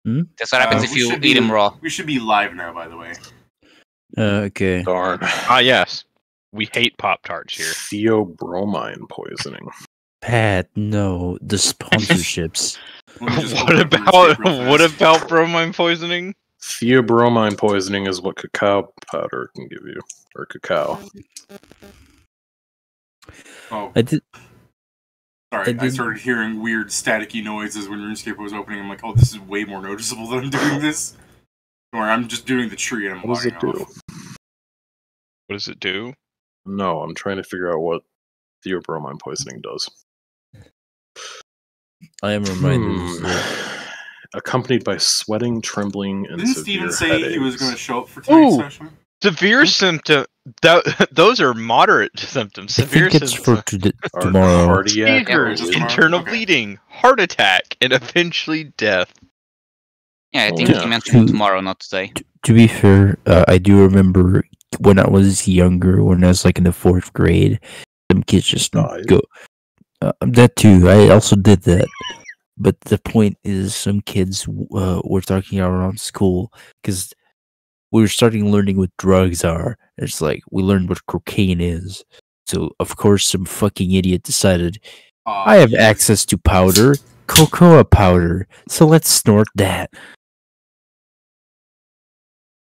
That's what happens if you eat them raw. We should be live now, by the way. Okay. Darn. Ah, yes. We hate Pop-Tarts here. Theobromine poisoning. Pat, no. The sponsorships. What about bromine poisoning? Theobromine poisoning is what cacao powder can give you. Or cacao. Oh. I did. Sorry, I started hearing weird staticky noises when RuneScape was opening. I'm like, oh, this is way more noticeable than I'm doing this. Or I'm just doing the tree and I'm What does it do? What does it do? No, I'm trying to figure out what theobromine poisoning does. I am reminded. Accompanied by sweating, trembling, and Didn't severe Steven say headaches. he was going to show up for tonight's session? Severe symptom. Those are moderate symptoms. Severe I think it's for symptoms. tomorrow. Cardiac Seizures, arrest. internal Okay. bleeding, heart attack, and eventually death. Yeah, I think Yeah. he mentioned tomorrow, not today. To be fair, I do remember when I was younger, when I was like in the 4th grade, some kids just Died. go. That too. I also did that. But the point is, some kids were talking around school because we were starting learning what drugs are. It's like we learned what cocaine is. So of course, some fucking idiot decided I have access to powder, cocoa powder. So let's snort that.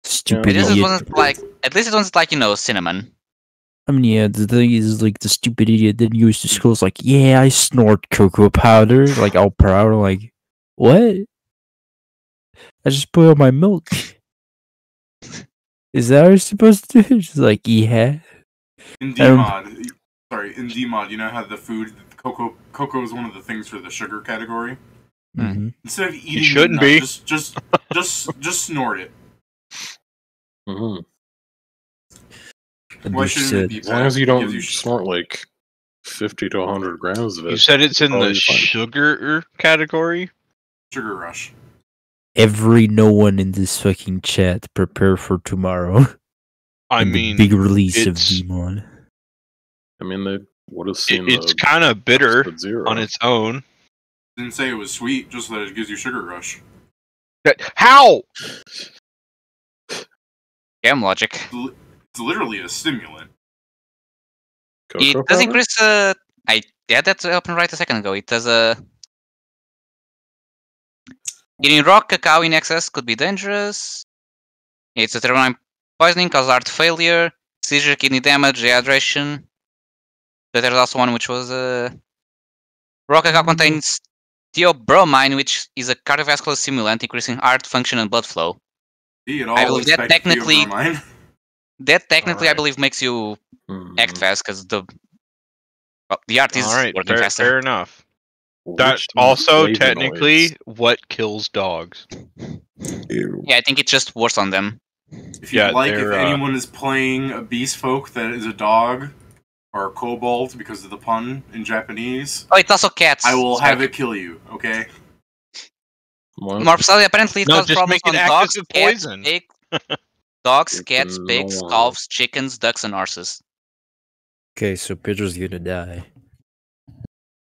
Stupid It just idiot. wasn't like, at least it wasn't like, cinnamon. I mean, yeah, the thing is, like, the stupid idiot that goes to school is like, yeah, I snort cocoa powder. Like, all proud. Like, what? I just boil my milk. Is that what you're supposed to do? She's like, yeah. In DMod, you know how the food, cocoa is one of the things for the sugar category? Mhm. Instead of eating It shouldn't be. just snort it. Mhm. And Why they shouldn't said, it be As long as you don't gives you snort like 50 to 100 grams of it. You said it's in probably the fine. sugar category? sugar rush? no one in this fucking chat prepare for tomorrow. I and mean, the big release of it's- Demon. I mean, they would have seen it's the kind of bitter episode 0. on its own. Didn't say it was sweet, just that it gives you sugar rush. How? Game logic. It's literally a stimulant. Cocoa It does powder? increase, I had that open right a second ago. It does eating raw cacao in excess could be dangerous. It's a terminal poisoning, cause heart failure, seizure, kidney damage, dehydration. But there's also one which was raw cacao contains theobromine, which is a cardiovascular stimulant, increasing heart function and blood flow. I believe that technically, I believe, makes you act fast because the heart is All right, working faster. fair enough. Which That's also flavonoids? technically what kills dogs. Ew. Yeah, I think it's just worse on them. If you Yeah, like, if they're, anyone is playing a beast folk that is a dog or a kobold because of the pun in Japanese, Oh, it's also cats. I will so have it kill you. Okay. What? More precisely, apparently it No, causes just problems make it on act dogs, as a cats, poison. pigs, dogs, It's cats, no pigs, one. calves, chickens, ducks, and horses. Okay, so Pedro's gonna die.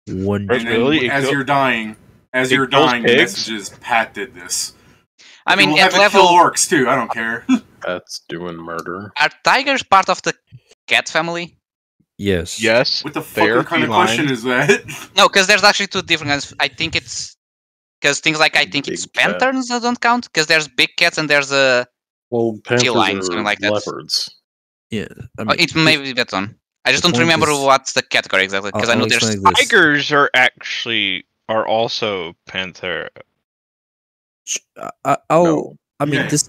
One. Right. And Really? then It as kill- you're dying, it kills the pigs? message is Pat did this. I mean, we'll at have it kill level, orcs too. I don't care. That's doing murder. are tigers part of the cat family? Yes. Yes, What the they are fucking kind of feline. question is that? No, because there's actually two different kinds. I think it's because things like it's Big cat. panthers that don't count because there's big cats and there's Well, panthers feline, are something like that. leopards. Yeah. I mean, it may be that one. I just the don't point remember is- what's the category exactly because I know I'll there's. explain this. Tigers are also panther. I'll. No. I mean, Yeah. this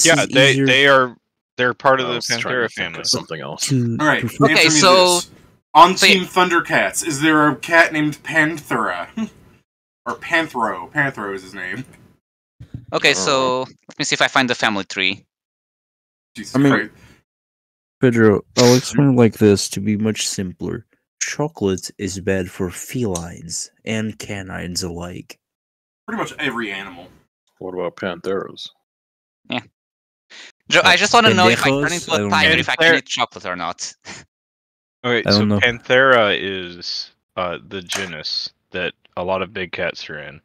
Yeah, is easier they're part of I the was trying to Panthera think family. of something else. to. All right. to- Okay, answer me so- this. On so Team Thundercats, is there a cat named Panthera? Or Panthro? Panthro is his name. Okay, so let me see if I find the family tree. Jesus I mean- Christ. Pedro, I'll explain it like this to be much simpler. Chocolate is bad for felines and canines alike. Pretty much every animal. What about pantheras? I just want to know if I turn Pendejos? into I a don't tiger know. if I can eat chocolate or not. Okay, I so don't know. Panthera is the genus that a lot of big cats are in.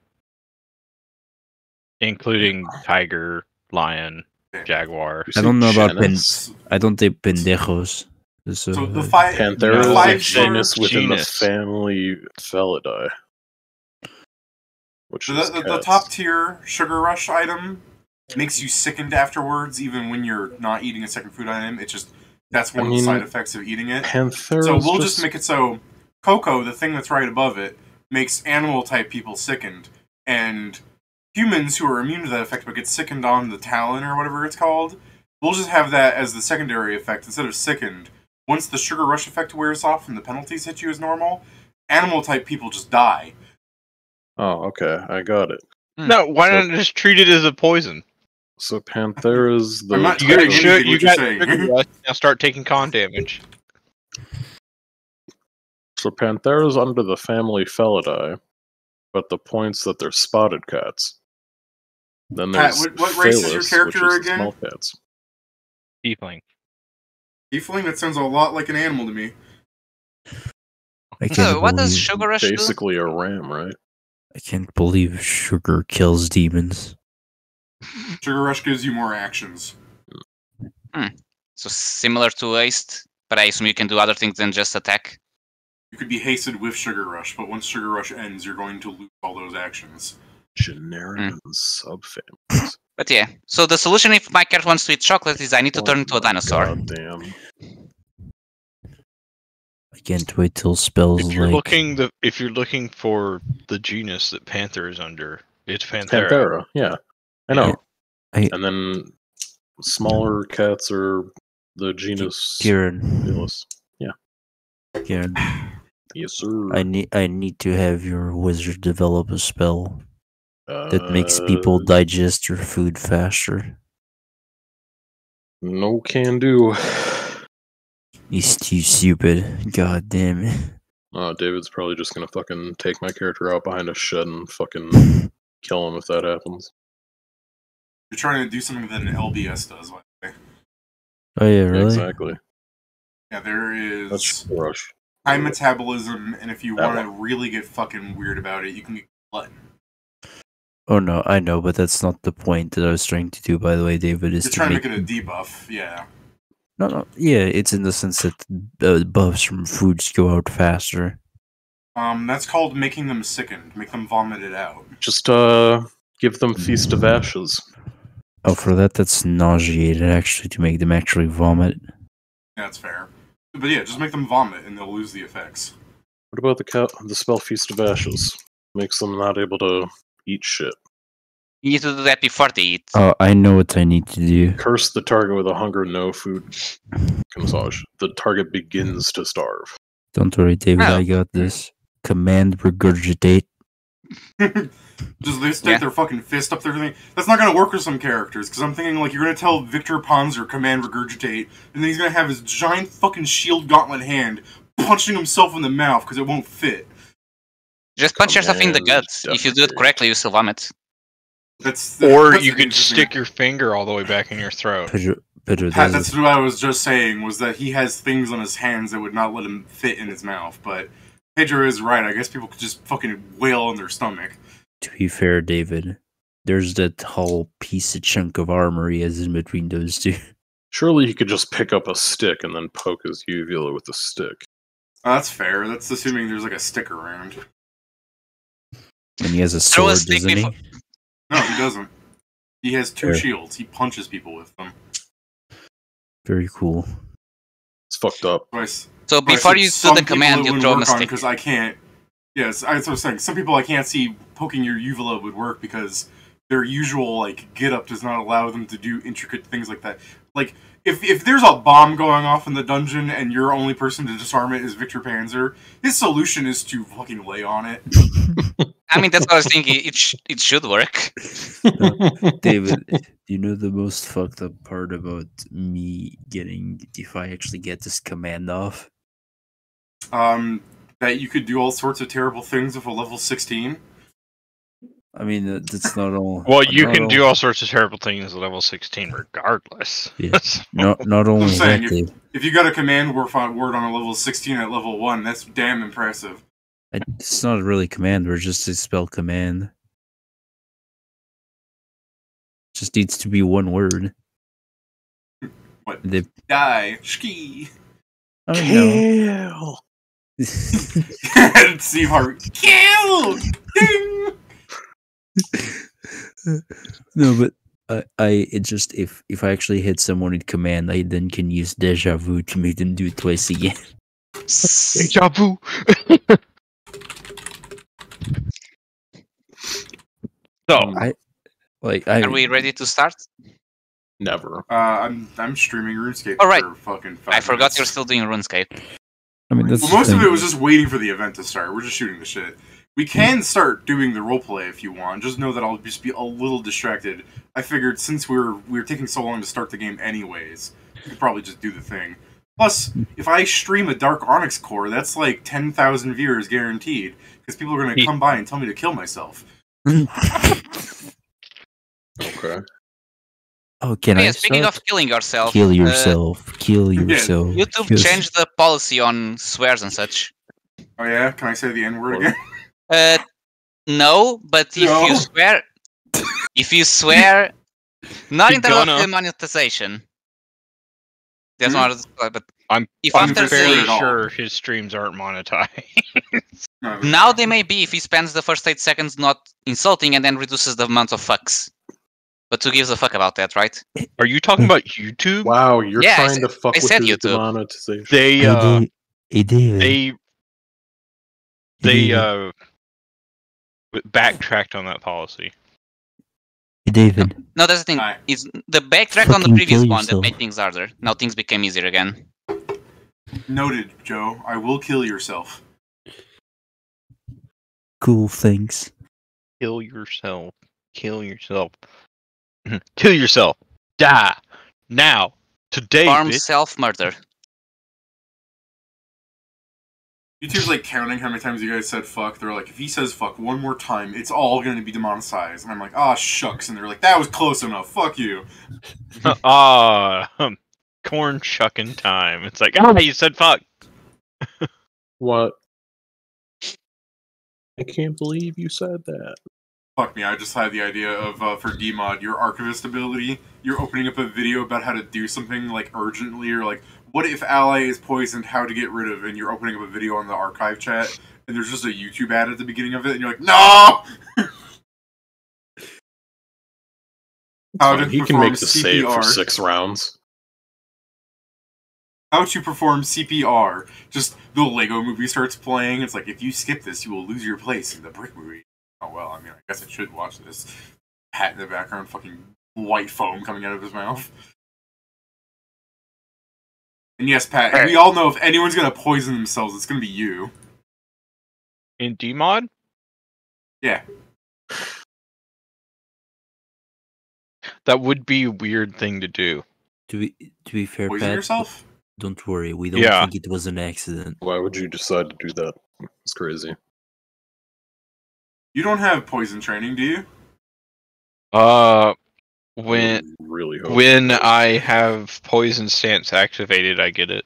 including tiger, lion, jaguar. I don't know about Genus? I don't think pendejos. So the five Panthera No, is a five genus within the genus. family Felidae. Which is the cats. top tier Sugar Rush item makes you sickened afterwards, even when you're not eating a second food item. It's just that's one of the side effects of eating it. Panthera. So we'll just make it so Coco, the thing that's right above it, makes animal type people sickened, and humans who are immune to that effect but get sickened on the talon or whatever it's called, we'll just have that as the secondary effect instead of sickened. Once the Sugar Rush effect wears off and the penalties hit you as normal, animal type people just die. Oh, okay, I got it. No, why not just treat it as a poison? So Panthera's the. I'm not You got Anything sugar. what You you're got saying. sugar rush, now start taking con damage. So Panthera's under the family Felidae, but the points that they're spotted cats. Then Pat, there's what race is your Felis, character which is the again? small cats. Tiefling. Tiefling? That sounds a lot like an animal to me. I can't So, what does believe Sugar Rush do? Basically a ram, right? I can't believe sugar kills demons. Sugar Rush gives you more actions. So similar to Haste, but I assume you can do other things than just attack. You could be hasted with Sugar Rush, but once Sugar Rush ends, you're going to lose all those actions. Generic subfamilies. But yeah, so the solution if my cat wants to eat chocolate is I need to Oh turn into a my dinosaur. Goddamn. I can't wait till spells If you're like looking for the genus that Panther is under, it's Panthera. Panthera, yeah. I know. I- And then smaller cats are the genus Kieran. Felis. Yeah. Kieran, Yes, sir. I need to have your wizard develop a spell that makes people digest your food faster. No can do. He's too stupid. God damn it. David's probably just gonna fucking take my character out behind a shed and fucking kill him if that happens. You're trying to do something that an LBS does. By the way. Oh yeah, really? Exactly. Yeah, there That's is rush. high metabolism, and if you want to really get fucking weird about it, you can get glutton. Oh no, I know, but that's not the point that I was trying to do. By the way, David, is You're to trying make to make it a debuff, yeah. no, yeah, it's in the sense that buffs from foods go out faster. That's called making them sickened. Make them vomit it out. Just give them Feast of Ashes. Oh, for that's nauseated actually to make them actually vomit. Yeah, that's fair. But yeah, just make them vomit, and they'll lose the effects. What about the spell Feast of Ashes? Makes them not able to eat shit. You need to do that before they eat. Oh, I know what I need to do. Curse the target with a hunger no food massage. The target begins to starve. Don't worry, David, Oh. I got this. Command regurgitate. Just they stick their fucking fist up their thing. That's not gonna work with some characters, because I'm thinking, like, you're gonna tell Victor Panzer command regurgitate, and then he's gonna have his giant fucking shield gauntlet hand punching himself in the mouth because it won't fit. Just punch yourself in the Command gut. If you do it defecate. correctly, you still vomit. Or that's you an could interesting- stick your finger all the way back in your throat. Pedro, That's what I was just saying, was that he has things on his hands that would not let him fit in his mouth, but Pedro is right. I guess people could just fucking wail on their stomach. to be fair, David, there's that whole piece of chunk of armor he has in between those two. Surely he could just pick up a stick and then poke his uvula with the stick. That's fair. That's assuming there's like a stick around. And he has a Throw a sword, stick doesn't he? before- No, he doesn't. He has two Fair. shields. He punches people with them. Very cool. It's fucked up. So before you do the command, you throw him a stick. Because I can't. Yes, that's what I was saying. Some people I can't see poking your uvula would work because their usual like get up does not allow them to do intricate things like that. Like if there's a bomb going off in the dungeon and your only person to disarm it is Victor Panzer, his solution is to fucking lay on it. I mean, that's what I was thinking. It should work. David, do you know the most fucked up part about me getting, if I actually get this command off? That you could do all sorts of terrible things with a level 16. I mean, that's not all. Well, you not can all- do all sorts of terrible things at level 16 regardless. Yeah. Not only saying, that, Dave. If you got a command word on a level 16 at level 1, that's damn impressive. It's not really command word, just a spell command. just needs to be one word. What? The Die. Ski. I don't know. And Steve Harvey. Kill! Ding! No, but it just if I actually hit someone in command, I then can use deja vu to make them do it twice again. Deja vu. So, Are we ready to start? Never. I'm streaming RuneScape All right. for fucking 5 I forgot minutes. you're still doing RuneScape. I mean, that's Well, the most of thing. it was just waiting for the event to start. We're just shooting the shit. We can start doing the roleplay if you want. Just know that I'll just be a little distracted. I figured since we were taking so long to start the game anyways, we could probably just do the thing. Plus, if I stream a Dark Onyx core, that's like 10,000 viewers guaranteed. Because people are going to come by and tell me to kill myself. Okay. Oh, can Yeah, I speaking start? of killing yourself, Kill yourself. Kill yourself. YouTube Yes. changed the policy on swears and such. Oh yeah? Can I say the N-word again? No, but if No. you swear, not You're in terms of gonna. the monetization. That's Hmm? not. But I'm if I'm after fairly fairly at all. sure his streams aren't monetized. No, now they may be if he spends the first 8 seconds not insulting and then reduces the amount of fucks. But who gives a fuck about that, right? Are you talking about YouTube? Wow, you're Yeah, trying to fuck I with said his YouTube. demonetization. They Hey, David. they backtracked on that policy. Hey, David. No, that's the thing. Alright. It's the backtrack on the Fucking previous kill one that yourself. made things harder. Now things became easier again. Noted, Joe. I will kill yourself. Cool, thanks. Kill yourself. Kill yourself. Kill yourself. Die now. Today, Farm bitch. self-murder. YouTube's like counting how many times you guys said fuck. They're like, if he says fuck one more time, it's all going to be demonetized. And I'm like, ah, shucks. And they're like, that was close enough. Fuck you. Corn shucking time. It's like, ah, you said fuck. What? I can't believe you said that. Fuck me. I just had the idea of, for DMod, your archivist ability, you're opening up a video about how to do something, like, urgently, or like, what if ally is poisoned, how to get rid of, and you're opening up a video on the archive chat, and there's just a YouTube ad at the beginning of it, and you're like, no! How to He can perform make the save for CPR. 6 rounds. How to perform CPR. Just the Lego movie starts playing. It's like, if you skip this, you will lose your place in the brick movie. Oh, well, I mean, I guess I should watch this. Hat in the background, fucking white foam coming out of his mouth. And yes, Pat, we all know if anyone's gonna poison themselves, it's gonna be you. In Dmod? Yeah. That would be a weird thing to do. To be fair, Poison Pat, yourself? don't worry. We don't Yeah. think it was an accident. Why would you decide to do that? It's crazy. You don't have poison training, do you? When Really hope when I have poison stance activated, I get it.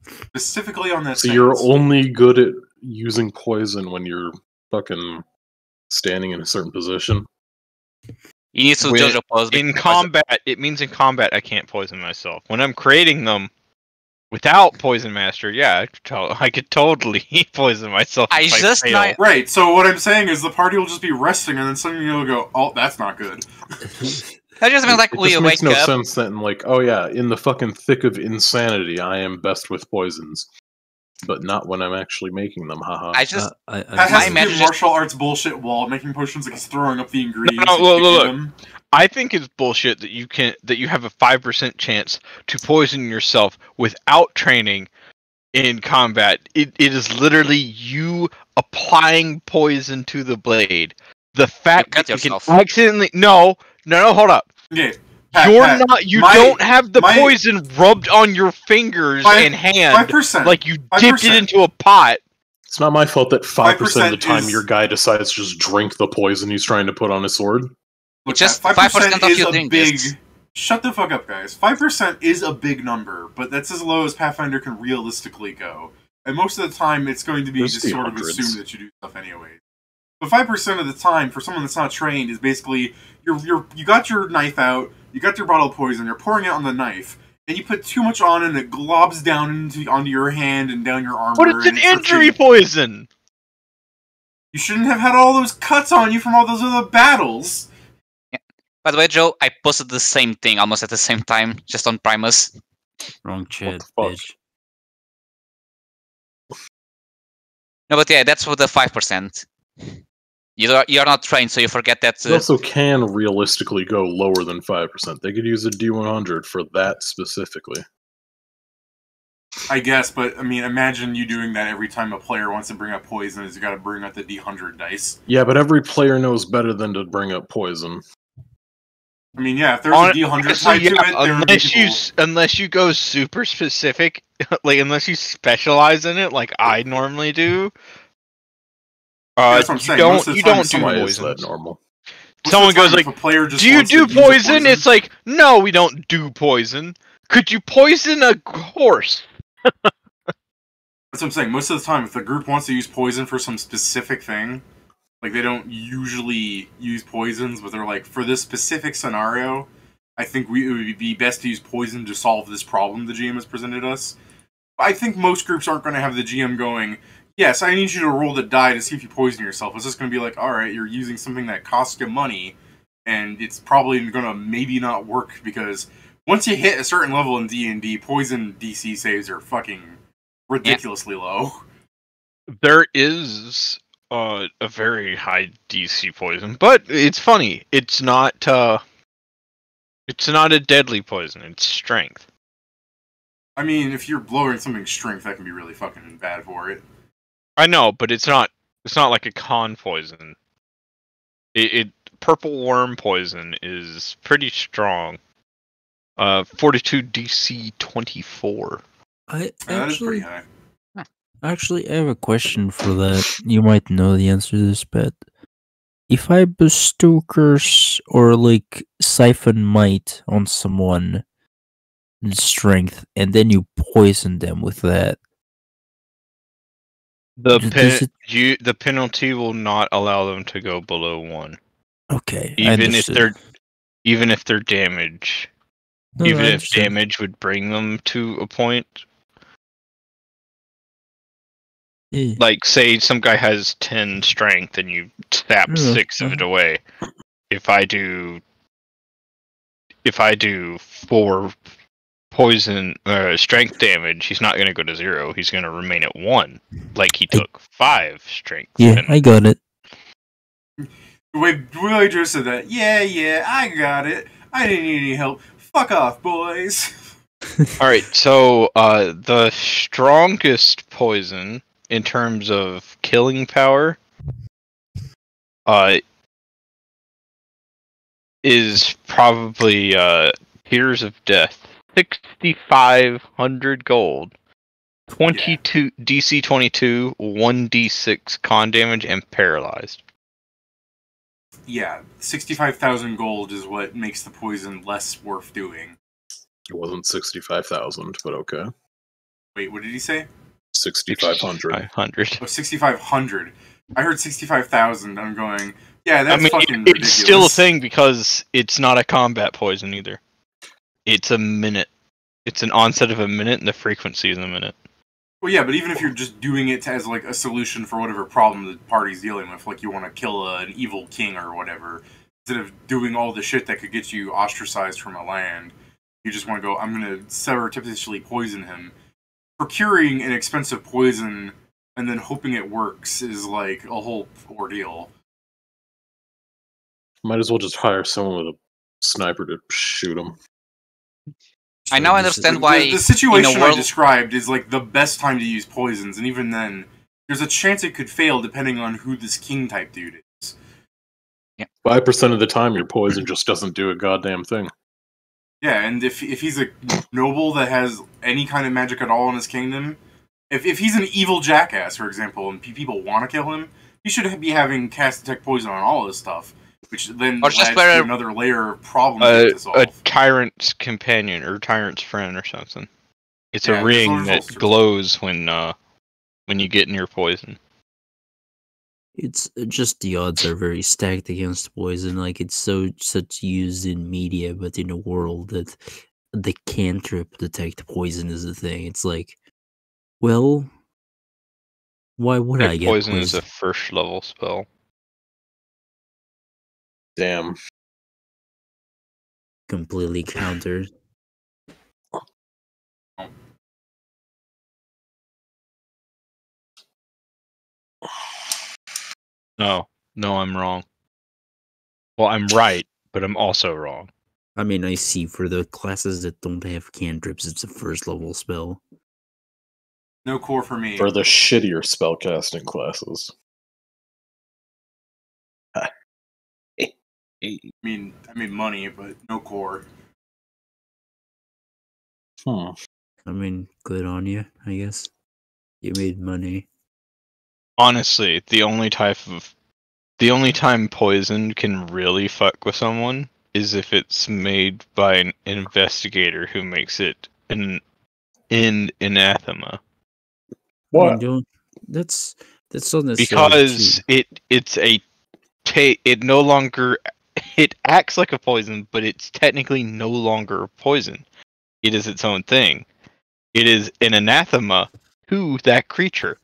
Specifically on that So you're stance. only good at using poison when you're fucking standing in a certain position? You need to When- JoJo pose. In because- combat, it means in combat I can't poison myself. When I'm creating them without Poison Master, yeah, I could totally poison myself. I if just fail. know- Right, so what I'm saying is the party will just be resting, and then suddenly you'll go, oh, that's not good. That just means like It we just wake makes no up. sense then, like, oh yeah, in the fucking thick of insanity, I am best with poisons. But not when I'm actually making them, haha. I just Pat My has to imagine do just- martial arts bullshit while making potions like he's throwing up the ingredients. No, and look, kicking look. them. I think it's bullshit that you have a 5% chance to poison yourself without training in combat. It is literally you applying poison to the blade. The fact cut that you can yourself. accidentally no, hold up. Okay, Pat, You're Pat, not. You my- don't have the my- poison rubbed on your fingers and hand 5%. like you dipped 5%. it into a pot. It's not my fault that 5% of the 5% time is- your guy decides to just drink the poison he's trying to put on his sword. Look, Just Pat, 5% of is you a doing big. this. Shut the fuck up, guys. 5% is a big number, but that's as low as Pathfinder can realistically go. And most of the time, it's going to be There's just the sort of hundreds. assumed that you do stuff anyway. But 5% of the time, for someone that's not trained, is basically you got your knife out, you got your bottle of poison, you're pouring it on the knife, and you put too much on and it globs down onto your hand and down your armor. But it's an injury poison! You shouldn't have had all those cuts on you from all those other battles! Yeah. By the way, Joe, I posted the same thing almost at the same time, just on Primus. Wrong chat, fuck? bitch. No, but yeah, that's for the 5%. You're not trained, so you forget that. It also can realistically go lower than 5%. They could use a D100 for that specifically. I guess, but I mean, imagine you doing that every time a player wants to bring up poison, is you gotta bring up the D100 dice. Yeah, but every player knows better than to bring up poison. I mean, yeah, if there's a D100 tied to it, there would be people... unless you go super specific, like unless you specialize in it, like I normally do. That's what I'm saying. You don't do Why is poison. that normal? Someone goes like, "Do you do poison?" It's like, no, we don't do poison. Could you poison a horse? That's what I'm saying. Most of the time, if the group wants to use poison for some specific thing, like they don't usually use poisons, but they're like, for this specific scenario, I think it would be best to use poison to solve this problem the GM has presented us. I think most groups aren't going to have the GM going, yes, I need you to roll the die to see if you poison yourself. It's just going to be like, alright, you're using something that costs you money, and it's probably going to maybe not work, because once you hit a certain level in D&D, poison DC saves are fucking ridiculously low. There is a very high DC poison, but it's funny. It's not a deadly poison. It's strength. I mean, if you're lowering something's strength, that can be really fucking bad for it. I know, but it's not like a con poison. Purple worm poison is pretty strong. 42 DC 24. I That is pretty high. actually I have a question for that. You might know the answer to this, but if I bestow curse or like siphon might on someone in strength, and then you poison them with that, the penalty will not allow them to go below 1. Okay, even if they're damage. No, even I if understand. damage would bring them to a point. Yeah. Like, say some guy has 10 strength and you snap Yeah, 6 of it away. If I do 4 poison strength damage, he's not going to go to 0. He's going to remain at 1. Like he took 5 strength. Yeah, I got it. The way Joe said that, yeah, I got it. I didn't need any help. Fuck off, boys. Alright, so the strongest poison in terms of killing power is probably Tears of Death. 6,500 gold. 22 DC 22, 1d6 con damage, and paralyzed. Yeah, 65,000 gold is what makes the poison less worth doing. It wasn't 65,000, but okay. Wait, what did he say? 6,500. 500. Oh, 6,500. I heard 65,000. I'm going, yeah, that's fucking it's ridiculous. still a thing because it's not a combat poison either. It's a minute. It's an onset of a minute, and the frequency is a minute. Well, yeah, but even if you're just doing it as like a solution for whatever problem the party's dealing with, like you want to kill an evil king or whatever, instead of doing all the shit that could get you ostracized from a land, you just want to go, I'm going to surreptitiously poison him. Procuring an expensive poison and then hoping it works is like a whole ordeal. Might as well just hire someone with a sniper to shoot him. I now understand why the situation in a world... I described is like the best time to use poisons, and even then, there's a chance it could fail depending on who this king type dude is. Yeah. 5% of the time, your poison just doesn't do a goddamn thing. Yeah, and if he's a noble that has any kind of magic at all in his kingdom, if he's an evil jackass, for example, and people want to kill him, he should be having cast detect poison on all his stuff. Which then adds to another layer of problems to solve. A tyrant's companion or tyrant's friend or something. It's a ring that glows when you get near poison. It's just the odds are very stacked against poison. Like it's such used in media, but in a world that the cantrip detect poison is the thing. It's like, well, why would I Detect get poison is a poison? first level spell. Damn. Completely countered. No, I'm wrong. Well, I'm right, but I'm also wrong. I mean, I see for the classes that don't have cantrips, it's a first level spell. No core for me. For the shittier spellcasting classes. I mean money, but no core. Hmm. I mean, good on you, I guess. You made money. Honestly, the only time poison can really fuck with someone is if it's made by an investigator who makes it in anathema. I What? mean, don't. That's not necessarily Because true. it no longer it acts like a poison, but it's technically no longer a poison. It is its own thing. It is an anathema to that creature.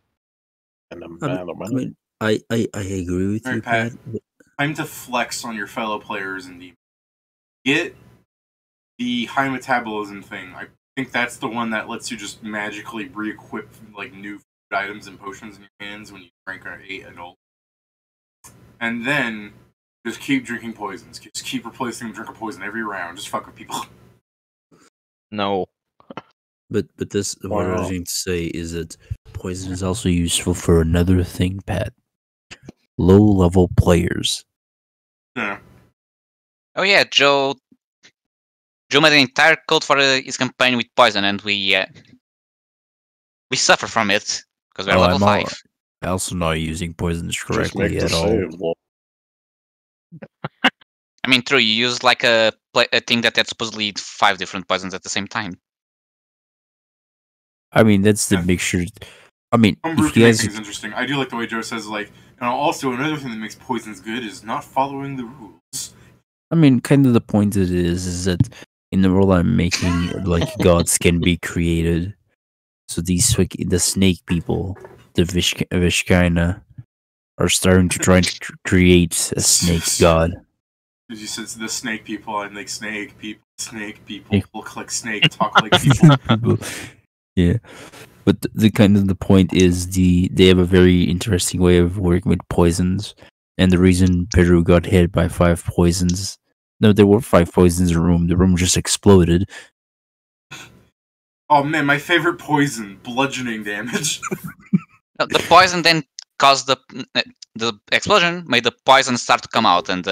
And I mean, I agree with All you, right, Pat. Pat. But Time to flex on your fellow players and get the high metabolism thing. I think that's the one that lets you just magically re-equip like new food items and potions in your hands when you drink an 8 adult. And then just keep drinking poisons. Just keep replacing them, drink a poison every round. Just fuck with people. No. But this what I was Wow. going to say is that poison is also useful for another thing, Pat. Low level players. Yeah. Oh yeah, Joe made an entire code for his campaign with poison, and we suffer from it because we're level 5. I also not using poisons Just correctly make the at all. save. Well, I mean, true, you use like a thing that supposedly 5 different poisons at the same time. I mean, that's the Yeah. mixture. I mean, Homebrew if can you make guys, things interesting. I do like the way Joe says, like, and also another thing that makes poisons good is not following the rules. I mean, kind of the point it is that in the world I'm making, like gods can be created. So the snake people, the Vishkaina, are starting to try to create a snake god. As you said, the snake people, I'm like snake people, Snake- look like snake, talk like people. Yeah, but the kind of the point is they have a very interesting way of working with poisons, and the reason Pedro got hit by 5 poisons. No, there were 5 poisons in the room. The room just exploded. Oh man, my favorite poison, bludgeoning damage. No, the poison then caused the explosion, made the poison start to come out, and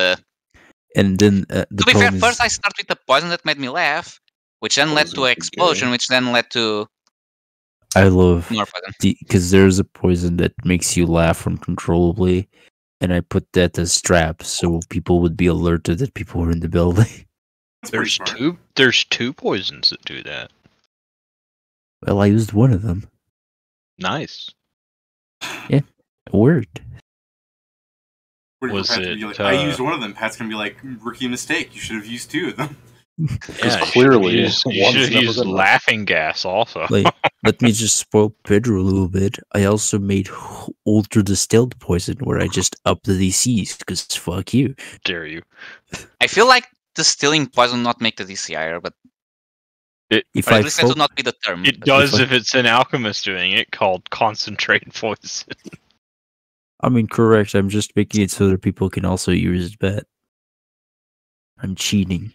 And then the to be fair, problem first is I start with the poison that made me laugh, which then led to Poison's an explosion, gay. which then led to I love more poison. because there's a poison that makes you laugh uncontrollably, and I put that as traps so people would be alerted that people were in the building. That's pretty smart. There's two poisons that do that. Well, I used one of them. Nice. It worked. Pretty Was Pat's gonna it, be like, I used one of them. Pat's gonna be like, rookie mistake. You should have used 2 of them. Yeah, clearly you one's should never use good enough. laughing gas also. Like, let me just spoil Pedro a little bit. I also made ultra distilled poison where I just up the DCs because fuck you. Dare you? I feel like distilling poison not make the DC higher, but If or I at least that would fo- not be the term. It but- does I- if it's an alchemist doing it, called concentrate poison. I mean, correct. I'm just making it so that people can also use it. Bet I'm cheating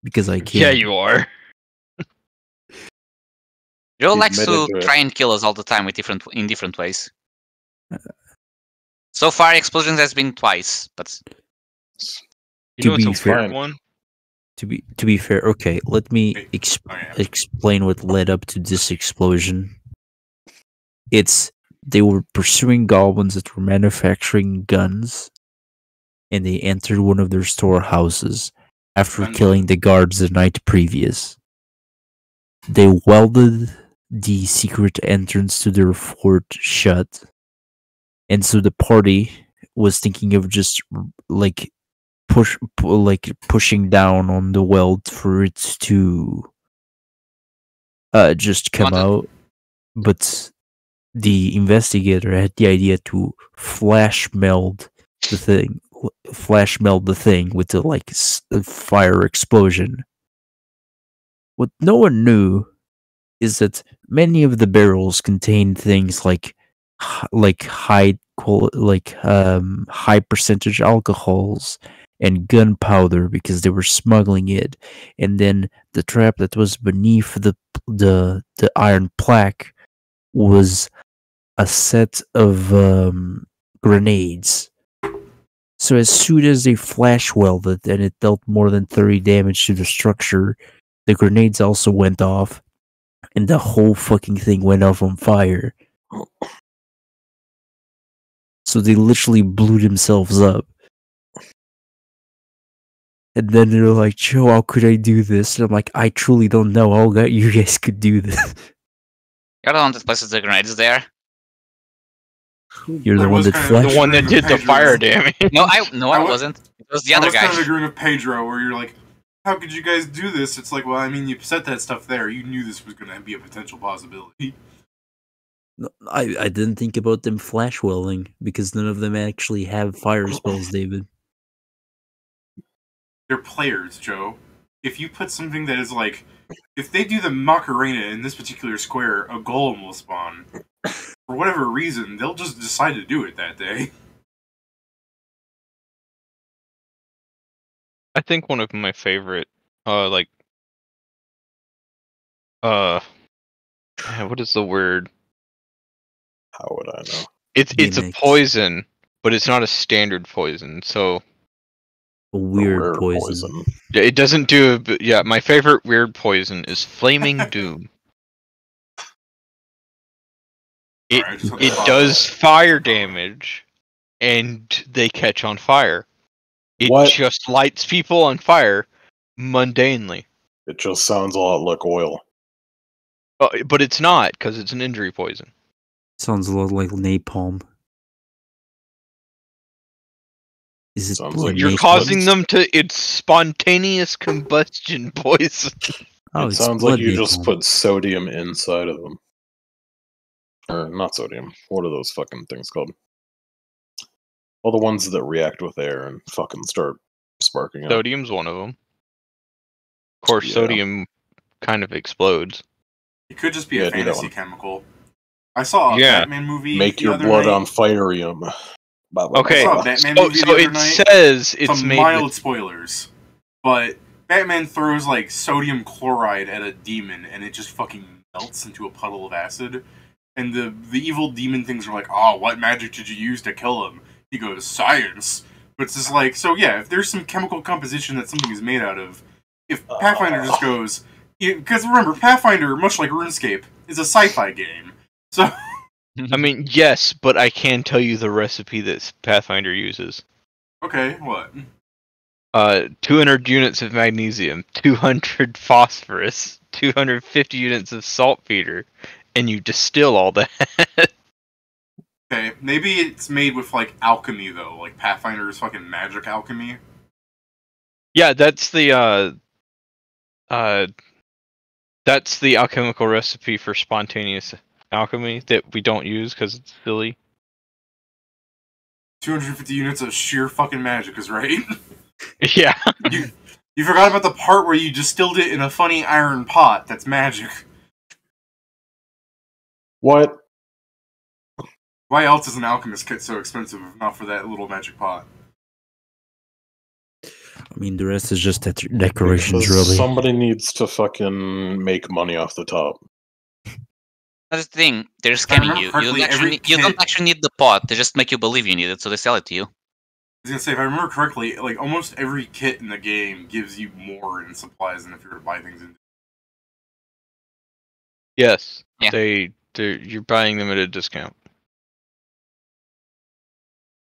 because I can. Yeah, you are. Joe He likes to admitted to it. try and kill us all the time with in different ways. So far, explosions has been twice, but You To know what's be a fair- weird one? To be fair, okay. Let me Wait. Oh, yeah. explain what led up to this explosion. They were pursuing goblins that were manufacturing guns, and they entered one of their storehouses after Gun killing the guards the night previous. They welded the secret entrance to their fort shut, and so the party was thinking of just like pushing down on the weld for it to just come out, but the investigator had the idea to flash meld the thing with the fire explosion. What no one knew is that many of the barrels contained things like high percentage alcohols and gunpowder because they were smuggling it, and then the trap that was beneath the iron plaque was a set of grenades. So as soon as they flash welded and it dealt more than 30 damage to the structure, the grenades also went off, and the whole fucking thing went off on fire. So they literally blew themselves up. And then they're like, Joe, how could I do this? And I'm like, I truly don't know how you guys could do this. You're the one that places the grenades there. You're the one that flashed. The one that did the fire damage. No, I wasn't. It was the other guy. I was kind of agreeing with Pedro, where you're like, how could you guys do this? It's like, well, I mean, you set that stuff there. You knew this was going to be a potential possibility. No, I didn't think about them flash welding because none of them actually have fire spells, David. They're players, Joe. If you put something that is like, if they do the Macarena in this particular square, a golem will spawn. For whatever reason, they'll just decide to do it that day. I think one of my favorite, what is the word? How would I know? It's a poison, but it's not a standard poison. So a weird poison. Yeah, it doesn't do. Yeah, my favorite weird poison is Flaming Doom. It does fire damage, and they catch on fire. It just lights people on fire, mundanely. It just sounds a lot like oil. But it's not, because it's an injury poison. Sounds a lot like napalm. Is it Sounds like you're causing them to... It's spontaneous combustion poison. Oh, it sounds like you just put sodium inside of them. Or not sodium. What are those fucking things called? All the ones that react with air and fucking start sparking up. Sodium's one of them. Of course, sodium kind of explodes. It could just be a fantasy chemical. I saw a Batman movie. Make your blood on fire-ium. Okay, I saw a Batman movie the other night. Says it's some made mild with... spoilers, but Batman throws like sodium chloride at a demon, and it just fucking melts into a puddle of acid. And the evil demon things are like, "Oh, what magic did you use to kill him?" He goes, "Science." But it's just like, so yeah, if there's some chemical composition that something is made out of, if Pathfinder just goes, because remember, Pathfinder, much like RuneScape, is a sci-fi game, so. I mean, yes, but I can tell you the recipe that Pathfinder uses. Okay, what? 200 units of magnesium, 200 phosphorus, 250 units of saltpeter, and you distill all that. Okay, maybe it's made with, like, alchemy, though. Like, Pathfinder's fucking magic alchemy. Yeah, that's the alchemical recipe for spontaneous alchemy that we don't use because it's silly. 250 units of sheer fucking magic is right. Yeah. You forgot about the part where you distilled it in a funny iron pot. That's magic. What? Why else is an alchemist kit so expensive if not for that little magic pot? I mean, the rest is just decorations, really. Somebody needs to fucking make money off the top. That's the thing. They're scamming you. You don't actually need the pot. They just make you believe you need it, so they sell it to you. I was gonna say, if I remember correctly, like almost every kit in the game gives you more in supplies than if you were to buy things in. Yes. Yeah. You're buying them at a discount.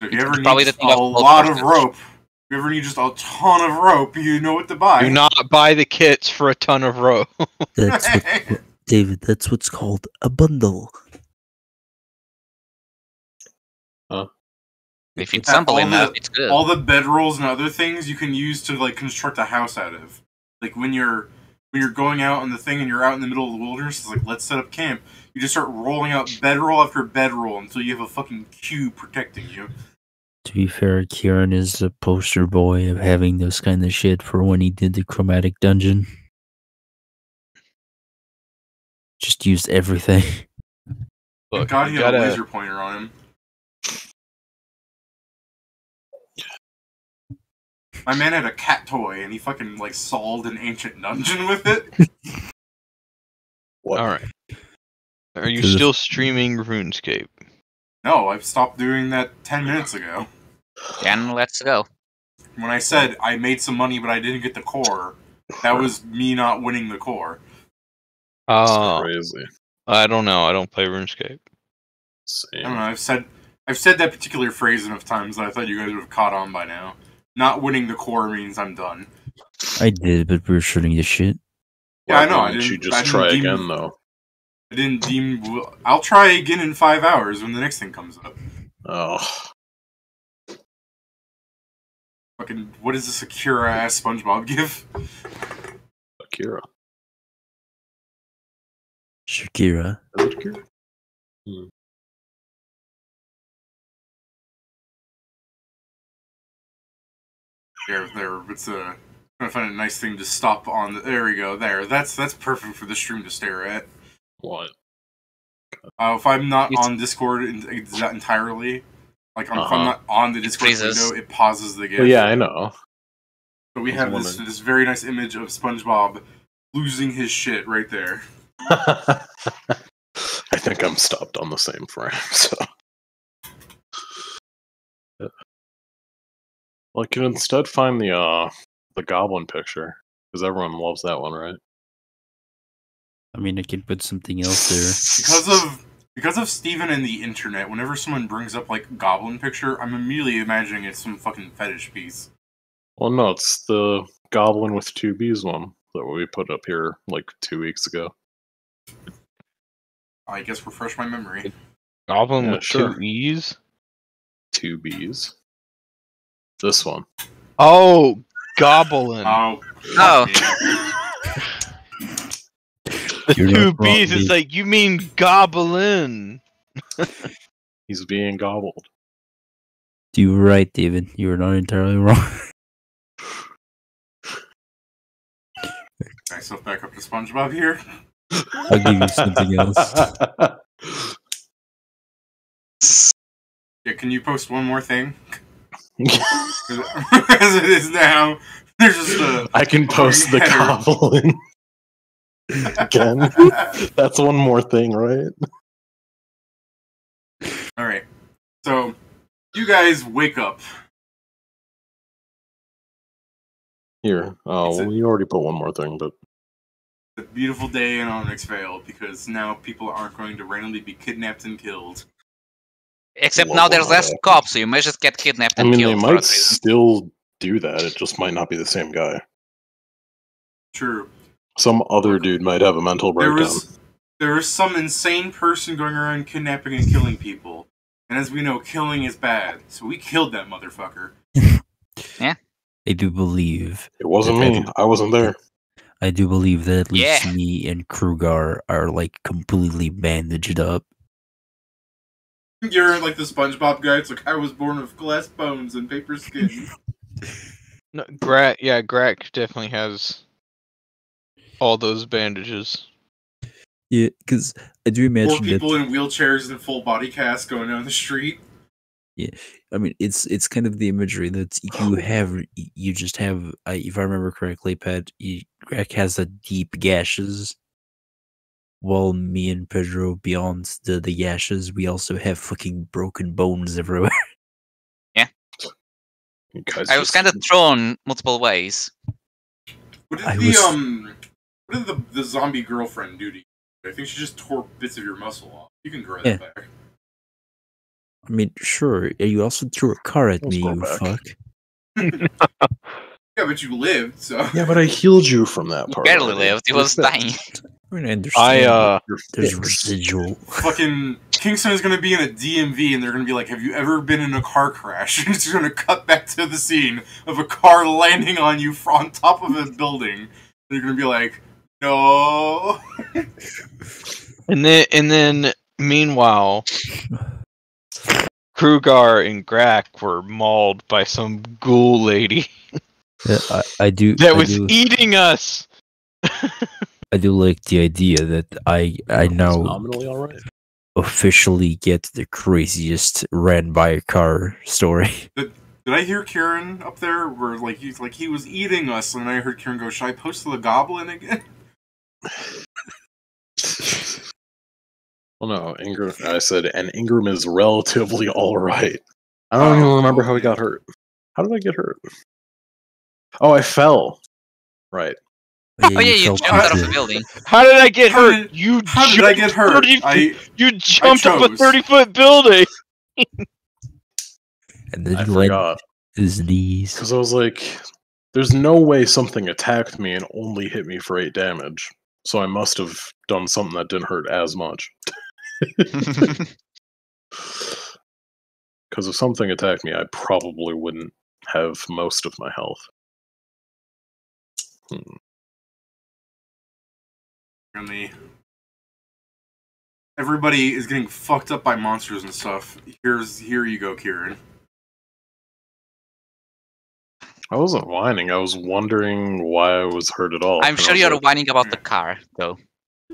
So if you ever need a lot of rope, if you ever need just a ton of rope, you know what to buy. Do not buy the kits for a ton of rope. That's what, David, that's what's called a bundle. Huh? If it's That simple all enough, the- it's good. All the bedrolls and other things you can use to like construct a house out of. Like when you're going out on the thing and you're out in the middle of the wilderness, it's like let's set up camp. You just start rolling out bedroll after bedroll until you have a fucking cube protecting you. To be fair, Kieran is the poster boy of having this kind of shit for when he did the chromatic dungeon. Just used everything. Thank Look, God he you had a gotta- laser pointer on him. My man had a cat toy and he fucking like solved an ancient dungeon with it. What? All right. Are you To the- still streaming RuneScape? No, I've stopped doing that 10 minutes ago. Then let's go. When I said I made some money but I didn't get the core, that was me not winning the core. That's Oh, crazy. I don't know. I don't play RuneScape. I don't know. Same. I've said that particular phrase enough times that I thought you guys would have caught on by now. Not winning the core means I'm done. I did, but we were shooting the shit. Yeah, I Why know, I wouldn't you didn't- just I didn't try deem- again, though? I didn't deem. I'll try again in 5 hours when the next thing comes up. Oh, Fucking, what is this Akira ass SpongeBob gif? Akira. Shakira. Is it Akira? There. It's a. I'm trying to find a nice thing to stop on. There we go. There. That's perfect for the stream to stare at. What? If I'm not It's- on Discord entirely, like if Uh-huh. I'm not on the Discord freezes. window, it pauses the GIF. Well, yeah, I know. So we I have was this wondering. this very nice image of SpongeBob losing his shit right there. I think I'm stopped on the same frame, so. Yeah. Well, I can instead find the goblin picture, because everyone loves that one, right? I mean, I could put something else there. Because of Steven and the internet, whenever someone brings up like goblin picture, I'm immediately imagining it's some fucking fetish piece. Well, no, it's the goblin with two bees one that we put up here like 2 weeks ago. I guess refresh my memory. Goblin Yeah, with sure. 2 E's? 2 bees. This one. Oh, Goblin. Oh. Oh. The You're 2 not wrong, B's is dude. like, you mean Goblin. He's being gobbled. You were right, David. You were not entirely wrong. Myself back up to SpongeBob here. I'll give you something else. Yeah, can you post one more thing? As it is now, there's just a. I can post the header. goblin. Again? That's one more thing, right? Alright. So, you guys wake up. Here. Oh, It's a- well, you already put one more thing, but It's a beautiful day in Onyx-vale because now people aren't going to randomly be kidnapped and killed. Except Well, now there's well, less yeah. cops, so you may just get kidnapped I and mean, they killed for might that reason. still do that. It just might not be the same guy. True. Some other dude might have a mental breakdown. There was some insane person going around kidnapping and killing people. And as we know, killing is bad. So we killed that motherfucker. I do believe. It wasn't me. I wasn't there. I do believe that at least Yeah. me and Krugar are like completely bandaged up. You're like the SpongeBob guy. It's like, I was born with glass bones and paper skin. No, Grak definitely has all those bandages. Yeah, because I do Or imagine that. people in wheelchairs and full body casts going down the street. I mean, it's kind of the imagery that you just have. If I remember correctly, Pat, Greg has the deep gashes, while me and Pedro, beyond the gashes, we also have fucking broken bones everywhere. You guys I was just- kind of thrown multiple ways. What did I what did the zombie girlfriend do to you? I think she just tore bits of your muscle off. You can grow Yeah. that back. I mean, sure. You also threw a car at Let's me, go you back. fuck. Yeah, but you lived, so. Yeah, but I healed you from that part. Barely already. lived, he was You're dying. I mean, I understand. I There's fixed. residual. Fucking Kingston is going to be in a DMV, and they're going to be like, "Have you ever been in a car crash?" And it's going to cut back to the scene of a car landing on you on top of a building. They're going to be like, "No." And then, meanwhile, Krugar and Grak were mauled by some ghoul lady Yeah, I do. that I was do, eating us. I do like the idea that I It's now nominally alright. officially get the craziest ran by a car story. Did I hear Kieran up there where he was eating us, and I heard Kieran go, "Should I post the goblin again?" Well, no, Ingram. I said, and Ingram is relatively alright. I don't even remember how he got hurt. How did I get hurt? Oh, I fell. Right. Oh yeah, you fell jumped out of through the building. How did I get How hurt? How did I get hurt? You jumped up a chose. 30-foot building. and then I he landed forgot. his knees. Because I was like, there's no way something attacked me and only hit me for 8 damage. So I must have done something that didn't hurt as much. Because if something attacked me, I probably wouldn't have most of my health. Really. Everybody is getting fucked up by monsters and stuff. Here you go, Kieran. I wasn't whining. I was wondering why I was hurt at all. I'm And I sure was you're like, whining about the car, though.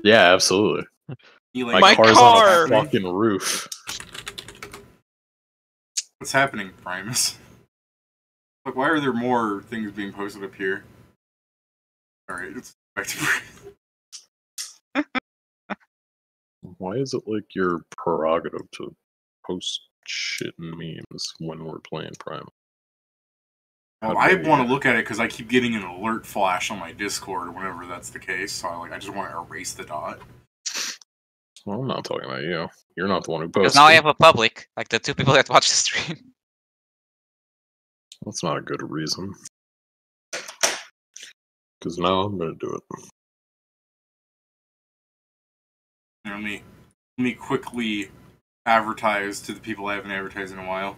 yeah, absolutely. Healing. My car's car! on a fucking roof. What's happening, Primus? Look, why are there more things being posted up here? Alright, let's back to Why is it like your prerogative to post shit and memes when we're playing Prime? Well, I want to look at it because I keep getting an alert flash on my Discord whenever that's the case, so I just want to erase the dot. Well, I'm not talking about you. You're not the one who posted. Because now I have a public, like the 2 people that watch the stream. That's not a good reason. Because now I'm going to do it. Let me quickly advertise to the people I haven't advertised in a while.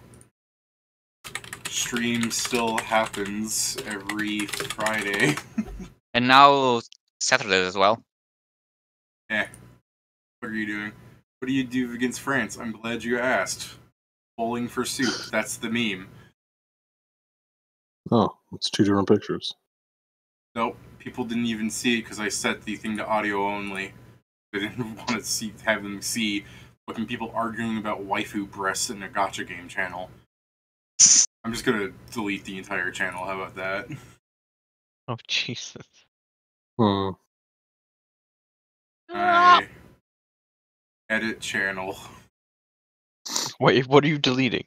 Stream still happens every Friday. And now Saturday as well. What are you doing? What do you do against France? I'm glad you asked. Bowling for soup. That's the meme. Oh, it's 2 different pictures. Nope. People didn't even see it because I set the thing to audio only. They didn't want to have them see fucking people arguing about waifu breasts in a gacha game channel. I'm just gonna delete the entire channel. How about that? Oh, Jesus. I edit channel. Wait, what are you deleting?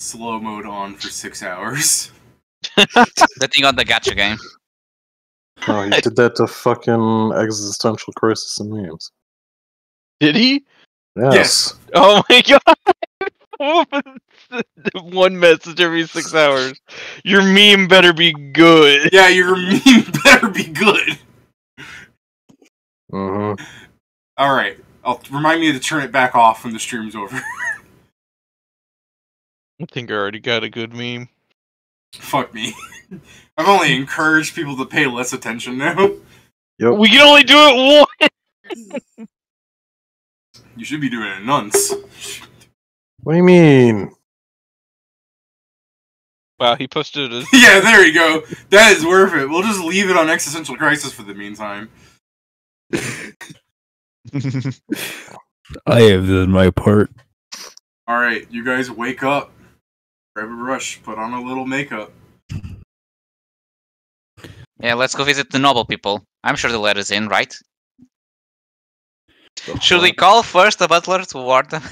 Slow mode on for 6 hours. The thing on the gacha game. Oh, he did that to fucking existential crisis and memes. Did he? Yes. Oh my god! One message every 6 hours. Your meme better be good. Yeah, your meme better be good. Mm-hmm. Alright. Remind me to turn it back off when the stream's over. I think I already got a good meme. Fuck me. I've only encouraged people to pay less attention now. Yep. We can only do it once! You should be doing it once. What do you mean? Wow, he posted a... Yeah, there you go. That is worth it. We'll just leave it on Existential Crisis for the meantime. I have done my part. Alright, you guys wake up. Grab a brush, put on a little makeup. Yeah, let's go visit the noble people. I'm sure they'll let us in, right? Should we call first the butler to ward them?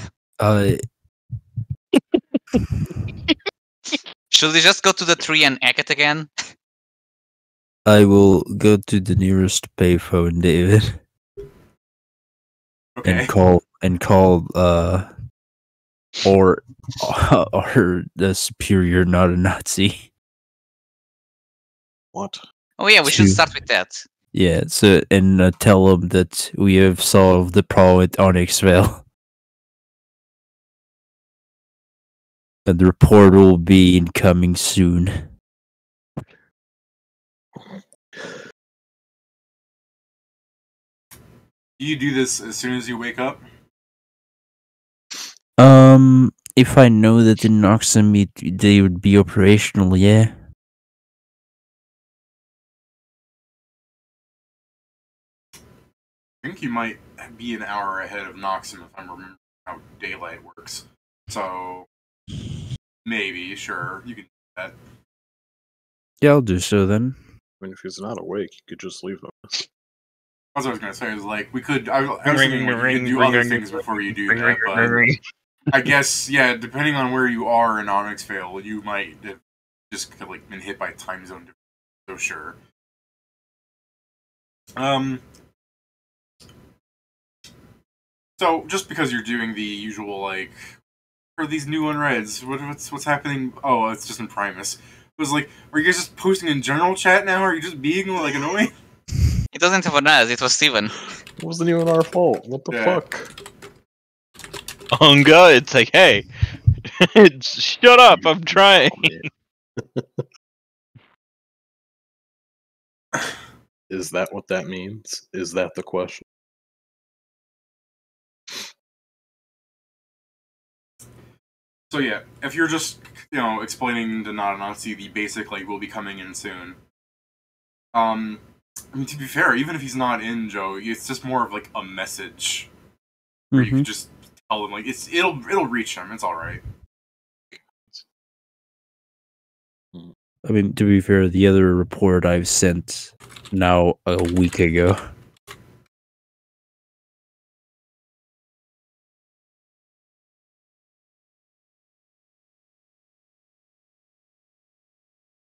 Should we just go to the tree and egg it again? I will go to the nearest payphone, David, Okay. and call or the superior, not a Nazi. What? Oh yeah, we should Two. start with that. Yeah, so and tell them that we have solved the problem with Onyx-vale. And the report will be incoming soon. Do you do this as soon as you wake up? If I know that in Oxen they would be operational, yeah. I think you might be an hour ahead of Noxum if I'm remembering how daylight works. So maybe, sure, you can do that. Yeah, I'll do so then. I mean, if he's not awake, you could just leave him. That's what I was gonna say. Is like we could. I was thinking like, you could do other things before you do that, but I guess yeah, depending on where you are in Onyx-vale, you might have just like been hit by time zone difference. So sure. So just because you're doing the usual like, for these new unreads, what's happening? Oh, it's just in Primus. It was like, are you guys just posting in general chat now? Or are you just being like annoying? It doesn't have an us, it was Steven. It wasn't even our fault. What the fuck? On God, it's like, hey, shut up! I'm trying. Is that what that means? Is that the question? So yeah, if you're just explaining to Nazi the basic like will be coming in soon. I mean, to be fair, even if he's not in, Joe, it's just more of like a message where you can just tell him like it'll reach him. It's all right. I mean, to be fair, the other report I've sent now a week ago.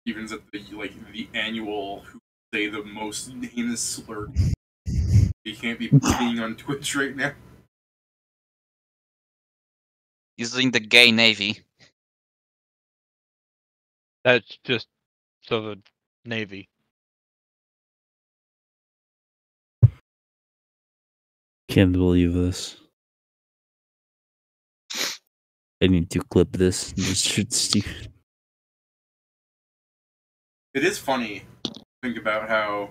Evens at the annual who say the most heinous slur. He can't be being on Twitch right now. He's doing the gay navy. That's just so the Navy. Can't believe this. I need to clip this. Just shoot Steve. It is funny to think about how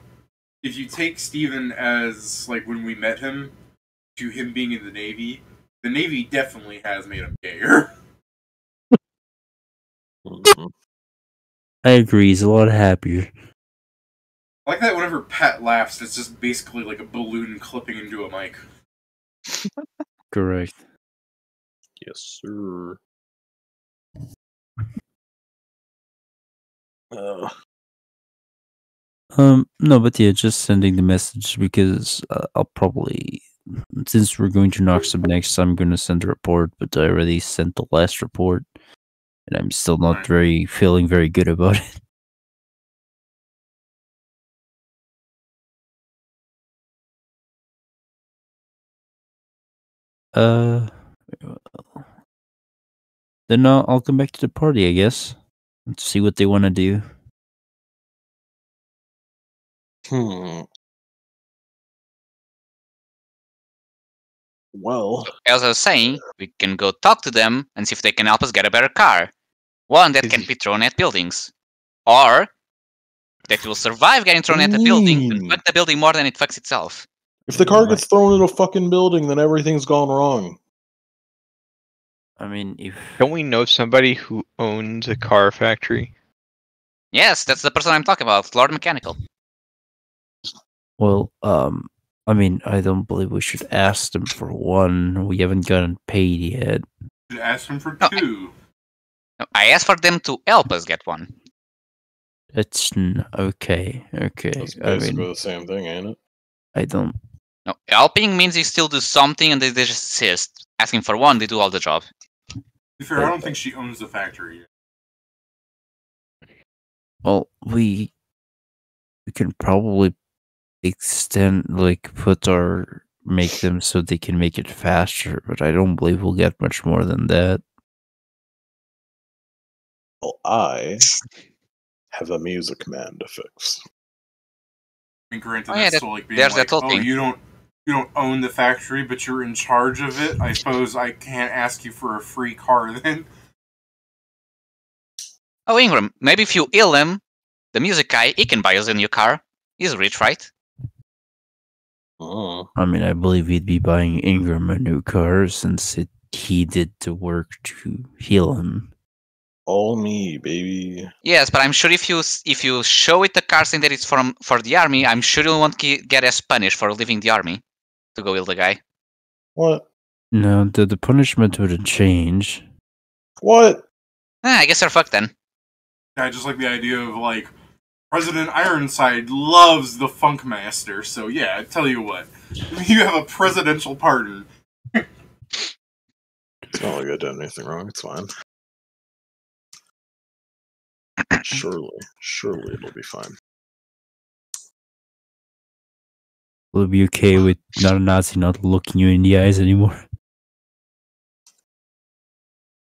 if you take Steven as like when we met him to him being in the Navy definitely has made him gayer. I agree, he's a lot happier. I like that whenever Pat laughs, it's just basically like a balloon clipping into a mic. Correct. Yes, sir. No, but yeah, just sending the message because I'll probably, since we're going to Knox up next, I'm going to send a report, but I already sent the last report, and I'm still not feeling very good about it. Then I'll come back to the party, I guess, and see what they want to do. Well, As I was saying, we can go talk to them and see if they can help us get a better car. One that can be thrown at buildings. Or that will survive getting thrown at a building and fuck the building more than it fucks itself. If the car gets thrown in a fucking building, then everything's gone wrong. I mean, if... Don't we know somebody who owns a car factory? Yes, that's the person I'm talking about, Lord Mechanical. Well, I mean, I don't believe we should ask them for one. We haven't gotten paid yet. You should ask them for two. I asked for them to help us get one. It's okay. That's basically the same thing, ain't it? I don't... No, helping means you still do something and they just assist. Asking for one, they do all the job. To be fair, I don't think she owns the factory yet. Well, we can probably extend, make them so they can make it faster, but I don't believe we'll get much more than that. Well, I have a music man to fix. I mean, granted, that's still like being like, oh, you don't own the factory, but you're in charge of it. I suppose I can't ask you for a free car then. Oh, Ingram, maybe if you heal him, the music guy, he can buy us a new car. He's rich, right? Oh, I mean, I believe he'd be buying Ingram a new car since he did the work to heal him. all me, baby. Yes, but I'm sure if you show it the car saying that it's for the army, I'm sure you won't get as punished for leaving the army to go heal the guy. What? No, the punishment wouldn't change. What? I guess you're fucked then. I just like the idea of, like, President Ironside loves the Funk Master, so yeah, I tell you what. You have a presidential pardon. It's not like I did anything wrong. It's fine. Surely it'll be fine. Will it be okay with not a Nazi not looking you in the eyes anymore?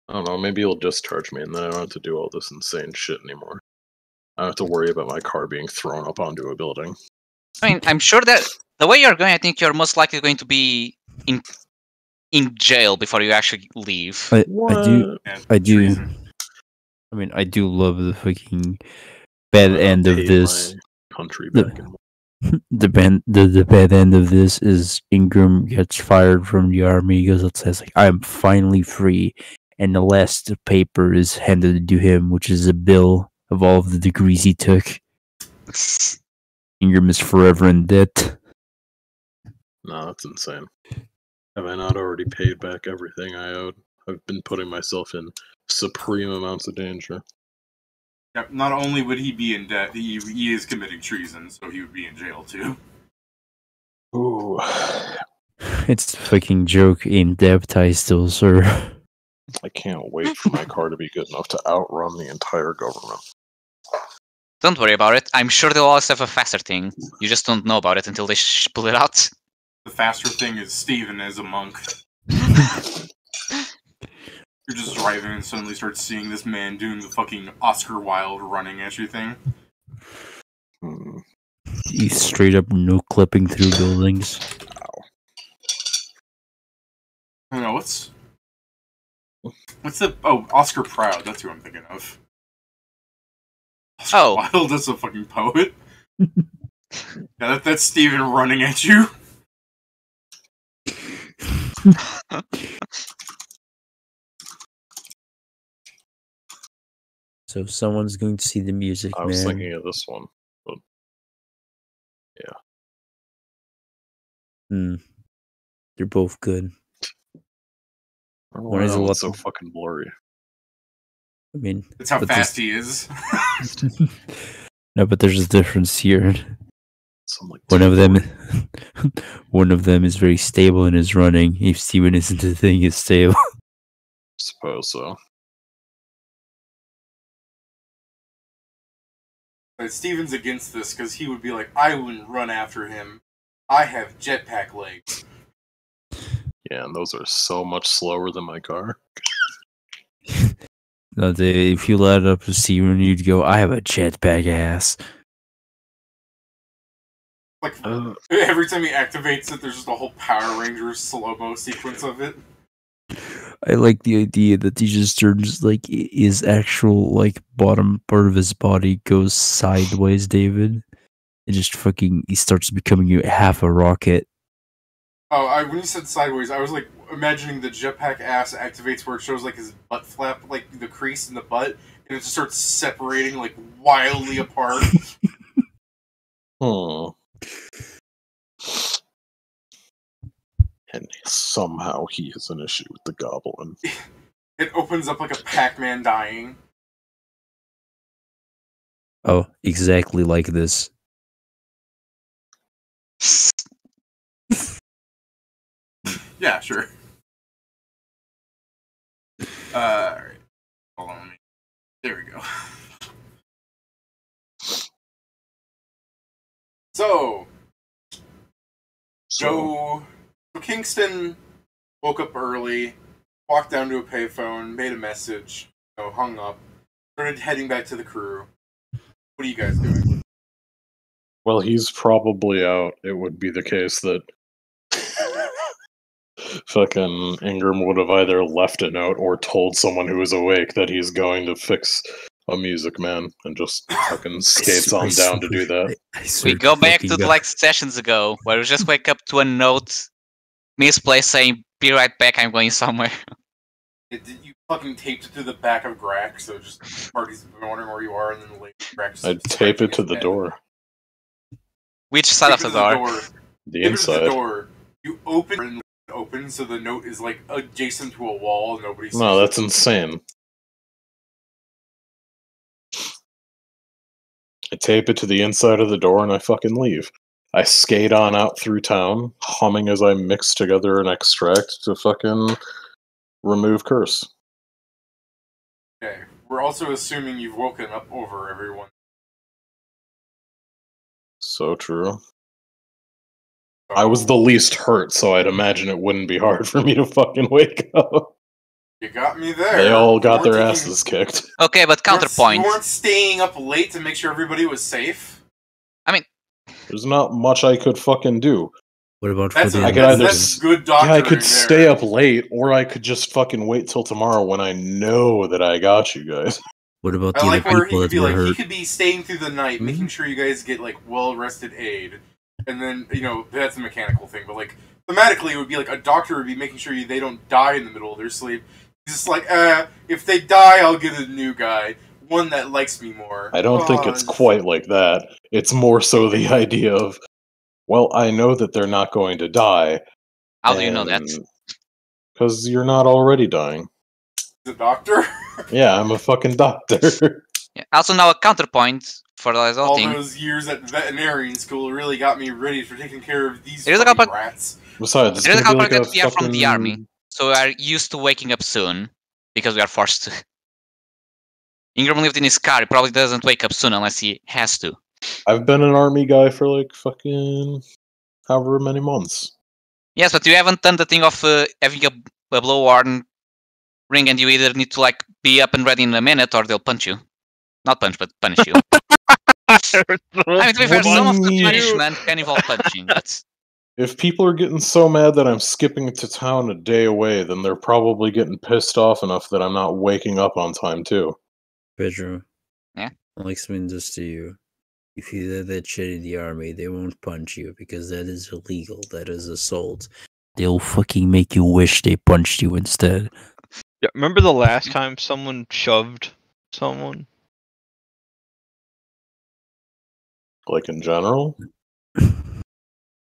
I don't know. Maybe he'll discharge me, and then I don't have to do all this insane shit anymore. I don't have to worry about my car being thrown up onto a building. I mean, I'm sure that the way you're going, I think you're most likely going to be in jail before you actually leave. I do. Yeah, I do. treason. I mean, I do love the fucking bad end of Paid this. my country The- back in. The bad end of this is Ingram gets fired from the army. He goes outside, it's like, I'm finally free. And the last paper is handed to him, which is a bill of all of the degrees he took. Ingram is forever in debt. No, that's insane. Have I not already paid back everything I owed? I've been putting myself in supreme amounts of danger. Yep, not only would he be in debt, he is committing treason, so he would be in jail too. Ooh. It's a fucking joke. In debt, I still, sir. I can't wait for my car to be good enough to outrun the entire government. Don't worry about it. I'm sure they'll always have a faster thing. You just don't know about it until they pull it out. The faster thing is Steven as a monk. You're just driving and suddenly start seeing this man doing the fucking Oscar Wilde running at you thing. Hmm. He's straight up no clipping through buildings. I don't know, what's the... Oh, Oscar Proud, that's who I'm thinking of. Oscar Oh. Wilde, that's a fucking poet. Yeah, that's Steven running at you. So someone's going to see the music, I was man. thinking of this one. They're both good. I don't know One why is that a one's lot so fucking blurry. I mean, That's how but fast he is. no, but there's a difference here. So I'm like, One of them, one of them is very stable in his running. If Steven isn't the thing, is stable. suppose so. But Steven's against this because he would be like, I wouldn't run after him. I have jetpack legs. Yeah, and those are so much slower than my car. No, if you led up to Steven, you'd go, I have a jetpack ass. Like, every time he activates it, there's just a whole Power Rangers slow-mo sequence of it. I like the idea that he just turns, like, his actual, like, bottom part of his body goes sideways, David. And just fucking, he starts becoming half a rocket. Oh, when you said sideways, I was like imagining the jetpack ass activates where it shows like his butt flap, like the crease in the butt, and it just starts separating like wildly apart. Hmm. And somehow he has an issue with the goblin. It opens up like a Pac-Man dying. Oh, exactly like this. Yeah, sure. Alright. Hold on. There we go. So, Joe Kingston woke up early, walked down to a payphone, made a message, hung up, started heading back to the crew. What are you guys doing? Well, he's probably out. It would be the case that fucking Ingram would have either left a note or told someone who was awake that he's going to fix a Music Man and just fucking skates on down to do that. We go back to like sessions ago, where we just wake up to a note misplaced saying, "Be right back, I'm going somewhere." You fucking taped it to the back of Grack, so just parties have been wondering where you are, and then later Grack. I'd tape it to the door. Which side of the door? The inside. The door. You open so the note is like adjacent to a wall. Nobody sees No, that's insane. I tape it to the inside of the door and I fucking leave. I skate on out through town, humming as I mix together an extract to fucking remove curse. Okay. We're also assuming you've woken up over everyone. So true. I was the least hurt, so I'd imagine it wouldn't be hard for me to fucking wake up. You got me there. They all got their asses kicked. Okay, but counterpoint. You weren't staying up late to make sure everybody was safe? I mean, there's not much I could fucking do. What about that's for the that's good doctor. Yeah, I could stay up late, or I could just fucking wait till tomorrow when I know that I got you guys. What about the I like other where people he could that be were like, hurt? he could be staying through the night, making sure you guys get like well-rested aid. And then, you know, that's a mechanical thing, but like thematically it would be like a doctor would be making sure they don't die in the middle of their sleep. He's just like, if they die, I'll get a new guy. One that likes me more. I don't think it's quite like that. It's more so the idea of, well, I know that they're not going to die. How do you know that? Because you're not already dying. The doctor? Yeah, I'm a fucking doctor. Yeah. Also, now a counterpoint for the All team. those years at veterinarian school really got me ready for taking care of these There's rats. Besides, there's a gonna couple be like that we are from the army, so we are used to waking up soon because we are forced to. Ingram lived in his car. He probably doesn't wake up soon unless he has to. I've been an army guy for like fucking however many months. Yes, but you haven't done the thing of having a blow-horn ring, and you either need to like be up and ready in a minute, or they'll punch you. Not punch, but punish you. I mean, to be fair, some of the punishment can involve punching, but... If people are getting so mad that I'm skipping to town a day away, then they're probably getting pissed off enough that I'm not waking up on time, too. Pedro. Yeah? I'll explain this to you. If you did that shit in the army, they won't punch you because that is illegal. That is assault. They'll fucking make you wish they punched you instead. Yeah, remember the last time someone shoved someone? Like in general?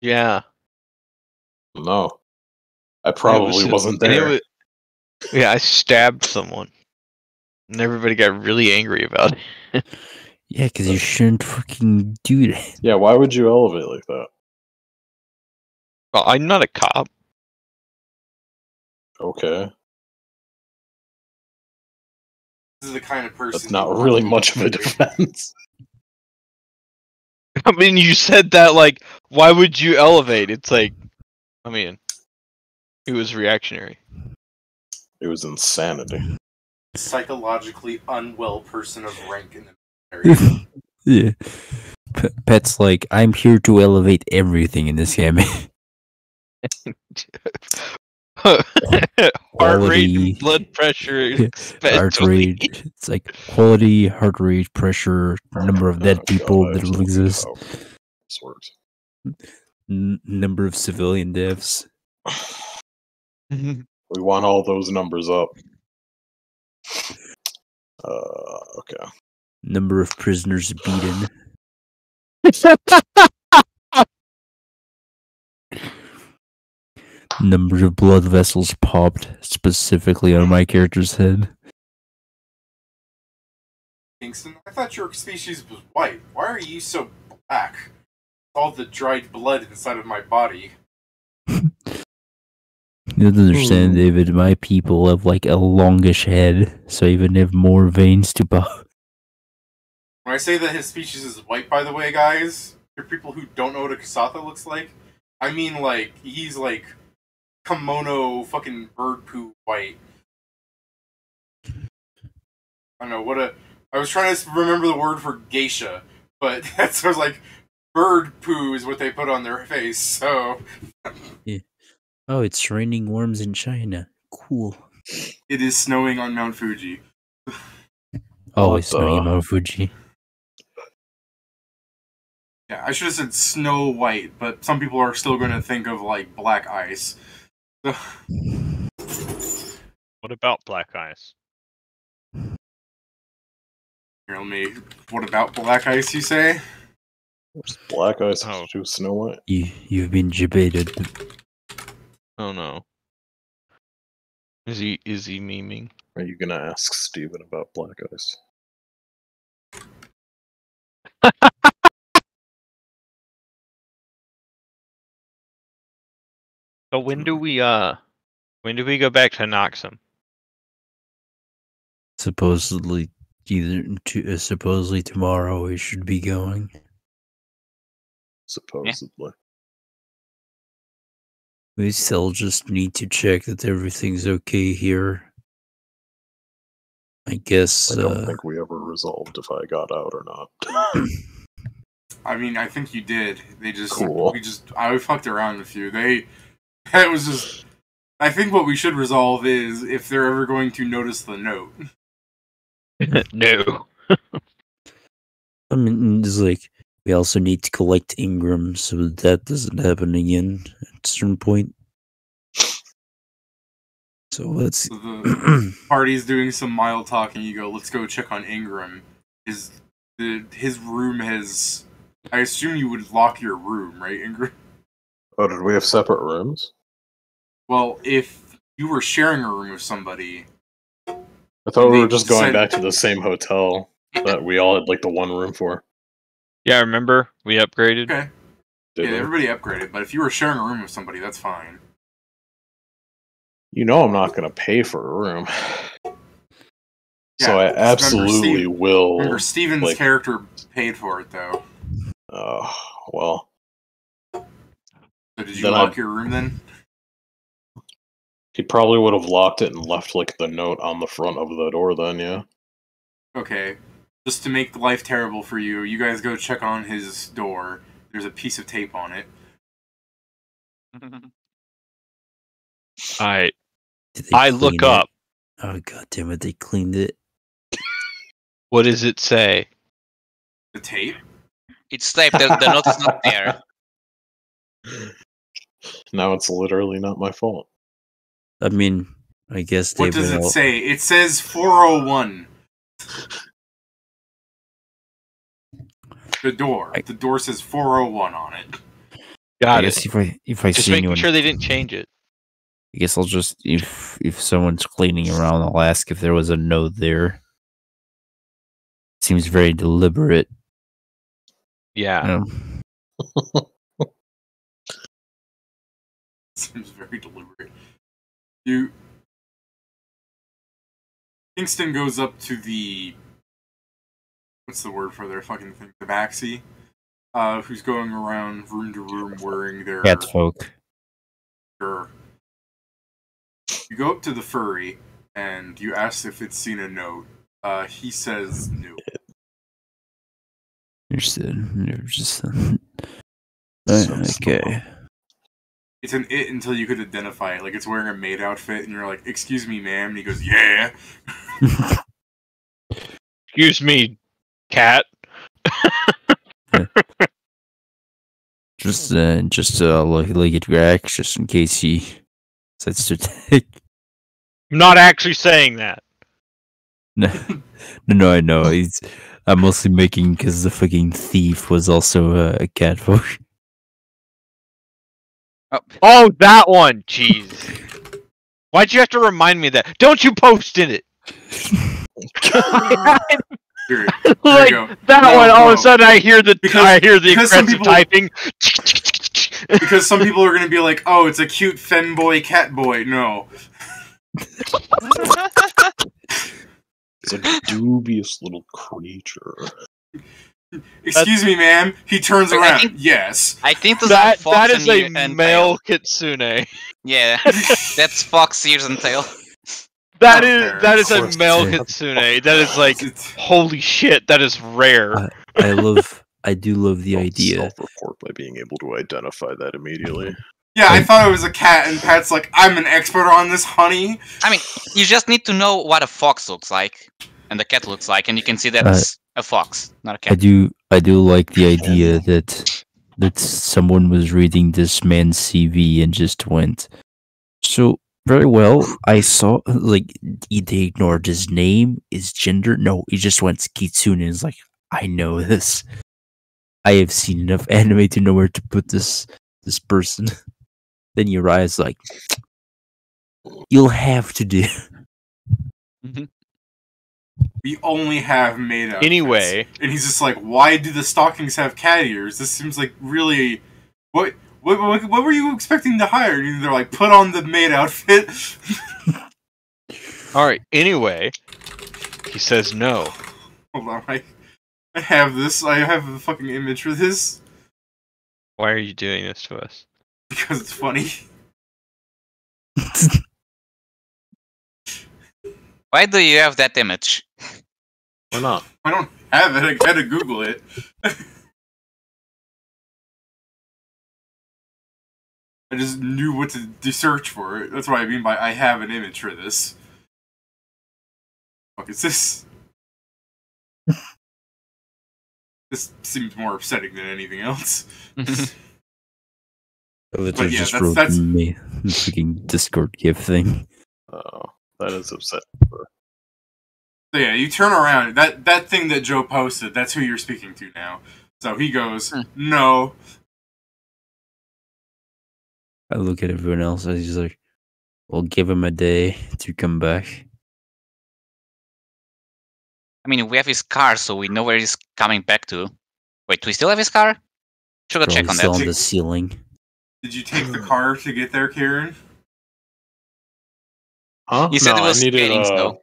Yeah. No. I probably wasn't there. Yeah, I stabbed someone. And everybody got really angry about it. Yeah, because you shouldn't fucking do that. Yeah, why would you elevate like that? Well, I'm not a cop. Okay. This is the kind of person... That's not really much of a defense. I mean, you said that, like, why would you elevate? It's like, I mean, it was reactionary. It was insanity. Psychologically unwell person of rank in the military. Yeah. Pet's like, I'm here to elevate everything in this game. Heart rate Quality. and blood pressure. Heart rate. It's like quality, heart rate, pressure, number of dead people that will exist. This works. Number of civilian deaths. We want all those numbers up. Okay. Number of prisoners beaten. Number of blood vessels popped, specifically on my character's head. Kingston, I thought your species was white. Why are you so black? All the dried blood inside of my body. You don't understand, David. My people have like a longish head, so even have more veins to pop. When I say that his species is white, by the way, guys, for people who don't know what a Kasatha looks like, I mean like he's like kimono fucking bird poo white. I don't know what a. I was trying to remember the word for geisha, but that's I was like bird poo is what they put on their face. So. Yeah. Oh, it's raining worms in China. Cool. It is snowing on Mount Fuji. Always What knowing the- Mount Fuji. Yeah, I should have said Snow White, but some people are still going to think of like black ice. What about black ice? Here, let me. What about black ice? You say? What's black ice Oh. to Snow White? You've been debated. Oh no. Is he memeing? Are you gonna ask Steven about black ice? But when do we go back to Noxum? Supposedly, supposedly tomorrow we should be going. Supposedly. We still just need to check that everything's okay here. I guess. I don't think we ever resolved if I got out or not. I mean, I think you did. They just, Cool. I fucked around with you. That was just. I think what we should resolve is if they're ever going to notice the note. No. I mean, it's like we also need to collect Ingram so that doesn't happen again at a certain point. So let's. So the party's doing some mild talking. You go, let's go check on Ingram. His room has. I assume you would lock your room, right, Ingram? Oh, did we have separate rooms? Well, if you were sharing a room with somebody, I thought we They were just going said- back to the same hotel that we all had like the one room for. Yeah, remember we upgraded. okay, Did yeah, we? everybody upgraded. But if you were sharing a room with somebody, that's fine. You know I'm not gonna pay for a room. So Yeah, I remember absolutely Steve- will. Remember, Steven's like- character paid for it, though. Well, So did you Then lock I- your room then? he probably would have locked it and left like the note on the front of the door then, yeah. Okay. Just to make life terrible for you, you guys go check on his door. There's a piece of tape on it. I Did they look clean it? up. Oh god damn it! They cleaned it. What does it say? The tape? It's taped. The note is not there. Now it's literally not my fault. I mean, I guess they What does went it all- say? It says 401. The door. I- The door says 401 on it. I Got guess it. if I Just see making anyone, sure they didn't change it. I guess I'll just if someone's cleaning around, I'll ask if there was a note there. Seems very deliberate. Yeah. Seems very deliberate. You. Kingston goes up to the. What's the word for their fucking thing? The Baxi. Who's going around room to room wearing their. Cat folk. Sure. You go up to the furry and you ask if it's seen a note. He says no. Understood. Just Sounds okay. It's an it until you could identify it. Like it's wearing a maid outfit and you're like, "Excuse me, ma'am," and he goes, "Yeah." Excuse me, cat. Just look at Rex just in case he decides to take. I'm not actually saying that. No, I know. I'm mostly making because the fucking thief was also a cat folk. Oh, that one. Jeez. Why'd you have to remind me of that? Don't you post in it. Here, Like go. that No, one. All of no. a sudden, I hear the because some aggressive people- typing. because some people are gonna be like, "Oh, it's a cute femboy cat boy." No, It's a dubious little creature. excuse me, ma'am. He turns I around. think- Yes. I think this that is fox that is a and male tail. kitsune. Yeah, that's fox ears and tail. That Oh, is fair. that is Of a course. male kitsune. That is like holy shit. That is rare. I do love the I'll idea. self-report by being able to identify that immediately. Yeah, I thought it was a cat, and Pat's like, "I'm an expert on this, honey." I mean, you just need to know what a fox looks like, and the cat looks like, and you can see that's a fox, not a cat. I do like the idea that someone was reading this man's CV and just went, so very well. I saw like they ignored his name, his gender. No, he just went Kitsune and is like, I know this. I have seen enough anime to know where to put this person. Then Uriah's like, you'll have to do. We only have maid outfits. Anyway. And he's just like, why do the stockings have cat ears? This seems like really... What were you expecting to hire? And they're like, put on the maid outfit. Alright, anyway. He says no. Hold on, I have this. I have a fucking image for this. Why are you doing this to us? Because it's funny. Why do you have that image? Why not? I don't have it. I had to Google it. I just knew what to search for it. That's what I mean by I have an image for this. What the fuck is this? This seems more upsetting than anything else. But yeah, just that's- wrote me the freaking Discord GIF thing. Oh, that is upsetting. So yeah, you turn around. That thing that Joe posted, that's who you're speaking to now. So he goes, no. I look at everyone else and he's like, we'll give him a day to come back. I mean, we have his car, so we know where he's coming back to. Wait, do we still have his car? Should go check Probably on still that. on the ceiling. Did you take the car to get there, Kieran? Huh? You said No, it was I needed, skating, so.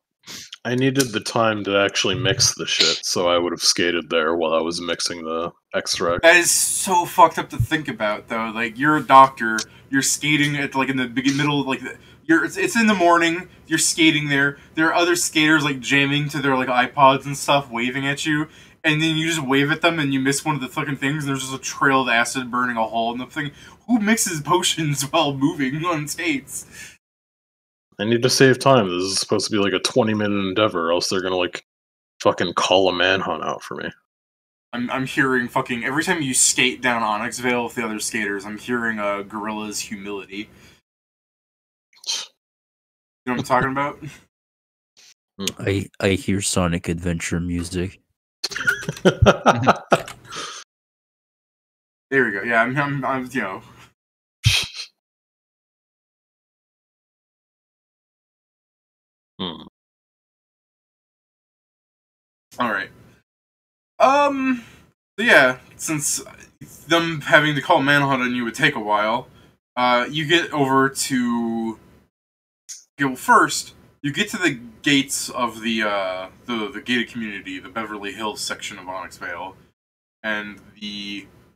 I needed the time to actually mix the shit, so I would have skated there while I was mixing the extract. That is so fucked up to think about, though. Like, you're a doctor, you're skating at, like, in the middle, like, it's in the morning, you're skating there, there are other skaters, like, jamming to their, like, iPods and stuff, waving at you, and then you just wave at them and you miss one of the fucking things, and there's just a trail of acid burning a hole in the thing. Who mixes potions while moving on skates? I need to save time. This is supposed to be like a 20-minute endeavor, or else they're gonna, like, fucking call a manhunt out for me. I'm hearing fucking, every time you skate down Onyx-vale with the other skaters, I'm hearing Gorilla's humility. You know what I'm talking about? I hear Sonic Adventure music. There we go. Yeah, I'm you know. All right. So yeah, since them having to call manhunt on you would take a while, you get over to. Okay, well, first you get to the gates of the gated community, the Beverly Hills section of Onyx-vale, and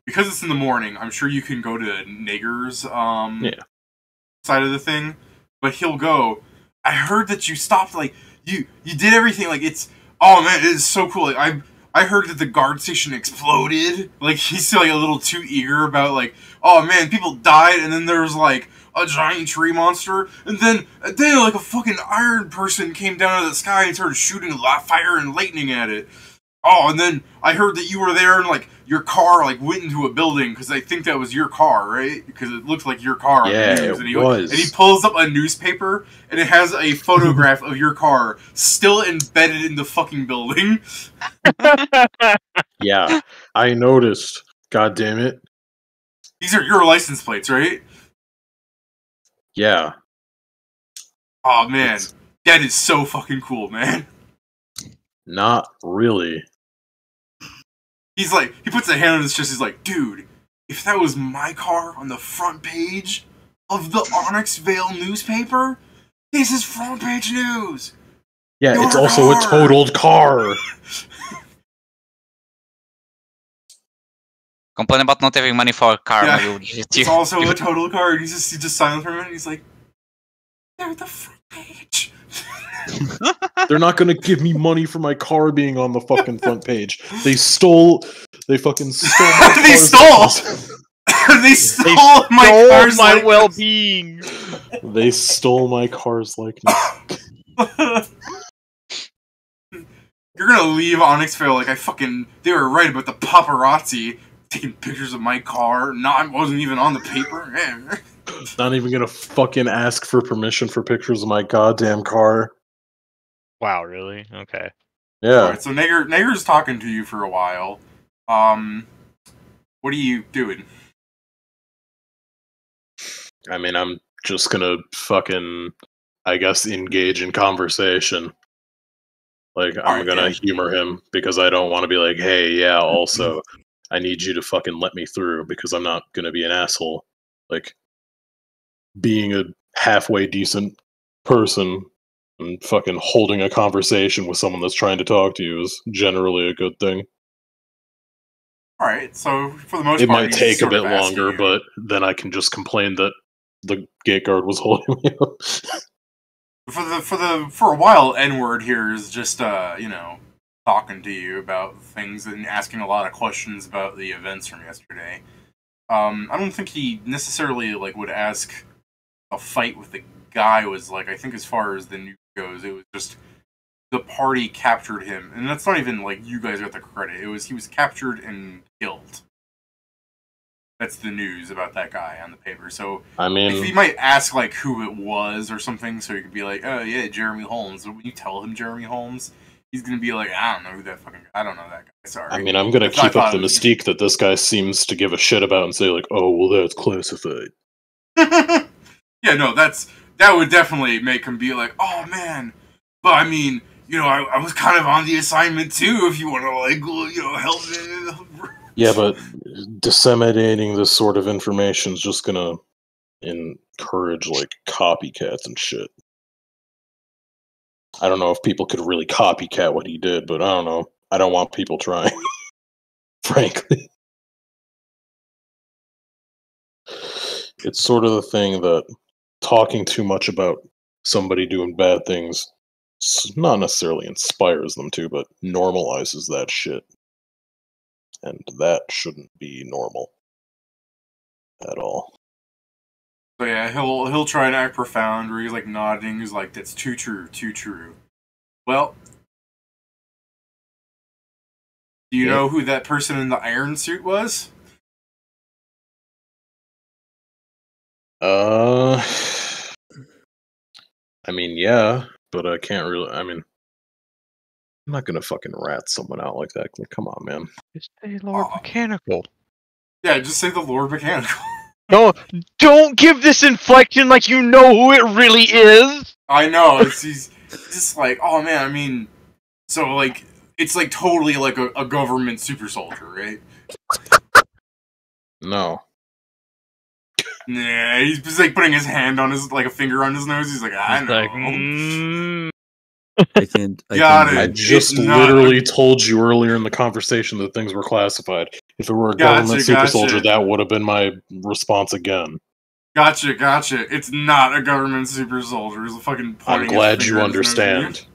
because it's in the morning, I'm sure you can go to Nager's side of the thing, but he'll go. I heard that you stopped, like you did everything, like it's. Oh man, it is so cool. Like I heard that the guard station exploded. Like he's like a little too eager about like, oh man, people died, and then there was like a giant tree monster, and then like a fucking iron person came down out of the sky and started shooting fire and lightning at it. Oh, and then I heard that you were there and like your car like went into a building because I think that was your car, right? Because it looked like your car. Yeah, on the news. it was. And he pulls up a newspaper and it has a photograph of your car still embedded in the fucking building. Yeah, I noticed. God damn it. These are your license plates, right? Yeah. Oh man, that is so fucking cool, man. Not really. He's like, he puts a hand on his chest. He's like, dude, if that was my car on the front page of the Onyx-vale newspaper, this is front page news. Yeah, Your it's also a car. totaled car. Complain about not having money for a car, Yeah, maybe we'll give it to It's you. also a total car. And he's just silent for a minute. He's like, they're at the front page. They're not gonna give me money for my car being on the fucking front page. They fucking stole my They car's stole! likeness. They stole my car's my likeness. well-being. They stole my car's likeness. You're gonna leave Onyx-vale like they were right about the paparazzi taking pictures of my car. I wasn't even on the paper. Not even gonna fucking ask for permission for pictures of my goddamn car. Wow, really? Okay. Yeah. Alright, so Nager's talking to you for a while. What are you doing? I mean, I'm just gonna fucking, I guess, engage in conversation. Like, I'm Alright, gonna yeah. humor him because I don't want to be like, hey, yeah, also, I need you to fucking let me through because I'm not gonna be an asshole. Like, being a halfway decent person and fucking holding a conversation with someone that's trying to talk to you is generally a good thing. Alright, so for the most It part, might he's take a sort bit of asking longer, you. but then I can just complain that the gate guard was holding me up. For a while, N-word here is just talking to you about things and asking a lot of questions about the events from yesterday. I don't think he necessarily would ask a fight with the guy was like. I think as far as the news goes, it was just the party captured him, and that's not even like you guys got the credit. It was he was captured and killed. That's the news about that guy on the paper. So I if he mean, might ask like who it was or something, so you could be like, oh yeah, Jeremy Holmes. When you tell him Jeremy Holmes, he's gonna be like, I don't know who that fucking. I don't know that guy. Sorry. I mean, I'm gonna I keep up thought the it was. mystique that this guy seems to give a shit about and say like, "Oh, well, that's classified." Yeah, no, that would definitely make him be like, oh man. But I mean, I was kind of on the assignment too. If you want to help me. Yeah, but disseminating this sort of information is just gonna encourage like copycats and shit. I don't know if people could really copycat what he did, but I don't know. I don't want people trying, frankly. It's sort of the thing that talking too much about somebody doing bad things not necessarily inspires them to, but normalizes that shit. And that shouldn't be normal at all. So yeah, he'll try and act profound, where he's like nodding, he's like, "That's too true, too true." Well, do you Yeah. know who that person in the iron suit was? I mean, yeah, but I can't really. I mean, I'm not gonna fucking rat someone out like that. Like, come on, man. Just say Lord Mechanical. Yeah, just say the Lord Mechanical. No, don't give this inflection like you know who it really is. I know he's just like, oh man. I mean, so like it's like totally like a government super soldier, right? No. Nah, he's just like putting his hand on his a finger on his nose. He's like, I It's know. like, I can't. Got it. I It's just not literally told you earlier in the conversation that things were classified. If it were a Gotcha, government super soldier, gotcha. that would have been my response again. Gotcha. It's not a government super soldier. He's fucking I'm pointing his glad finger you at his nose at you. understand.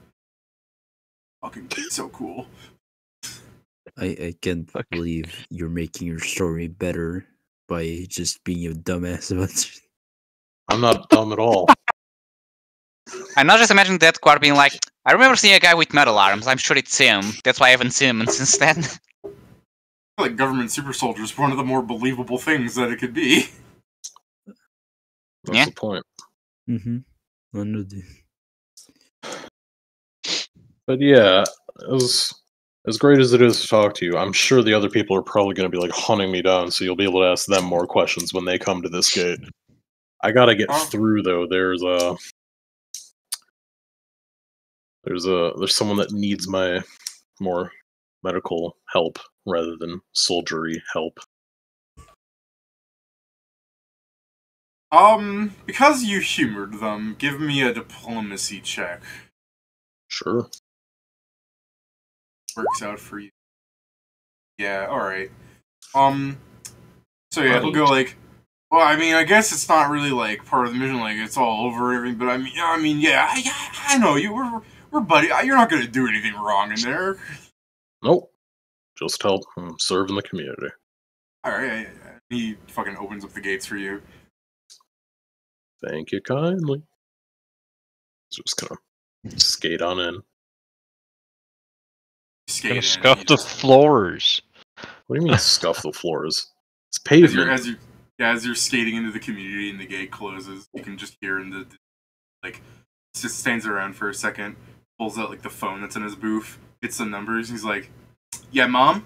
Fucking so cool. I can't Fuck. believe you're making your story better by just being a dumbass about it. I'm not dumb at all. I'm not just imagining that guard being like, I remember seeing a guy with metal arms. I'm sure it's him. That's why I haven't seen him since then. I feel like government super soldier is one of the more believable things that it could be. That's Yeah. the point. Mm-hmm. I know this. But yeah, as great as it is to talk to you, I'm sure the other people are probably going to be like hunting me down, so you'll be able to ask them more questions when they come to this gate. I gotta get Oh. through though. There's someone that needs my more medical help rather than soldiery help. Because you humored them, give me a diplomacy check. Sure. Works out for you. Yeah, alright. So yeah, he'll go like, well, I mean, I guess it's not really like part of the mission, like it's all over everything. But yeah, I know you. We're buddy. You're not gonna do anything wrong in there. Nope. Just help serve in the community. All right. He fucking opens up the gates for you. Thank you kindly. Just gonna skate on in. skate Gonna in. scuff You the just- floors. What do you mean scuff the floors? It's as you're pavement. as you're skating into the community and the gate closes, you can just hear in the like just stands around for a second, pulls out like the phone that's in his booth, hits some numbers. He's like, "Yeah, mom.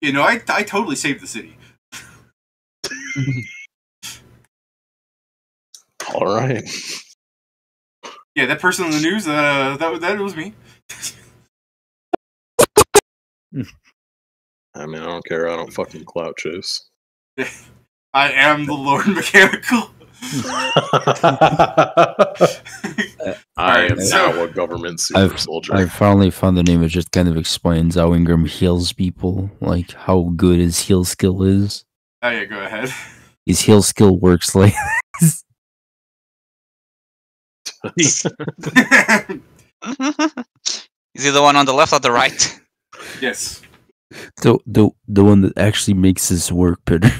You know, I totally saved the city." All right. Yeah, that person in the news, that was me. I mean, I don't care. I don't fucking clout chase. I am the Lord Mechanical. I am so- now a government super soldier. I finally found the name. It just kind of explains how Ingram heals people, like how good his heal skill is. Oh yeah, go ahead. His heal skill works like Is he the one on the left or the right? Yes. the one that actually makes this work better.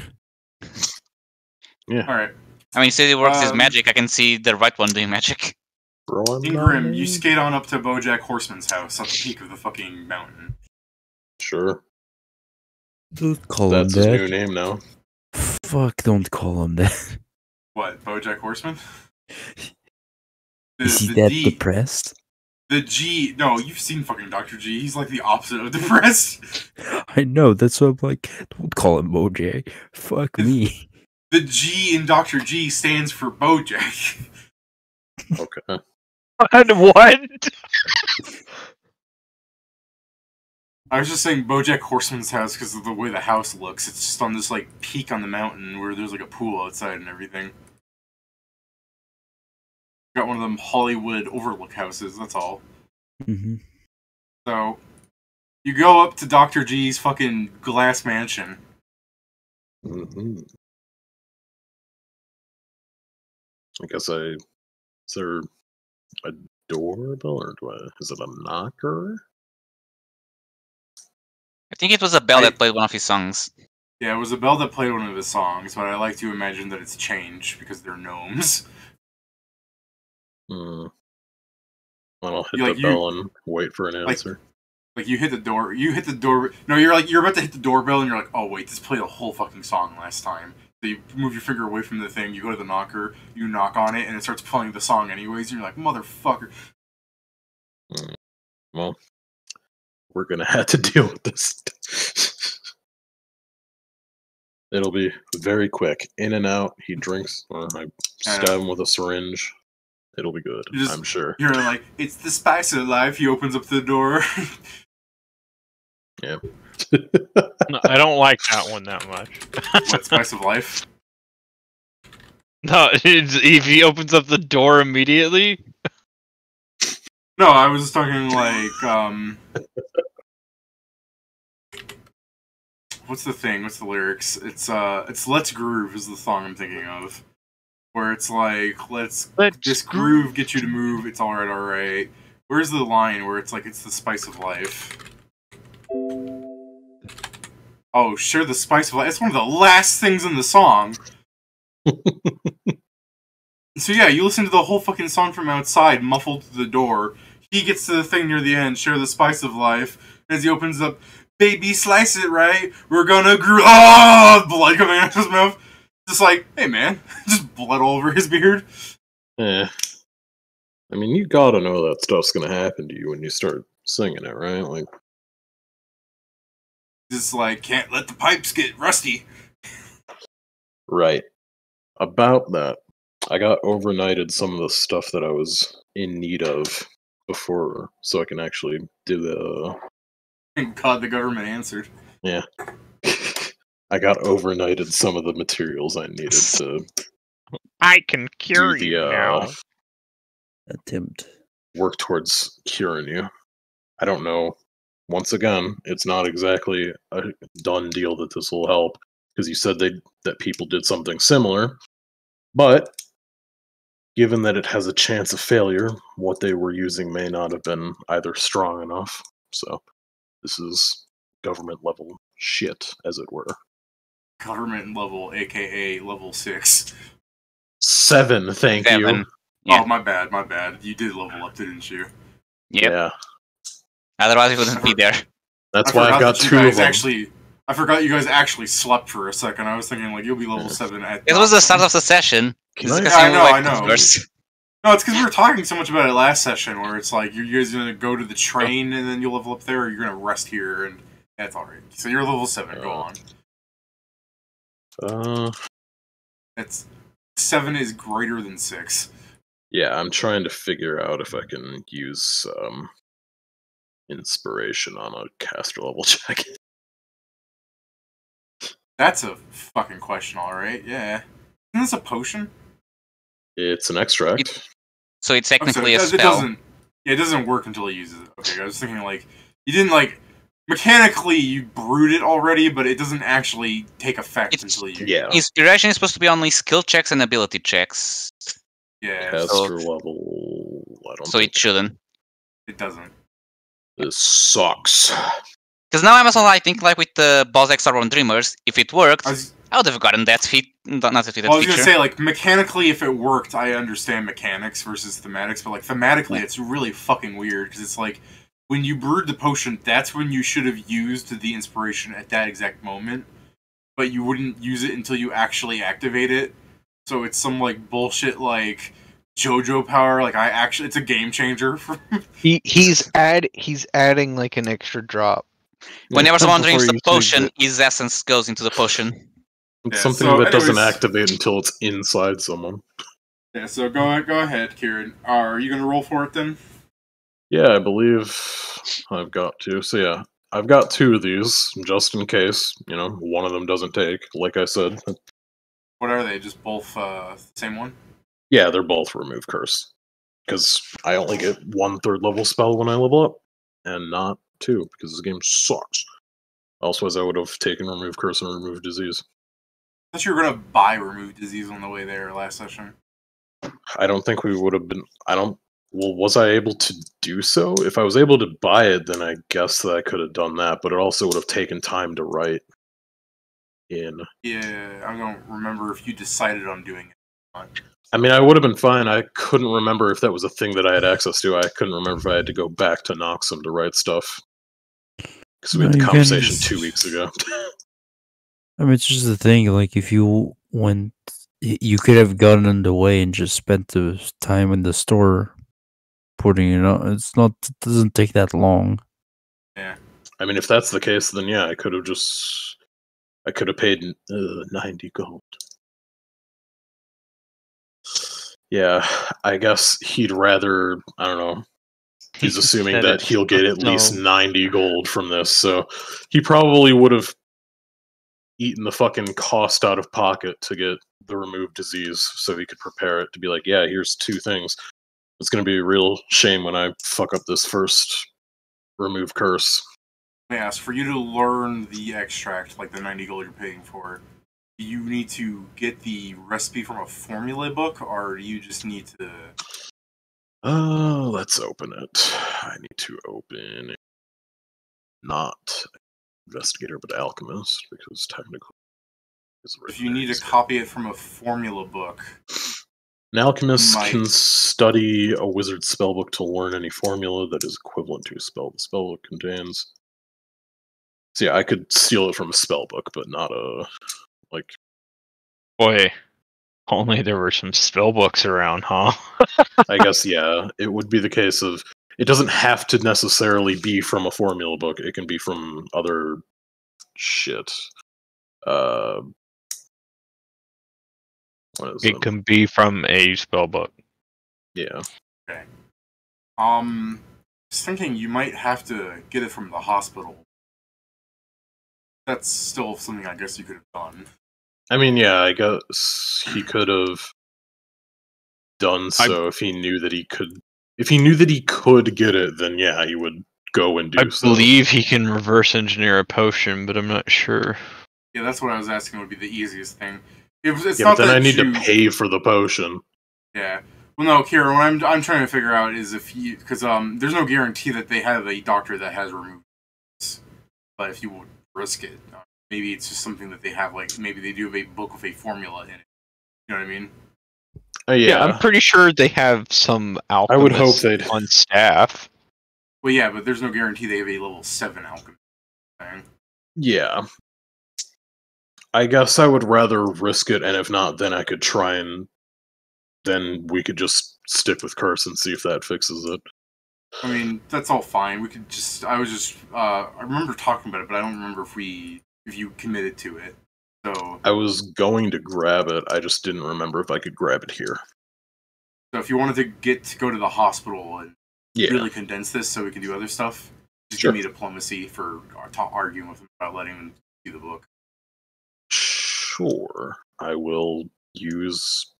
All right. I mean, he said he works his Um, magic. I can see the right one doing magic. Ingram, you skate on up to BoJack Horseman's house at the peak of the fucking mountain. Sure. Don't call That's him his that. new name now. Fuck! Don't call him that. What, BoJack Horseman? Is he that D, depressed? the G. No, you've seen fucking Dr. G. He's like the opposite of depressed. I know. That's why I'm like, don't call him OJ. Fuck me. The G in Dr. G stands for BoJack. Okay. What? I was just saying BoJack Horseman's house because of the way the house looks. It's just on this like peak on the mountain where there's like a pool outside and everything. Got one of them Hollywood overlook houses. That's all. hmm So you go up to Dr. G's fucking glass mansion. hmm I guess is there a doorbell or is it a knocker? I think it was a bell that played one of his songs. Yeah, it was a bell that played one of his songs, but I like to imagine that it's changed because they're gnomes. Hmm. I'll hit You- the bell and wait for an answer. Like you hit the door. No, you're about to hit the doorbell, and you're like, oh wait, this played a whole fucking song last time. So you move your finger away from the thing. You go to the knocker. You knock on it, and it starts playing the song anyways. And you're like, motherfucker. Well, we're gonna have to deal with this. It'll be very quick. In and out. He drinks. I stab him with a syringe. It'll be good. You just- I'm sure. You're like, it's the spice of life. He opens up the door. Yeah. No, I don't like that one that much. What, spice of life? No, if he opens up the door immediately. No, I was talking like what's the thing? What's the lyrics? It's Let's Groove is the song I'm thinking of. Where it's like, let's this groove get you to move, it's alright. Where's the line where it's like it's the spice of life? Oh, share the spice of life. It's one of the last things in the song. So yeah, you listen to the whole fucking song from outside, muffled to the door. He gets to the thing near the end, share the spice of life. As he opens up, baby, slice it right. We're gonna groove. Oh, blood coming out of his mouth. Just like, hey man, just blood all over his beard. I mean, you gotta know that stuff's gonna happen to you when you start singing it, right? Like, Just like, can't let the pipes get rusty. right. About that, I got overnighted some of the stuff that I was in need of before, so I can actually do the. Thank God the government answered. Yeah. I got overnighted some of the materials I needed to I can cure do you the now. Attempt. work towards curing you. I don't know. Once again, it's not exactly a done deal that this will help because you said that people did something similar, but given that it has a chance of failure, what they were using may not have been either strong enough. So this is government level shit, as it were. Government level, aka level 6. 7, thank you. Seven. Yeah. Oh, my bad. You did level up, didn't you? Yep. Yeah. Otherwise, we wouldn't be there. That's why I've got that you 2 of guys them. actually. I forgot you guys actually slept for a second. I was thinking like you'll be level 7 at. It was the start of the session. Can It's I- because Yeah, I you know, like I know. first. No, it's because we were talking so much about it last session, where it's like you guys gonna go to the train and then you'll level up there, or you're gonna rest here, and that's all right. So you're level 7. Go on. It's 7 is greater than 6. Yeah, I'm trying to figure out if I can use inspiration on a caster level check. That's a fucking question, all right. Yeah. Isn't this a potion? It's an extract. So it's Oh, technically a it spell. doesn't. Yeah, it doesn't work until he uses it. Okay, I was thinking like you didn't like mechanically you brewed it already, but it doesn't actually take effect It's- until you. Yeah, Inspiration is supposed to be only skill checks and ability checks. Yeah. caster level. I don't. So think it shouldn't. It doesn't. this sucks. Because now I'm also, I think, like with the Boss XR1 Dreamers, if it worked, I was, I would have gotten that feat. Not that feat, that well, I was feature. gonna say like mechanically, if it worked, I understand mechanics versus thematics, but like thematically, it's really fucking weird because it's like when you brewed the potion, that's when you should have used the inspiration at that exact moment, but you wouldn't use it until you actually activate it. So it's some like bullshit like JoJo power. Like it's a game changer for. He's adding like an extra drop. Whenever someone Before drinks the you use potion, it. his essence goes into the potion. It's Yeah, something so that doesn't anyways- activate until it's inside someone. Yeah, so go ahead, Kieran. Are you gonna roll for it then? Yeah, I believe I've got to. So yeah, I've got 2 of these just in case. One of them doesn't take. Like I said, What are they? Just both same one? yeah, they're both remove curse. Because I only get 1 3rd level spell when I level up, and not 2 because this game sucks. Elsewise, I would have taken remove curse and remove disease. I thought you were gonna buy remove disease on the way there last session. I don't think we would have been. Well, was I able to do so? If I was able to buy it, then I guess that I could have done that, but it also would have taken time to write in. Yeah, I don't remember if you decided on doing it. I mean, I would have been fine. I couldn't remember if that was a thing that I had access to. I couldn't remember if I had to go back to Noxum to write stuff. Because we had No, the you can conversation just- 2 weeks ago. I mean, it's just the thing. Like, if you went, you could have gotten underway and just spent the time in the store putting it on. It doesn't take that long. I mean, if that's the case, then yeah, I could have paid 90 gold. Yeah, I guess he'd rather, I don't know. He's assuming Said that it. he'll get at No. least 90 gold from this, so he probably would have eaten the fucking cost out of pocket to get the remove disease so he could prepare it to be like, yeah, here's 2 things. It's going to be a real shame when I fuck up this first remove curse. Yes, for you to learn the extract, like the 90 gold you're paying for, do you need to get the recipe from a formula book, or do you just need to... Let's open it. I need to open not investigator, but alchemist, because technically it's If you need to written there. copy it from a formula book... An alchemist Might. can study a wizard's spellbook to learn any formula that is equivalent to a spell the spellbook contains. So yeah, I could steal it from a spellbook, but not a like. Boy, only there were some spell books around, huh? I guess yeah, it would be the case of it doesn't have to necessarily be from a formula book. It can be from other shit. What is It can be from a spell book. Yeah. Just thinking you might have to get it from the hospital. That's still something I guess you could have done. I mean, yeah, I guess he could have done so if he knew that he could. If he knew that he could get it, then yeah, he would go and do I so. believe he can reverse engineer a potion, but I'm not sure. Yeah, that's what I was asking would be the easiest thing. It's Yeah, not but then that I need you... to pay for the potion. Yeah. Well, no, Kira, what I'm trying to figure out is if you... Because there's no guarantee that they have a doctor that has removed this. But if you would risk it, maybe it's just something that they have, like, maybe they do have a book with a formula in it. You know what I mean? Yeah, I'm pretty sure they have some I would hope alchemists they'd. on staff. Well, yeah, but there's no guarantee they have a level 7 alchemy thing. Yeah. I guess I would rather risk it, and if not, then I could try and then we could just stick with curse and see if that fixes it. I mean, that's all fine. We could just. I was just. I remember talking about it, but I don't remember if you committed to it. So. I was going to grab it. I just didn't remember if I could grab it here. So if you wanted to go to the hospital and Yeah. really condense this, so we can do other stuff, just Sure. give me diplomacy for arguing with him about letting him see the book. Sure. I will use.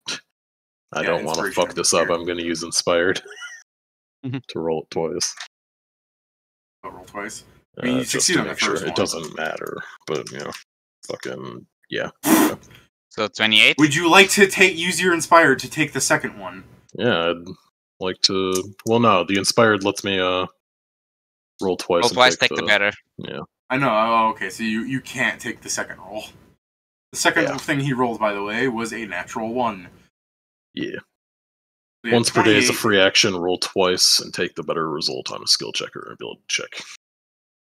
I Yeah, don't want to inspiration fuck this up. here. I'm going to use inspired Mhm. to roll it twice. I'll roll twice. I mean, you Just succeed to on the make sure first it one. doesn't matter, but fucking yeah. So 28. Would you like to use your inspired to take the second one? Yeah, I'd like to. Well, no, the inspired lets me roll twice. Roll and twice, take the better. Yeah. I know. Oh, okay. So you can't take the second roll. The second thing he rolled, by the way, was a natural 1. Yeah. So Once per day is a 28 free action. Roll twice and take the better result on a skill check or ability check.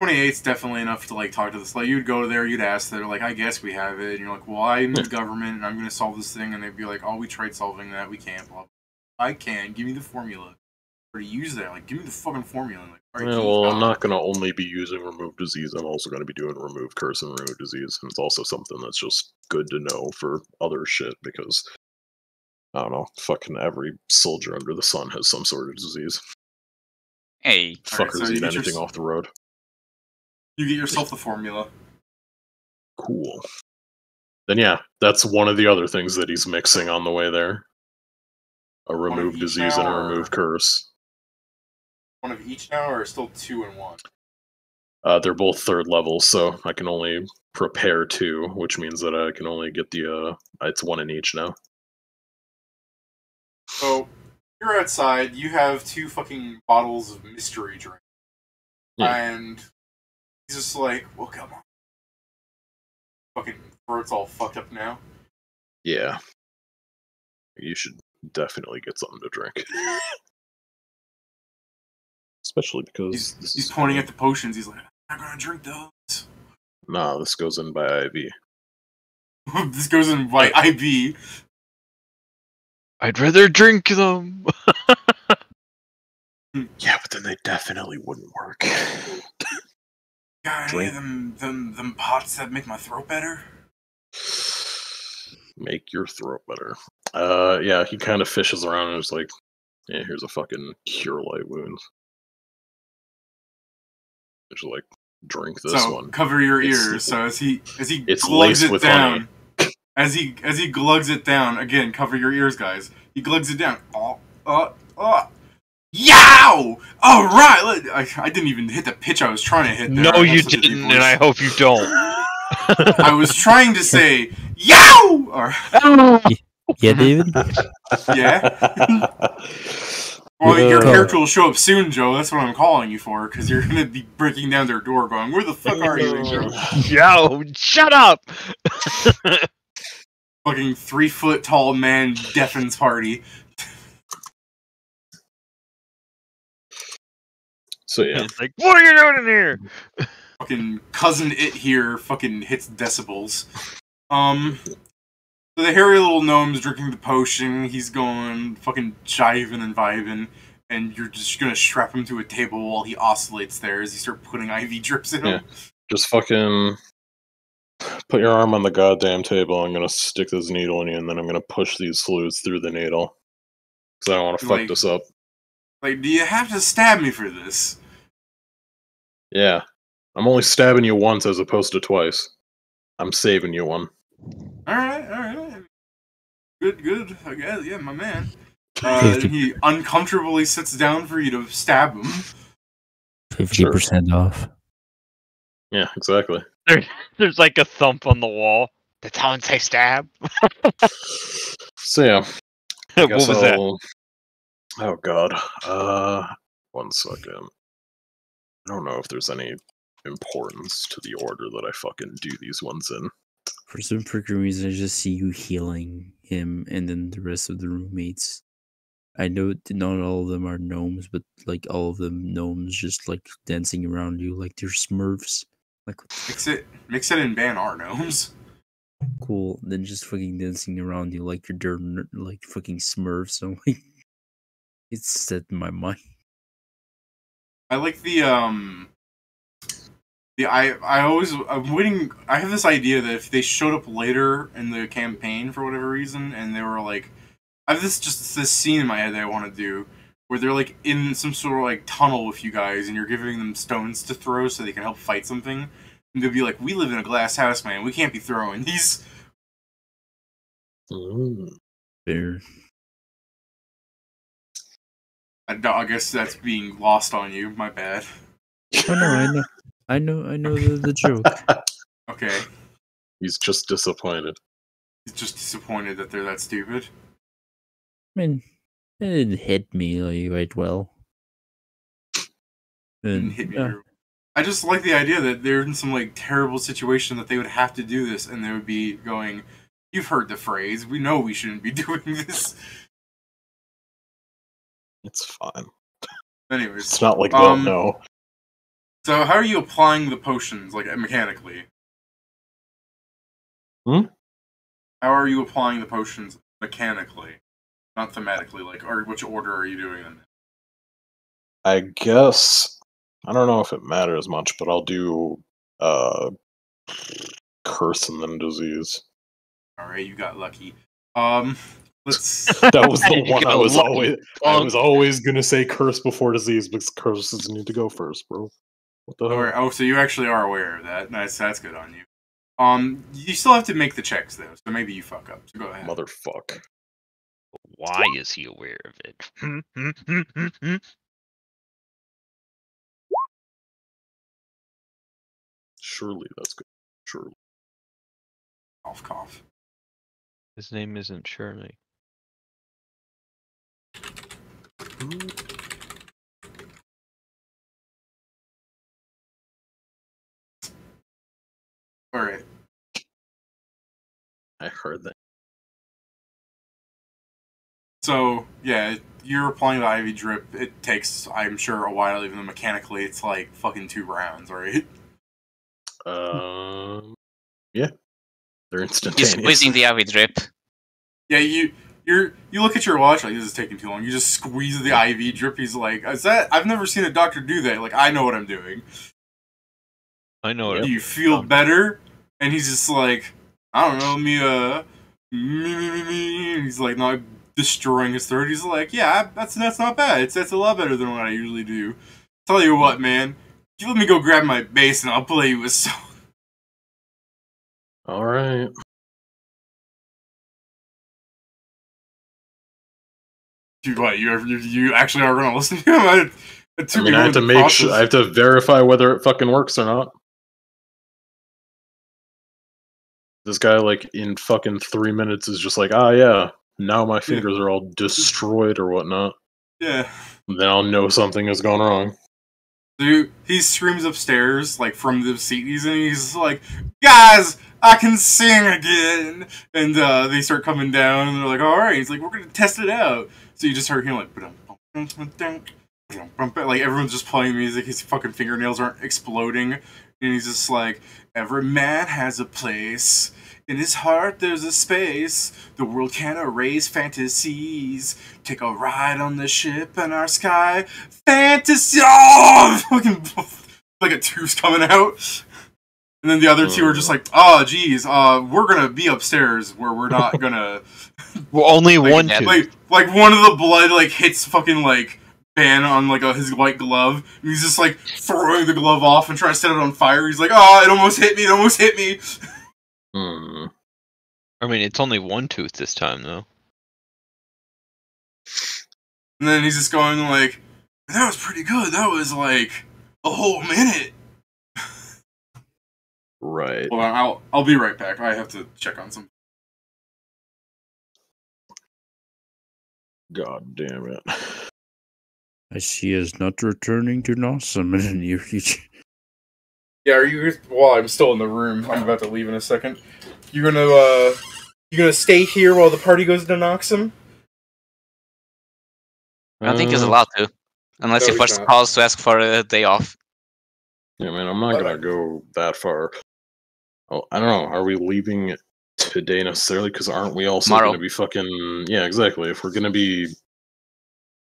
28's definitely enough to like talk to this. Like you'd go there, you'd ask, they're like, I guess we have it, and you're like, well, I'm the government, and I'm going to solve this thing, and they'd be like, oh, we tried solving that, we can't. Blah, blah. I can. Give me the formula. Or to use that, like, give me the fucking formula. Like, all right, Yeah, geez, well, I'm God. not going to only be using remove disease. I'm also going to be doing remove curse and remove disease, and it's also something that's just good to know for other shit because I don't know, fucking every soldier under the sun has some sort of disease. Hey. Alright, so Fuckers you eat get anything your- off the road. You get yourself the formula. Cool. Then yeah, that's one of the other things that he's mixing on the way there. A of remove each disease now, and a or- remove curse. One of each now, or still 2 and 1? They're both 3rd level, so I can only prepare 2, which means that I can only get the it's 1 in each now. So, you're outside, you have 2 fucking bottles of mystery drink. Yeah. And he's just like, well, come on. Fucking throat's all fucked up now. Yeah. You should definitely get something to drink. Especially because He's pointing at the potions, he's like, I'm not gonna drink those. Nah, this goes in by IV. This goes in by IV. I'd rather drink them. Yeah, but then they definitely wouldn't work. Got any of them pots that make my throat better? Make your throat better. Yeah, he kind of fishes around and is like, yeah, here's a fucking cure light wounds. Just like, drink this So one. cover your It's- ears. So as he it's glugs laced it with down, as he glugs it down again, cover your ears, guys. He glugs it down. Yow! All right, I didn't even hit the pitch I was trying to hit. There. No, I you have such a deep didn't, and I voice. hope you don't. I was trying to say yow. Or Yeah, David? yeah. Well, your character will show up soon, Joe. That's what I'm calling you for, because you're gonna be breaking down their door, going, "Where the fuck are you, Joe?" Yo, shut up! Fucking 3-foot tall man deafens party. So yeah, It's like, what are you doing in here? Fucking cousin it here fucking hits decibels. So the hairy little gnome's drinking the potion, he's going fucking jiving and vibing, and you're just gonna strap him to a table while he oscillates there as you start putting IV drips in him. just fucking put your arm on the goddamn table. I'm gonna stick this needle in you, and then I'm gonna push these fluids through the needle. Because I don't want to fuck Like- this up. Like, do you have to stab me for this? Yeah. I'm only stabbing you once as opposed to twice. I'm saving you one. Alright. Good, I guess, yeah, my man. And he uncomfortably sits down for you to stab him. 50% off. Yeah, exactly. There's like a thump on the wall. Did someone say stab? So yeah. I What guess was that? Oh god. 1 second. I don't know if there's any importance to the order that I fucking do these ones in. For some freaking reason, I just see you healing him and then the rest of the roommates I know not all of them are gnomes, but like all of them gnomes just like dancing around you like they're Smurfs. Like Mix it and ban our gnomes. cool, then just fucking dancing around you like you're like fucking Smurfs. So like, it's set in my mind. I like I'm waiting. I have this idea that if they showed up later in the campaign for whatever reason, and they were like, I have this scene in my head that I want to do, where they're like in some sort of like tunnel with you guys, and you're giving them stones to throw so they can help fight something, and they'll be like, "We live in a glass house, man. We can't be throwing these." Fair. I guess that's being lost on you. My bad. Oh no, I know the joke. Okay. He's just disappointed. He's just disappointed that they're that stupid. I mean, it didn't hit me like, right well. Didn't hit me very well. I just like the idea that they're in some like terrible situation that they would have to do this, and they would be going, "You've heard the phrase. We know we shouldn't be doing this." It's fine. Anyways, It's not like they'll know. So, how are you applying the potions, like mechanically? Hmm? How are you applying the potions mechanically, not thematically? Like, or which order are you doing them in? I guess I don't know if it matters much, but I'll do curse and then disease. All right, you got lucky. Let's. That was the You one got I was lucky, always gonna say curse before disease because curses need to go first, bro. What the hell? Alright, oh, so you actually are aware of that. That's good on you. You still have to make the checks though, so maybe you fuck up. So go ahead. Motherfuck. Why is he aware of it? Surely that's good. Surely. Cough, cough. His name isn't Shirley. Alright. I heard that. So, yeah, you're applying the IV drip. It takes, I'm sure, a while, even though mechanically it's like fucking 2 rounds, right? Yeah. They're He's instantaneous. squeezing the IV drip. Yeah, you look at your watch like, this is taking too long. You just squeeze the IV drip. He's like, is that? I've never seen a doctor do that. Like, I know what I'm doing. I know it. Do you feel better? And he's just like, I don't know, me. He's like not destroying his throat. He's like, yeah, that's not bad. That's a lot better than what I usually do. Tell you what, man, you let me go grab my bass and I'll play you a song. All right. Dude, what? You actually are gonna listen to him? I have to make sure. I have to verify whether it fucking works or not. This guy, like, in fucking 3 minutes is just like, yeah, now my fingers are all destroyed or whatnot. Yeah. Then I'll know something has gone wrong. Dude, he screams upstairs, like, from the seat he's in, he's like, guys, I can sing again! And, they start coming down, and they're like, alright, he's like, we're gonna test it out. So you just heard him, like, like, everyone's just playing music, his fucking fingernails aren't exploding, and he's just like, every man has a place. In his heart, there's a space. The world can't erase fantasies. Take a ride on the ship in our sky. Fantasy! Oh! Fucking, like a two's coming out. And then the other two are just like, oh, geez, we're gonna be upstairs where we're not gonna. Well, only like, one tooth. Like one of the blood like hits fucking like Ben on like his white glove, and he's just like throwing the glove off and trying to set it on fire. He's like, oh, it almost hit me. It almost hit me. I mean, it's only one tooth this time, though. And then he's just going like, that was pretty good. That was like a whole minute. Right. Hold on, I'll be right back. I have to check on some. God damn it. I see as not returning to Nawesome in the near future. Yeah, are you? Well, I'm still in the room. I'm about to leave in a second. You gonna stay here while the party goes to Noxum? I don't think he's allowed to, unless No, he he's first not. calls to ask for a day off. Yeah, man, I'm not gonna go that far. Oh, I don't know. Are we leaving today necessarily? Because aren't we also Tomorrow. gonna be fucking? Yeah, exactly. If we're gonna be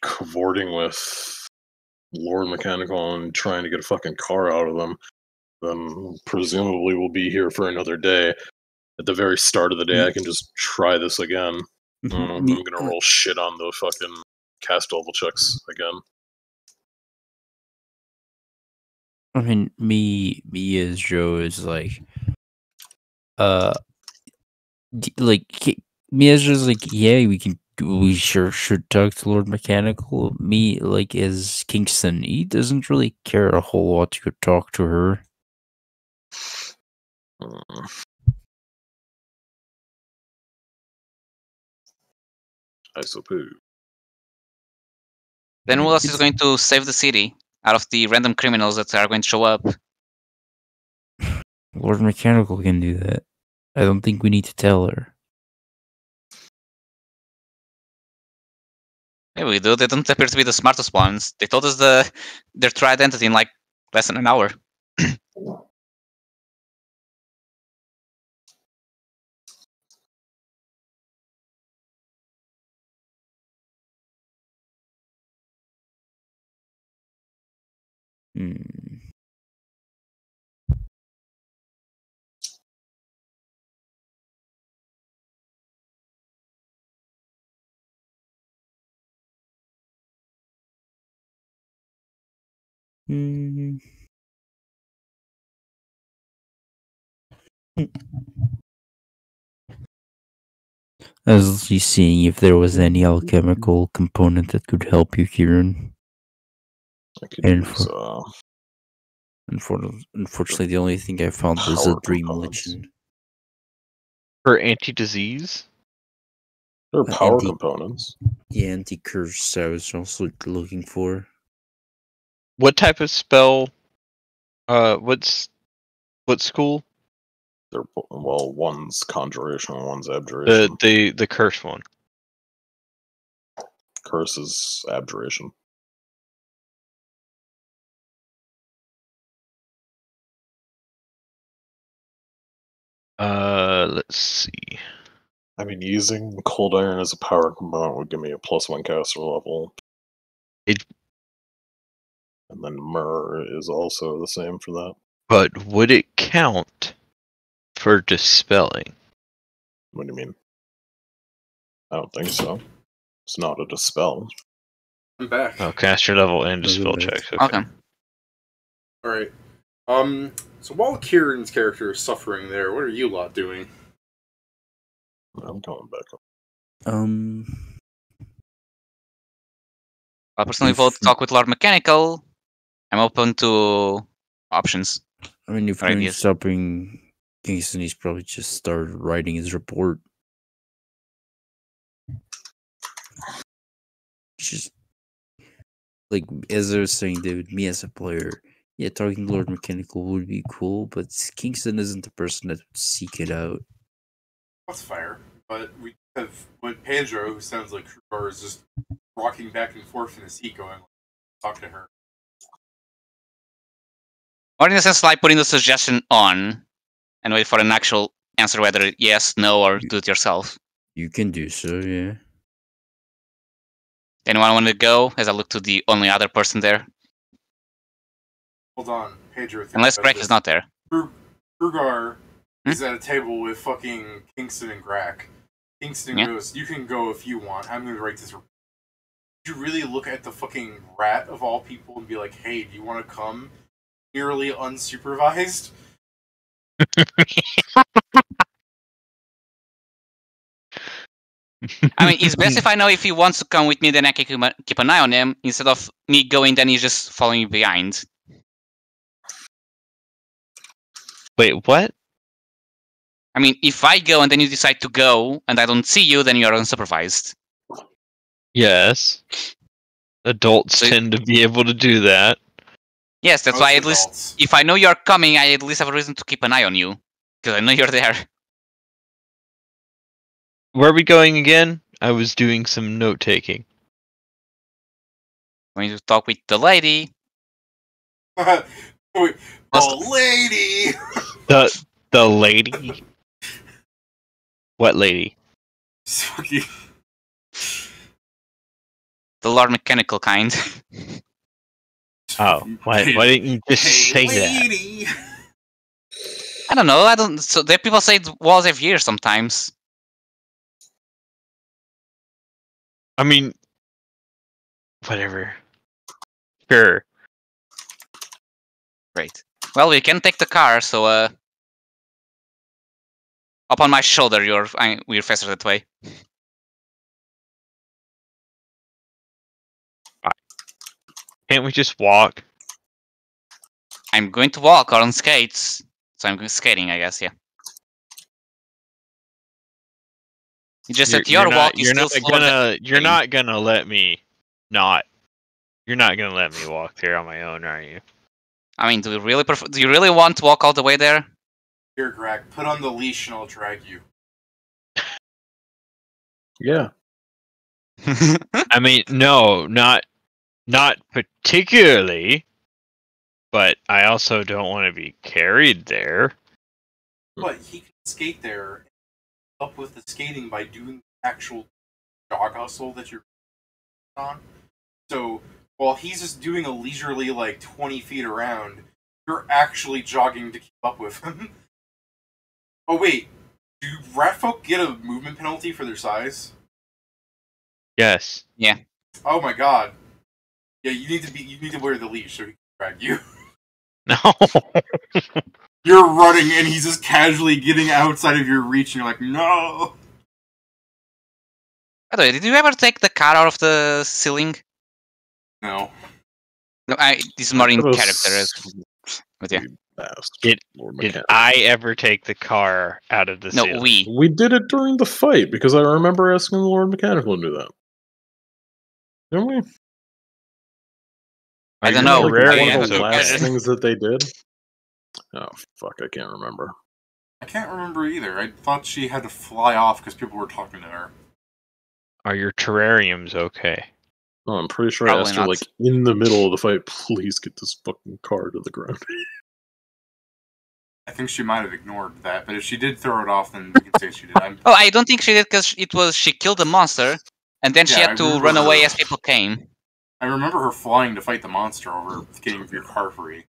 cavorting with Lord Mechanical and trying to get a fucking car out of them, then presumably we'll be here for another day. At the very start of the day, I can just try this again. I don't know, I'm gonna roll shit on the fucking cast level checks again. I mean, me as Joe is like, me as Joe's like, yeah, we sure should talk to Lord Mechanical. Me, like, as Kingston, he doesn't really care a whole lot to go talk to her. I suppose. Then who else is It's- going to save the city out of the random criminals that are going to show up? Lord Mechanical can do that. I don't think we need to tell her. Yeah, we do. They don't appear to be the smartest ones. They told us their true identity in like less than an hour. Hmm. Hmm. I was just seeing if there was any alchemical component that could help you, Kieran. I could And use Unfortunately, the only thing I found was a power dream components. lichen. For anti-disease? There are Uh, power anti- components. The anti-curse I was also looking for. What type of spell? What school? They're well, one's conjuration, one's abjuration. The curse one. Curse is abjuration. Let's see. I mean, using cold iron as a power component would give me a +1 caster level. It- And then myrrh is also the same for that. But would it count for dispelling? What do you mean? I don't think so. It's not a dispel. I'm back. Oh, caster level and Doesn't dispel matter. checks. Okay. Okay. All right. So while Kieran's character is suffering there, what are you lot doing? I'm coming back up. I personally If- vote to talk with Lord Mechanical. I'm open to options. I mean, if Or you're ideas. stopping Kingston, he's probably just started writing his report. Just like as I was saying, David, me as a player, yeah, talking to Lord Mechanical would be cool, but Kingston isn't the person that would seek it out. That's fair, but we have Pedro, who sounds like Krugar, is just rocking back and forth in his seat, going, "Talk to her." Or in a sense, like putting the suggestion on and wait for an actual answer, whether yes, no, or do it yourself. You can do so, yeah. Anyone want to go? As I look to the only other person there, Hold on, Pedro. think unless about Greg this. is not there. Krugar Hmm? is at a table with fucking Kingston and Grack. Kingston Yeah. goes, "You can go if you want. I'm going to write this report." Did you really look at the fucking rat of all people and be like, "Hey, do you want to come?" Nearly unsupervised. I mean, it's best if I know if he wants to come with me, then I can keep an eye on him instead of me going, then he's just following me behind. Wait, what? I mean, if I go and then you decide to go and I don't see you, then you're unsupervised. Yes. Adults So- tend to be able to do that. Yes, that's Most why at least adults. if I know you're coming, I at least have a reason to keep an eye on you because I know you're there. Where are we going again? I was doing some note taking. Going to talk with the lady. Wait, Just- the lady. The lady. What lady? Fucking The large mechanical kind. Oh, why didn't you just say that? lady. I don't know. I don't. So the people say it was every year sometimes. I mean, whatever. Sure. Great. Well, we can take the car. So up on my shoulder. We're faster that way. Can't we just walk? I'm going to walk on skates. So I'm skating, I guess. Yeah. You just said your walk is still slower than You're not gonna let me not. You're not gonna let me walk there on my own, are you? I mean, do you really want to walk all the way there? Here, Greg, put on the leash and I'll drag you. Yeah. I mean, no, not particularly. But I also don't want to be carried there. But he can skate there and up with the skating by doing the actual jog hustle that you're on. So while he's just doing a leisurely 20 feet around, you're actually jogging to keep up with him. Oh wait, do rat folk get a movement penalty for their size? Yes. Oh my god. Yeah, you need to wear the leash so he can drag you. No. You're running and he's just casually getting outside of your reach and you're like, no! By the way, did you ever take the car out of the ceiling? No. No, this is more in That was character. But yeah. fast. Did Mechanic. I ever take the car out of the No, ceiling? We did it during the fight because I remember asking the Lord Mechanical to do that. Didn't we? I don't Isn't know. that, like, I one have of the to last imagine. things that they did? Oh fuck! I can't remember. I can't remember either. I thought she had to fly off because people were talking to her. Are your terrariums okay? Oh, I'm pretty sure I Probably asked her not. like in the middle of the fight, please get this fucking car to the ground. I think she might have ignored that, but if she did throw it off, then we can say she did. Oh, I don't think she did because she killed the monster, and then she Yeah, had I to remember run away her. as people came, I remember her flying to fight the monster over getting your car free.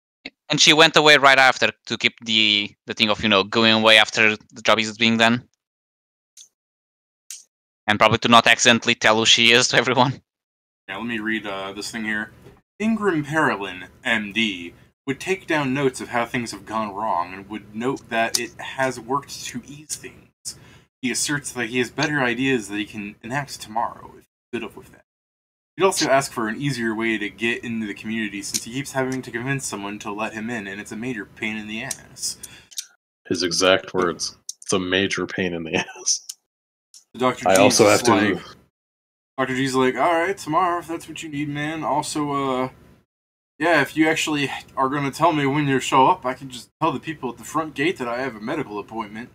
and she went away right after to keep the thing of going away after the job is being done, and probably to not accidentally tell who she is to everyone. Yeah, let me read this thing here. Ingram Perelin, MD, would take down notes of how things have gone wrong and would note that it has worked to ease things. He asserts that he has better ideas that he can enact tomorrow, if he's good up with that. He'd also ask for an easier way to get into the community since he keeps having to convince someone to let him in, and it's a major pain in the ass. His exact words. It's a major pain in the ass. Dr. I G's also is have to. like, Dr. G's like, alright, tomorrow, if that's what you need, man. Also, yeah, if you actually are going to tell me when you show up, I can just tell the people at the front gate that I have a medical appointment.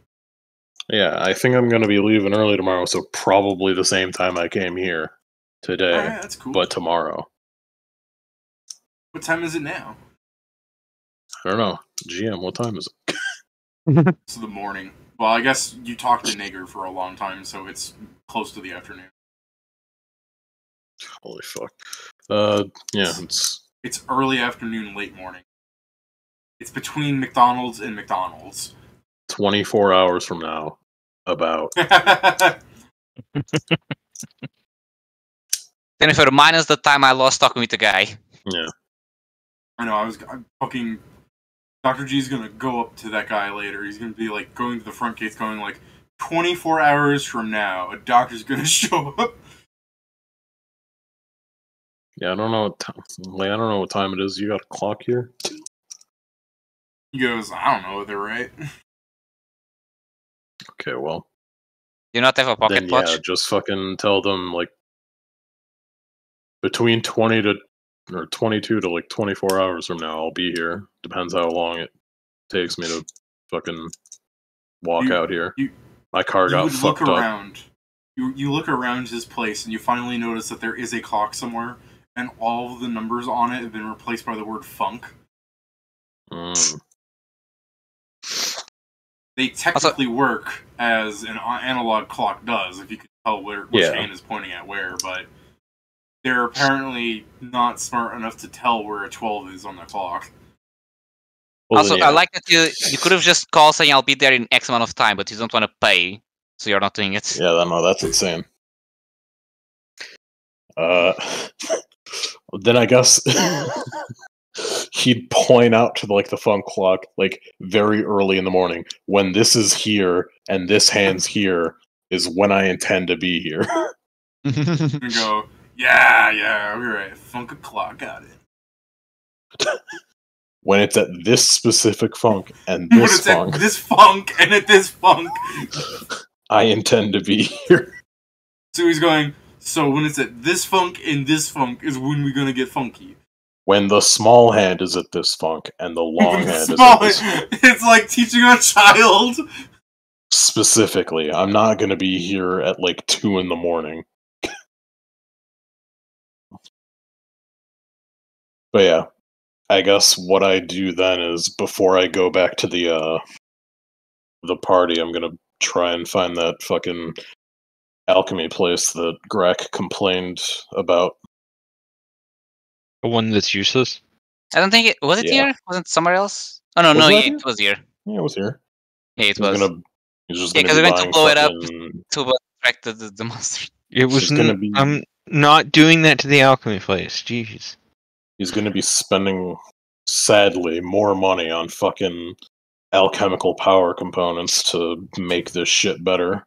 Yeah, I think I'm going to be leaving early tomorrow, so probably the same time I came here today, Alright, that's cool. but tomorrow. What time is it now? I don't know. GM, what time is it? It's the morning. Well, I guess you talked to Nager for a long time, so it's close to the afternoon. Holy fuck. Yeah, it's It's early afternoon, late morning. It's between McDonald's and McDonald's. 24 hours from now. About. Jennifer, minus the time I lost talking with the guy. Yeah. I know, I'm fucking... Dr. G's gonna go up to that guy later. He's gonna be, going to the front gates going, 24 hours from now, a doctor's gonna show up. Yeah, I don't know what time. I don't know what time it is. You got a clock here? He goes, I don't know, they're right. Okay, well. Do you not have a pocket Then watch? yeah, just fucking tell them between 22 to 24 hours from now I'll be here. Depends how long it takes me to fucking walk out here. My car got fucked up. Around. You look around his place and you finally notice that there is a clock somewhere, and all of the numbers on it have been replaced by the word funk. Mm. They technically work as an analog clock does, if you can tell which hand is pointing at where, but they're apparently not smart enough to tell where a 12 is on the clock. Well, also, I like that you could have just called saying I'll be there in X amount of time, but you don't want to pay, so you're not doing it. Yeah, no, that's insane. Then I guess he'd point out to the funk clock very early in the morning, when this is here and this hand's here is when I intend to be here. And go, yeah, we're right. Funk o'clock, got it. When it's at this specific funk and this funk. At this funk and at this funk. I intend to be here. So he's going, so when it's at this funk and this funk is when we're gonna get funky. When the small hand is at this funk and the long hand is at this funk. It's like teaching a child. Specifically, I'm not gonna be here at 2 in the morning. But yeah, I guess what I do then is, before I go back to the party, I'm gonna try and find that fucking alchemy place that Greg complained about. The one that's useless? I don't think it was it here? Wasn't it somewhere else? Oh no, it was here. Yeah, it was here. Yeah, it was. He's just because we went to blow it up to attract the monster. It was gonna be. I'm not doing that to the alchemy place. Jeez. He's gonna be spending, sadly, more money on fucking alchemical power components to make this shit better.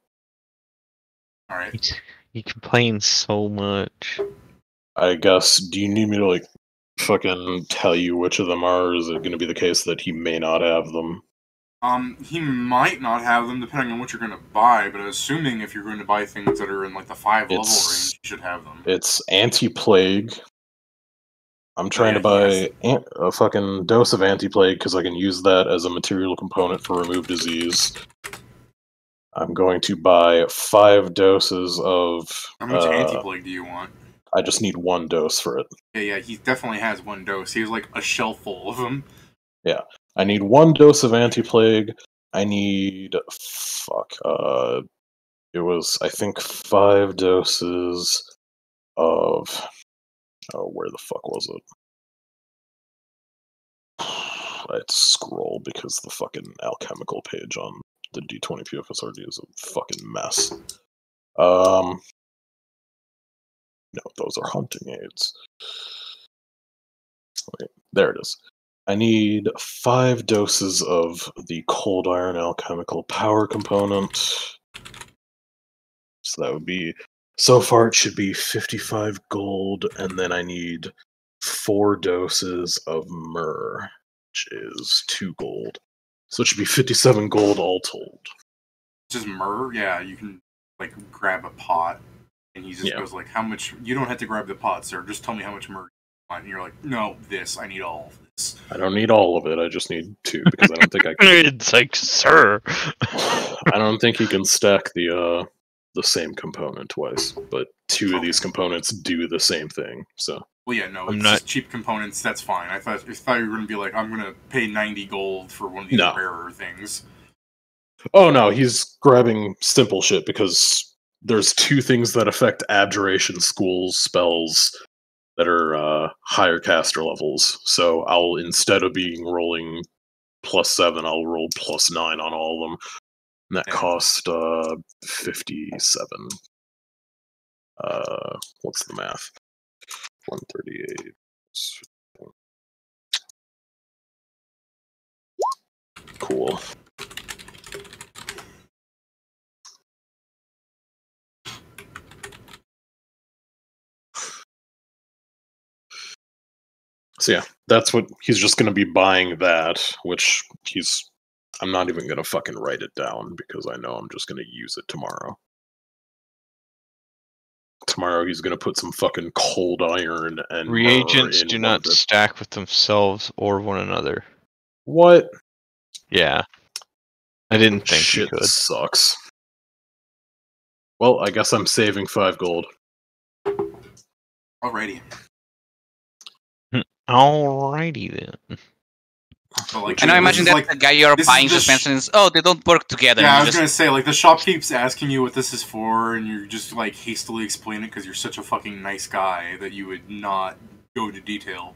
Alright. He complains so much. I guess, do you need me to fucking tell you which of them are, or is it gonna be the case that he may not have them? He might not have them depending on what you're gonna buy, but assuming if you're going to buy things that are in the 5 level range, you should have them. It's anti-plague. I'm trying to buy a fucking dose of anti-plague because I can use that as a material component for remove disease. I'm going to buy 5 doses of... How much anti-plague do you want? I just need 1 dose for it. Yeah, he definitely has 1 dose. He has a shelf full of them. Yeah. I need 1 dose of anti-plague. I need... it was, I think, 5 doses of... Oh, where the fuck was it? I had to scroll because the fucking alchemical page on the D20 PFSRD is a fucking mess. No, those are hunting aids. Wait, there it is. I need 5 doses of the cold iron alchemical power component. So that would be... So far it should be 55 gold, and then I need 4 doses of myrrh, which is 2 gold. So it should be 57 gold all told. Just myrrh? Yeah, you can grab a pot, and he just goes how much... You don't have to grab the pot, sir. Just tell me how much myrrh you want. And you're like, no, this. I need all of this. I don't need all of it. I just need 2, because I don't think I can... It's sir. I don't think you can stack the same component twice, but 2 of these components do the same thing, so... Well, yeah, no, it's just cheap components, that's fine. I thought you were going to be I'm going to pay 90 gold for one of these rarer things. Oh, no, he's grabbing simple shit, because there's 2 things that affect abjuration schools spells that are higher caster levels, so I'll, instead of rolling +7, I'll roll +9 on all of them. And that cost 57. What's the math? 138. Cool. So yeah, that's what he's just going to be buying that, which I'm not even going to fucking write it down because I know I'm just going to use it tomorrow. Tomorrow he's going to put some fucking cold iron and reagents do not stack with themselves or one another. What? Yeah. I didn't think shit you could. Sucks. Well, I guess I'm saving 5 gold. Alrighty. Alrighty then. But, like, And I this imagine is, that like, the guy you're this is buying the just mentions, oh, they don't work together. Yeah, and I you was just, gonna say, like, the shop keeps asking you what this is for, and you just, like, hastily explain it because you're such a fucking nice guy that you would not go into detail.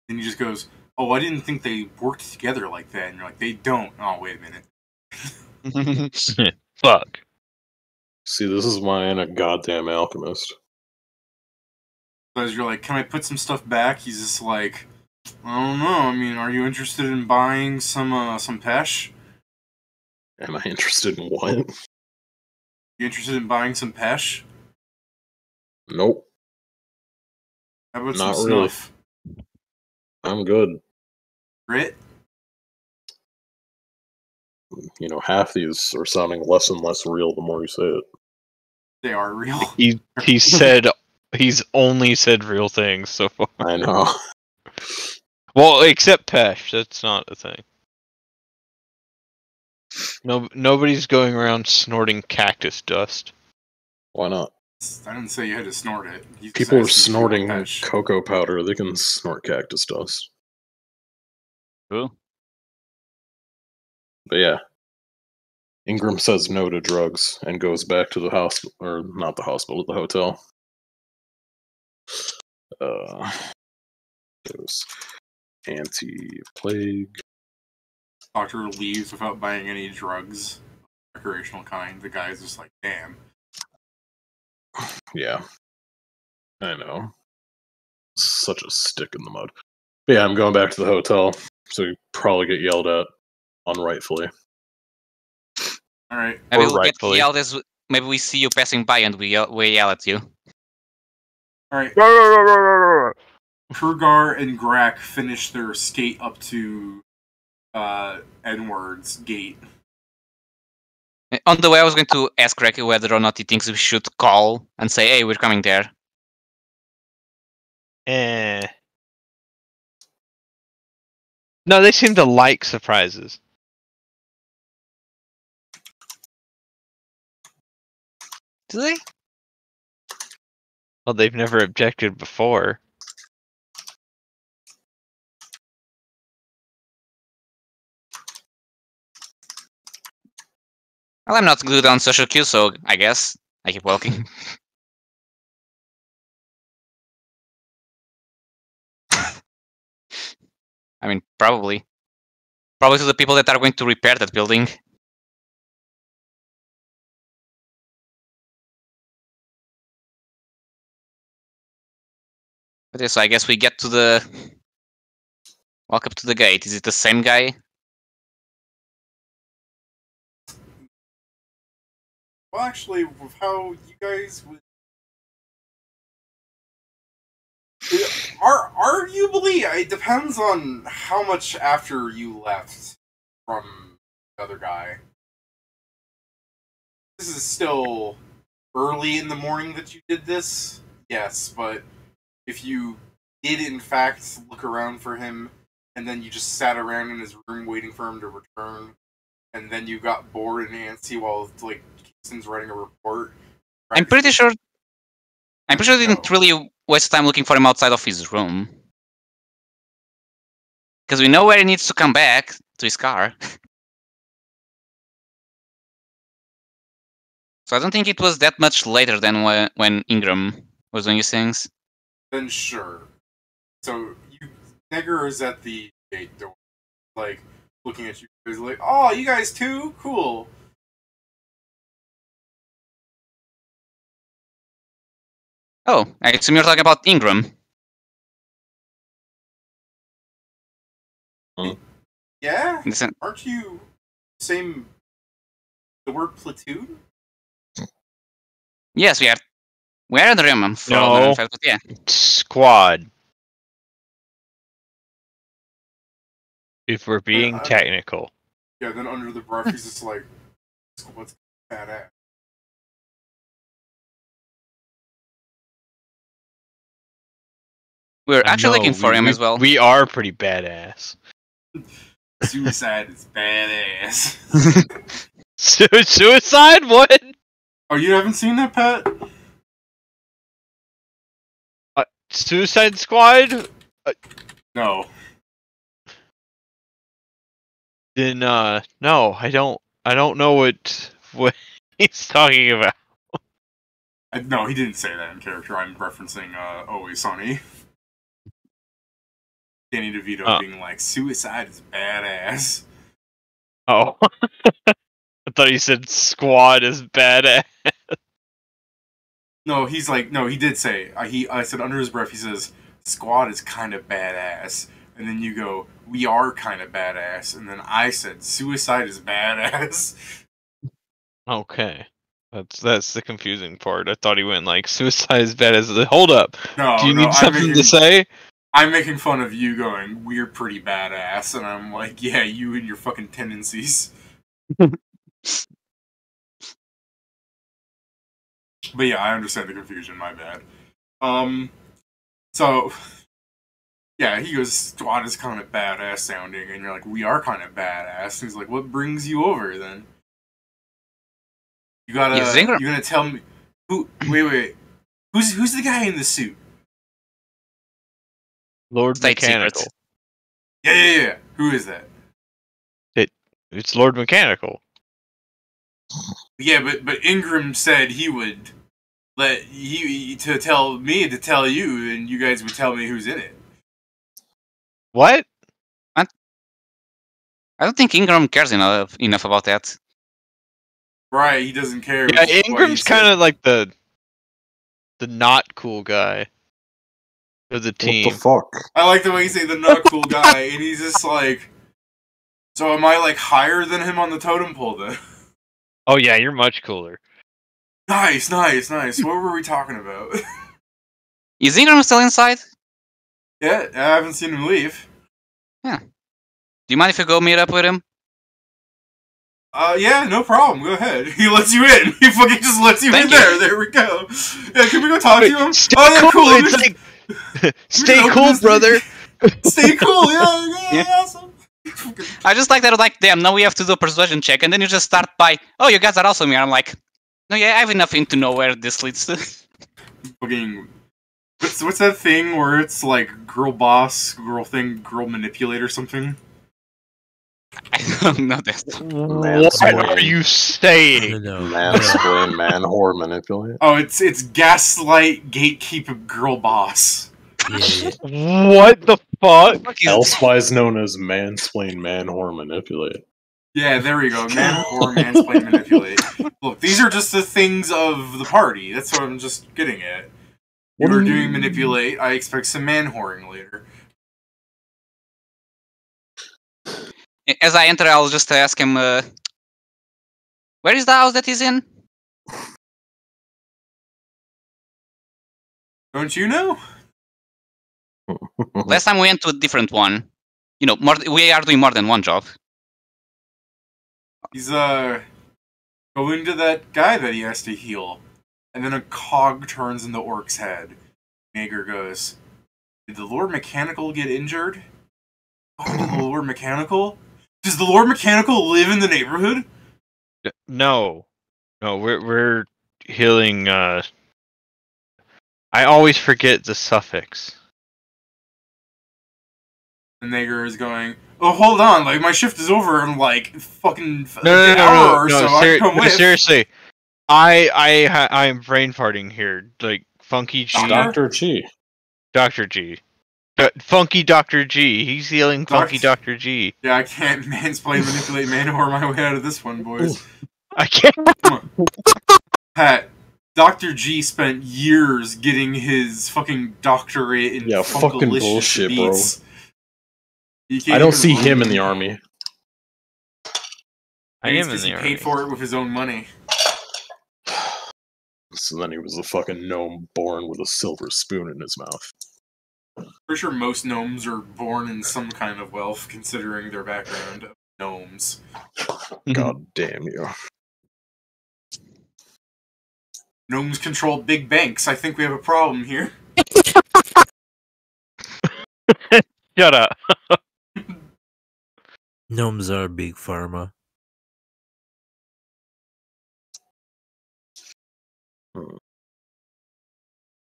Then he just goes, oh, I didn't think they worked together like that. And you're like, they don't. Oh, wait a minute. Fuck. See, this is why I'm a goddamn alchemist. So as you're like, can I put some stuff back? He's just like, I don't know. I mean, are you interested in buying some pesh? Am I interested in what? You interested in buying some pesh? Nope, How about Not some really. snuff? I'm good. Grit? You know, half these are sounding less and less real the more you say it. They are real. He said he's only said real things so far. I know. Well, except Pesh, that's not a thing. Nobody's going around snorting cactus dust. Why not? I didn't say you had to snort it. He's People are asking if you snorting want pesh. cocoa powder. They can snort cactus dust. True. But yeah. Ingram says no to drugs and goes back to the hospital, or not the hospital, the hotel. There's anti-plague. Doctor leaves without buying any drugs, recreational kind. The guy's just like, damn. Yeah. I know. Such a stick in the mud. But yeah, I'm going back to the hotel, so you probably get yelled at unrightfully. All right. Maybe Or we'll get rightfully. yelled as maybe we see you passing by and we yell at you. All right. Kurgar and Grak finish their skate up to Edward's gate. On the way, I was going to ask Reki whether or not he thinks we should call and say, hey, we're coming there. No, they seem to like surprises. Do they? Well, they've never objected before. Well, I'm not glued on social cues, so I guess I keep walking. I mean, probably. Probably to the people that are going to repair that building. But yeah, so I guess we get to the... Walk up to the gate. Is it the same guy? Well, actually, with how you guys would... Arguably, it depends on how much after you left from the other guy. This is still early in the morning that you did this, yes, but if you did in fact look around for him, and then you just sat around in his room waiting for him to return, and then you got bored and antsy while, like, Kingston's writing a report... I'm pretty sure I didn't really waste time looking for him outside of his room. Because we know where he needs to come back, to his car. So I don't think it was that much later than when Ingram was doing his things. Then sure. So, Negger is at the gate door, like, looking at you. He's like, oh, you guys too? Cool. Oh, I assume you're talking about Ingram. Yeah? Listen, Aren't you same the word platoon? yes, we are. We are in the room. No. But yeah. Squad. If we're being I- technical. Yeah, then under the breath, he's just like, what's badass? We're actually looking for him as well. We are pretty badass. Suicide is badass. Suicide? What? Oh, you haven't seen that, Pat? Suicide Squad? No. Then no, I don't know what he's talking about. No, he didn't say that in character. I'm referencing Always Sunny. Danny DeVito being like, suicide is badass. Oh. I thought you said squad is badass. No, he's like, no, he did say, I said under his breath, he says, squad is kind of badass. And then you go, we are kind of badass. And then I said, suicide is badass. Okay. That's the confusing part. I thought he went like suicide is badass. Hold up. No, Do you no, need something to say? I'm making fun of you going, we're pretty badass. And I'm like, yeah, you and your fucking tendencies. But yeah, I understand the confusion, my bad. So, yeah, he goes, squad is kind of badass sounding, and you're like, we are kind of badass. And he's like, what brings you over, then? You gonna tell me, wait, who's the guy in the suit? Lord State Mechanical. secrets. Yeah, who is that? It's Lord Mechanical. Yeah, but Ingram said he would to tell me to tell you, and you guys would tell me who's in it. What? I don't think Ingram cares enough about that. Right, he doesn't care. Yeah, Ingram's kind of like the not cool guy of the team. What the fuck? I like the way you say the not cool guy, and he's just like, so am I like higher than him on the totem pole then? Oh yeah, you're much cooler. Nice. What were we talking about? Is Ingram still inside? Yeah, I haven't seen him leave. Yeah. Do you mind if I go meet up with him? Yeah, no problem. Go ahead. He lets you in. He fucking just lets you Thank in you. there. There we go. Yeah, can we go talk to him? Stay Oh, yeah, cool. cool. It's like, stay cool, brother. Stay cool. Yeah, Yeah. awesome. I just like that, like, damn, now we have to do a persuasion check, and then you just start by, oh, you guys are awesome here. I'm like, no, yeah, I have enough to know where this leads to. Fucking. What's that thing where it's like girl boss, girl thing, girl manipulate or something? I don't know that. What are you saying? Mansplain, man, whore, manipulate. Oh, it's gaslight, gatekeep, girl boss. Yeah. What the fuck? Elsewise known as mansplain, man, whore, manipulate. Yeah, there we go. Man, whore, mansplain, manipulate. Look, these are just the things of the party. That's what I'm just getting at. What We're do you doing mean? manipulate. I expect some man whoring later. As I enter, I'll just ask him, where is the house that he's in? Don't you know? Last time we went to a different one. You know, we are doing more than one job. He's going to that guy that he has to heal. And then a cog turns in the orc's head. Nager goes, did the Lord Mechanical get injured? Oh, did the Lord Mechanical? Does the Lord Mechanical live in the neighborhood? No, we're healing. I always forget the suffix. And Nager is going, oh, hold on, like, my shift is over in, like, fucking No, an hour or so. I can come with. seriously. I'm brain farting here. Like Funky G, Dr. G. Dr. G, Funky Dr. G. He's healing Funky Dr. G. Yeah, I can't mansplain, manipulate, man-whore my way out of this one, boys. I can't. Come on. Pat, Dr. G spent years getting his fucking doctorate in fucking Funkalicious bullshit, beats. I don't see him in the army. I am in the he army. paid for it with his own money. So then he was a fucking gnome born with a silver spoon in his mouth. Pretty sure most gnomes are born in some kind of wealth, considering their background of gnomes. God damn you. Gnomes control big banks. I think we have a problem here. Shut up. Gnomes are big pharma.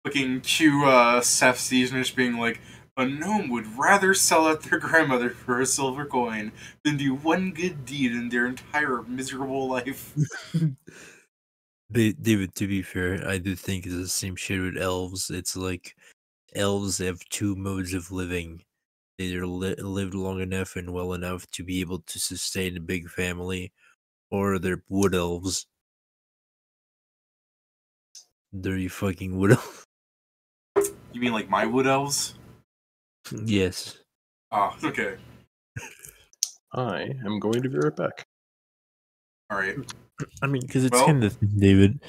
Looking to Seth Seasonish being like, A gnome would rather sell out their grandmother for a silver coin than do one good deed in their entire miserable life. David, to be fair, I do think it's the same shit with elves. It's like elves have two modes of living. They either lived long enough and well enough to be able to sustain a big family, or they're wood elves. Dirty fucking wood elves. You mean like my wood elves? Yes. Ah, okay. I am going to be right back. Alright. I mean, because it's Well- kind of the thing, David.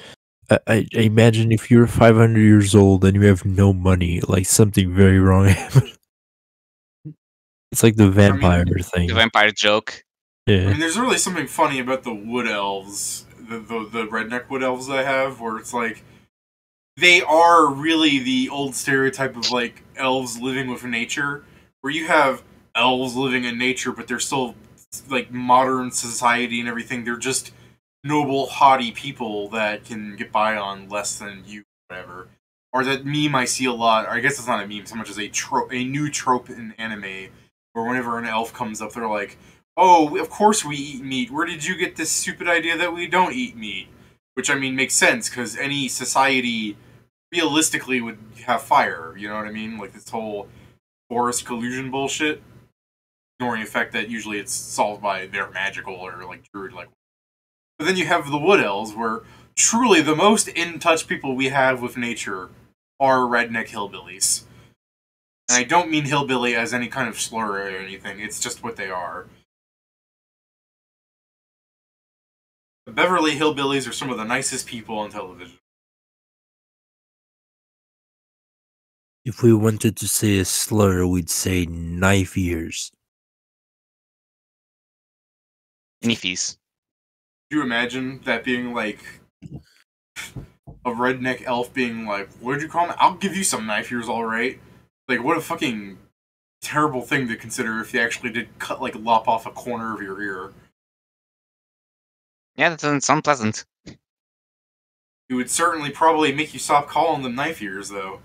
I imagine if you're 500 years old and you have no money, like something very wrong happened. It's like the vampire thing. The vampire joke. I Yeah. mean, there's really something funny about the wood elves, the redneck wood elves I have, where it's like, they are really the old stereotype of, like, elves living with nature, where you have elves living in nature, but they're still, like, modern society and everything. They're just noble, haughty people that can get by on less than you, whatever. Or that meme I see a lot, or I guess it's not a meme so much as a new trope in anime, where whenever an elf comes up, they're like, oh, of course we eat meat. Where did you get this stupid idea that we don't eat meat? Which, I mean, makes sense, because any society realistically would have fire, you know what I mean? Like this whole forest collusion bullshit. Ignoring the fact that usually it's solved by their magical or, like, druid-like. But then you have the wood elves, where truly the most in-touch people we have with nature are redneck hillbillies. And I don't mean hillbilly as any kind of slur or anything, it's just what they are. The Beverly Hillbillies are some of the nicest people on television. If we wanted to say a slur, we'd say knife ears. Niffies. Could you imagine that being like a redneck elf being like, what'd you call me? I'll give you some knife ears, alright? Like, what a fucking terrible thing to consider if you actually did cut, like, lop off a corner of your ear. Yeah, that doesn't sound pleasant. It would certainly probably make you stop calling them knife ears, though.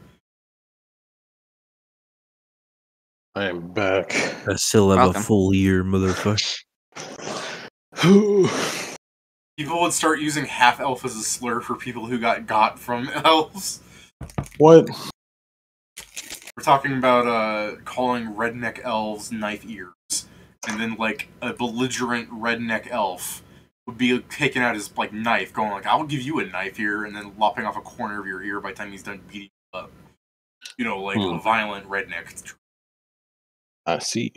I am back. I still have Welcome. a full ear, motherfucker. People would start using half-elf as a slur for people who got from elves. What? We're talking about calling redneck elves knife ears, and then like a belligerent redneck elf would be taking out his like knife, going like, "I'll give you a knife ear," and then lopping off a corner of your ear by the time he's done beating you up. You know, like a violent redneck. I see.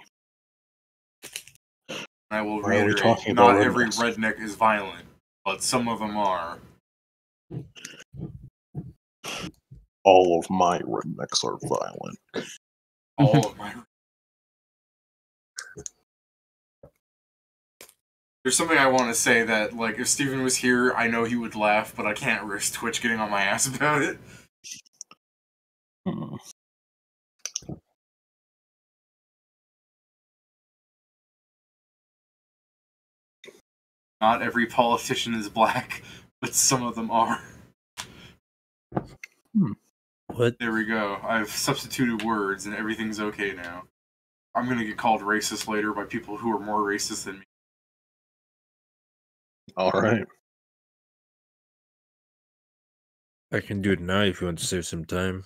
I will Why are we reiterate: talking not about every rednecks? redneck is violent, but some of them are. All of my rednecks are violent. All of my. There's something I want to say that, like, if Steven was here, I know he would laugh, but I can't risk Twitch getting on my ass about it. Hmm. Not every politician is black, but some of them are. What? There we go. I've substituted words and everything's okay now. I'm gonna get called racist later by people who are more racist than me. Alright. I can do it now if you want to save some time.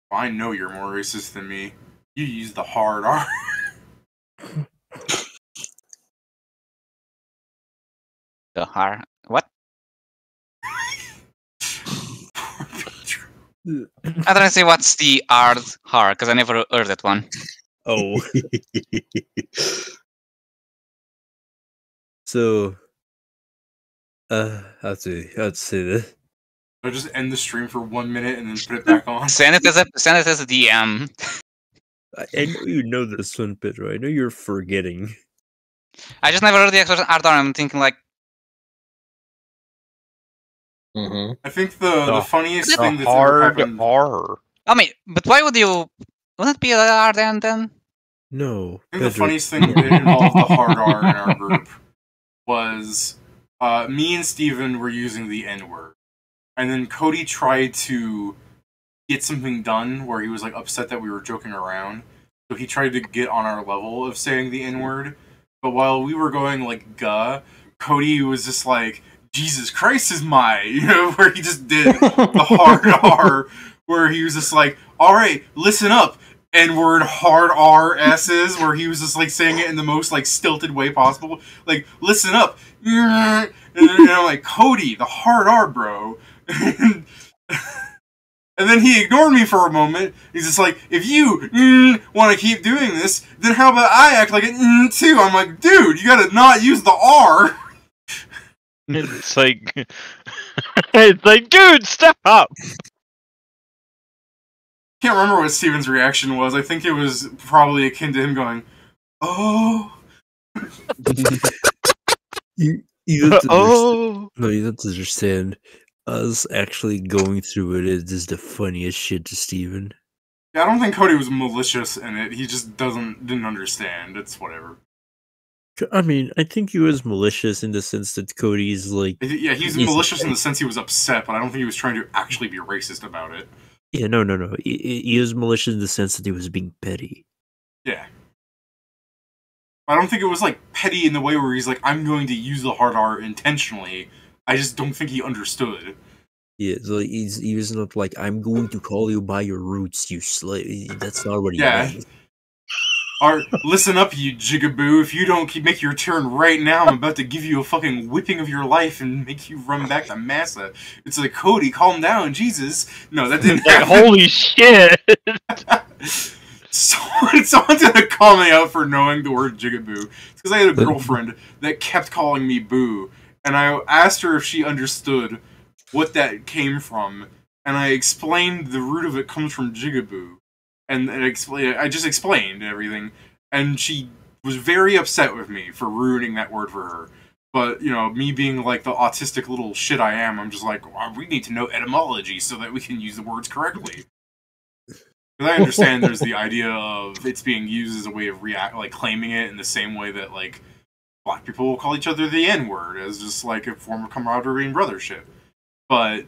I know you're more racist than me. You use the hard R. The har. What? I don't say what's the hard har because I never heard that one. Oh. So, how to say this? I'll just end the stream for 1 minute and then put it back on. Send it as a DM. I know you know this one, Pedro. I know you're forgetting. I just never heard the expression hard R. I'm thinking like Mm-hmm. I think the funniest The thing that's ever hard happened. R. I mean, but why would you? Wouldn't it be a hard N then? No. I think the Pedro. funniest thing that involved the hard R in our group was me and Steven were using the N word. And then Cody tried to get something done where he was like upset that we were joking around. So he tried to get on our level of saying the N-word. But while we were going like "guh," Cody was just like, "Jesus Christ is my," where he just did the hard R, where he was just like, "All right, listen up." N-word hard R S's, where he was just like saying it in the most like stilted way possible. Like, listen up. And I'm like, Cody, the hard R, bro. And then he ignored me for a moment. He's just like, if you want to keep doing this, then how about I act like it too? I'm like, dude, you gotta not use the R. It's like, it's like, dude, step up. Can't remember what Steven's reaction was. I think it was probably akin to him going, "Oh." You don't understand. Oh, No, you don't understand. Us actually going through it is just the funniest shit to Steven. Yeah, I don't think Cody was malicious in it. He just didn't understand. It's whatever. I mean, I think he was malicious in the sense that Cody's like... Yeah, he's malicious in the sense he was upset, but I don't think he was trying to actually be racist about it. Yeah, no. He was malicious in the sense that he was being petty. Yeah. I don't think it was like petty in the way where he's like, I'm going to use the hard R intentionally. I just don't think he understood. Yeah, so he was not like, I'm going to call you by your roots, you slave. That's not what he meant. Or, listen up, you jigaboo. If you don't make your turn right now, I'm about to give you a fucking whipping of your life and make you run back to Massa. It's like, Cody, calm down, Jesus. No, that didn't happen. holy shit. Someone's gonna call me out for knowing the word jigaboo. It's because I had a girlfriend that kept calling me boo. And I asked her if she understood what that came from. And I explained the root of it comes from jigaboo. And I just explained everything, and she was very upset with me for ruining that word for her. But, me being like the autistic little shit I am, I'm just like, well, we need to know etymology so that we can use the words correctly. Because I understand there's the idea of it's being used as a way of claiming it in the same way that, like, black people will call each other the N-word, as just, like, a form of camaraderie and brothership. But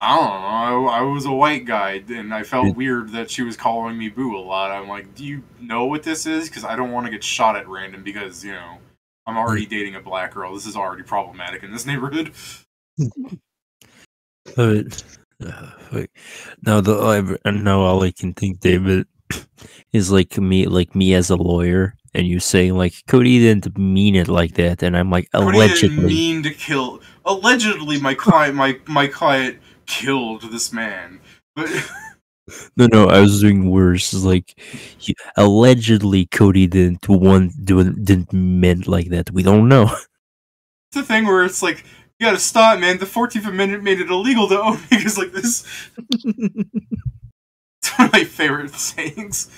I don't know, I was a white guy, and I felt weird that she was calling me boo a lot. I'm like, do you know what this is? Because I don't want to get shot at random because, I'm already dating a black girl. This is already problematic in this neighborhood. Now all I can think, David, is like me as a lawyer, and you saying like Cody didn't mean it like that, and I'm like allegedly. Cody didn't mean to kill. Allegedly, my client killed this man. But No, I was doing worse. Like, allegedly, Cody didn't meant like that. We don't know. It's the thing where it's like, you gotta stop, man. The 14th Amendment made it illegal to own niggas like this. It's one of my favorite sayings.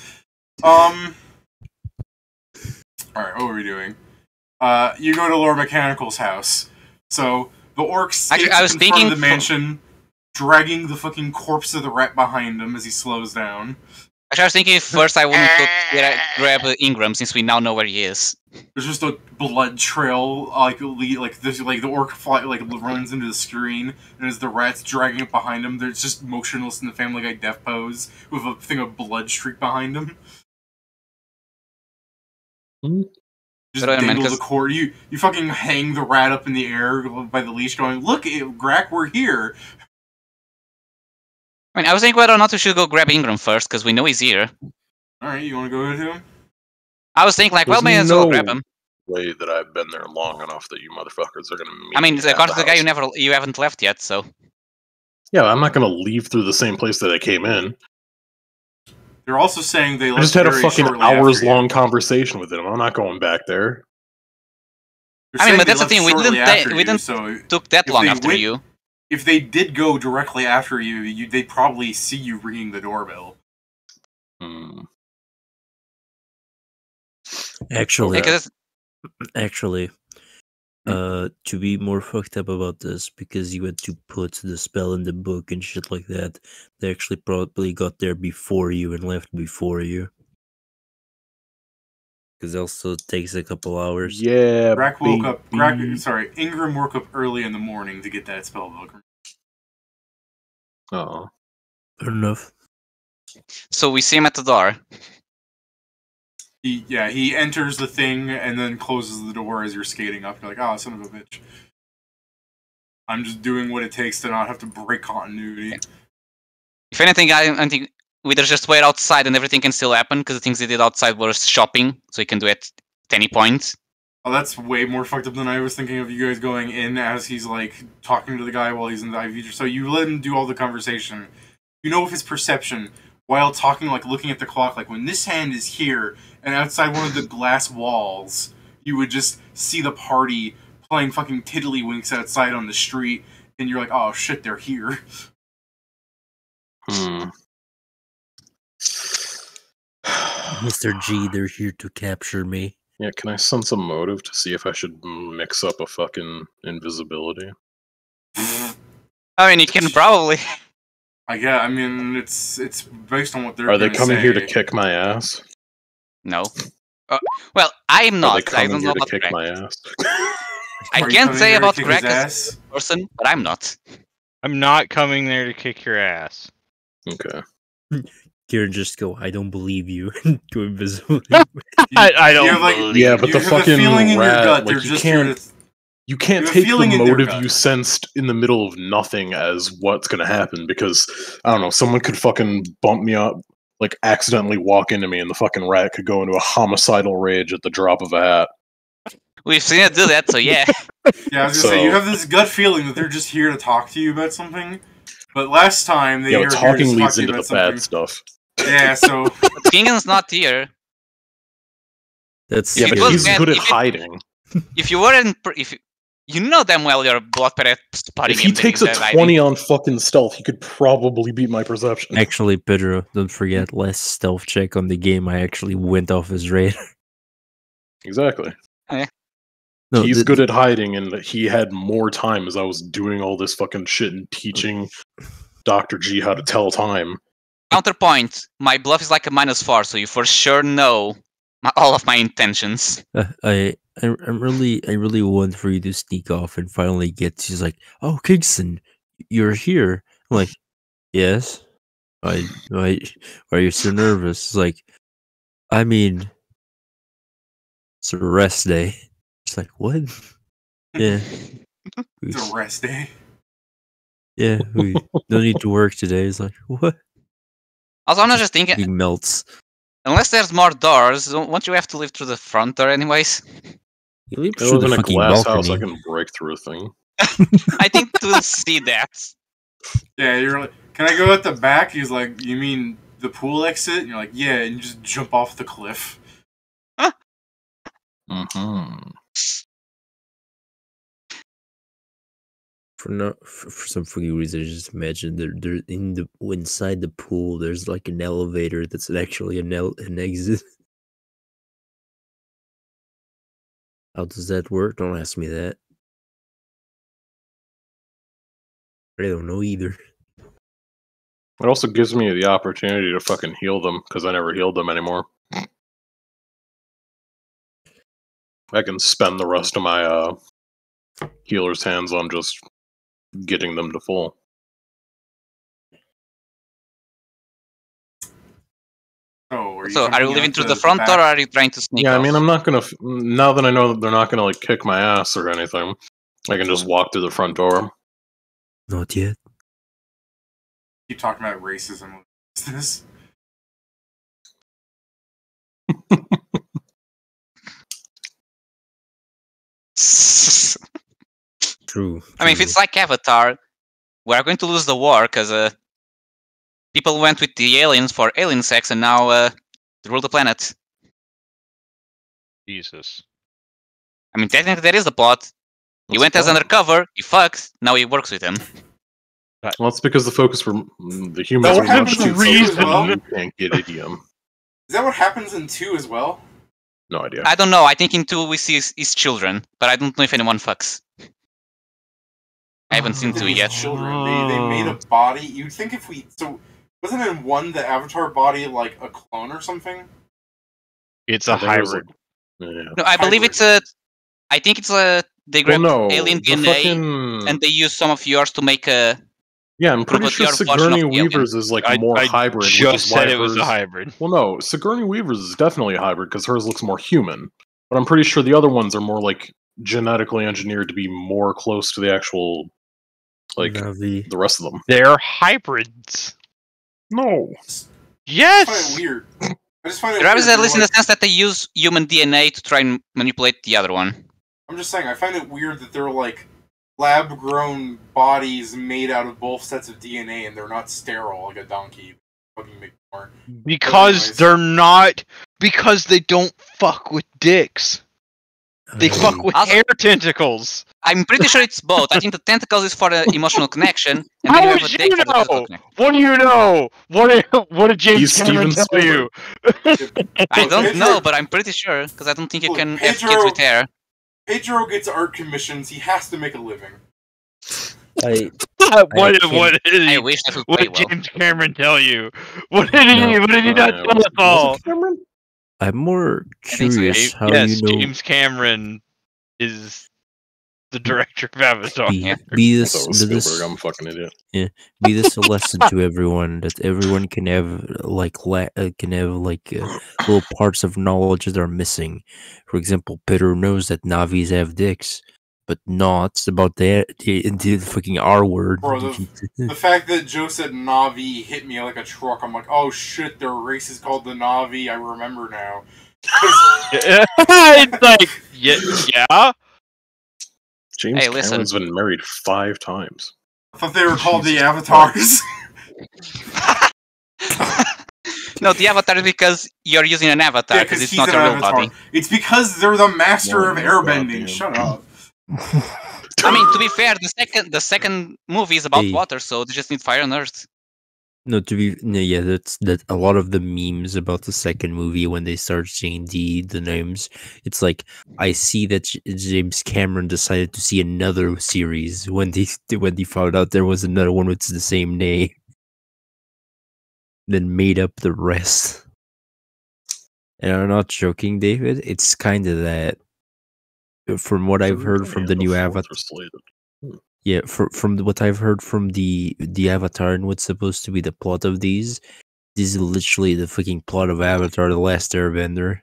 Alright, what are we doing? You go to Lord Mechanical's house. So, the orc skates in front of the mansion, dragging the fucking corpse of the rat behind him as he slows down. Actually, I was thinking first I wouldn't grab Ingram since we now know where he is. There's just a blood trail, the orc runs into the screen, and as the rat's dragging it behind him, there's just motionless in the Family Guy death pose with a thing of blood streak behind him. Just dangle the cord. You fucking hang the rat up in the air by the leash, going, "Look, Grak, we're here." I mean, I was thinking whether or not we should go grab Ingram first, because we know he's here. Alright, you want to go to him? I was thinking, like, well, may as well grab him. Way that I've been there long enough that you motherfuckers are gonna meet. I mean, according to the guy you haven't left yet, so. Yeah, I'm not gonna leave through the same place that I came in. They're also saying they left. I just had a fucking hours-long conversation with him. I'm not going back there. I mean, but that's the thing. We didn't took that long after you. If they did go directly after you, they'd probably see you ringing the doorbell. Actually, to be more fucked up about this, because you had to put the spell in the book and shit like that, they actually probably got there before you and left before you. Because it also takes a couple hours. Yeah, Ingram woke up early in the morning to get that spell book. Oh. Good enough. So we see him at the door. He enters the thing and then closes the door as you're skating up. You're like, oh, son of a bitch. I'm just doing what it takes to not have to break continuity. If anything, I think we just wait outside and everything can still happen, because the things he did outside were shopping, so he can do it at any point. Oh, that's way more fucked up than I was thinking of you guys going in as he's, like, talking to the guy while he's in the IV. So you let him do all the conversation. You know, with his perception, while talking, like, looking at the clock, like, when this hand is here, and outside one of the glass walls, you would just see the party playing fucking tiddlywinks outside on the street, and you're like, oh shit, they're here. Mr. G, they're here to capture me. Yeah, can I sense a motive to see if I should mix up a fucking invisibility? I mean, you can probably. I mean, it's based on what they're. Are they coming here to say. kick my ass? No. Well, I'm Are not. they I coming don't know here to about kick Greg. my ass? I Are you can't coming say here to about kick Greg his as ass? a person, but I'm not. I'm not coming there to kick your ass. Okay. Kieran, just go, I don't believe you. Go invisible. I don't You have, like- believe. Yeah, but You the have fucking a feeling in your rat, gut. like, They're you just can't- here to. You can't You have a take the feeling in your motive gut. you sensed in the middle of nothing as what's gonna happen, because, I don't know, someone could fucking bump me up, like, accidentally walk into me, and the fucking rat could go into a homicidal rage at the drop of a hat. We've seen it do that, so yeah. Yeah, I was gonna say, you So- have this gut feeling that they're just here to talk to you about something. But last time, they Yeah, were but here to talking talk leads to you into about the bad something. stuff. Yeah, so... But Kingan's not here. That's Yeah, If but it was he's bad- good at if it- hiding. If you weren't, if you know damn well you're blood parrot spotting If he him, that takes he's a dead 20 on fucking stealth, he could probably beat my perception. actually Pedro. Don't forget, last stealth check on the game, I actually went off his radar. Exactly. No, He's good at hiding, and he had more time as I was doing all this fucking shit and teaching Dr. G how to tell time. Counterpoint, my bluff is like a -4, so you for sure know all of my intentions. I really want for you to sneak off and finally get. She's like, "Oh, Kingston, you're here." I'm like, "Yes." Why are you so nervous? It's like, I mean, it's a rest day. It's like, what? Yeah, It's a rest day. yeah, we don't need to work today. It's like, what? Also, I'm not just thinking, He melts. unless there's more doors, won't you have to live through the front door anyways? He leaps I through live the in a fucking glass balcony. house, I can break through a thing. I think to see that. Yeah, you're like, can I go at the back? He's like, you mean the pool exit? And you're like, yeah, and you just jump off the cliff. Mm-hmm. For some fucking reason, I just imagine they're in the inside the pool. There's like an elevator that's actually an exit. How does that work? Don't ask me that. I don't know either. It also gives me the opportunity to fucking heal them, because I never healed them anymore. I can spend the rest of my healer's hands on just getting them to full. So, are you leaving through the front door, or are you trying to sneak Yeah, off? I mean, I'm not gonna. Now that I know that they're not gonna like kick my ass or anything, I can just walk through the front door. Not yet. Keep talking about racism. What's this? True. I mean, if it's like Avatar, we're going to lose the war because people went with the aliens for alien sex and now they rule the planet. Jesus. I mean, technically, that is the plot. He went as undercover, he fucked, now he works with him. Well, it's because the focus were the humans That were much happens too in focused two as on well? you can't get idiom. Is that what happens in 2 as well? No idea. I don't know, I think in 2 we see his children, but I don't know if anyone fucks. I haven't seen 2 These yet. children, they made a body. You'd think if we... So, wasn't in 1 the Avatar body like a clone or something? It's a I think it was hybrid. Yeah. No, I believe it's Hybrid. I think it's they Well, grabbed no, alien the DNA fucking... and they use some of yours to make a Yeah, I'm pretty But sure you're watching Sigourney off Alien. Weaver's is like I more hybrid. just which is why said it was a hers- hybrid. Well, no, Sigourney Weaver's is definitely a hybrid because hers looks more human. But I'm pretty sure the other ones are more like genetically engineered to be more close to the actual, like Navi. the rest of them. They're hybrids. No, I find Yes. it weird. I just find it They're hybrids weird. at least in Like, the sense that they use human DNA to try and manipulate the other one. I'm just saying, I find it weird that they're like lab-grown bodies made out of both sets of DNA, and they're not sterile like a donkey. Fucking make more. Because Anyways. they're not. Because they don't fuck with dicks. They fuck with Also- hair tentacles. I'm pretty sure it's both. I think the tentacles is for the emotional connection, and How then you have would a dick you for the physical know? connection. What do you know? What did James He's Cameron Steven tell you? I Look, don't Pedro- know, but I'm pretty sure, because I don't think you Look, can have kids Pedro- with hair. Pedro gets art commissions. He has to make a living. What can't- did I wish that would what play did well. James Cameron tell you? What did he? No. What did he not tell us was all? it Cameron? I'm more think so, curious how Yes, you know. James Cameron is the director of Avatar. Be, Yeah. be I this, thought it was be this, Spielberg. I'm a fucking idiot. be this a lesson to everyone that everyone can have little parts of knowledge that are missing. For example, Peter knows that Navis have dicks, but not about that the fucking R word. Bro, The fact that Joe said Navi hit me like a truck. I'm like, oh shit, their race is called the Navi. I remember now. 'Cause- It's like, yeah. James Hey, listen. Cameron's been married 5 times. I thought they were called the Jesus Avatars. No, the avatar is because you're using an avatar, Yeah, because because it's he's not an a real Avatar. body. It's because they're the master of Oh, airbending. goddamn. Shut up. I mean, to be fair, the second movie is about Hey. water, so they just need fire and earth. Yeah, that's a lot of the memes about the second movie when they start saying the names. It's like I see that James Cameron decided to see another series when they found out there was another one with the same name, then made up the rest. And I'm not joking, David. It's kind of that. From what I've heard from the new Avatar. Yeah, from what I've heard from the Avatar and what's supposed to be the plot of these, this is literally the fucking plot of Avatar: The Last Airbender.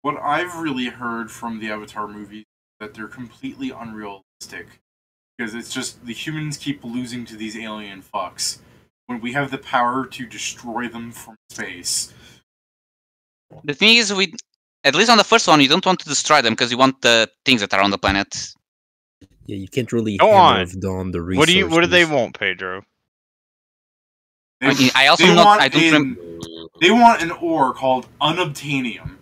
What I've really heard from the Avatar movies is that they're completely unrealistic. Because it's just the humans keep losing to these alien fucks when we have the power to destroy them from space. The thing is, at least on the first one, you don't want to destroy them because you want the things that are on the planet. Yeah, you can't really Go hammer on. of dawn the resources. What do they want, Pedro? I mean, I also they not. want I don't. they want an ore called unobtainium.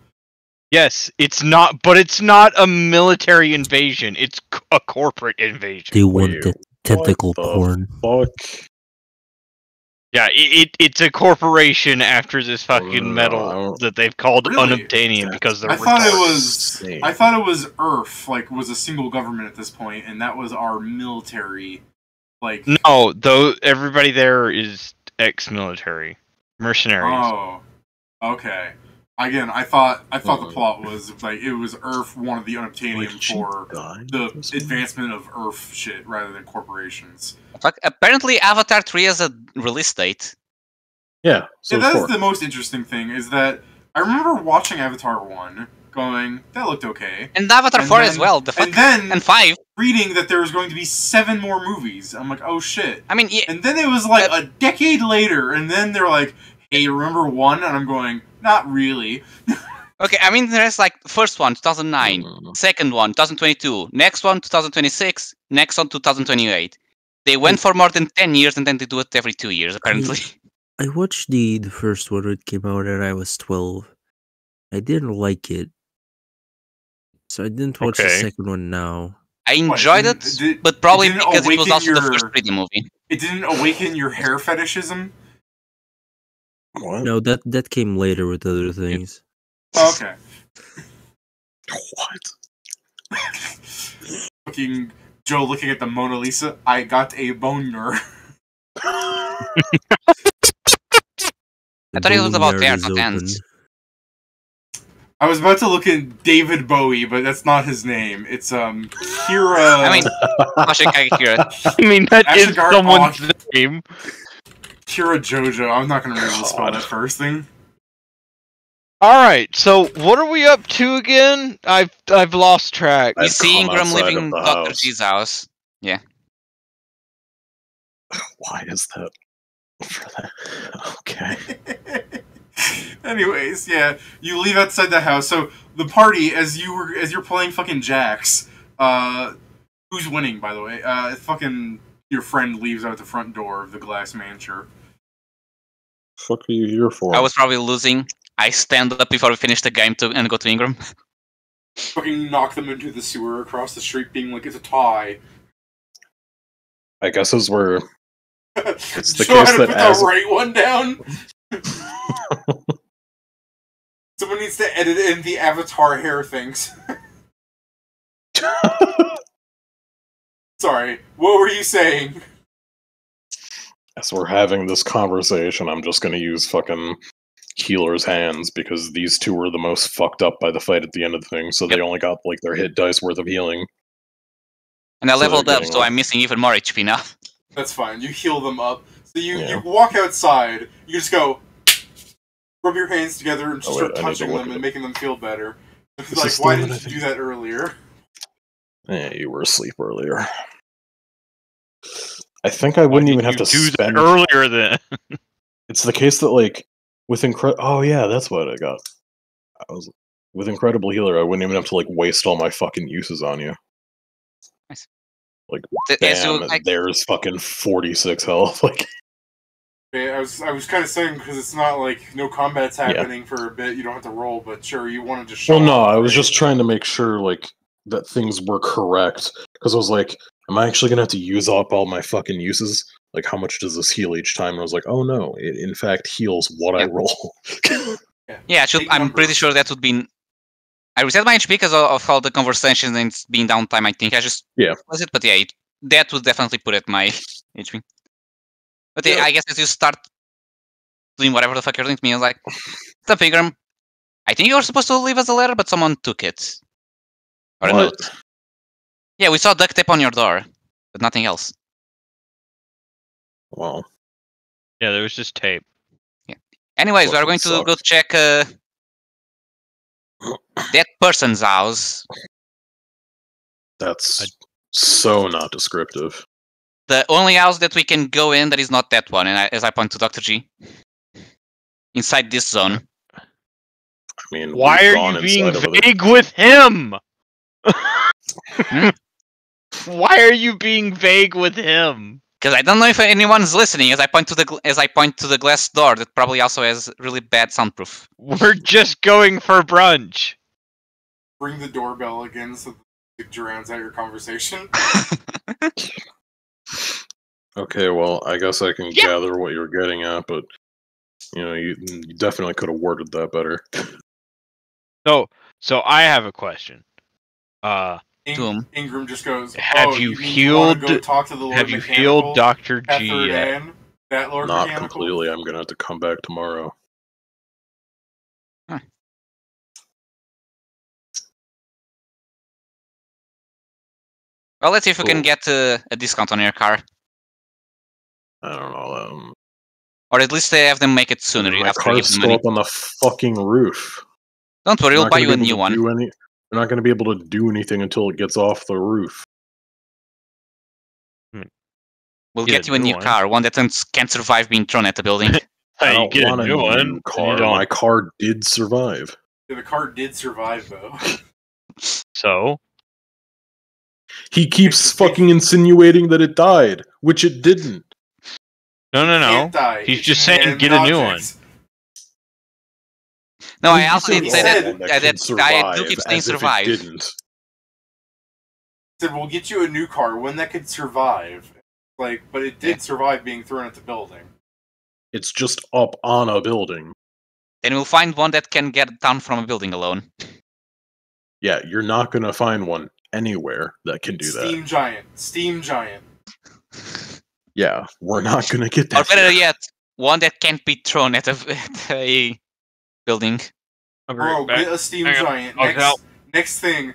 Yes, it's not, but it's not a military invasion. It's a corporate invasion. They want Wait, the tentacle what the porn. Fuck. Yeah, it's a corporation after this fucking I metal don't- that they've called Really? unobtainium because they're I thought it retarded. was. I thought it was Earth, like was a single government at this point, and that was our military. Like No, though everybody there is ex-military mercenaries. oh, okay. Again, I thought the Oh. plot was like it was Earth wanted the unobtainium Wait, she for died? the advancement of Earth shit rather than corporations. Fuck, apparently, Avatar 3 has a release date. Yeah, so Yeah, that four. is the most interesting thing is that I remember watching Avatar 1 going, that looked okay. And Avatar And 4 then- as well. The fuck? And then And 5. reading that there was going to be 7 more movies. I'm like, oh shit. I mean, yeah, And then it was like a decade later, and then they're like, hey, you remember 1? And I'm going, not really. okay, I mean, there's like first one, 2009. Mm. Second one, 2022. Next one, 2026. Next one, 2028. They went for more than 10 years and then they do it every 2 years, apparently. I watched the first one when it came out and I was 12. I didn't like it. So I didn't watch the Okay. second one now. I enjoyed it, but probably didn't because it was awaken also the your- first 3D movie. It didn't awaken your hair fetishism? What? No, that came later with other things. Oh, okay. What? Fucking Joe looking at the Mona Lisa. I got a boner. I thought it was about boneyard there, is not open. ends. I was about to look at David Bowie, but that's not his name. It's Kira. I mean, Kira. I mean, that is Ashigar someone's name. Kira Jojo. I'm not gonna be able to spell that first thing. Alright, so what are we up to again? I've lost track. You I've see come Ingram outside leaving of the Dr. house. G's house. Yeah. Why is that? For that? Okay. Anyways, yeah, you leave outside the house. So the party, as you're playing fucking jacks, who's winning, by the way? Fucking your friend leaves out the front door of the glass mansion. Fuck are you here for? I was probably losing. I stand up before we finish the game and go to Ingram. Fucking knock them into the sewer across the street, being like, it's a tie. I guess as we're. It's the Show how case to that put as the right one down. Someone needs to edit in the avatar hair things. Sorry, what were you saying? as we're having this conversation, I'm just gonna use fucking healer's hands because these two were the most fucked up by the fight at the end of the thing, so they only got like their hit dice worth of healing. And I So they're leveled up, getting so off. I'm missing even more HP now. That's fine, you heal them up. So you Yeah. walk outside, you just go, rub your hands together and just Oh, wait, start I need to touching look them at and it. making them feel better. It's Is like, this the why one didn't that you I do that earlier? You were asleep earlier. I think I wouldn't even have to do spend. that earlier then. It's the case that like with oh yeah, that's what I got. I was with incredible healer. I wouldn't even have to like waste all my fucking uses on you. Nice. Like As you, bam, there's fucking 46 health. Like Okay, I was kind of saying because it's not like no combat's happening for a bit. You don't have to roll, but sure, you wanted to show. well, no, off, I was right? just trying to make sure like that things were correct because I was like, am I actually gonna have to use up all my fucking uses? Like, how much does this heal each time? And I was like, oh no, it in fact heals what I Yeah. roll. yeah, Big I'm pretty numbers. sure that would be. I reset my HP because of all the conversations and it's being downtime. I think I just was it, but yeah, that would definitely put at my HP. But yeah, Yeah. I guess as you start doing whatever the fuck you're doing to me, I was like, "Stop, Ingram. I think you were supposed to leave us a letter, but someone took it or a What? note." Yeah, we saw duct tape on your door, but nothing else. Well, Yeah, there was just tape. Anyways, we are Fucking going to go sucks. check that person's house. that's so not descriptive. The only house that we can go in that is not that one, and as I point to Dr. G, inside this zone. I mean, Why we've are gone you being inside of it. vague with him? Hmm? Why are you being vague with him? Because I don't know if anyone's listening. As I point to the glass door that probably also has really bad soundproof. We're just going for brunch. Ring the doorbell again so it drowns out your conversation. Okay, well, I guess I can gather what you're getting at, but you know, you definitely could have worded that better. So I have a question. Ingram just goes, Have oh, you mean healed- You wanna go talk to the Lord Have you Mechanical, healed Dr. G Heather yet? Dan? That Lord Not Mechanical? completely. I'm gonna have to come back tomorrow. Well, let's see if we can Cool. get a discount on your car, I don't know. or at least have them make it sooner. My After you give car's them still money. up on the fucking roof. Don't worry, They're we'll not buy gonna you be a able new to one. do any- They're not going to be able to do anything until it gets off the roof. We'll Get get a you a new new one. car, one that can't survive being thrown at the building. I You don't get want a new one. new You car. don't. My car did survive. Yeah, the car did survive, though. So He keeps It's- fucking insinuating that it died, which it didn't. no. Can't die. He's It's just an saying get a new object. No, I You also said did say that. one that can I do survive, keep saying as if it survive. didn't. Said, we'll get you a new car, one that could survive. Like, but it did survive being thrown at the building. It's just up on a building. Then we'll find one that can get down from a building alone. Yeah, you're not gonna find one anywhere that can do Steam that. Giant. Steam Giant. Yeah, we're not gonna get Or that. better here. yet, one that can't be thrown at a building. I'll be Bro, right back. get a steam Hang on. giant. I'll help. Next thing,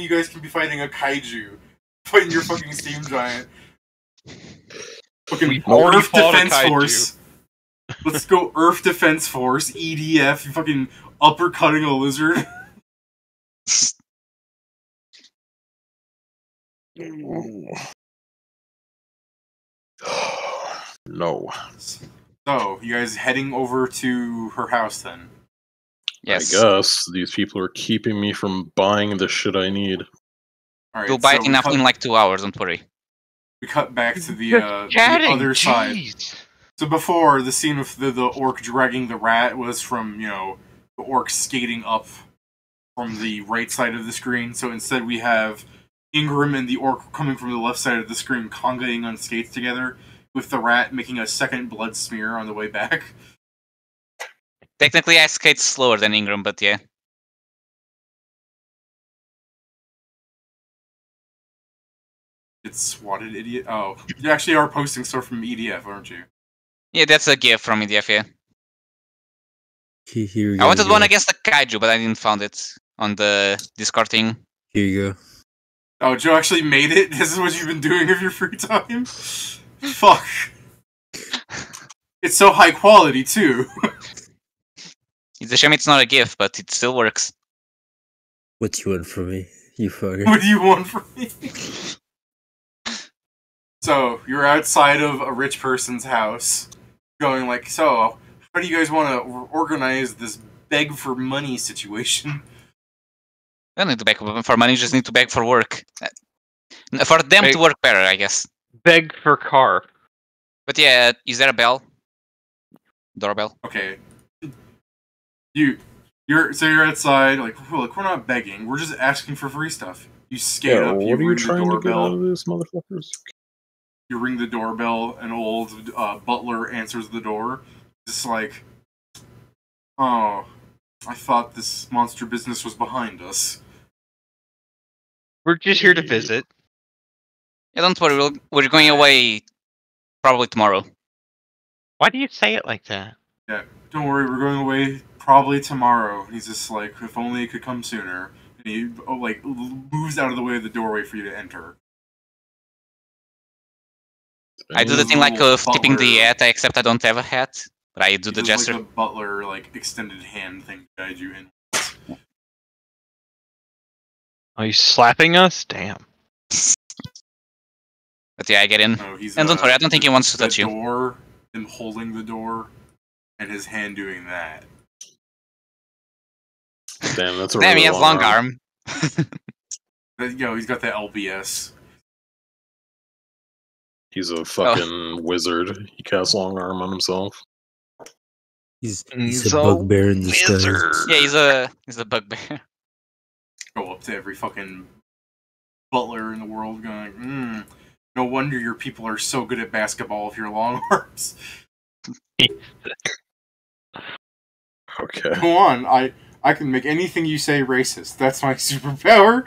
you guys can be fighting a kaiju. Fighting your fucking steam giant. Fucking We've already Earth fought a Defense kaiju. Force. Let's go Earth Defense Force, EDF, you fucking uppercutting a lizard. No. So, you guys heading over to her house then? Yes. I guess these people are keeping me from buying the shit I need. Alright, You'll buy it we enough cut- in like 2 hours, don't worry. We cut back to the Chatting, other side. jeez. So before, the scene with the orc dragging the rat was from, the orc skating up from the right side of the screen. So instead we have Ingram and the orc coming from the left side of the screen, congaing on skates together, with the rat making a second blood smear on the way back. Technically, I skate slower than Ingram, but yeah. It's swatted, idiot. Oh, you actually are posting stuff from EDF, aren't you? Yeah, that's a gift from EDF, yeah. Here you I go, wanted one against the kaiju, but I didn't find it on the Discord thing. Here you go. Oh, Joe actually made it? This is what you've been doing with your free time? Fuck. It's so high quality, too. It's a shame it's not a gift, but it still works. What you want from me, you fucker? What do you want from me? So, you're outside of a rich person's house, going like, so, how do you guys want to organize this beg for money situation? I don't need to beg for money, just need to beg for work. For them Beg- to work better, I guess. Beg for car. But yeah, is there a bell? Doorbell? Okay. You're outside, like, look, we're not begging, we're just asking for free stuff. You skate Yeah, up, what you are you ring the trying to get out doorbell, of this, motherfuckers? you ring the doorbell, an old butler answers the door. Just like, oh, I thought this monster business was behind us. We're just here to visit. Yeah, don't worry, we're going away probably tomorrow. Why do you say it like that? Yeah, don't worry, we're going away probably tomorrow. He's just like, if only it could come sooner. And he moves out of the way of the doorway for you to enter. I do the There's thing a like little of tipping the butler. hat, except I don't have a hat. But I do He the does, gesture. like the butler, extended hand thing to guide you in. Are you slapping us? Damn. But yeah, I get in. No, he's, And don't worry, I don't think he wants to the touch you. door, him holding the door, and his hand doing that. Damn, that's a Damn, really he has long arm. He's got that LBS. He's a fucking wizard. He casts long arm on himself. He's He's a a bugbear in disguise. wizard. Yeah, he's a bugbear. Go up to every fucking butler in the world going, no wonder your people are so good at basketball with your long arms. Okay. Go on, I can make anything you say racist. That's my superpower.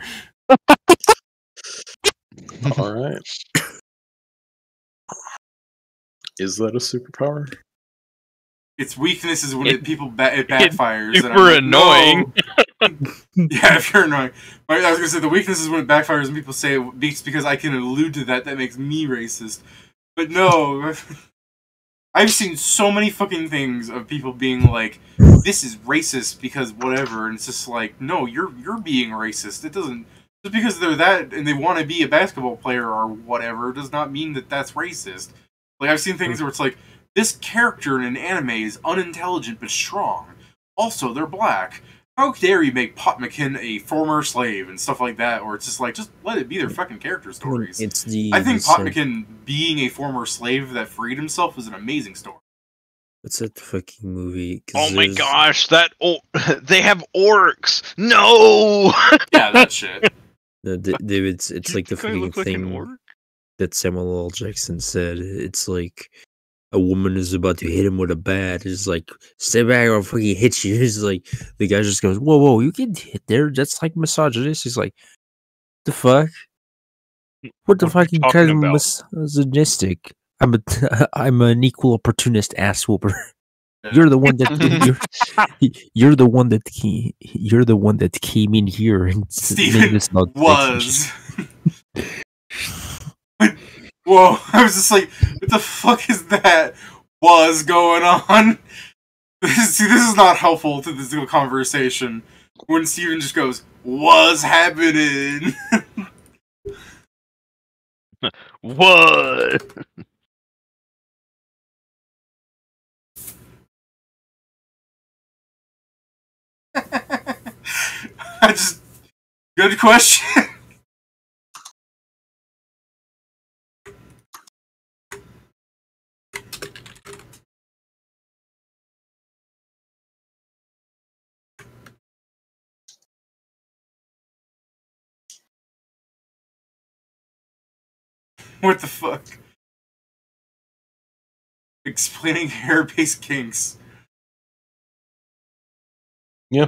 Alright. Is that a superpower? Its weakness is when It- it backfires. And I'm super like, annoying. No. Yeah, if you're annoying. I was gonna say the weakness is when it backfires and people say it's because I can allude to that makes me racist. But no, I've seen so many fucking things of people being like, "This is racist because whatever," and it's just like, no, you're being racist. It doesn't just because they're that and they want to be a basketball player or whatever does not mean that that's racist. Like I've seen things where it's like this character in an anime is unintelligent but strong. Also, they're black. How dare you make Pot McKin a former slave and stuff like that? Or it's just like, just let it be their fucking character stories. It's the. I think the Pot same- McKin being a former slave that freed himself is an amazing story. What's that fucking movie? 'Cause Oh my there's- gosh, they have orcs. No. Yeah, that shit. No, David, it's like the Guy fucking look like an thing orc? that Samuel L. Jackson said. It's like a woman is about to hit him with a bat. It's like, stay back or I'll fucking hit you. It's like, the guy just goes, whoa, you get hit there? That's like misogynist. He's like, the fuck? What the What are you fucking talking kind of about? misogynistic? I'm an equal opportunist ass whooper. You're the one that you're the one that came in here and made Steven this about was. Whoa! I was just like, what the fuck is that? Was going on? See, this is not helpful to this conversation. When Steven just goes, "Was happening?" What? I just good question. What the fuck? Explaining hair-based kinks. Yeah.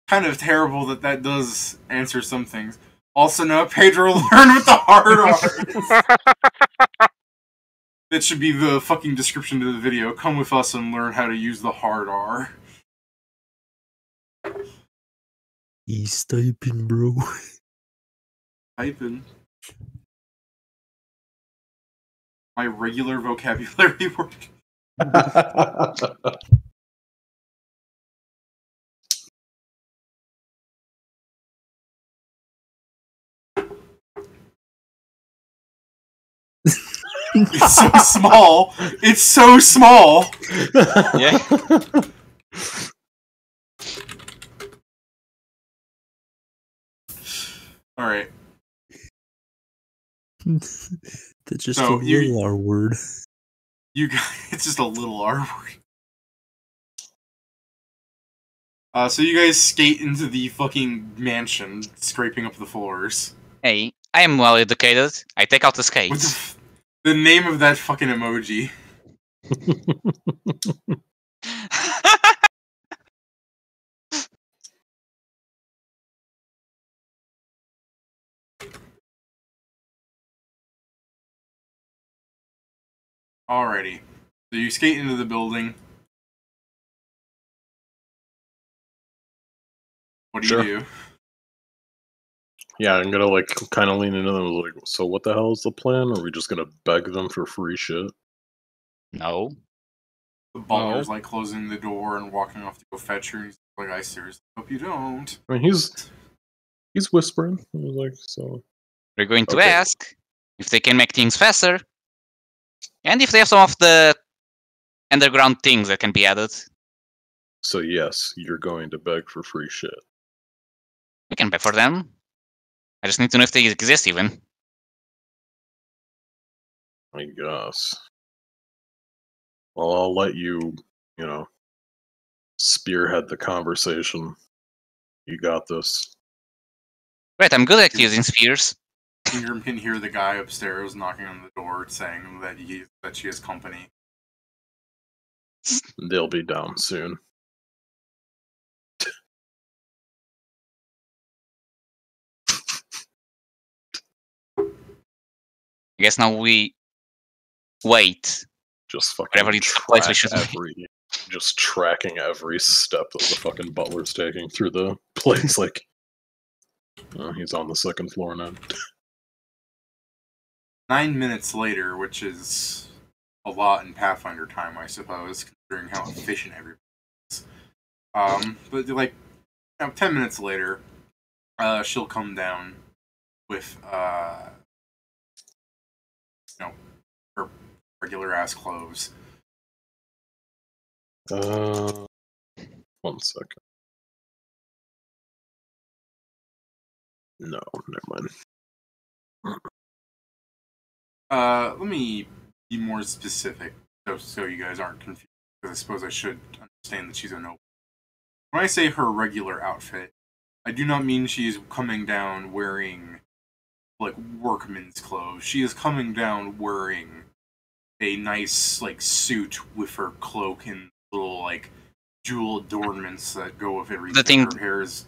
Kind of terrible that does answer some things. Also, no, Pedro learned what the hard R is. That should be the fucking description to the video. Come with us and learn how to use the hard R. He's typing, bro. Typing. My regular vocabulary word. It's so small. It's so small. Yeah. All right. That's just So, a little R word. You guys, it's just a little R word. So you guys skate into the fucking mansion, scraping up the floors. Hey, I am well educated. I take out the What's skates. the name of that fucking emoji? Alrighty. So you skate into the building. What do Sure. you do? Yeah, I'm gonna like kind of lean into them. Like, so what the hell is the plan? Are we just gonna beg them for free shit? No. The butler's like closing the door and walking off to go fetch her. He's like, I seriously hope you don't. I mean, he's whispering. He's like, so We're going to Okay. ask if they can make things faster. And if they have some of the underground things that can be added. so yes, you're going to beg for free shit. We can pay for them. I just need to know if they exist even. I guess. Well, I'll let you, spearhead the conversation. You got this. Right, I'm good at using spheres. Ingram can hear the guy upstairs knocking on the door saying that she has company. They'll be down soon. I guess now we wait. Just fucking Whatever it's the place we should be. just tracking every step that the fucking butler's taking through the place. Like, oh, he's on the second floor now. 9 minutes later, which is a lot in Pathfinder time, I suppose, considering how efficient everybody is. But like 10 minutes later, she'll come down with her regular ass clothes. 1 second. No, never mind. Let me be more specific, so you guys aren't confused. Because I suppose I should understand that she's a noble. When I say her regular outfit, I do not mean she is coming down wearing like workman's clothes. She is coming down wearing a nice like suit with her cloak and little like jewel adornments that go with everything. The thing- Her hair is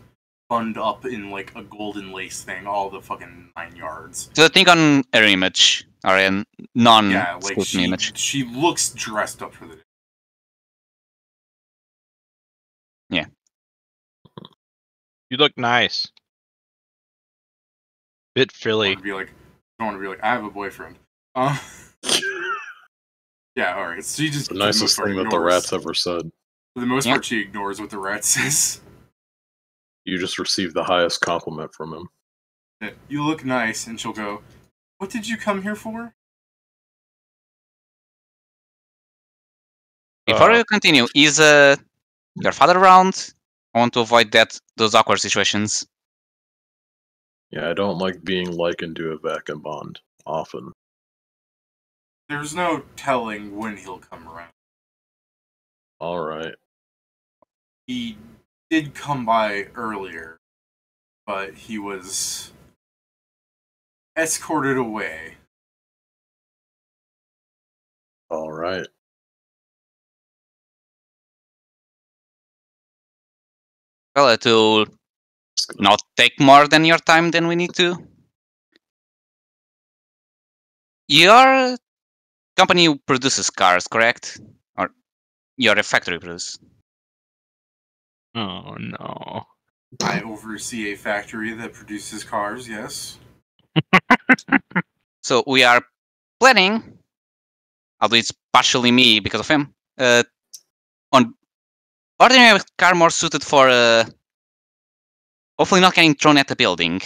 bunned up in like a golden lace thing, all the fucking 9 yards. So the thing on her image, Or a Yeah, like non-scrutiny image. she looks dressed up for the day. You look nice. Bit I Philly. want to be like, I have a boyfriend. Yeah, all right. So she just The nicest thing that the rat's ever said. For the most part, she ignores what the rat says. You just received the highest compliment from him. Yeah, you look nice, and she'll go, "What did you come here for?" Before you continue, is your father around? I want to avoid those awkward situations. Yeah, I don't like being likened to a vagabond often. There's no telling when he'll come around. Alright. He did come by earlier, but he was escorted away. Alright. Well, it will not take more than your time than we need to. Your company produces cars, correct? Or your factory produces? Oh no. I oversee a factory that produces cars, yes. So we are planning, although it's partially me because of him, on ordering a car more suited for hopefully not getting thrown at the building.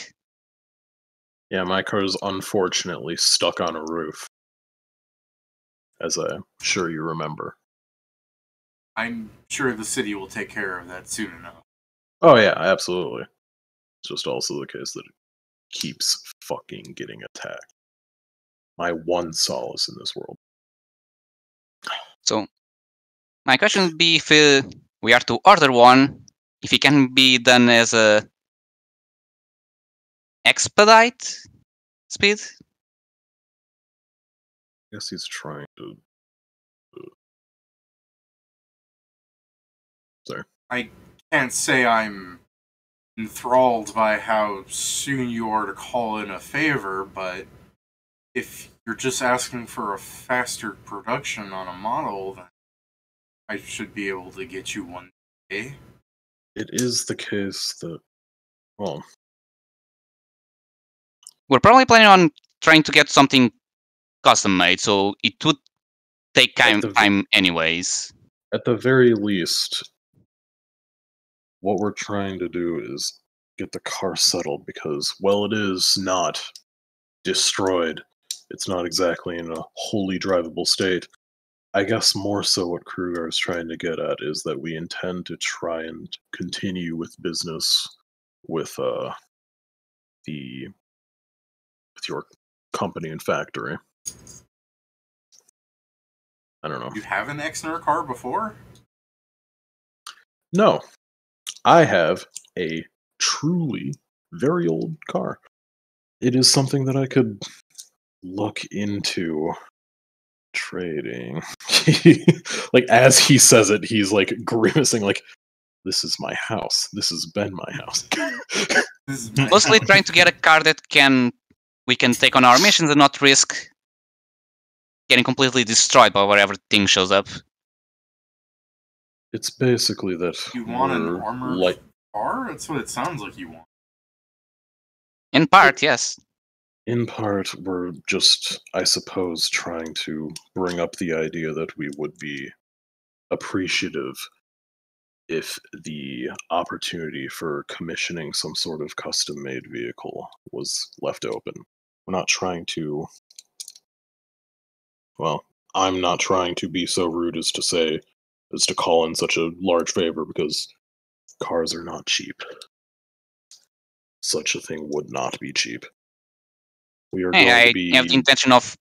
Yeah, my car's unfortunately stuck on a roof. As I'm sure you remember. I'm sure the city will take care of that soon enough. Oh yeah, absolutely. It's just also the case that it keeps fucking getting attacked. My one solace in this world. So my question would be if we are to order one, if it can be done as a expedite speed. I guess he's trying to. Sorry. I can't say I'm enthralled by how soon you are to call in a favor, but if you're just asking for a faster production on a model, then I should be able to get you one day. It is the case that, well, We're probably planning on trying to get something custom made, so it would take time anyways. at the very least, what we're trying to do is get the car settled because, well, it is not destroyed. It's not exactly in a wholly drivable state. I guess more so what Kruger is trying to get at is that we intend to try and continue with business with your company and factory. I don't know. You have an Exner car before? No, I have a truly very old car. It is something that I could look into trading. Like as he says it, he's like grimacing like this is my house. This has been my house. This is my Mostly house. trying to get a car that we can take on our missions and not risk getting completely destroyed by whatever thing shows up. It's basically that You want an we're armored car? That's what it sounds like you want. In part, yes. in part, we're just, I suppose, trying to bring up the idea that we would be appreciative if the opportunity for commissioning some sort of custom made vehicle was left open. We're not trying to. Well, I'm not trying to be so rude as to call in such a large favor because cars are not cheap. Such a thing would not be cheap. We are Hey, going to I be. have the intention of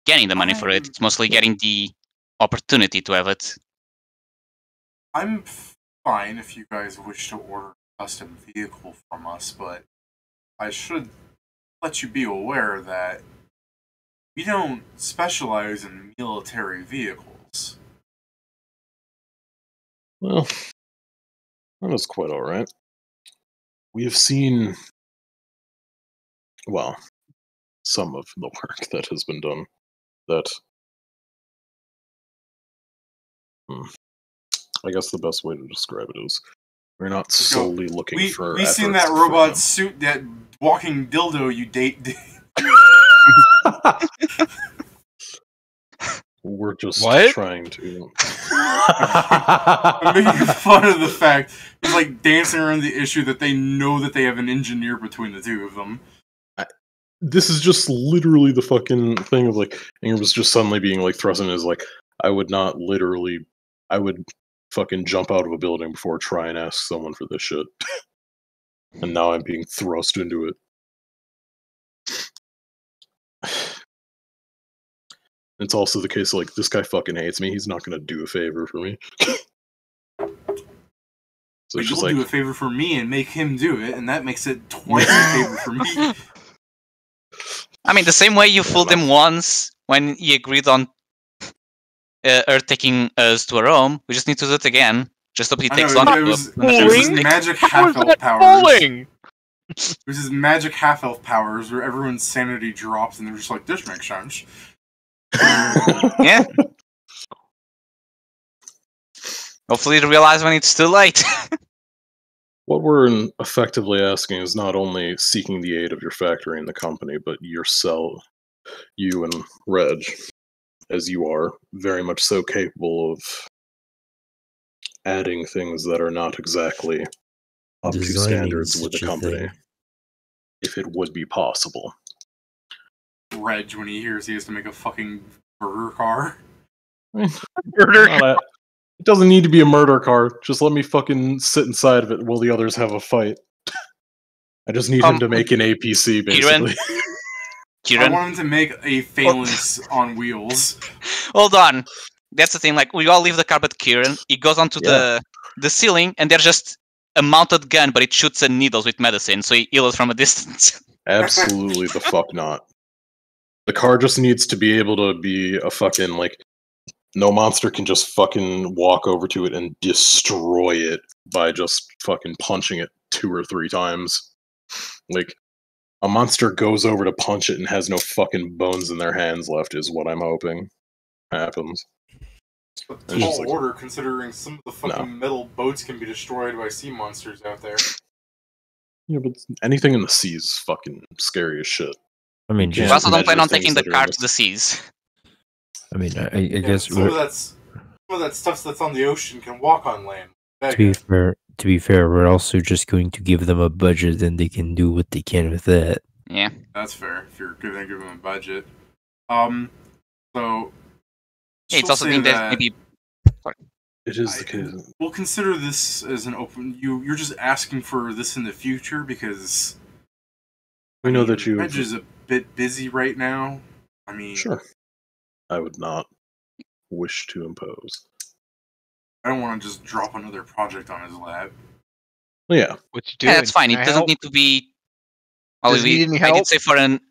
getting the money for it. It's mostly getting the opportunity to have it. I'm fine if you guys wish to order a custom vehicle from us, but I should let you be aware that we don't specialize in military vehicles. Well, that was quite alright. We have seen. Well, some of the work that has been done. That I guess the best way to describe it is we're not solely looking for. We seen that robot suit, that walking dildo you date. We're just trying to. I'm making fun of the fact it's like dancing around the issue that they know that they have an engineer between the two of them. This is just literally the fucking thing of like, Ingram was just suddenly being like thrust in as like, I would fucking jump out of a building before try and ask someone for this shit. And now I'm being thrust into it. It's also the case like, this guy fucking hates me, he's not gonna do a favor for me. So but you'll do a favor for me and make him do it, and that makes it twice a favor for me. I mean, the same way you fooled him once when he agreed on Earth taking us to a home, we just need to do it again. Just hope he takes longer. It was magic half-elf powers. It was his magic half-elf powers where everyone's sanity drops and they're just like, this makes sense. Yeah. Hopefully to realize when it's too late. What we're effectively asking is not only seeking the aid of your factory and the company, but yourself, you and Reg, as you are very much so capable of adding things that are not exactly up to standards with the company, if it would be possible. Reg, when he hears he has to make a fucking murder car. Murder car. It doesn't need to be a murder car. Just let me fucking sit inside of it while the others have a fight. I just need him to make an APC, basically. I want him to make a phalanx on wheels. Hold on. That's the thing, like, we all leave the car but Kieran. He goes onto the ceiling, and there's just a mounted gun, but it shoots needles with medicine, so he heals from a distance. Absolutely the fuck not. The car just needs to be able to be a fucking, like, no monster can just fucking walk over to it and destroy it by just fucking punching it 2 or 3 times. Like, a monster goes over to punch it and has no fucking bones in their hands left is what I'm hoping happens. It's a tall order, considering some of the fucking metal boats can be destroyed by sea monsters out there. Yeah, but anything in the sea is fucking scary as shit. I mean, we also don't plan on taking the car to the seas. I mean, I guess some of that stuff that's on the ocean can walk on land. To be fair, we're also just going to give them a budget, and they can do what they can with that. Yeah, that's fair. If you're gonna give them a budget, so it's also think that maybe. Sorry. It is the case. We'll consider this as an open. You're just asking for this in the future because we know that you. Reg is a bit busy right now. I mean, sure. I would not wish to impose. I don't want to just drop another project on his lap. Yeah. What you doing? Yeah, that's fine. It doesn't need to be. Well, I did say for an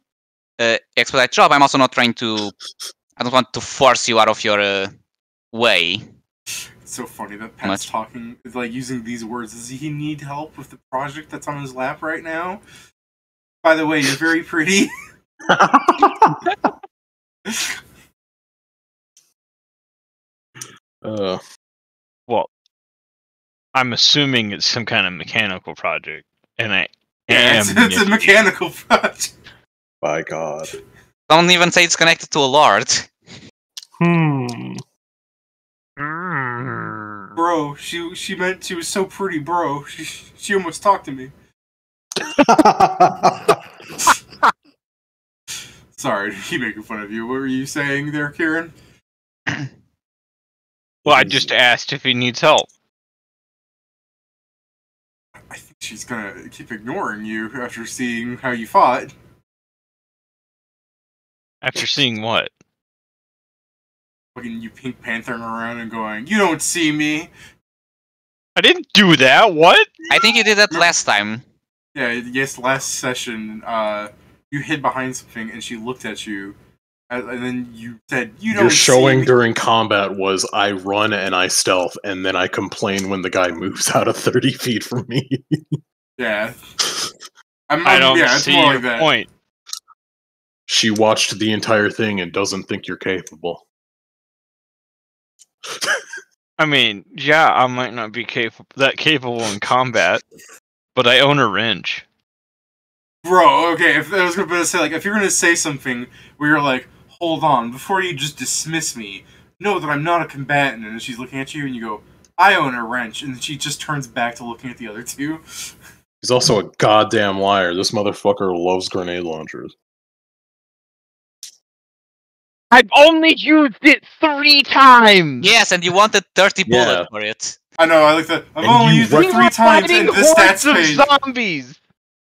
expedite job. I'm also not trying to. I don't want to force you out of your way. It's so funny that Pat's talking, like using these words. Does he need help with the project that's on his lap right now? By the way, you're very pretty. Well, I'm assuming it's some kind of mechanical project, and it's a mechanical project. By God. Don't even say it's connected to a lord. Bro, she meant she was so pretty, bro. She almost talked to me. Sorry to keep making fun of you. What were you saying there, Kieran? Well, I just asked if he needs help. I think she's gonna keep ignoring you after seeing how you fought. After seeing what? Fucking you Pink Panthering around and going, you don't see me. I didn't do that. What? I think you did that last time. Yeah, yes, last session, you hid behind something and she looked at you, and then you said, you don't see me. Your showing during combat was, I run and I stealth, and then I complain when the guy moves out of 30 feet from me. Yeah. I don't see more your like that. point. She watched the entire thing and doesn't think you're capable. I mean, yeah, I might not be capable in combat, but I own a wrench. Bro, okay, if I was gonna say, like, if you're gonna say something where you're like, hold on, before you just dismiss me, know that I'm not a combatant, and she's looking at you, and you go, I own a wrench, and then she just turns back to looking at the other two. He's also a goddamn liar. This motherfucker loves grenade launchers. I've only used it 3 times! Yes, and you wanted 30 Yeah. bullets for it. I know, I like that. I've And only you used it We 3 were times, fighting and the stats hordes page... of zombies!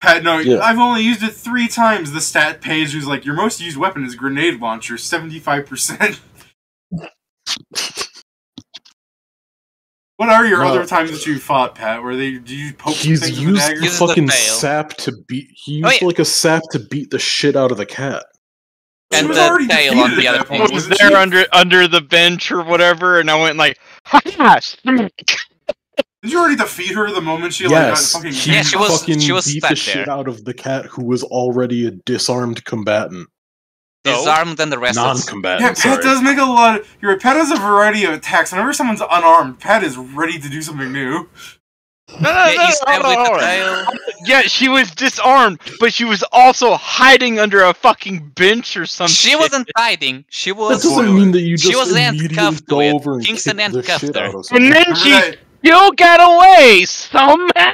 Pat, no, Yeah. I've only used it 3 times. The stat page was like, your most used weapon is grenade launcher, 75%. What are your No. other times that you fought, Pat? Where do you poke He's things with a used dagger? the Uses the fucking tail. sap to beat. He Oh, used yeah. like a sap to beat the shit out of the cat. She And was the already tail defeated on the at other that thing. point, I was wasn't there she? under the bench or whatever, and I went like, ha! Smack! Did you already defeat her the moment she Yes, like got fucking? he Yeah, she was- fucking she was beat stuck the shit there. out of the cat who was already a disarmed combatant. So? Disarmed and arrested. Non-combatant, Yeah, Pat sorry. does make a lot of. You're right, Pat has a variety of attacks. Whenever someone's unarmed, Pat is ready to do something new. Yeah, he stabbed with the tail. Yeah, she was disarmed, but she was also hiding under a fucking bench or some She shit. wasn't hiding. She That was. Spoiler. doesn't mean that you She just was immediately handcuffed to go it. over and Kingston kick the handcuffed shit her. out of someone. And then Remember she that? still got away somehow.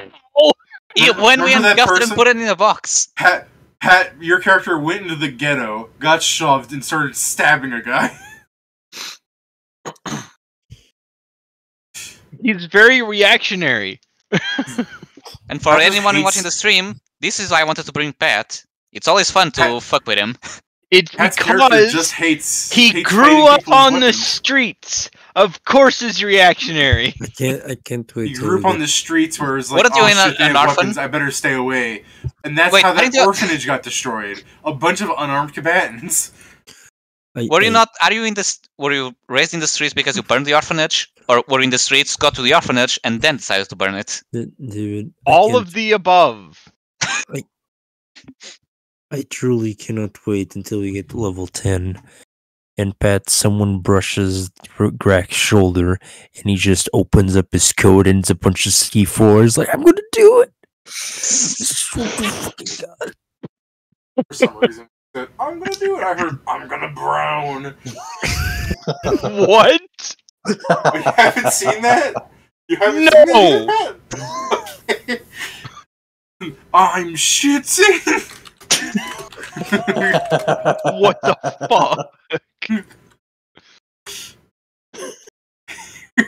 When we Remember that handcuffed her and person? put it in a box. Pat, your character went into the ghetto, got shoved, and started stabbing a guy. He's very reactionary. And for Pat just anyone hates- watching the stream, this is why I wanted to bring Pat. It's always fun to Pat- fuck with him. It's Pat's character because just hates. he hates grew fighting up people with on the weapons. streets. Of course, is reactionary. I can't wait. He till grew we up on get- the streets where it's like, What are you oh in shit, they an have orphan? weapons, I better stay away. And that's Wait, how how that did you- orphanage got destroyed. A bunch of unarmed combatants. Were you not? Are you in this? Were you raised in the streets because you burned the orphanage, or were you in the streets, got to the orphanage, and then decided to burn it? Dude, All of the above. I truly cannot wait until we get to level 10 and someone brushes Grak's shoulder and he just opens up his code and it's a bunch of C4s like, I'm gonna do it! Fucking God. For some reason. He said, I'm gonna do it. I heard, I'm gonna brown. What? You haven't seen that? You haven't No. seen that yet? I'm shitting. What the fuck?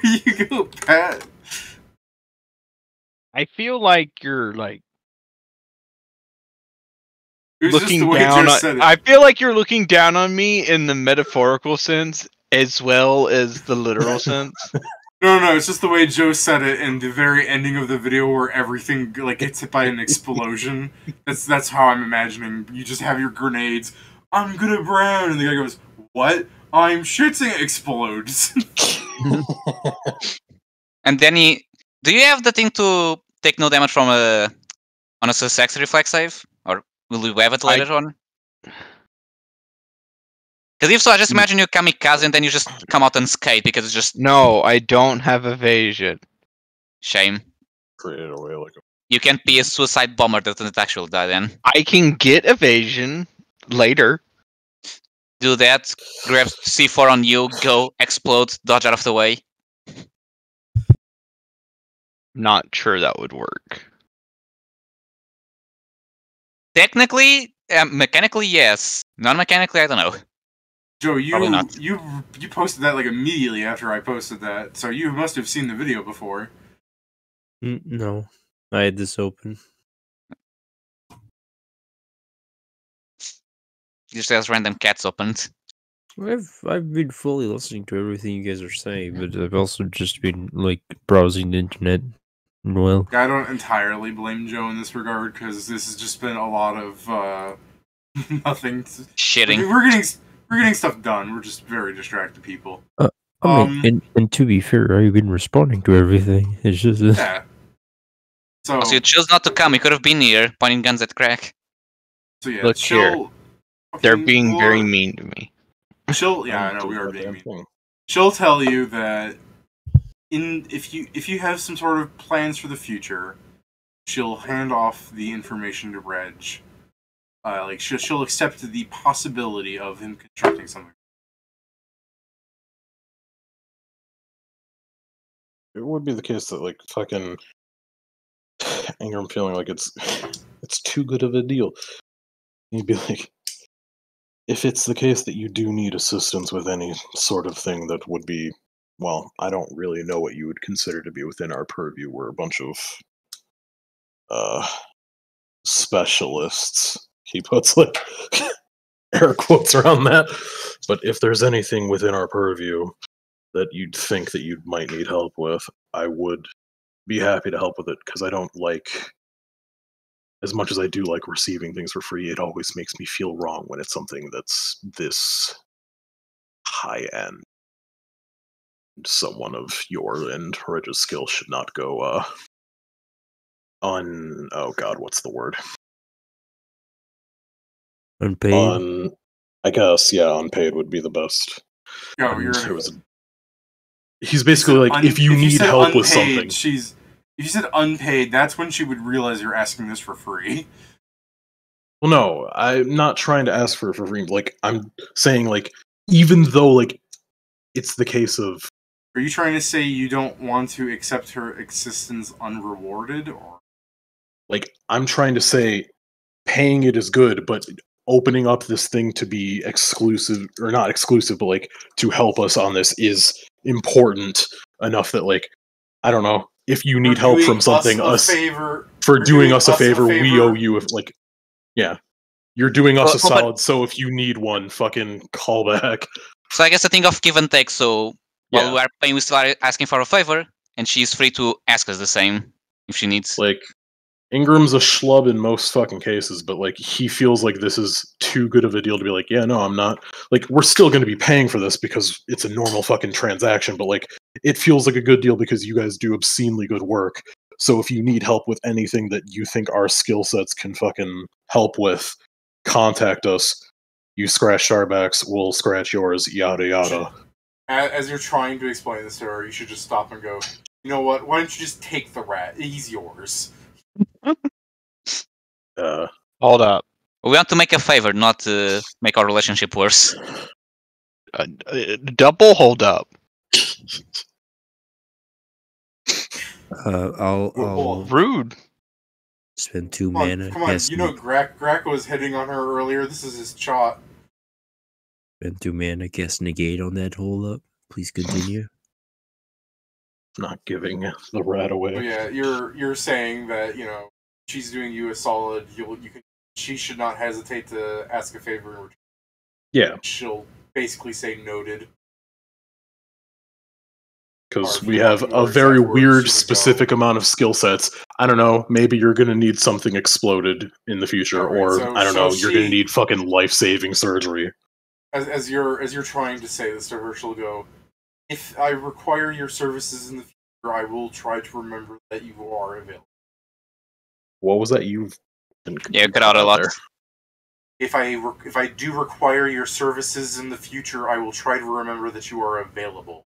Here you go, Pat. I feel like you're like It was just looking the way down Joe on. said it. I feel like you're looking down on me in the metaphorical sense as well as the literal sense. No, it's just the way Joe said it in the very ending of the video where everything like gets hit by an explosion. That's how I'm imagining. You just have your grenades. I'm gonna brown, and the guy goes, "What? I'm shitting." Explodes. And then he. Do you have the thing to take no damage from a on a success reflex save, or will you have it later on? Because if so, I just imagine you kamikaze and then you just come out unscathed because it's just No, I don't have evasion. shame. Create a way like a You can't be a suicide bomber that doesn't actually die then. I can get evasion later. Do that, grab C4 on you, go, explode, dodge out of the way. Not sure that would work. Technically, mechanically, yes. Non-mechanically, I don't know. Joe, Probably not. you posted that like immediately after I posted that, so you must have seen the video before. No, I had this open. Just has random cats opened. I've been fully listening to everything you guys are saying, but I've also just been like browsing the internet. Well, I don't entirely blame Joe in this regard because this has just been a lot of nothing. Shitting. We're getting stuff done. We're just very distracted people. I mean, and to be fair, I've been responding to everything. It's just Yeah. So Also, you chose not to come. You could have been here, pointing guns at Crack. yeah, Look here. They're fucking being very Lord. mean to me. Yeah, I know we are being mean. She'll tell you that if you have some sort of plans for the future, she'll hand off the information to Reg. Like she'll accept the possibility of him constructing something. It would be the case that like fucking Ingram feeling like it's too good of a deal. He'd be like, if it's the case that you do need assistance with any sort of thing that would be, well, I don't really know what you would consider to be within our purview. We're a bunch of specialists. He puts like air quotes around that. But if there's anything within our purview that you'd think that you might need help with, I would be happy to help with it, because I don't like, as much as I do like receiving things for free, it always makes me feel wrong when it's something that's this high end. Someone of your and Reg's skill should not go oh god, what's the word? Unpaid. I guess, yeah, unpaid would be the best. No, he's basically like, if you need help with something. If you said unpaid, that's when she would realize you're asking this for free. Well, no, I'm not trying to ask for free. Like, I'm saying, like, even though, like, it's the case of... Are you trying to say you don't want to accept her existence unrewarded, or...? Like, I'm trying to say paying it is good, but opening up this thing to be exclusive, or not exclusive, but, like, to help us on this is important enough that, like, I don't know, if you need help from something, doing us a favor, we owe you, like, yeah. You're doing us a solid, so if you need one, fucking call back. So I guess a thing of give and take, so while we are paying, we still are asking for a favor, and she's free to ask us the same if she needs. Like, Ingram's a schlub in most fucking cases, but, like, he feels like this is too good of a deal to be like, yeah, no, I'm not. Like, we're still going to be paying for this because it's a normal fucking transaction, but, like, it feels like a good deal because you guys do obscenely good work. So if you need help with anything that you think our skill sets can fucking help with, contact us. You scratched our backs, we'll scratch yours, yada yada. As you're trying to explain this to her, you should just stop and go, you know what, why don't you just take the rat? He's yours. Hold up. We want to make a favor, not make our relationship worse. Double hold up. I'll Rude. spend 2 Come on, mana. come on. You know Grack was hitting on her earlier. This is his shot. Spend 2 mana. Cast negate on that hold up. Please continue. Not giving the rat away. Oh, yeah, you're saying that, you know, she's doing you a solid. She should not hesitate to ask a favor in return. Yeah. She'll basically say noted. Because we have a very weird, specific amount of skill sets. I don't know, maybe you're going to need something exploded in the future, or, I don't know, you're going to need fucking life-saving surgery. As you're trying to say this to her, she'll go, if I require your services in the future, I will try to remember that you are available. What was that? You've cut out a lot. There. If I do require your services in the future, I will try to remember that you are available.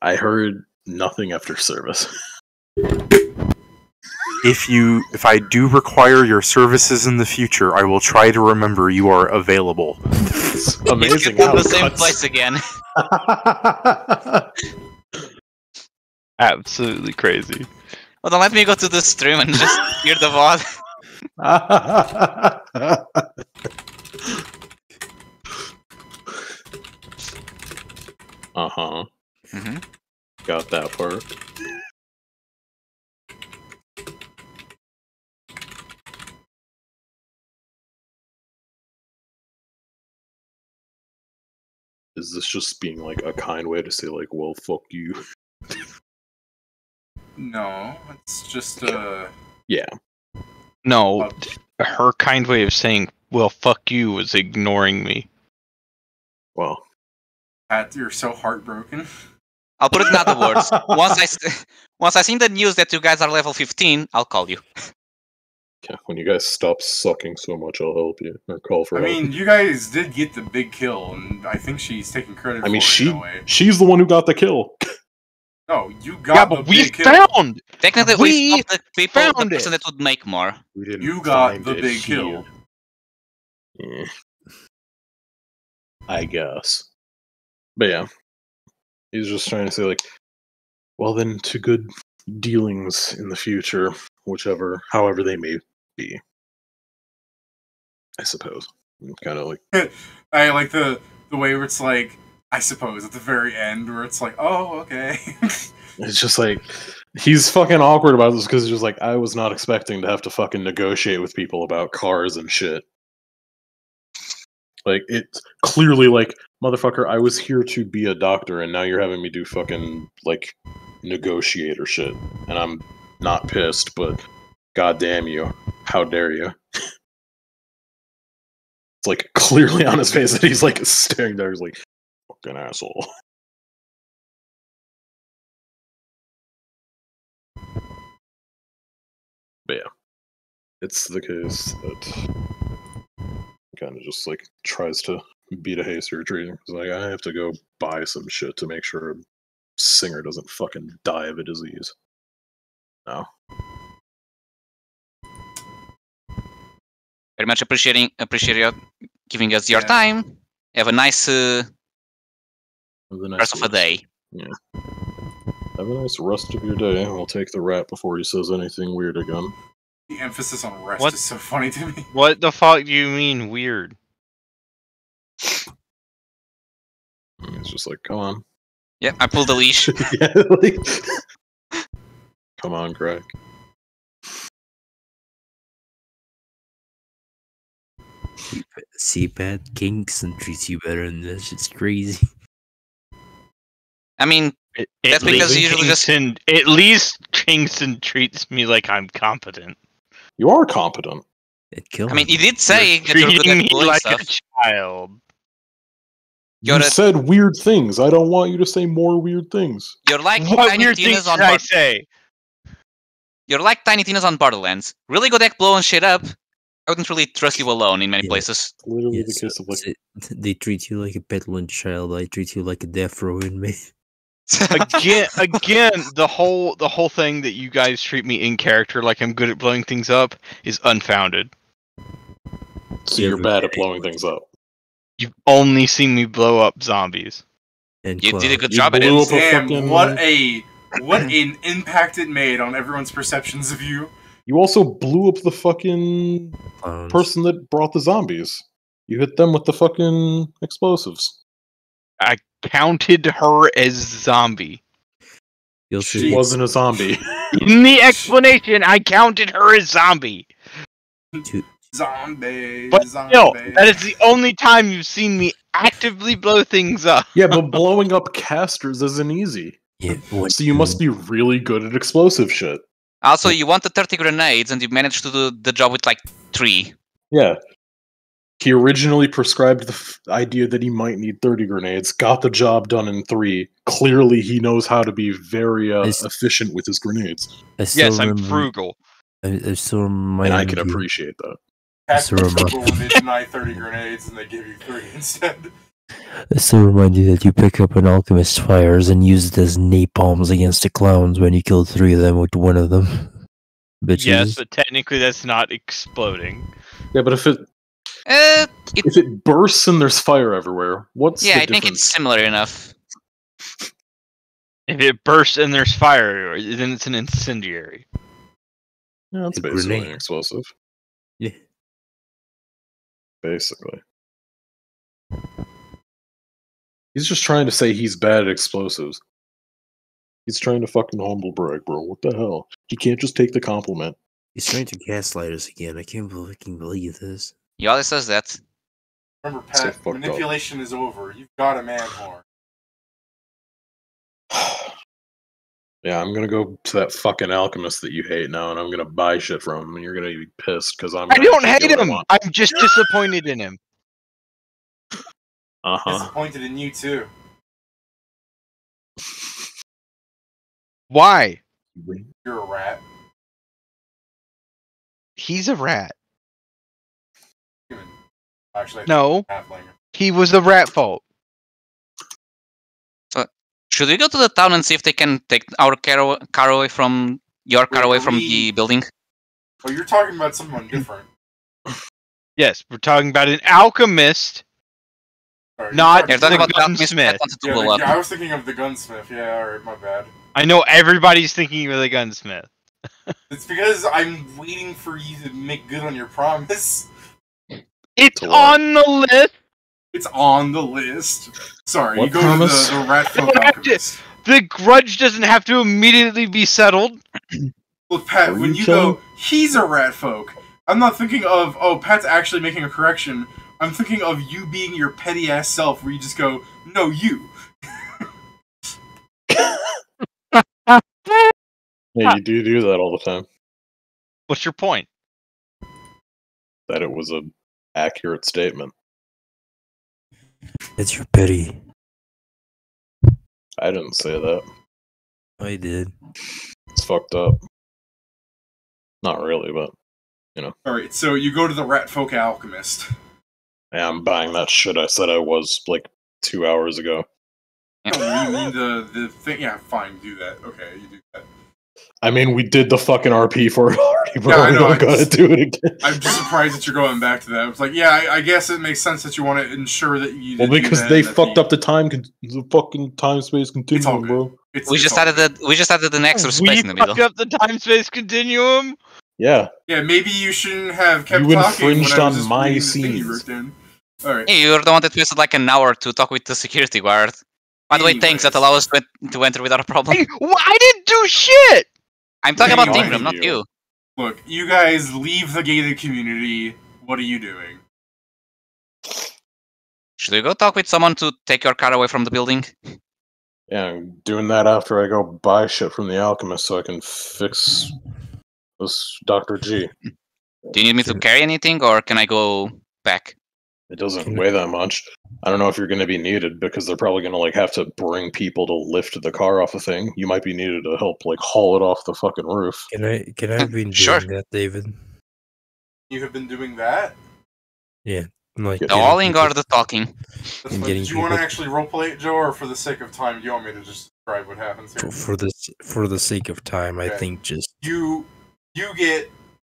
I heard nothing after service. If I do require your services in the future, I will try to remember you are available. It's amazing. It's in the same place again. Absolutely crazy. Well, then let me go to the stream and just hear the VOD. Uh-huh. Mm-hmm. Got that part. Is this just being like a kind way to say like, well, fuck you? No, it's just Yeah. No, her kind way of saying, well, fuck you, was ignoring me. Well. Pat, you're so heartbroken. I'll put it in other words. Once I seen the news that you guys are level 15, I'll call you. Yeah, when you guys stop sucking so much, I'll help you or call for I help. mean, you guys did get the big kill, and I think she's taking credit I mean, for it in a way. she's the one who got the kill. No, you got Yeah, the but we big kill. Technically, We we stopped the people, the found person it. that would make more. We didn't You got find the it big here. kill. Eh, I guess. But yeah, he's just trying to say like, well then, to good dealings in the future, however they may be. I suppose. Kind of like I like the way where it's like, I suppose, at the very end, where it's like, oh, okay. it's just like he's fucking awkward about this because he's just like, I was not expecting to have to fucking negotiate with people about cars and shit. Like, it's clearly like, motherfucker, I was here to be a doctor, and now you're having me do fucking, like, negotiator shit. And I'm not pissed, but goddamn you. How dare you? It's, like, clearly on his face that he's, like, staring there. He's like, fucking asshole. But yeah. It's the case that kind of just, like, tries to beat a hasty retreat. He's like, I have to go buy some shit to make sure a singer doesn't fucking die of a disease. No. Very much appreciate you giving us your Yeah. time. Have a nice Have a nice rest of a day. Yeah. Have a nice rest of your day. I'll take the rat before he says anything weird again. The emphasis on rest What? is so funny to me. What the fuck do you mean weird? And he's just like, come on. Yeah, I pulled the leash. Yeah, like, come on, Greg. CPAT Kingston treats you better than this. It's crazy. I mean, That's because usually just- At least Kingston treats me like I'm competent. You are competent. It killed I mean, he did say that Treating you're good me at pulling like stuff. a child. You're You a- said weird things. I don't want you to say more weird things. You're like What Tiny weird Tina's things on did I Bar- say? You're like Tiny Tina's on Borderlands. Really good at blowing shit up. I wouldn't really trust you alone in many Yeah. places. Literally Yeah, the case of like, they treat you like a petulant child. I treat you like a death row inmate. Again, the whole thing that you guys treat me in character like I'm good at blowing things up is unfounded. so Yeah, you're but- bad at blowing things up. You've only seen me blow up zombies. And You did a clown. good You job at blew it. up a Damn, fucking- what an impact it made on everyone's perceptions of you. You also blew up the fucking Clowns. person that brought the zombies. You hit them with the fucking explosives. I counted her as zombie. You'll She see. wasn't a zombie. In the explanation, I counted her as zombie. Zombies, But zombies. no, that is the only time you've seen me actively blow things up. Yeah, but blowing up casters isn't easy. Yeah, what So you must be really good at explosive shit. Also, you wanted 30 grenades and you managed to do the job with like 3. Yeah. He originally prescribed the idea that he might need 30 grenades, got the job done in 3. Clearly, he knows how to be very efficient with his grenades. I still Yes, I'm remember- frugal. I still remind And I can you. appreciate that. That's It's a people when they deny 30 grenades and they give you 3 instead. I still remind you that you pick up an alchemist fires and use it as napalms against the clowns when you kill 3 of them with one of them. Bitches. Yes, but technically that's not exploding. Yeah, but if it bursts and there's fire everywhere, what's Yeah, the I think difference? it's similar enough. If it bursts and there's fire, then it's an incendiary. Yeah, it's A basically grenade. an explosive. Yeah. Basically. He's just trying to say he's bad at explosives. He's trying to fucking humble brag, bro. What the hell? He can't just take the compliment. He's trying to gaslight us again. I can't fucking believe this. He always says that. Remember, So Pat, fucked up. manipulation is over. You've got a man horn. Yeah, I'm gonna go to that fucking alchemist that you hate now, and I'm gonna buy shit from him, and you're gonna be pissed because I'm. I gonna don't actually hate get what I him. want. I'm just disappointed in him. Uh-huh. Disappointed in you, too. Why? You're a rat. He's a rat. Human. Actually, No, halfling. he was the rat folk. Should we go to the town and see if they can take our car away from your car Wait, away are from we- the building? Oh, you're talking about someone different. Yes, we're talking about an alchemist, Sorry, not You're the talking about the alchemist that gunsmith. wanted to Yeah, blow up. I was thinking of the gunsmith. Yeah, alright, my bad. I know everybody's thinking of the gunsmith. It's because I'm waiting for you to make good on your promise. It's To what? on the list. It's on the list. Sorry, What you go promise? to the rat folk Don't have to- alchemist. The grudge doesn't have to immediately be settled. Look, Pat, Are when you you killing- go, he's a rat folk. I'm not thinking of, oh, Pat's actually making a correction. I'm thinking of you being your petty ass self, where you just go, no, you. Yeah, you do that all the time. What's your point? That it was an accurate statement. It's your pity. I didn't say that. I did. It's fucked up. Not really, but Alright, so you go to the rat folk alchemist. yeah, I'm buying that shit I said I was like 2 hours ago. Oh, you mean the thing? Yeah, fine, do that. Okay, you do that. I mean, we did the fucking RP for it already, bro. Yeah, I We know, don't I gotta just- do it again. I'm just surprised that you're going back to that. It's like, yeah, I guess it makes sense that you want to ensure that you. Well, did do because that they and that fucked the- up the fucking time space It's all continuum, good. bro. We just added an extra space in the middle. fucked up the time-space continuum. Yeah, Yeah, maybe you shouldn't have kept You talking when infringed I was on just my reading the thing you scenes. wrote down. Alright. Hey, you're the one that wasted like an hour to talk with the security guard. By the way, thanks. That Anyways. allows us to enter without a problem. Hey, I didn't do shit. I'm talking about Anyway. Ingram, not you. Look, you guys leave the gated community. What are you doing? Should we go talk with someone to take your car away from the building? yeah. I'm doing that after I go buy shit from the alchemist so I can fix this Dr. G. Do you need me to carry anything, or can I go back? It doesn't weigh that much. I don't know if you're going to be needed because they're probably going to like have to bring people to lift the car off a thing. You might be needed to help like haul it off the fucking roof. Can I have been Sure. doing that, David? You have been doing that? Like The The getting hauling people- or the talking? That's And fine. getting Do you want to people- actually roleplay it, Joe, or for the sake of time, do you want me to just describe what happens here? for the sake of time, I Okay. think just You get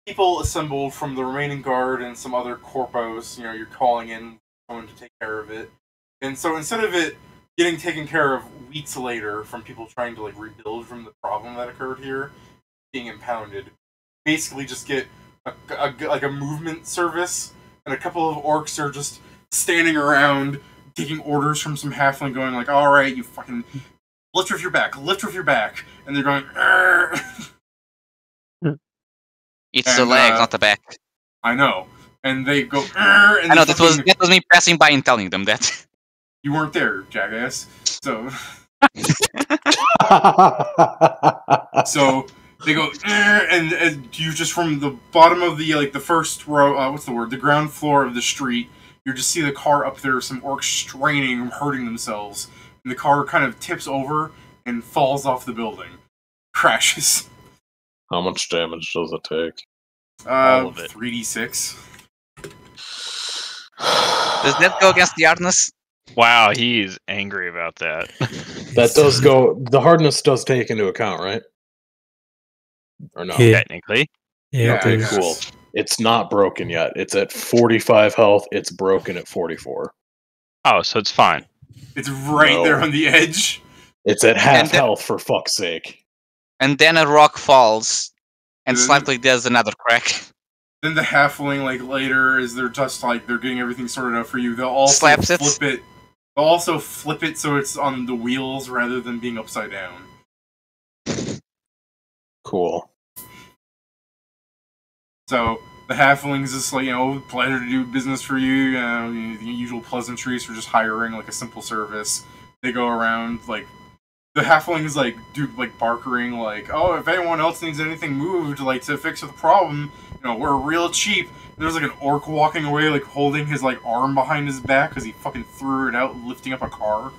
people assembled from the remaining guard and some other corpos. You know, you're calling in someone to take care of it. And so instead of it getting taken care of weeks later from people trying to like rebuild from the problem that occurred here, being impounded, basically just get like a movement service, and a couple of orcs are just standing around taking orders from some halfling, going like, "All right, you fucking lift with your back, lift with your back," and they're going, "Arr." It's the And, legs, not the back. I know. And they go, "Arr," and I know they that was me passing by and telling them that. You weren't there, jackass. So they go, "Arr," and you just from the bottom of the like the first row, what's the word? The ground floor of the street. You just see the car up there, some orcs straining, hurting themselves, and the car kind of tips over and falls off the building, crashes. How much damage does it take? All of it. 3d6. Does that go against the hardness? Wow, he's angry about that. That does go. The hardness does take into account, right? Or no? Yeah. Technically, yeah, I it guess. does. Cool. It's not broken yet. It's at 45 health. It's broken at 44. oh, so it's fine. It's right No. there on the edge. It's at half And the- health, for fuck's sake. And then a rock falls, and Mhm. slightly does another crack. Then the halfling, like later, as they're just like they're getting everything sorted out for you, they'll also Slaps it. flip it. They'll also flip it so it's on the wheels rather than being upside down. Cool. So the halflings is like, pleasure to do business for you. The usual pleasantries for just hiring like a simple service. They go around like the halfling is like barkering like, oh, if anyone else needs anything moved like to fix the problem, we're real cheap. There's like an orc walking away like holding his like arm behind his back because he fucking threw it out lifting up a car.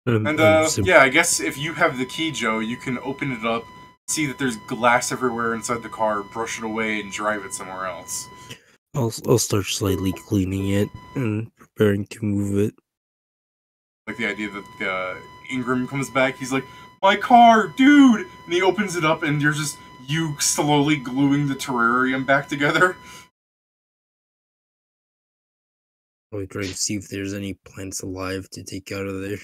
And So- yeah, I guess if you have the key, Joe, you can open it up see that there's glass everywhere inside the car, brush it away, and drive it somewhere else. I'll start slightly cleaning it and preparing to move it. Like the idea that Ingram comes back, he's like, "My car, dude!" And he opens it up, and there's just you slowly gluing the terrarium back together. I'll try to see if there's any plants alive to take out of there.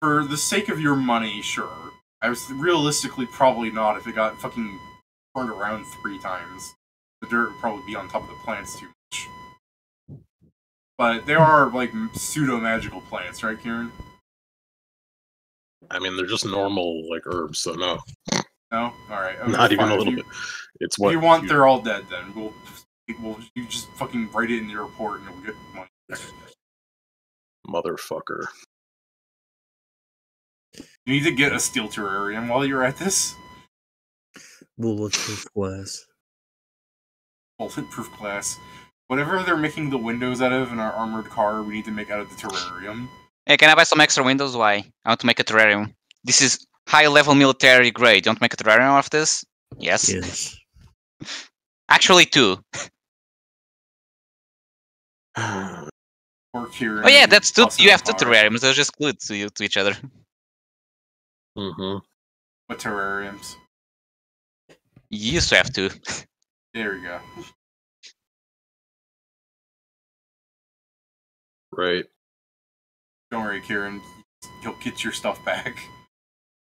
For the sake of your money, sure. I was realistically probably not if it got fucking turned around 3 times. The dirt would probably be on top of the plants too much. But they are, like, pseudo-magical plants, right, Kieran? I mean, they're just normal, like, herbs, so no. No? Alright. Okay, Not even fine. a little bit. It's If what you want, they're all dead then. You just fucking write it in the report and we'll get money. Motherfucker. You need to get a steel terrarium while you're at this. Bulletproof glass. Bulletproof glass. Whatever they're making the windows out of in our armored car, we need to make out of the terrarium. Hey, can I buy some extra windows? Why? I want to make a terrarium. This is high-level military grade. You want to make a terrarium out of this? Yes. Yes. Actually, 2. Or Kieran. Oh yeah, that's 2. toss it You in have the 2 car. terrariums. They're just glued to each other. Mm-hmm. What terrariums? You used to have 2. There we go. Right. Don't worry, Kieran. You'll get your stuff back.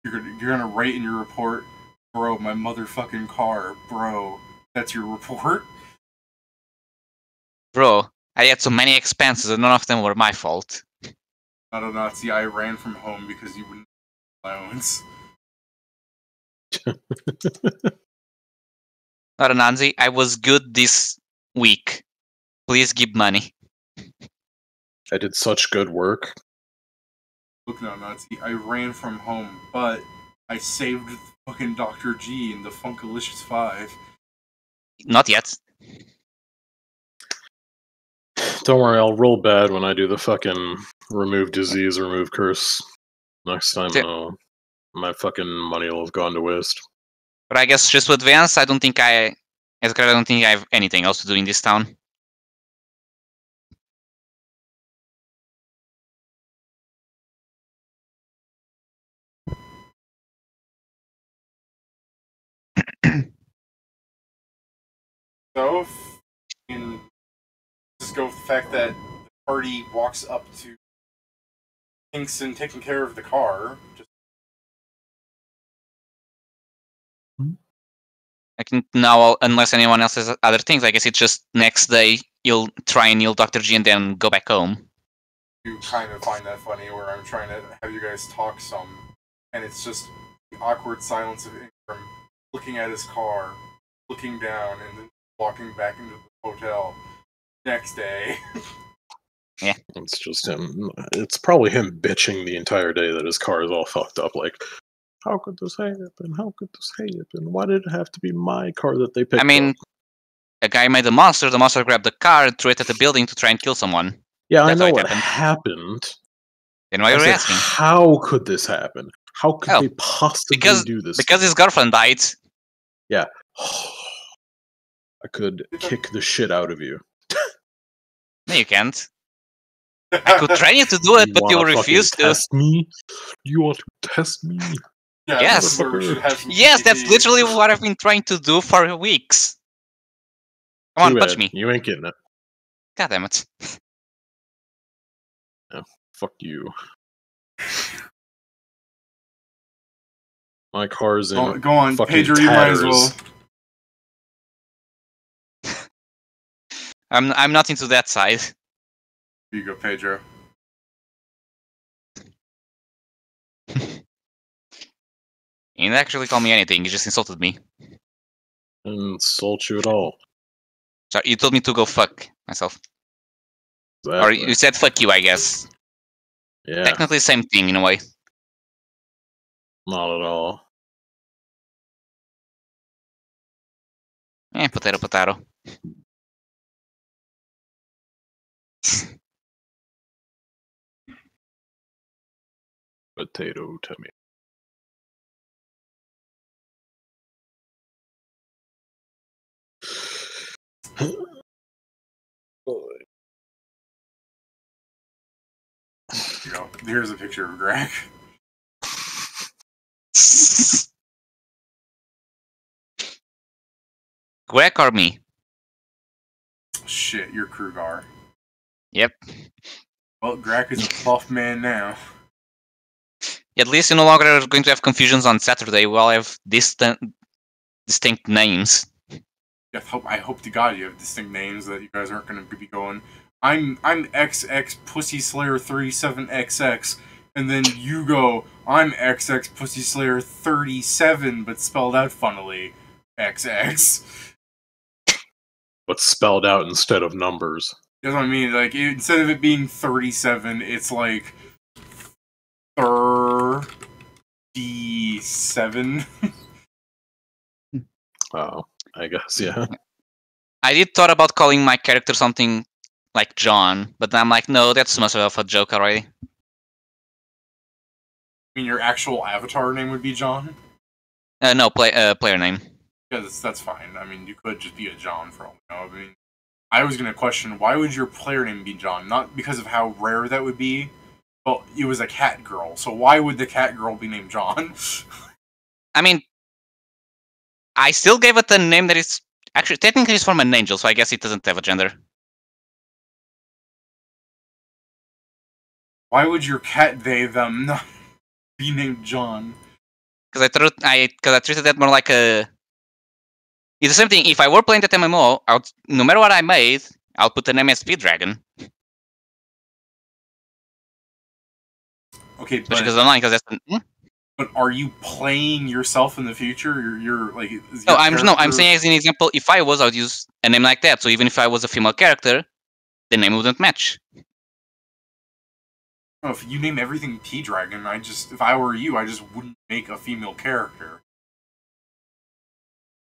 You're gonna write in your report, bro, my motherfucking car, bro. That's your report? Bro, I had so many expenses and none of them were my fault. Not a Nazi, I ran from home because you wouldn't allowance. Not a Nazi, I was good this week. Please give money. I did such good work. Look, no, Nazi, I ran from home, but I saved fucking Dr. G in the Funkalicious 5. Not yet. Don't worry, I'll roll bad when I do the fucking remove disease, remove curse. Next time, Yeah. my fucking money will have gone to waste. But I guess just to advance, I don't think I have anything else to do in this town. So, just go with the fact that the party walks up to Kingston taking care of the car. Just I can now, unless anyone else has other things, I guess it's just next day you'll try and heal Dr. G and then go back home. you kind of find that funny where I'm trying to have you guys talk some, and it's just the awkward silence of Ingram looking at his car, looking down, and then walking back into the hotel. Next day. It's just him. It's probably him bitching the entire day that his car is all fucked up. Like, how could this happen? How could this happen? Why did it have to be my car that they picked I mean, up? a guy made a monster, the monster grabbed the car and threw it at the building to try and kill someone. Yeah, I that's know how it what happened. happened. Then why I are you said, asking? how could this happen? How could Oh, they possibly do this? Because his girlfriend died. Yeah. I could kick the shit out of you. No, you can't. I could train you to do it, but you wanna refuse fucking to. test me? You want to test me? Yeah, Yes. this is where we should have some Yes, that's PvP. literally what I've been trying to do for weeks. Come on, Too punch bad. me. You ain't getting it. God damn it. Fuck you. My car's in Go on, fucking Pedro, you might as well. tatters. I'm not into that side. Here you go, Pedro. He didn't actually call me anything, he just insulted me. Didn't insult you at all. So you told me to go fuck myself. Or Exactly. you said fuck you, I guess. Yeah, Technically same thing in a way. not at all. Potato, potato. Potato to me. You know, here's a picture of Greg. Greg or me? Shit, you're Krugar. Yep. Well, Greg is a buff man now. At least you're no longer going to have confusions on Saturday. We'll have distinct names. Yeah, I hope to God you have distinct names that you guys aren't going to be going. I'm XX Pussy Slayer 37XX, and then you go. I'm XX Pussy Slayer 37, but spelled out funnily, XX. But spelled out instead of numbers. That's what I mean. Like instead of it being 37, it's like 37. Oh, I guess, yeah. I did thought about calling my character something like John, but I'm like, no, that's much of a joke already. I mean, your actual avatar name would be John? No, player name. Yeah, that's fine. I mean, you could just be a John for all we know. I mean, I was going to question, why would your player name be John? Not because of how rare that would be, but it was a cat girl, so why would the cat girl be named John? I mean, I still gave it a name that is... Actually, technically it's from an angel, so I guess it doesn't have a gender. Why would your cat, they, them, not be named John? Because I treated that more like a... It's the same thing. If I were playing that MMO, no matter what I made, I'll put the name as Speeddragon. Okay, Especially because online, because that's... But are you playing yourself in the future? You're like... I'm saying as an example, if I was, I would use a name like that. So even if I was a female character, the name wouldn't match. Oh, if you name everything P-Dragon, if I were you, I just wouldn't make a female character.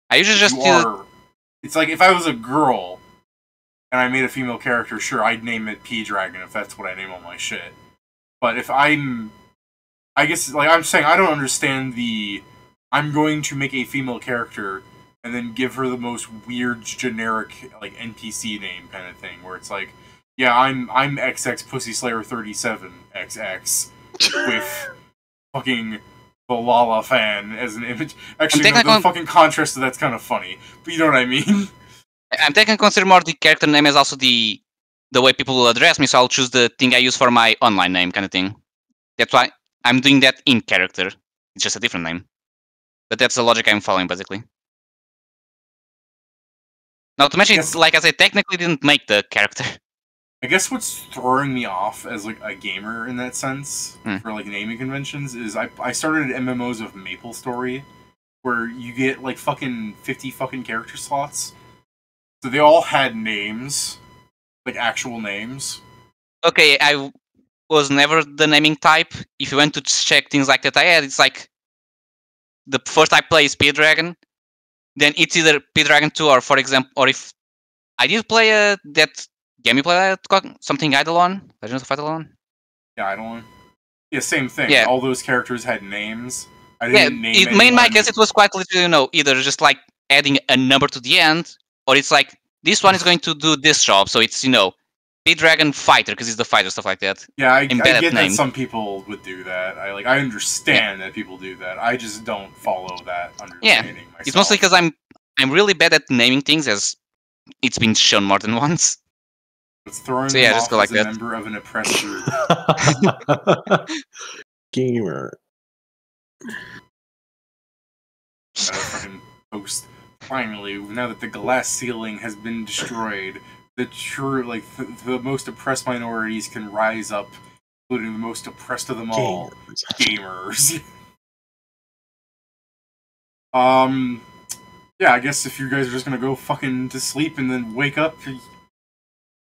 I usually just It's like if I was a girl and I made a female character, sure, I'd name it P-Dragon if that's what I name all my shit. But if I guess, like, I'm saying, I don't understand I'm going to make a female character and then give her the most weird, generic, like, NPC name kind of thing, where it's like, yeah, I'm XX Pussy Slayer 37 XX with fucking the Lala fan as an image. Actually, no, the fucking contrast to that's kind of funny, but you know what I mean? I'm taking consider more the character name as also the way people will address me, so I'll choose the thing I use for my online name kind of thing. That's why I'm doing that in character. It's just a different name. But that's the logic I'm following, basically. Not to mention, it's like I said, technically didn't make the character. I guess what's throwing me off as like a gamer in that sense for like naming conventions is I started MMOs of MapleStory, where you get like fucking 50 fucking character slots. So they all had names, like actual names. Okay, I was never the naming type. If you want to check things like that I had, it's like the first I play is Speeddragon, then it's either Speeddragon 2 or, for example, or if I did play that game you play something Eidolon, Legends of Eidolon. Yeah, Eidolon. Yeah, same thing. Yeah. All those characters had names. I didn't name in my case, it was quite literally, either just like adding a number to the end, or it's like this one is going to do this job, so it's Speeddragon Fighter because it's the fighter, stuff like that. Yeah, I get that some people would do that. I understand that people do that. I just don't follow that understanding myself. It's mostly because I'm really bad at naming things, as it's been shown more than once. It's throwing me off as a member of an oppressed group. Gamer. Fucking post. Finally, now that the glass ceiling has been destroyed, the true, the most oppressed minorities can rise up, including the most oppressed of them all, gamers. Yeah, I guess if you guys are just gonna go fucking to sleep and then wake up, you're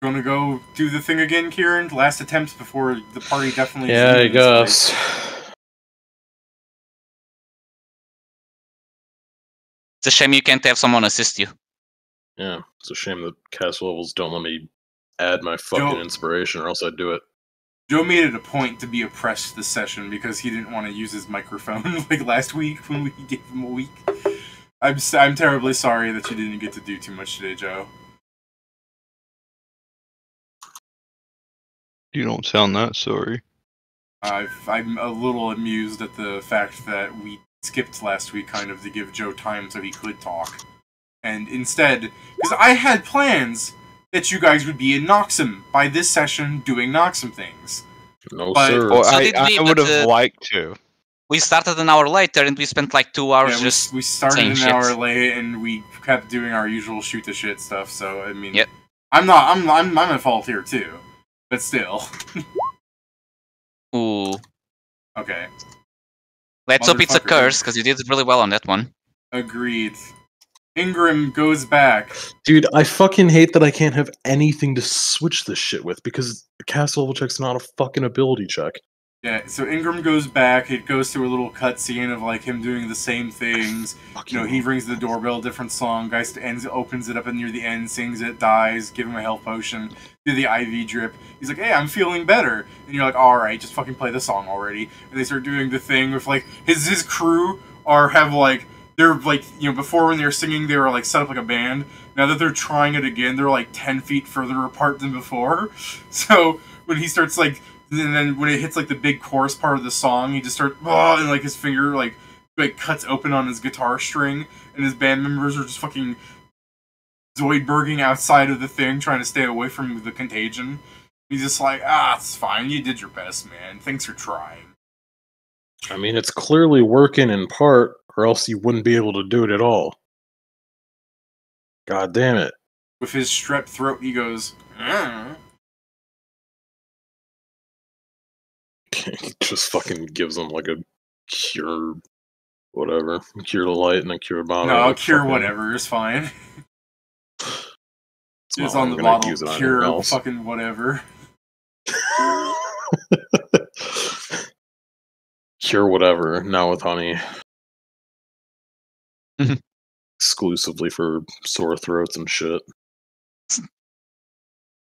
gonna go do the thing again, Kieran? Last attempt before the party definitely... Yeah, I guess. It's a shame you can't have someone assist you. Yeah, it's a shame that cast levels don't let me add my fucking inspiration, or else I'd do it. Joe made it a point to be oppressed this session because he didn't want to use his microphone like last week when we gave him a week. I'm terribly sorry that you didn't get to do too much today, Joe. You don't sound that sorry. I'm a little amused at the fact that we skipped last week kind of to give Joe time so he could talk. And instead, because I had plans that you guys would be in Noxum by this session doing Noxum things. No, But- sir. Well, So did we, I would but, have liked to. We started an hour later and we spent like 2 hours Yeah, just we started saying an shit. hour late and we kept doing our usual shoot the shit stuff. So I mean, Yep. I'm at fault here too, but still. Ooh. Okay, Let's hope it's a Motherfucker. curse, because you did really well on that one. agreed. Ingram goes back. Dude, I fucking hate that I can't have anything to switch this shit with because the cast level check's not a fucking ability check. Yeah, so Ingram goes back. It goes through a little cutscene of like him doing the same things. You know, he rings the doorbell, different song. Guy opens it up and near the end, sings it, dies. Give him a health potion. Do the IV drip. He's like, "Hey, I'm feeling better." And you're like, "All right, just fucking play the song already." And they start doing the thing with like his crew have like they're like before when they were singing they were like set up like a band. Now that they're trying it again, they're like 10 feet further apart than before. So when he starts like. And then when it hits like the big chorus part of the song, he just starts, and like his finger like cuts open on his guitar string, and his band members are just fucking Zoidberging outside of the thing, trying to stay away from the contagion. He's just like, it's fine, you did your best, man. Thanks for trying. I mean, it's clearly working in part, or else you wouldn't be able to do it at all. God damn it. With his strep throat, he goes, He just fucking gives them like a cure, whatever. Cure to light and a cure bottle. no, like cure fucking- whatever, it's fine. It's It's not on like the I'm gonna bottle, use it on cure anything else. fucking whatever. Cure whatever, now with honey. Mhm. Exclusively for sore throats and shit.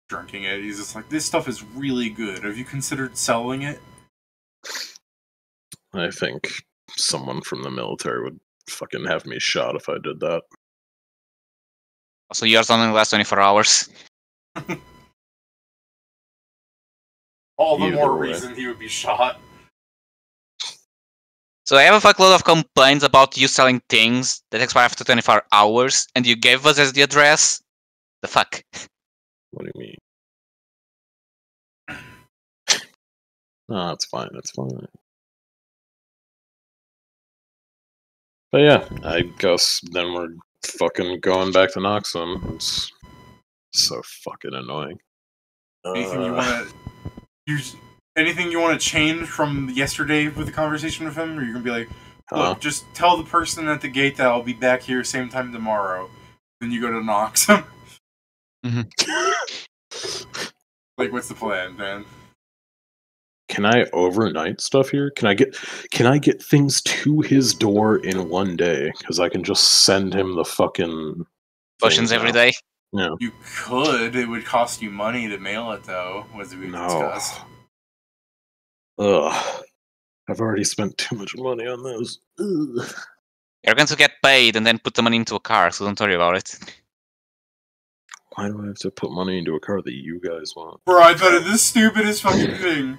Drinking it, he's just like, this stuff is really good. Have you considered selling it? I think someone from the military would fucking have me shot if I did that. Also, yours only lasts 24 hours. All the Either more way. reason he would be shot. So I have a fuckload of complaints about you selling things that expire after 24 hours, and you gave us as the address? The fuck? What do you mean? No, it's fine, it's fine. But yeah, I guess then we're fucking going back to Noxum. It's so fucking annoying. Anything you want to anything you want to change from yesterday with the conversation with him, or you're gonna be like, look, just tell the person at the gate that I'll be back here same time tomorrow. Then you go to Nox. Like, what's the plan, man? Can I overnight stuff here? Can I get things to his door in one day? Because I can just send him the fucking Potions things every now. day? Yeah. You could. It would cost you money to mail it, though, as we No. discussed. Ugh. I've already spent too much money on those. Ugh. You're going to get paid and then put the money into a car, so don't worry about it. Why do I have to put money into a car that you guys want? Bro, I thought of the stupidest fucking thing.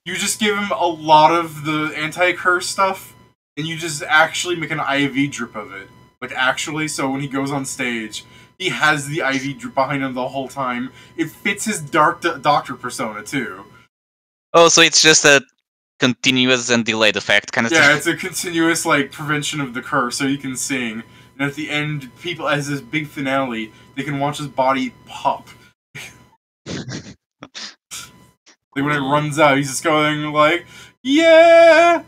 You just give him a lot of the anti-curse stuff, and you just actually make an IV drip of it. Like, actually, so when he goes on stage, he has the IV drip behind him the whole time. It fits his dark doctor persona, too. Oh, so it's just a continuous and delayed effect kind of Yeah, thing? it's a continuous, like, prevention of the curse, so you can sing. And at the end, people, as this big finale, they can watch his body pop. Like, when it runs out, he's just going, like, yeah!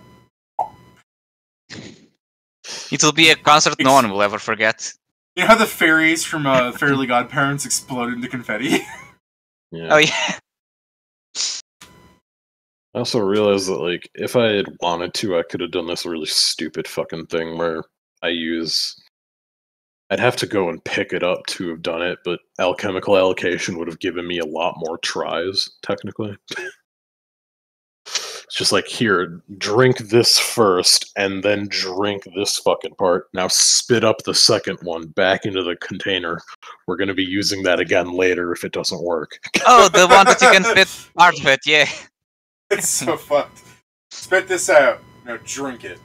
It will be a concert no one will ever forget. You know how the fairies from Fairly Godparents explode into confetti? Yeah. Oh yeah. I also realized that, like, if I had wanted to, I could have done this really stupid fucking thing where I'd have to go and pick it up to have done it, but alchemical allocation would have given me a lot more tries, technically. just like, here, drink this first, and then drink this fucking part. Now spit up the second one back into the container. We're going to be using that again later if it doesn't work. Oh, the one that you can spit part of it, yeah. It's so fucked. Spit this out. No, drink it.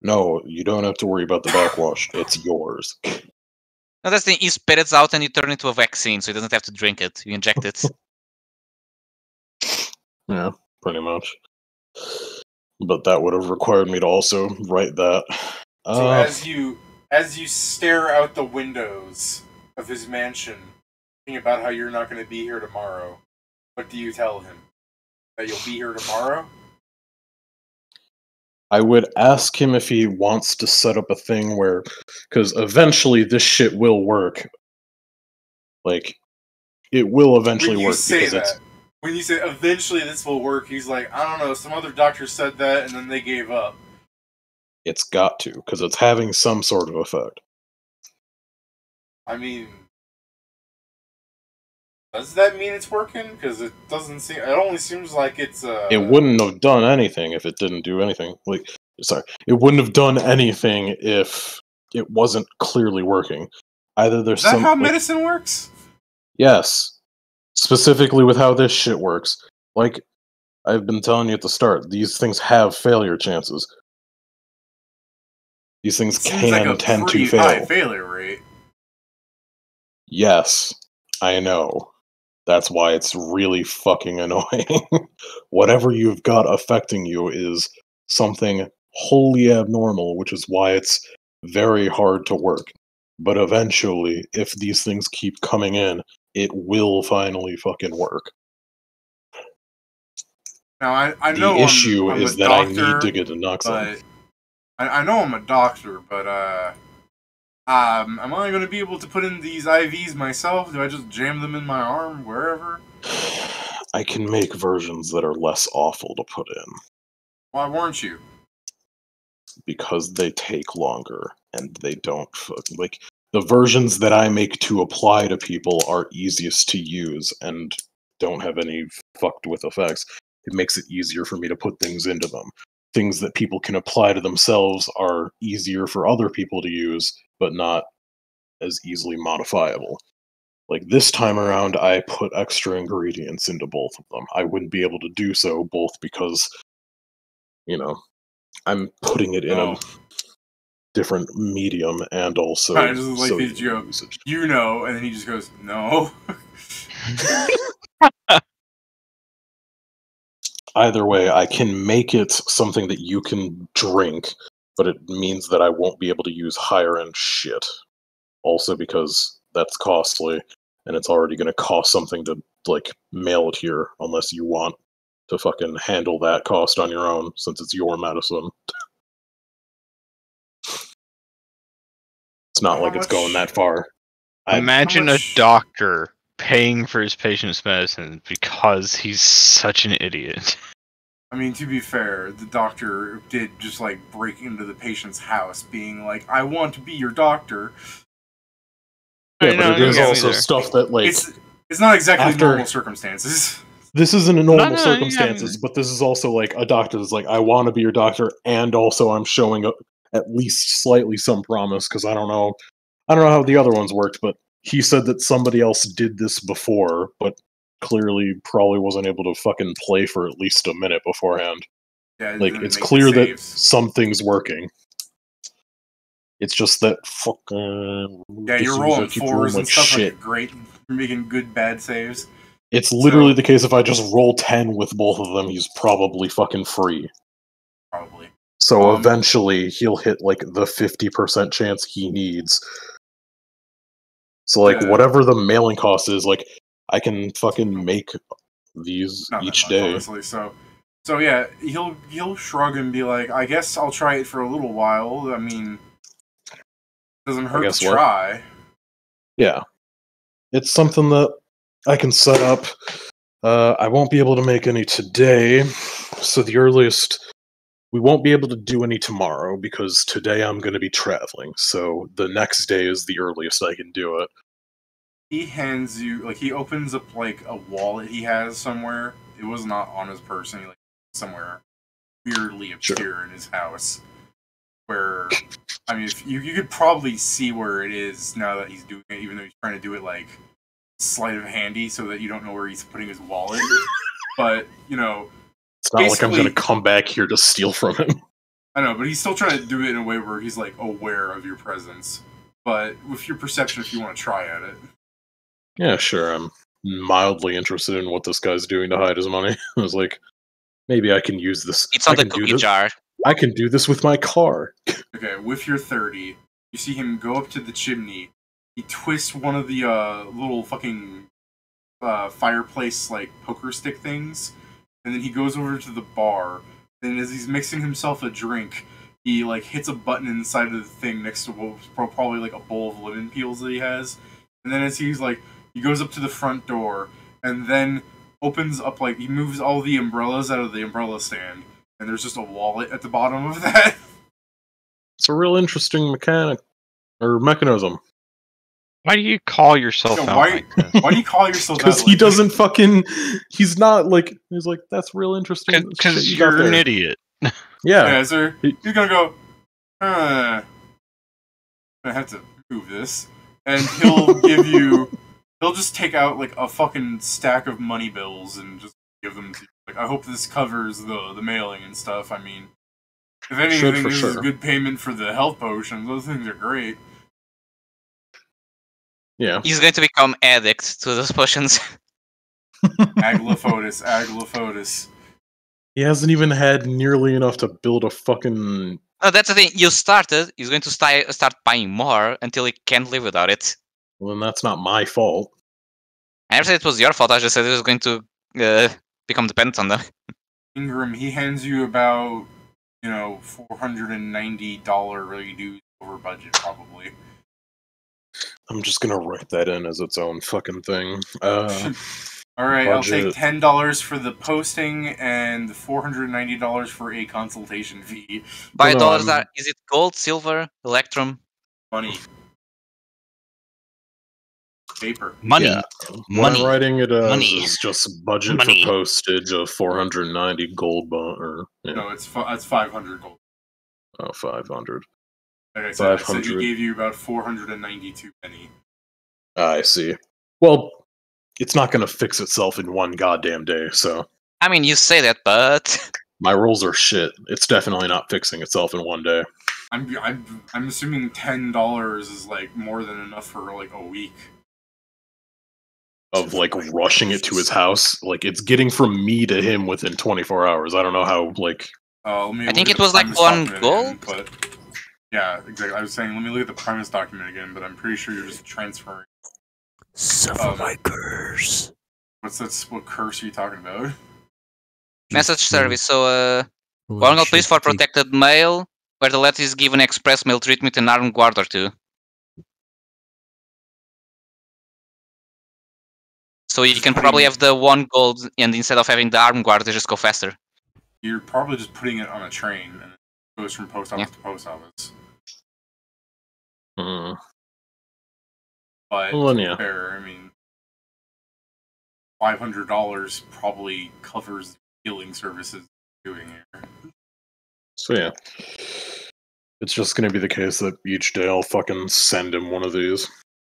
No, you don't have to worry about the backwash. It's yours. No, that's the thing. You spit it out and you turn it into a vaccine, so you doesn't have to drink it. You inject it. Yeah, pretty much. But that would have required me to also write that. So as you stare out the windows of his mansion, thinking about how you're not going to be here tomorrow, what do you tell him? That you'll be here tomorrow? I would ask him if he wants to set up a thing where, because eventually this shit will work. Like, it will eventually When you work say because that, it's when you say eventually this will work, he's like, I don't know, some other doctor said that and then they gave up. it's got to, because it's having some sort of effect. I mean, does that mean it's working? Because it doesn't seem. It only seems like it's. It wouldn't have done anything if it didn't do anything. Like, sorry, it wouldn't have done anything if it wasn't clearly working. Either there's Is that some. how like, medicine works? Yes, specifically with how this shit works. Like I've been telling you at the start, these things have failure chances. These things It seems like can a tend to pretty fail. high failure rate. Yes, I know. That's why it's really fucking annoying. Whatever you've got affecting you is something wholly abnormal, which is why it's very hard to work. But eventually, if these things keep coming in, it will finally fucking work. Now I The know issue I'm is a that doctor, I need to get a Noxon. but I know I'm a doctor, but am I going to be able to put in these IVs myself? Do I just jam them in my arm wherever? I can make versions that are less awful to put in. Why weren't you? Because they take longer and they don't like the versions that I make to apply to people are easiest to use and don't have any fucked with effects. It makes it easier for me to put things into them. Things that people can apply to themselves are easier for other people to use, but not as easily modifiable. Like this time around, I put extra ingredients into both of them. I wouldn't be able to do so both because, you know, I'm putting it in a different medium and also I just like sodium these jokes. usage. You know, and then he just goes, no. Either way, I can make it something that you can drink, but it means that I won't be able to use higher end shit. Also because that's costly, and it's already going to cost something to, like, mail it here, unless you want to fucking handle that cost on your own, since it's your medicine. It's not like it's going that far. Imagine a doctor paying for his patient's medicine because he's such an idiot. I mean, to be fair, the doctor did just, like, break into the patient's house, being like, I want to be your doctor. Yeah, but there's also stuff that, like... It's not exactly normal circumstances. This isn't in normal circumstances, but this is also, like, a doctor that's like, I want to be your doctor, and also I'm showing up at least slightly some promise, because I don't know how the other ones worked, but he said that somebody else did this before, but clearly probably wasn't able to fucking play for at least a minute beforehand. Yeah, like, it's clear that something's working. It's just that fucking... Yeah, you're rolling fours and stuff like great. You're making good bad saves. It's literally the case if I just roll 10 with both of them, he's probably fucking free. Probably. So eventually he'll hit, like, the 50% chance he needs. So, like, whatever the mailing cost is, like, I can fucking make these each day. Honestly. So yeah, he'll shrug and be like, I guess I'll try it for a little while. I mean, doesn't hurt to try. Yeah. It's something that I can set up. I won't be able to make any today, so the earliest... We won't be able to do any tomorrow, because today I'm going to be traveling, so the next day is the earliest I can do it. He hands you, like, he opens up, like, a wallet he has somewhere It was not on his person. He like somewhere weirdly obscure in his house. Where, I mean, if you could probably see where it is now that he's doing it, even though he's trying to do it like sleight of handy, so that you don't know where he's putting his wallet. But you know, it's not like I'm going to come back here to steal from him. I know, but he's still trying to do it in a way where he's like aware of your presence. But with your perception, if you want to try at it. Yeah, sure. I'm mildly interested in what this guy's doing to hide his money. I was like, maybe I can use this. It's on the cookie jar. I can do this with my car. Okay, with your 30, you see him go up to the chimney. He twists one of the little fucking fireplace like poker stick things, and then he goes over to the bar. And as he's mixing himself a drink, he like hits a button inside of the thing next to what was probably like a bowl of lemon peels that he has. And then as he's like, he goes up to the front door, and then opens up like he moves all the umbrellas out of the umbrella stand, and there's just a wallet at the bottom of that. It's a real interesting mechanism. Why do you call yourself out like this? Why do you call yourself out? Because he doesn't fucking. He's not like. He's like, that's real interesting. Because you're an idiot. Yeah, so he's gonna go. I have to move this, and he'll give you. He'll just take out like a fucking stack of money bills and just give them to you. Like, I hope this covers the mailing and stuff. I mean, if anything, this is good payment for the health potions. Those things are great. Yeah. He's going to become addict to those potions. Aglafotis. He hasn't even had nearly enough to build a fucking... No, that's the thing. You started. He's going to start buying more until he can't live without it. Well, then that's not my fault. I never said it was your fault. I just said he was going to become dependent on them. Ingram, he hands you about, $490 reduced over budget, probably. I'm just gonna write that in as its own fucking thing. Alright, I'll take $10 for the posting and $490 for a consultation fee. By dollars, is it gold, silver, electrum? Money. Paper. Money. Yeah. What I'm writing it as is just budget for postage of 490 gold or No, it's 500 gold. Oh, 500. Like I said, he gave you about 492 penny. I see. Well, it's not going to fix itself in one goddamn day, so... I mean, you say that, but... My rules are shit. It's definitely not fixing itself in one day. I'm assuming $10 is, like, more than enough for, like, a week. Of, like, rushing it to his house. Like, it's getting from me to him within 24 hours. I don't know how, like... I think it was, like, 1 gold? But... Yeah, exactly. I was saying, let me look at the premise document again, but I'm pretty sure you're just transferring. Suffer my curse. What curse are you talking about? Message service. So, one gold please for protected mail, where the letter is given express mail treatment and armed guard or two. So you can probably have the 1 gold, and instead of having the armed guard, they just go faster. You're probably just putting it on a train, and it goes from post office to post office. But fair, I mean, $500 probably covers the healing services doing here. So yeah, it's just going to be the case that each day I'll fucking send him one of these.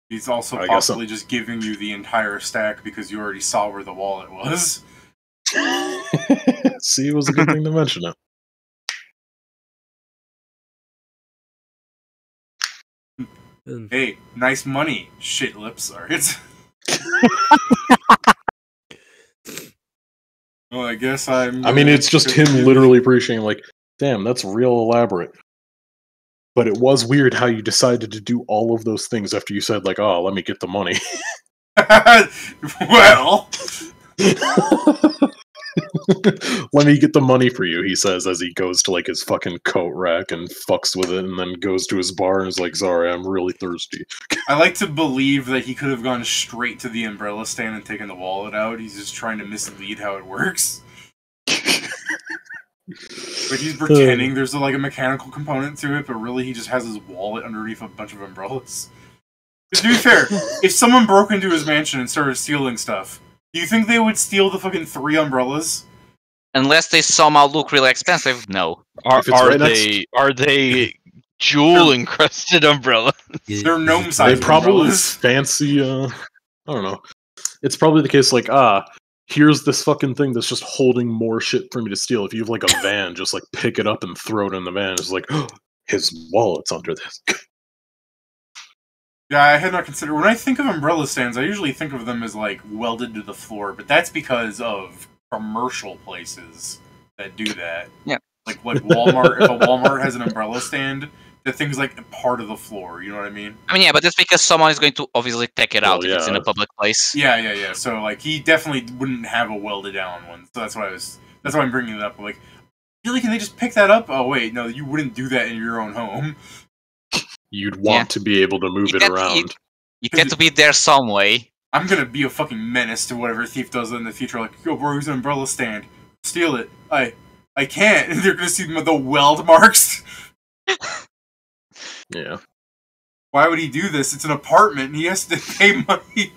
He's also possibly just giving you the entire stack because you already saw where the wallet was. See, it was a good thing to mention it. Hey, nice money, shit lips. Alright. Well, I guess I mean, it's just him literally appreciating, like, damn, that's real elaborate. But it was weird how you decided to do all of those things after you said, like, oh, let me get the money. Well... Let me get the money for you, he says as he goes to, like, his fucking coat rack and fucks with it and then goes to his bar and is like, sorry, I'm really thirsty. I like to believe that he could have gone straight to the umbrella stand and taken the wallet out. He's just trying to mislead how it works. Like, he's pretending there's, like, a mechanical component to it, but really he just has his wallet underneath a bunch of umbrellas. To be fair, if someone broke into his mansion and started stealing stuff, Do you think they would steal the fucking 3 umbrellas? Unless they somehow look really expensive, no. Are If it's right next- they jewel encrusted umbrella? They're gnome They sized probably umbrellas. fancy. I don't know. It's probably the case. Like, here's this fucking thing that's just holding more shit for me to steal. If you have like a van, just like pick it up and throw it in the van. It's like, oh, his wallet's under this. Yeah, I had not considered. When I think of umbrella stands, I usually think of them as like welded to the floor, but that's because of commercial places that do that. Yeah. Like Walmart. If a Walmart has an umbrella stand, the thing's like part of the floor. You know what I mean? I mean, yeah, but that's because someone is going to obviously take it out Well, if it's in a yeah. public place. Yeah. So like he definitely wouldn't have a welded down one. So that's why I'm bringing it up. I'm like, really? Can they just pick that up? Oh wait, no, you wouldn't do that in your own home. You'd want to be able to move it around. You get to be there some way. I'm gonna be a fucking menace to whatever thief does in the future. Like, yo, bro, here's an umbrella stand. Steal it. I can't. And they're gonna see the weld marks. Yeah. Why would he do this? It's an apartment. And he has to pay money.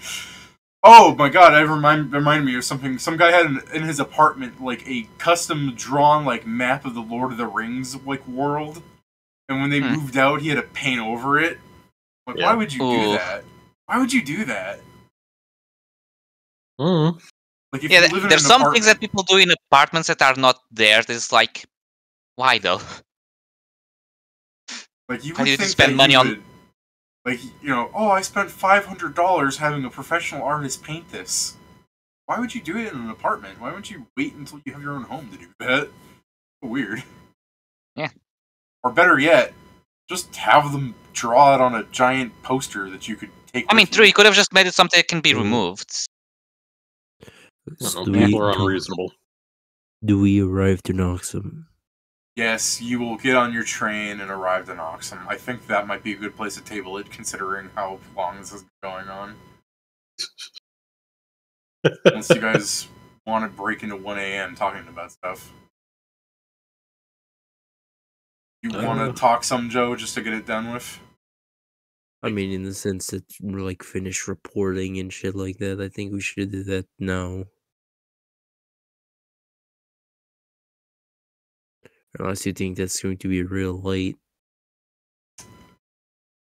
Oh my god! Reminded me of something. Some guy had in his apartment like a custom drawn like map of the Lord of the Rings like world. And when they moved out, he had to paint over it. Like, why would you do that? Why would you do that? Mm. Like, if Yeah, you live in there's an some apartment, things that people do in apartments that are not theirs. It's like, why though? like you Why would do you think spend that money you on- would, like, you know, oh, I spent $500 having a professional artist paint this. Why would you do it in an apartment? Why wouldn't you wait until you have your own home to do that? Weird. Yeah. Or better yet, just have them draw it on a giant poster that you could take. I mean, with true, you. you could have just made it something that can be removed. I don't know, Do people are we, unreasonable. do we arrive to Noxum? Yes, you will get on your train and arrive to Noxum. I think that might be a good place to table it, considering how long this is going on. Unless you guys want to break into 1 a.m. talking about stuff. You want to talk some, Joe, just to get it done with? I mean, in the sense that we're like finished reporting and shit like that, I think we should do that now. Unless you think that's going to be real late.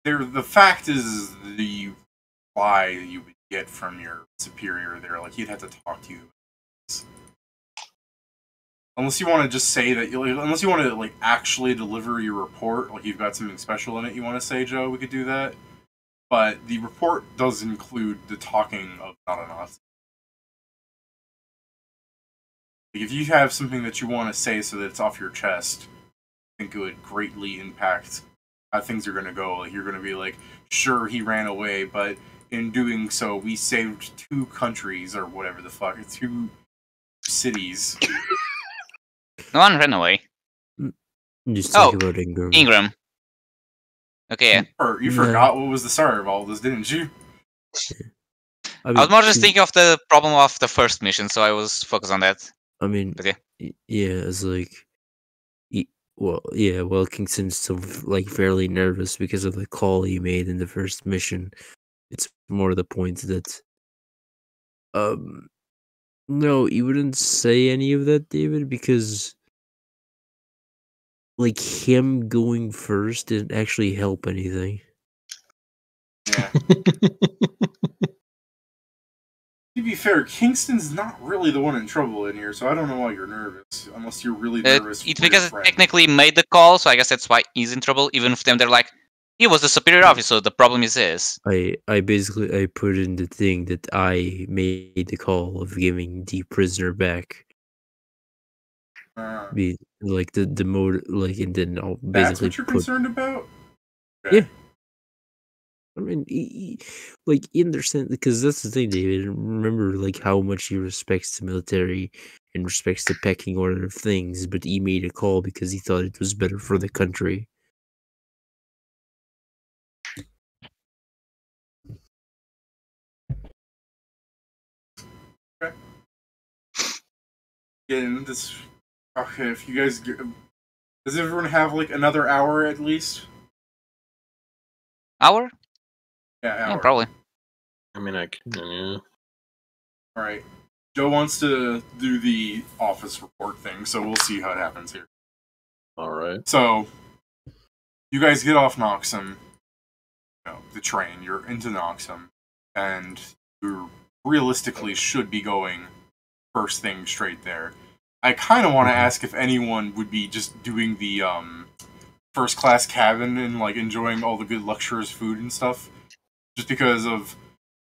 The fact is the lie you would get from your superior there. Like, he'd have to talk to you. Unless you want to just say that, unless you want to like actually deliver your report, like you've got something special in it you want to say, Joe, we could do that. But the report does include the talking of not a Nazi. Like, if you have something that you want to say so that it's off your chest, I think it would greatly impact how things are going to go. Like, you're going to be like, sure, he ran away, but in doing so, we saved 2 countries, or whatever the fuck, 2 cities. No one ran away. Just Oh, think about Ingram. Ingram. Okay, yeah. Or you Yeah. forgot what was the start of all this, didn't you? I I was more just to- thinking of the problem of the first mission, so I was focused on that. I mean, Okay. yeah, it's like, well, Kingston's still like fairly nervous because of the call he made in the first mission. It's more the point that, no, you wouldn't say any of that, David, because like him going first didn't actually help anything. Yeah. To be fair, Kingston's not really the one in trouble in here, so I don't know why you're nervous. Unless you're really nervous. It's for your because it friend. technically made the call, so I guess that's why he's in trouble. Even if them, they're like, he was the superior officer, the problem is his. I basically I put in the thing that I made the call of giving the prisoner back. Be like the mode, like, and then I'll That's basically what you're put. concerned about? Yeah. I mean, like in their sense, because that's the thing, David. Remember, like how much he respects the military and respects the pecking order of things, but he made a call because he thought it was better for the country. Yeah, this. Okay, if you guys. Does everyone have like another hour at least? Hour? Yeah, hour. Yeah, probably. I mean, I can. Alright. Joe wants to do the office report thing, so we'll see how it happens here. Alright. So, you guys get off Noxum, the train, you're into Noxum, and you realistically should be going first thing straight there. I kind of want to ask if anyone would be just doing the first class cabin and like enjoying all the good luxurious food and stuff, just because of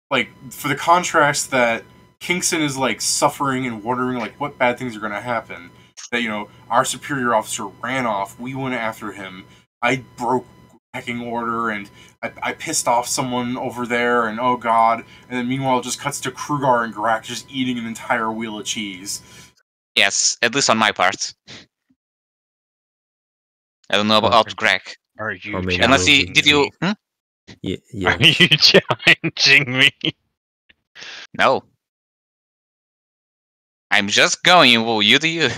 like for the contrast that Kingston is like suffering and wondering like what bad things are going to happen. That our superior officer ran off, we went after him. I broke pecking order and I pissed off someone over there, and oh god. And then meanwhile it just cuts to Krugar and Grak just eating an entire wheel of cheese. Yes, at least on my part. I don't know about Grak. Are you How many Unless he challenging did you? me? Yeah. Are you challenging me? No. I'm just going. Well, you do you.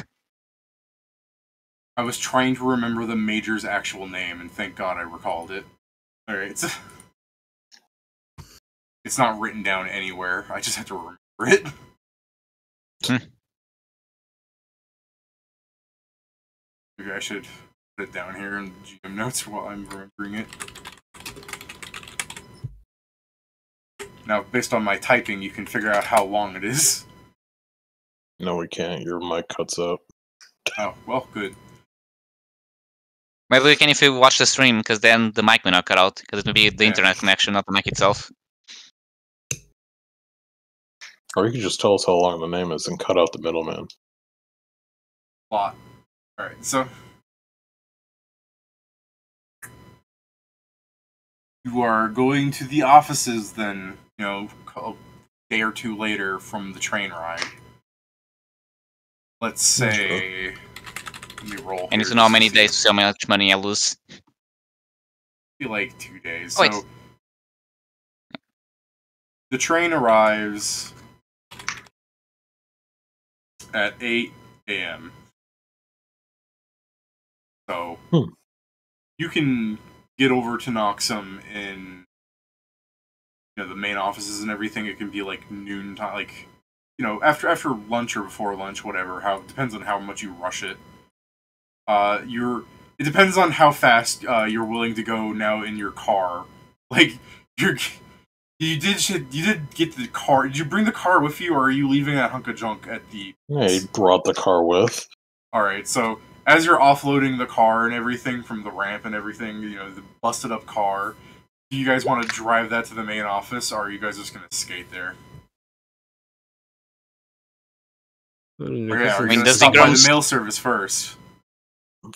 I was trying to remember the Major's actual name, and thank God I recalled it. Alright, it's not written down anywhere. I just have to remember it. Maybe I should put it down here in the GM notes while I'm remembering it. Now, based on my typing, you can figure out how long it is. No, we can't. Your mic cuts out. Oh, well, good. Maybe we can if you watch the stream, because then the mic may not cut out, because it may be the Yeah. internet connection, not the mic itself. Or you could just tell us how long the name is and cut out the middleman. Lot. Alright, so you are going to the offices then, a day or two later from the train ride. Let's say... Let me roll. I need here to know how just many see. days to see how much money I lose. Be like 2 days. Wait. So the train arrives at 8 a.m. So you can get over to Noxum in the main offices and everything. It can be like noon time, like after lunch or before lunch, whatever. Depends on how much you rush it. It depends on how fast you're willing to go now in your car. Like you did get the car. Did you bring the car with you, or are you leaving that hunk of junk at the? Yeah, he brought the car with. All right, so as you're offloading the car and everything from the ramp and everything, the busted up car, do you guys want to drive that to the main office, or are you guys just gonna skate there? Or yeah, are you gonna does stop the by the grounds- mail service first?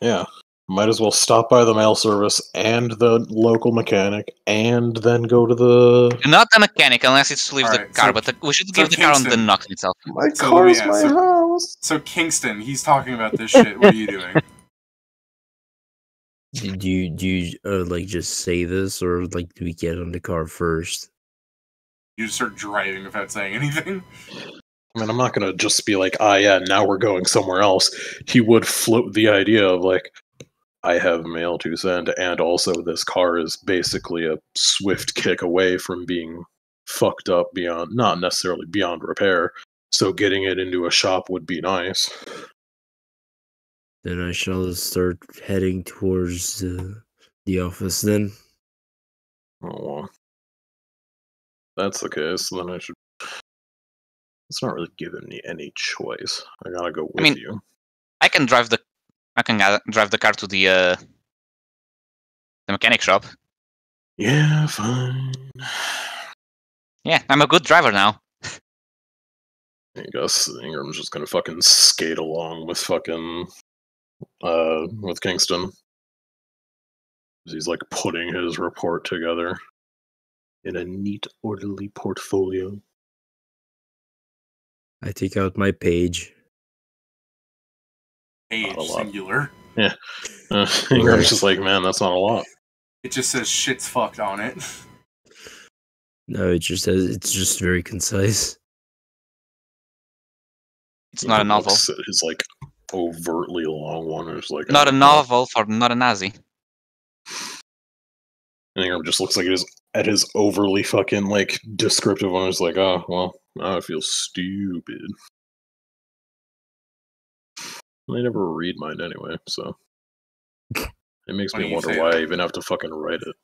Yeah. Might as well stop by the mail service and the local mechanic and then go to the... Not the mechanic, unless it's to leave the Alright, car, so- but we should so give the car on the Kingston. Noxum itself. My So car's let me my ask, house! So Kingston, he's talking about this shit. What are you doing? Do you like just say this, or like do we get on the car first? You just start driving without saying anything? I mean, I'm not gonna just be like, yeah, now we're going somewhere else. He would float the idea of like, I have mail to send, and also this car is basically a swift kick away from being fucked up beyond, not necessarily beyond repair, so getting it into a shop would be nice. Then I shall start heading towards the office then. Oh, well. That's the case, then I should... It's not really giving me any choice. I gotta go with you. I can drive the car to the mechanic shop. Yeah, fine. Yeah, I'm a good driver now. I guess Ingram's just gonna fucking skate along with fucking... with Kingston. He's like putting his report together in a neat, orderly portfolio. I take out my page. Age, Not a lot. singular. Ingram's just like, man, that's not a lot. It just says shit's fucked on it. No, it just says it's just very concise. It's not a novel. It's like overtly long one. It's like Not a novel for not a Nazi. And Ingram just looks like it is at his overly fucking like descriptive one. It's like, oh well, Now I feel stupid. I never read mine anyway, so it makes Funny me you wonder say why that. I even have to fucking write it.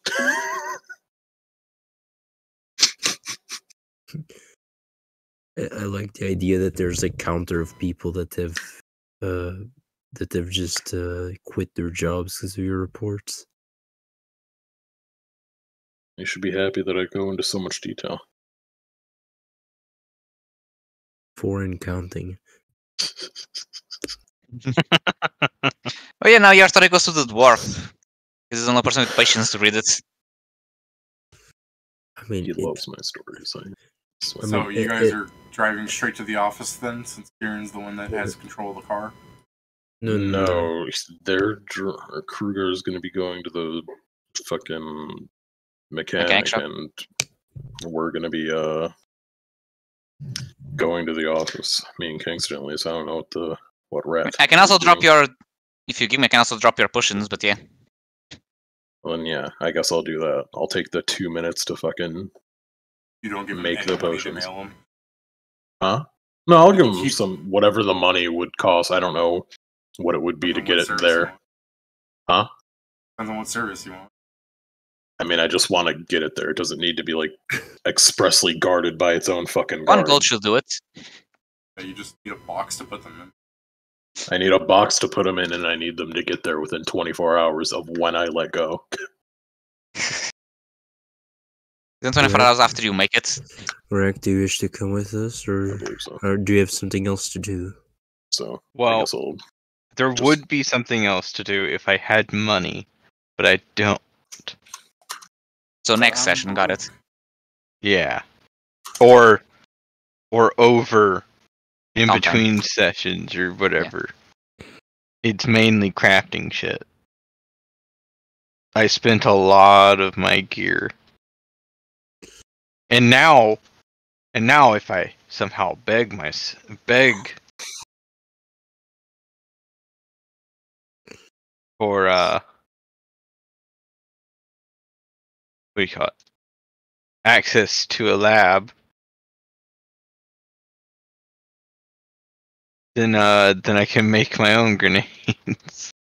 I like the idea that there's a counter of people that have just quit their jobs because of your reports. You should be happy that I go into so much detail. 4 and counting. Oh yeah, now your story goes to the dwarf. He's the only person with patience to read it. I mean, He loves my stories. I I So mean, you guys are driving straight to the office then, since Kieran's the one that has control of the car? no. Kruger's going to be going to the fucking Mechanic mechanic, shop. and we're going to be going to the office. Me and Kingston, at least. I don't know what rat. I can also is drop doing. your... If you give me, I can also drop your push-ins, but yeah. Well, then, yeah, I guess I'll do that. I'll take the 2 minutes to fucking You don't give him make any the money to potions. mail him? Huh? No, I'll give him Keep- some whatever the money would cost. I don't know what it would be to Depends on get what it service you there. want. Huh? Depends on what service you want. I mean, I just want to get it there. It doesn't need to be like expressly guarded by its own fucking One guard. gold should do it. You just need a box to put them in. I need a box to put them in, and I need them to get there within 24 hours of when I let go. Then 24 Right. hours after you make it. Rack, do you wish to come with us, I or believe so. do you have something else to do? So I Well, guess I'll there just- would be something else to do if I had money, but I don't. So next session, got it. Yeah. Or over in Downtime. between sessions or whatever. It's mainly crafting shit. I spent a lot of my gear. And now if I somehow beg for what do you call it? Access to a lab, then I can make my own grenades.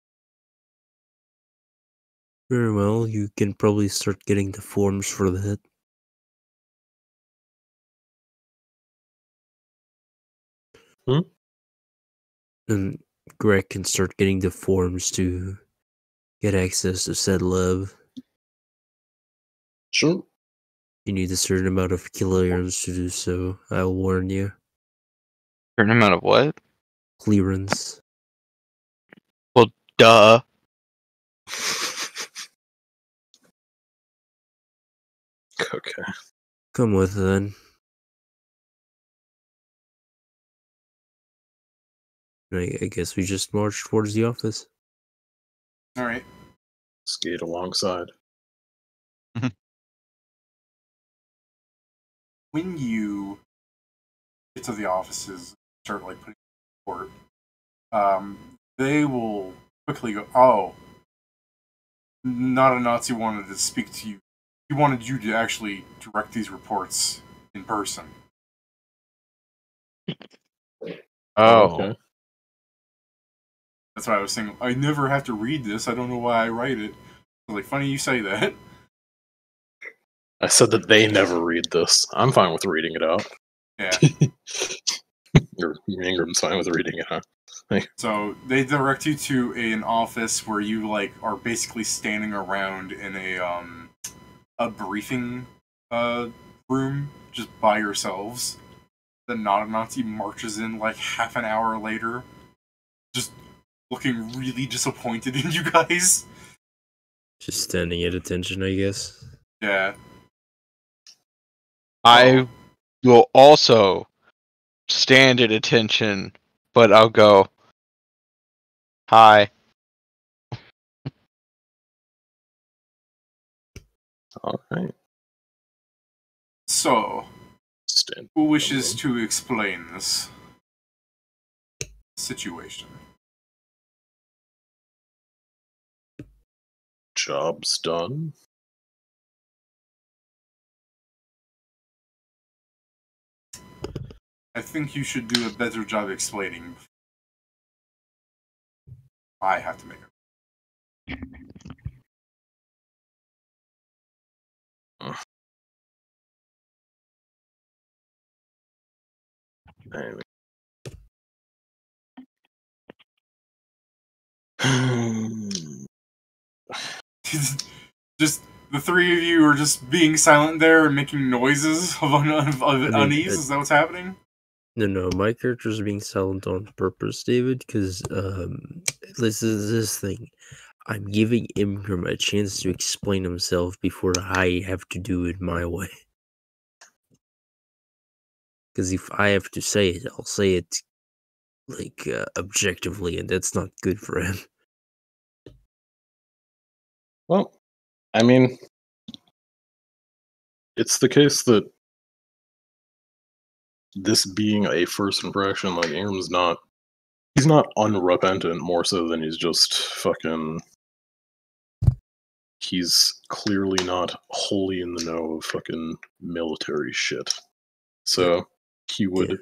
Very well, you can probably start getting the forms for that. And Greg can start getting the forms to get access to said lab. Sure. You need a certain amount of clearance to do so. I'll warn you. Certain amount of what? Clearance. Duh. Okay. Come with then. I guess we just march towards the office. Alright. Skate alongside. When you get to the offices, start like putting report, they will quickly go, oh, not a Nazi wanted to speak to you. He wanted you to actually direct these reports in person. Oh. Okay. That's why I was saying, I never have to read this. I don't know why I write it. I was like, funny you say that. I said that they never read this. I'm fine with reading it out. Yeah. Or Ingram's fine with reading it out. So they direct you to an office where you like are basically standing around in a briefing room just by yourselves. The Nazi marches in like half an hour later, just looking really disappointed in you guys. Just standing at attention, I guess. Yeah. I will also stand at attention, but I'll go, hi. Alright. So, Stand. who wishes to explain this situation? Job's done. I think you should do a better job explaining. I have to make it. Anyway. Just the three of you are just being silent there and making noises of unease. Is that what's happening? No, my character's being silent on purpose, David, because this is this thing. I'm giving Imgram a chance to explain himself before I have to do it my way. Because if I have to say it, I'll say it like objectively, and that's not good for him. Well, I mean, it's the case that this being a first impression, like Ingram's not, he's not unrepentant more so than he's just fucking, he's clearly not wholly in the know of fucking military shit. So he would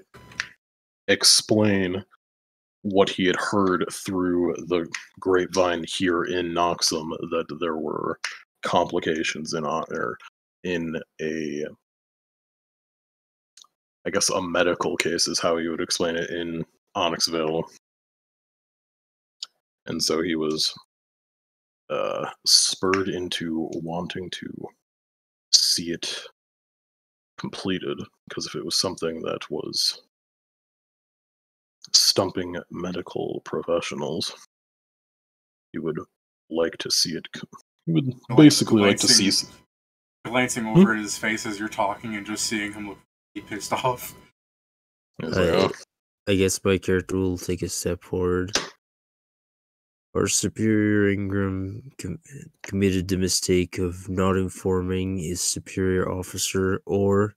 explain what he had heard through the grapevine here in Noxum, that there were complications in a, I guess, a medical case is how he would explain it in Onyx-vale. And so he was spurred into wanting to see it completed, because if it was something that was stumping medical professionals, he would like to see it. He would basically like to see. Glancing over at his face as you're talking and just seeing him look pissed off. I guess my character will take a step forward. Our superior Ingram committed the mistake of not informing his superior officer or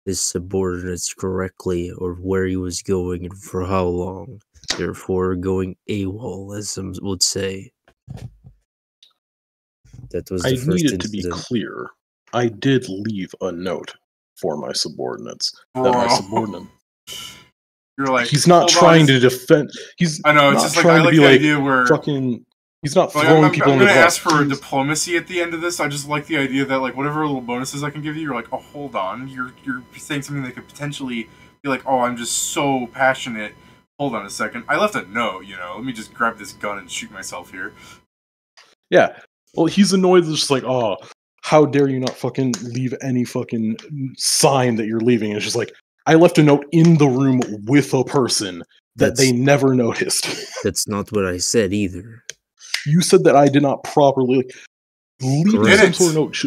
his subordinates correctly or where he was going and for how long, therefore going AWOL, as some would say. That was the first incident. To be clear, I did leave a note for my subordinates. That my subordinate... You're like, he's not trying to defend. I know, it's just like, I like the idea where fucking. He's not throwing people in the bus. I'm gonna ask for a diplomacy at the end of this. I just like the idea that, like, whatever little bonuses I can give you, you're like, oh, hold on, you're saying something that could potentially be like, oh, I'm just so passionate. Hold on a second, I left a note. Let me just grab this gun and shoot myself here. Yeah, well, he's annoyed. Just like, oh, how dare you not fucking leave any fucking sign that you're leaving? And it's just like, I left a note in the room with a person that they never noticed. That's not what I said either. You said that I did not properly leave some sort of note.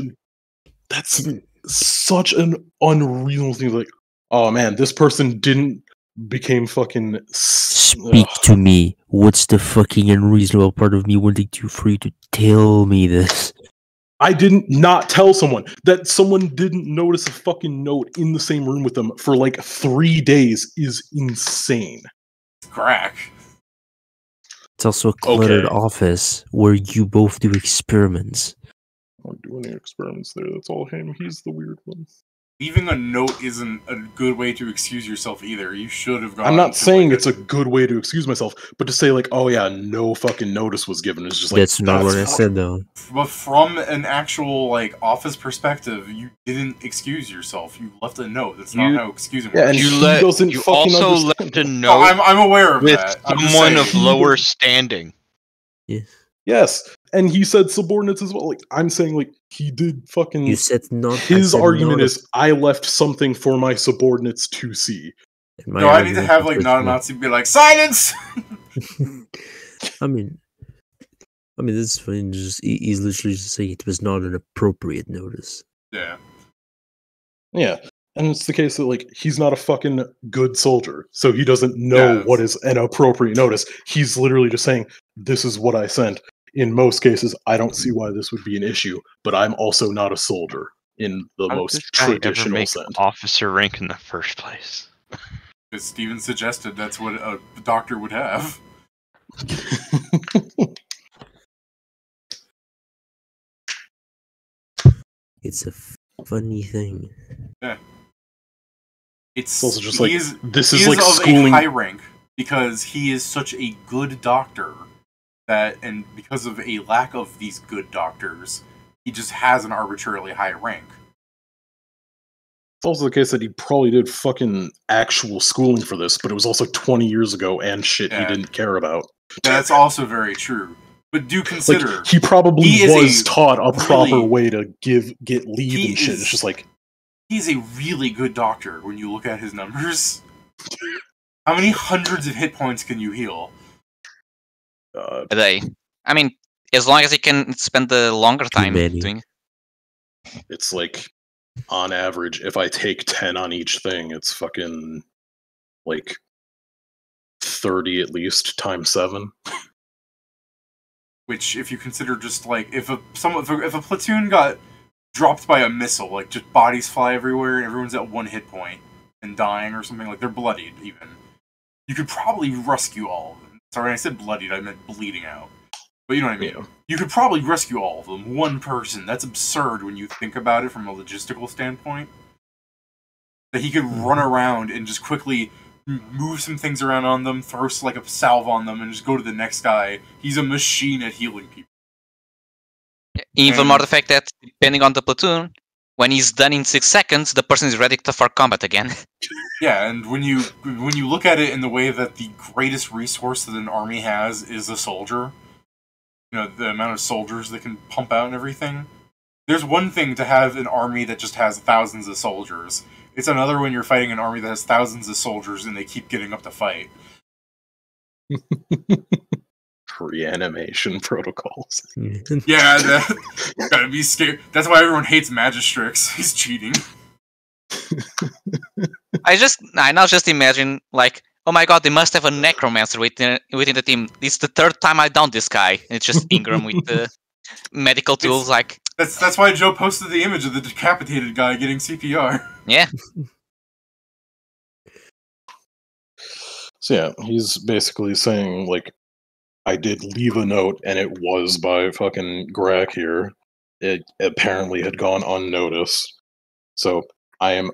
That's such an unreasonable thing. Like, oh man, this person didn't became fucking. Speak to me. What's the fucking unreasonable part of me wanting for you to tell me this? I didn't not tell someone that someone didn't notice a fucking note in the same room with them for like 3 days is insane. Crack. It's also a cluttered office where you both do experiments. I don't do any experiments there. That's all him. He's the weird one. Leaving a note isn't a good way to excuse yourself either. You should have gone. I'm not saying it's a good way to excuse myself, but to say like, oh yeah, no fucking notice was given is just like that's not what I said though. But from an actual like office perspective, you didn't excuse yourself. You left a note. That's not how excusing works. Yeah, and you also left a note. No, I'm aware of with that. Someone of lower standing. Yeah. Yes, and he said subordinates as well. Like I'm saying, like he did fucking. You said not. His argument is I left something for my subordinates to see. No, I need to have like not a Nazi be like silence. I mean, this is fine. He's literally just saying it was not an appropriate notice. Yeah. Yeah, and it's the case that like he's not a fucking good soldier, so he doesn't know what is an appropriate notice. He's literally just saying, "This is what I sent." In most cases, I don't see why this would be an issue, but I'm also not a soldier in the most traditional sense. Officer rank in the first place. Because Steven suggested that's what a doctor would have. It's a funny thing. Yeah. It's also just he like, is, this he is like of schooling. a high rank because he is such a good doctor that, and because of a lack of these good doctors, he just has an arbitrarily high rank. It's also the case that he probably did fucking actual schooling for this, but it was also 20 years ago and shit he Yeah. didn't care about. That's also very true. But do consider, Like, he probably he is was a taught a proper really- way to get leave he and shit. is- It's just like, he's a really good doctor when you look at his numbers. How many hundreds of hit points can you heal? A day. I mean, as long as he can spend the longer time many. doing it. it's like, on average, if I take 10 on each thing, it's fucking, like, 30 at least, times 7. Which, if you consider just like if a platoon got dropped by a missile, like just bodies fly everywhere and everyone's at 1 hit point and dying or something, like they're bloodied even, you could probably rescue all of them. Sorry, I said bloodied, I meant bleeding out. But you know what I mean. Yeah. You could probably rescue all of them. One person. That's absurd when you think about it from a logistical standpoint. That he could run around and just quickly move some things around on them, throw like a salve on them, and just go to the next guy. He's a machine at healing people. Even more the fact that, depending on the platoon, when he's done in 6 seconds, the person is ready for combat again. Yeah, and when you look at it in the way that the greatest resource that an army has is a soldier, you know, the amount of soldiers that can pump out and everything. There's one thing to have an army that just has thousands of soldiers. It's another when you're fighting an army that has thousands of soldiers and they keep getting up to fight. Reanimation protocols. Yeah, that, gotta be scared. That's why everyone hates Magistrix. He's cheating. I now just imagine, like, oh my god, they must have a necromancer within the team. It's the 3rd time I downed this guy. It's just Ingram with the medical tools, like... That's why Joe posted the image of the decapitated guy getting CPR. Yeah. So yeah, he's basically saying, like, I did leave a note, and it was by fucking Grak here. It apparently had gone unnoticed. So, I am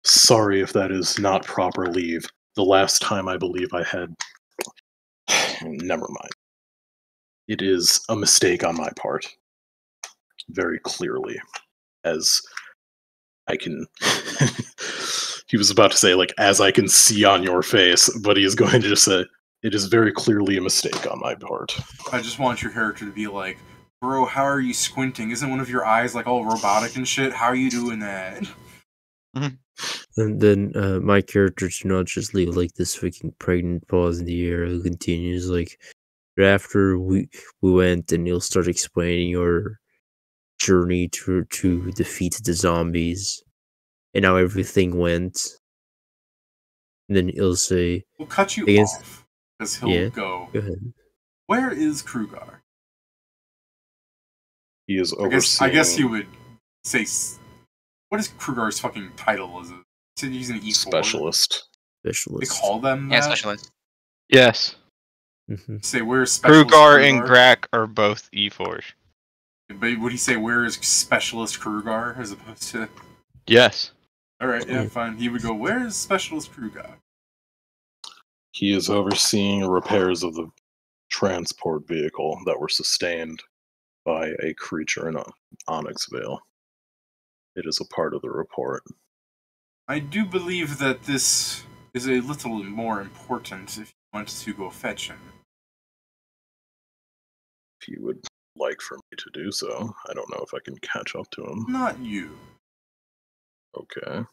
sorry if that is not proper leave. The last time I believe I had... Never mind. It is a mistake on my part. Very clearly. As I can... He was about to say, like, as I can see on your face, but he is going to just say, it is very clearly a mistake on my part. I just want your character to be like, bro, how are you squinting? Isn't one of your eyes, like, all robotic and shit? How are you doing that? And then my character should not just leave like this freaking pregnant pause in the air. It continues like after we went, and he'll start explaining your journey to defeat the zombies and how everything went. And then he'll say, We'll cut you Against- off. Because he'll go, "Go ahead." where is Krugar? He is I overseeing... guess he would say, what is Krugar's fucking title? Is it? He said he's an E4. Specialist. They Specialist. call them that? Yeah, specialist. Yes. Say, where's Specialist Krugar and Grak are both E4s. But would he say, where is Specialist Krugar, as opposed to... Yes. Alright, yeah, fine. He would go, where is Specialist Krugar? He is overseeing repairs of the transport vehicle that were sustained by a creature in Onyx-vale. It is a part of the report. I do believe that this is a little more important if you want to go fetch him. If you would like for me to do so, I don't know if I can catch up to him. Not you. Okay.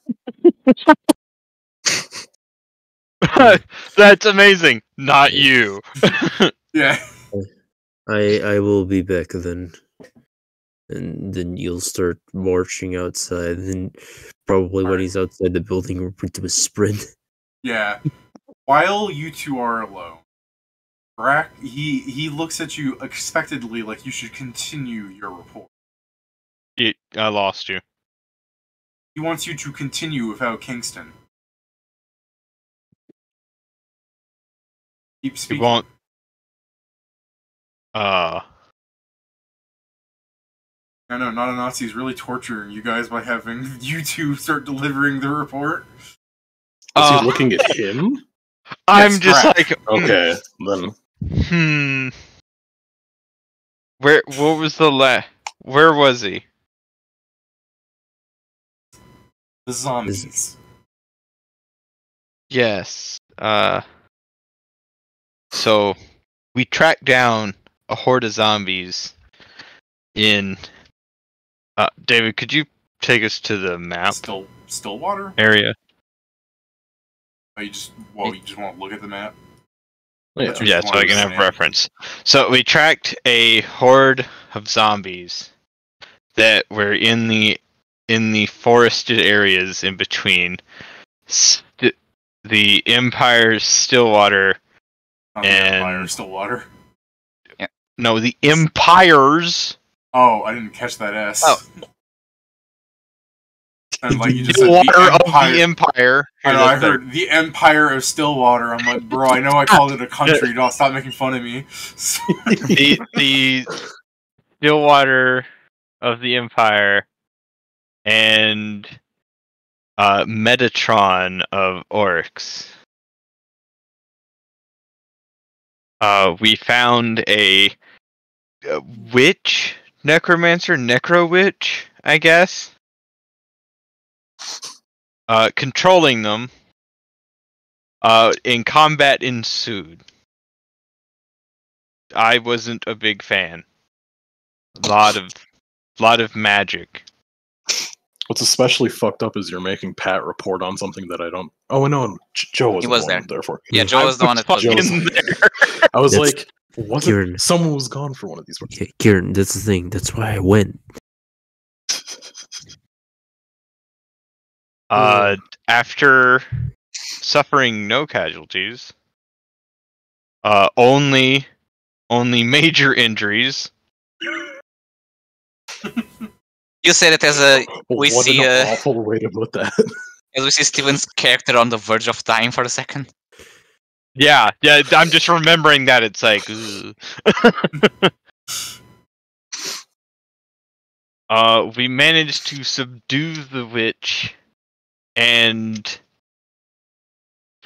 That's amazing. Not you. Yeah. I will be back then. And then you'll start marching outside, and probably when he's outside the building, we'll into a sprint. Yeah. While you two are alone, Brack, he looks at you expectedly like you should continue your report. I lost you. He wants you to continue without Kingston. Keep You speaking. won't. I know, not a Nazi is really torturing you guys by having you two start delivering the report. Was he looking at him? I'm Yes, just correct. like, Okay, then What was the Where was he? The zombies. Yes. So we tracked down a horde of zombies in. David, could you take us to the map Stillwater? area? Oh, you just want to look at the map? yeah. That's what Yeah, you so wanted I to can have understand. reference. So we tracked a horde of zombies that were in the forested areas in between the Empire's Stillwater. Not the And- Empire, Stillwater. No, the Empire's Oh, I didn't catch that S. Oh. And like you just said, Stillwater the of Empire. the Empire. I Here, know, I that's better. heard the Empire of Stillwater. I'm like, bro, I know I called it a country. Don't stop making fun of me. the Stillwater of the Empire and Metatron of Oryx. We found a witch, necromancer, necro witch, I guess. Controlling them. And combat ensued. I wasn't a big fan. Lot of magic. What's especially fucked up is you're making Pat report on something that I don't. Oh no, Joe was He the was one there. therefore. Yeah, Joe was the one that was Joe was- fucking there. I was That's- like, wasn't Kieran. someone was gone for one of these? Yeah, Kieran, that's the thing. That's why I went. After suffering no casualties, only major injuries. You said it as we what see an awful way to put that. as we see Steven's character on the verge of time for a second. Yeah, I'm just remembering that it's like. We managed to subdue the witch and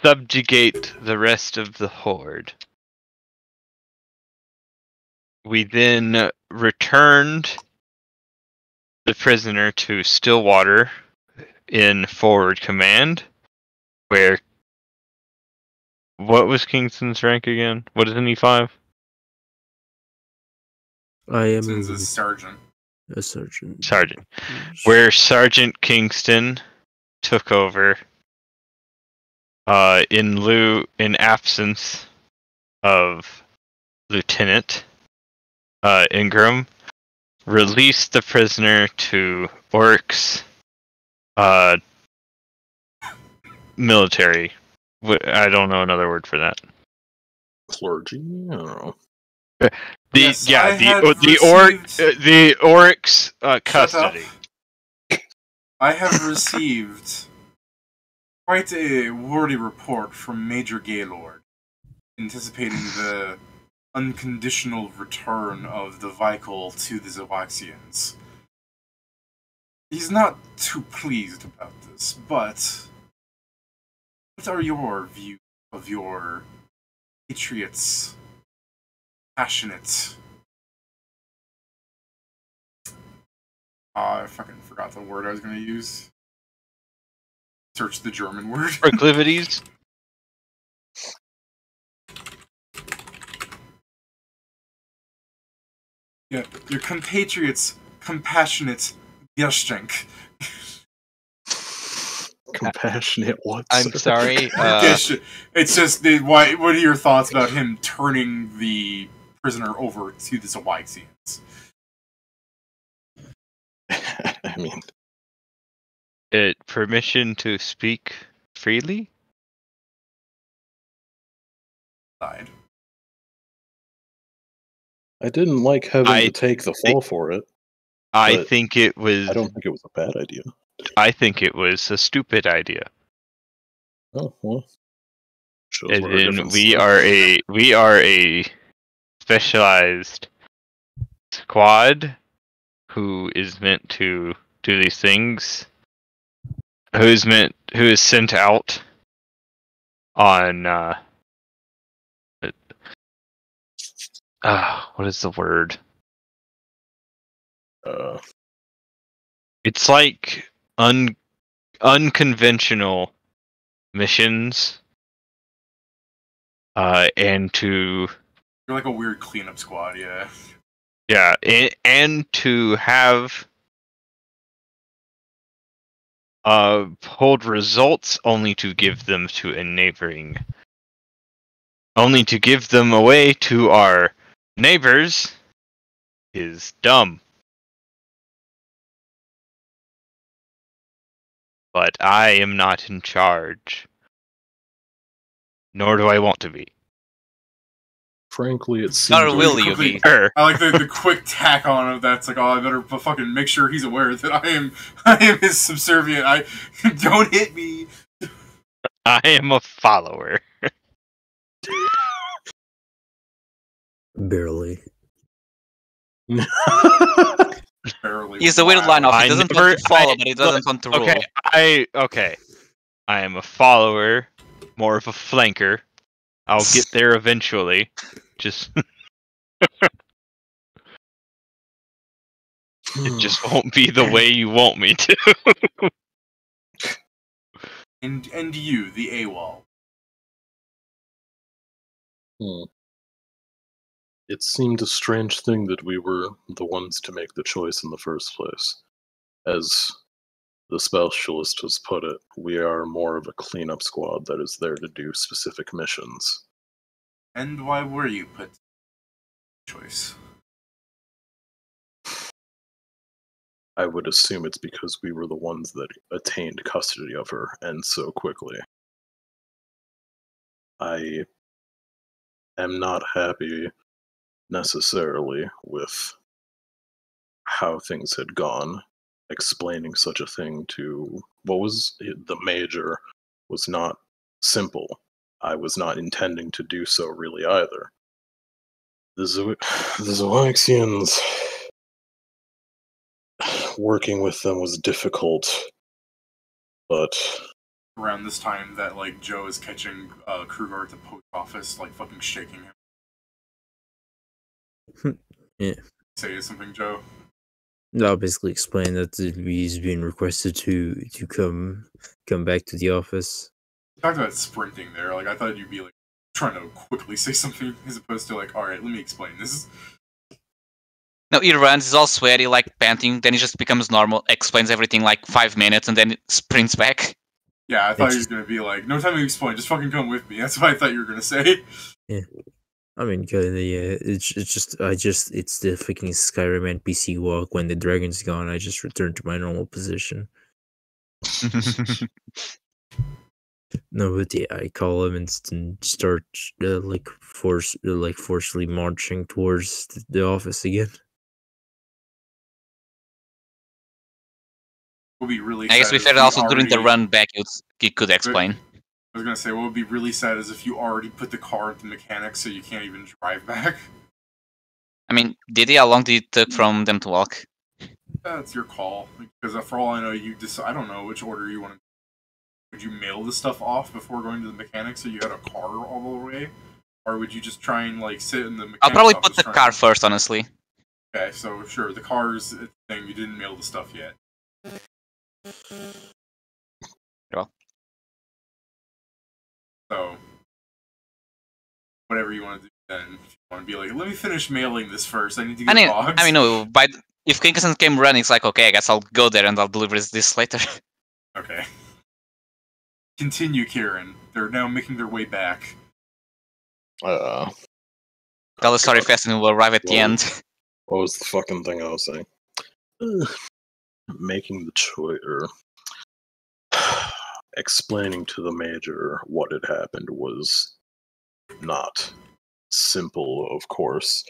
subjugate the rest of the horde. We then returned the prisoner to Stillwater in forward command, where. What was Kingston's rank again? What is an E5? I am Since it's sergeant. a sergeant. Sergeant. Where Sergeant Kingston took over in absence of Lieutenant Ingram, released the prisoner to Oryx military. I don't know another word for that. Clergy? I don't know. The Oryx custody. I have received quite a wordy report from Major Gaylord, anticipating the unconditional return of the Vikel to the Zoaxians. He's not too pleased about this, but what are your views of your Patriots' passionate... I fucking forgot the word I was going to use. Search the German word. Proclivities. Yeah, your compatriots' compassionate Gerstenk. Compassionate what? I'm sir? sorry. It's just why. What are your thoughts about him turning the prisoner over to the Zoaxians? I mean, Permission to speak freely? Side. I didn't like having I to take the fall for it. I But think it was. I don't think it was a bad idea. I think it was a stupid idea. Oh well. Shows As what our in, difference we is. are a specialized squad who is meant to do these things. Who is sent out on what is the word? It's like unconventional missions, and to You're like a weird cleanup squad, yeah. yeah, and to have hold results only to give them to a neighboring, only to give them away to our neighbors is dumb. But I am not in charge. Nor do I want to be. Frankly, it seems Nor will you be. I like the quick tack on of that's like, oh, I better fucking make sure he's aware that I am his subservient. I don't hit me. I am a follower. Barely. Barely. He's the weird line of he doesn't want to follow, but he look, doesn't want to rule. Okay. I am a follower, more of a flanker. I'll get there eventually. Just it just won't be the way you want me to. And you, the AWOL. It seemed a strange thing that we were the ones to make the choice in the first place. As the specialist has put it, we are more of a cleanup squad that is there to do specific missions. And why were you put choice? I would assume it's because we were the ones that attained custody of her, and so quickly. I am not happy necessarily with how things had gone. Explaining such a thing to what was the major was not simple. I was not intending to do so really either. The Zoaxians, working with them was difficult, but Around this time that like Joe is catching Kruger at the post office, like fucking shaking him. Yeah. Say something, Joe. I'll basically explain that he's been requested to come back to the office. Talked about sprinting there. Like I thought you'd be like trying to quickly say something as opposed to like, all right, let me explain this. No, he runs, he's all sweaty, like panting, then he just becomes normal, explains everything like 5 minutes, and then it sprints back. Yeah, I thought you were gonna be like, no time to explain, just fucking come with me. That's what I thought you were gonna say. Yeah. I mean, yeah, it's the fucking Skyrim NPC walk. When the dragon's gone, I just return to my normal position. No, but yeah, I call him and start forcefully marching towards the office again. Would be really. I guess we said also during the run back, you could explain. I was gonna say, what would be really sad is if you already put the car into mechanics, so you can't even drive back. I mean, how long did it take from them to walk? That's your call. Because for all I know, you I don't know which order you want to. Would you mail the stuff off before going to the mechanic so you had a car all the way, or would you just try and like sit in the mechanic? I'll probably put the car first, honestly. Okay, so sure, the car's a thing. You didn't mail the stuff yet. Well. So, whatever you want to do then. If you want to be like, let me finish mailing this first. I need to get a box. I mean, no. If Kingston came running, it's like, okay, I guess I'll go there and I'll deliver this later. Okay. Continue, Kieran. They're now making their way back. Tell the story fast and we'll arrive at the end. What was the fucking thing I was saying? Making the choice, or explaining to the major what had happened was not simple, of course,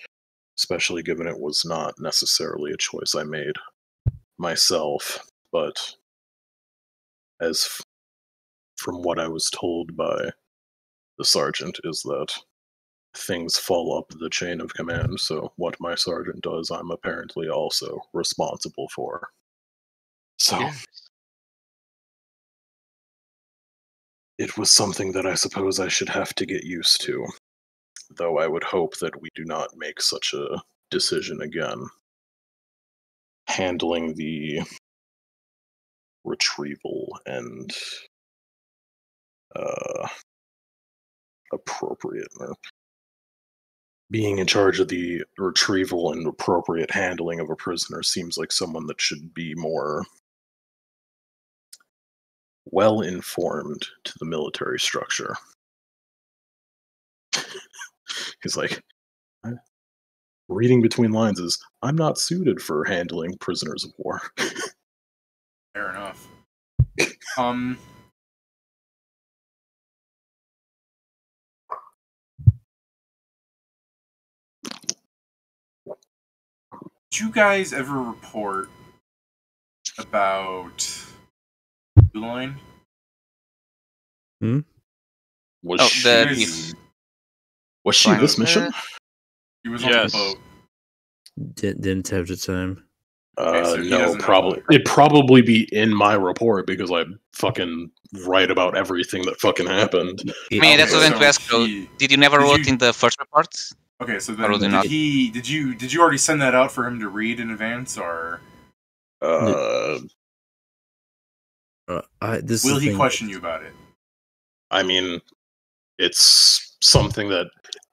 especially given it was not necessarily a choice I made myself, but as from what I was told by the sergeant is that things fall up the chain of command, so what my sergeant does, I'm apparently also responsible for. So, it was something that I suppose I should have to get used to. Though I would hope that we do not make such a decision again. Handling the retrieval and appropriate being in charge of the retrieval and appropriate handling of a prisoner seems like someone that should be more well informed to the military structure. He's like, reading between lines is, I'm not suited for handling prisoners of war. Fair enough. Did you guys ever report about Line? Was Oh, she, the Guys- thief. was she Fine. this mission? He was on Yes. the boat. Didn't have the time. so he No, doesn't know probably. about it. It'd probably be in my report because I fucking write about everything that fucking happened. I mean, that's what I Okay, meant to ask. So, he- did you never did wrote you- in the first report? Okay, so Or then would you not? did you already send that out for him to read in advance, or This will is the he thing. question you about it? I mean, it's something that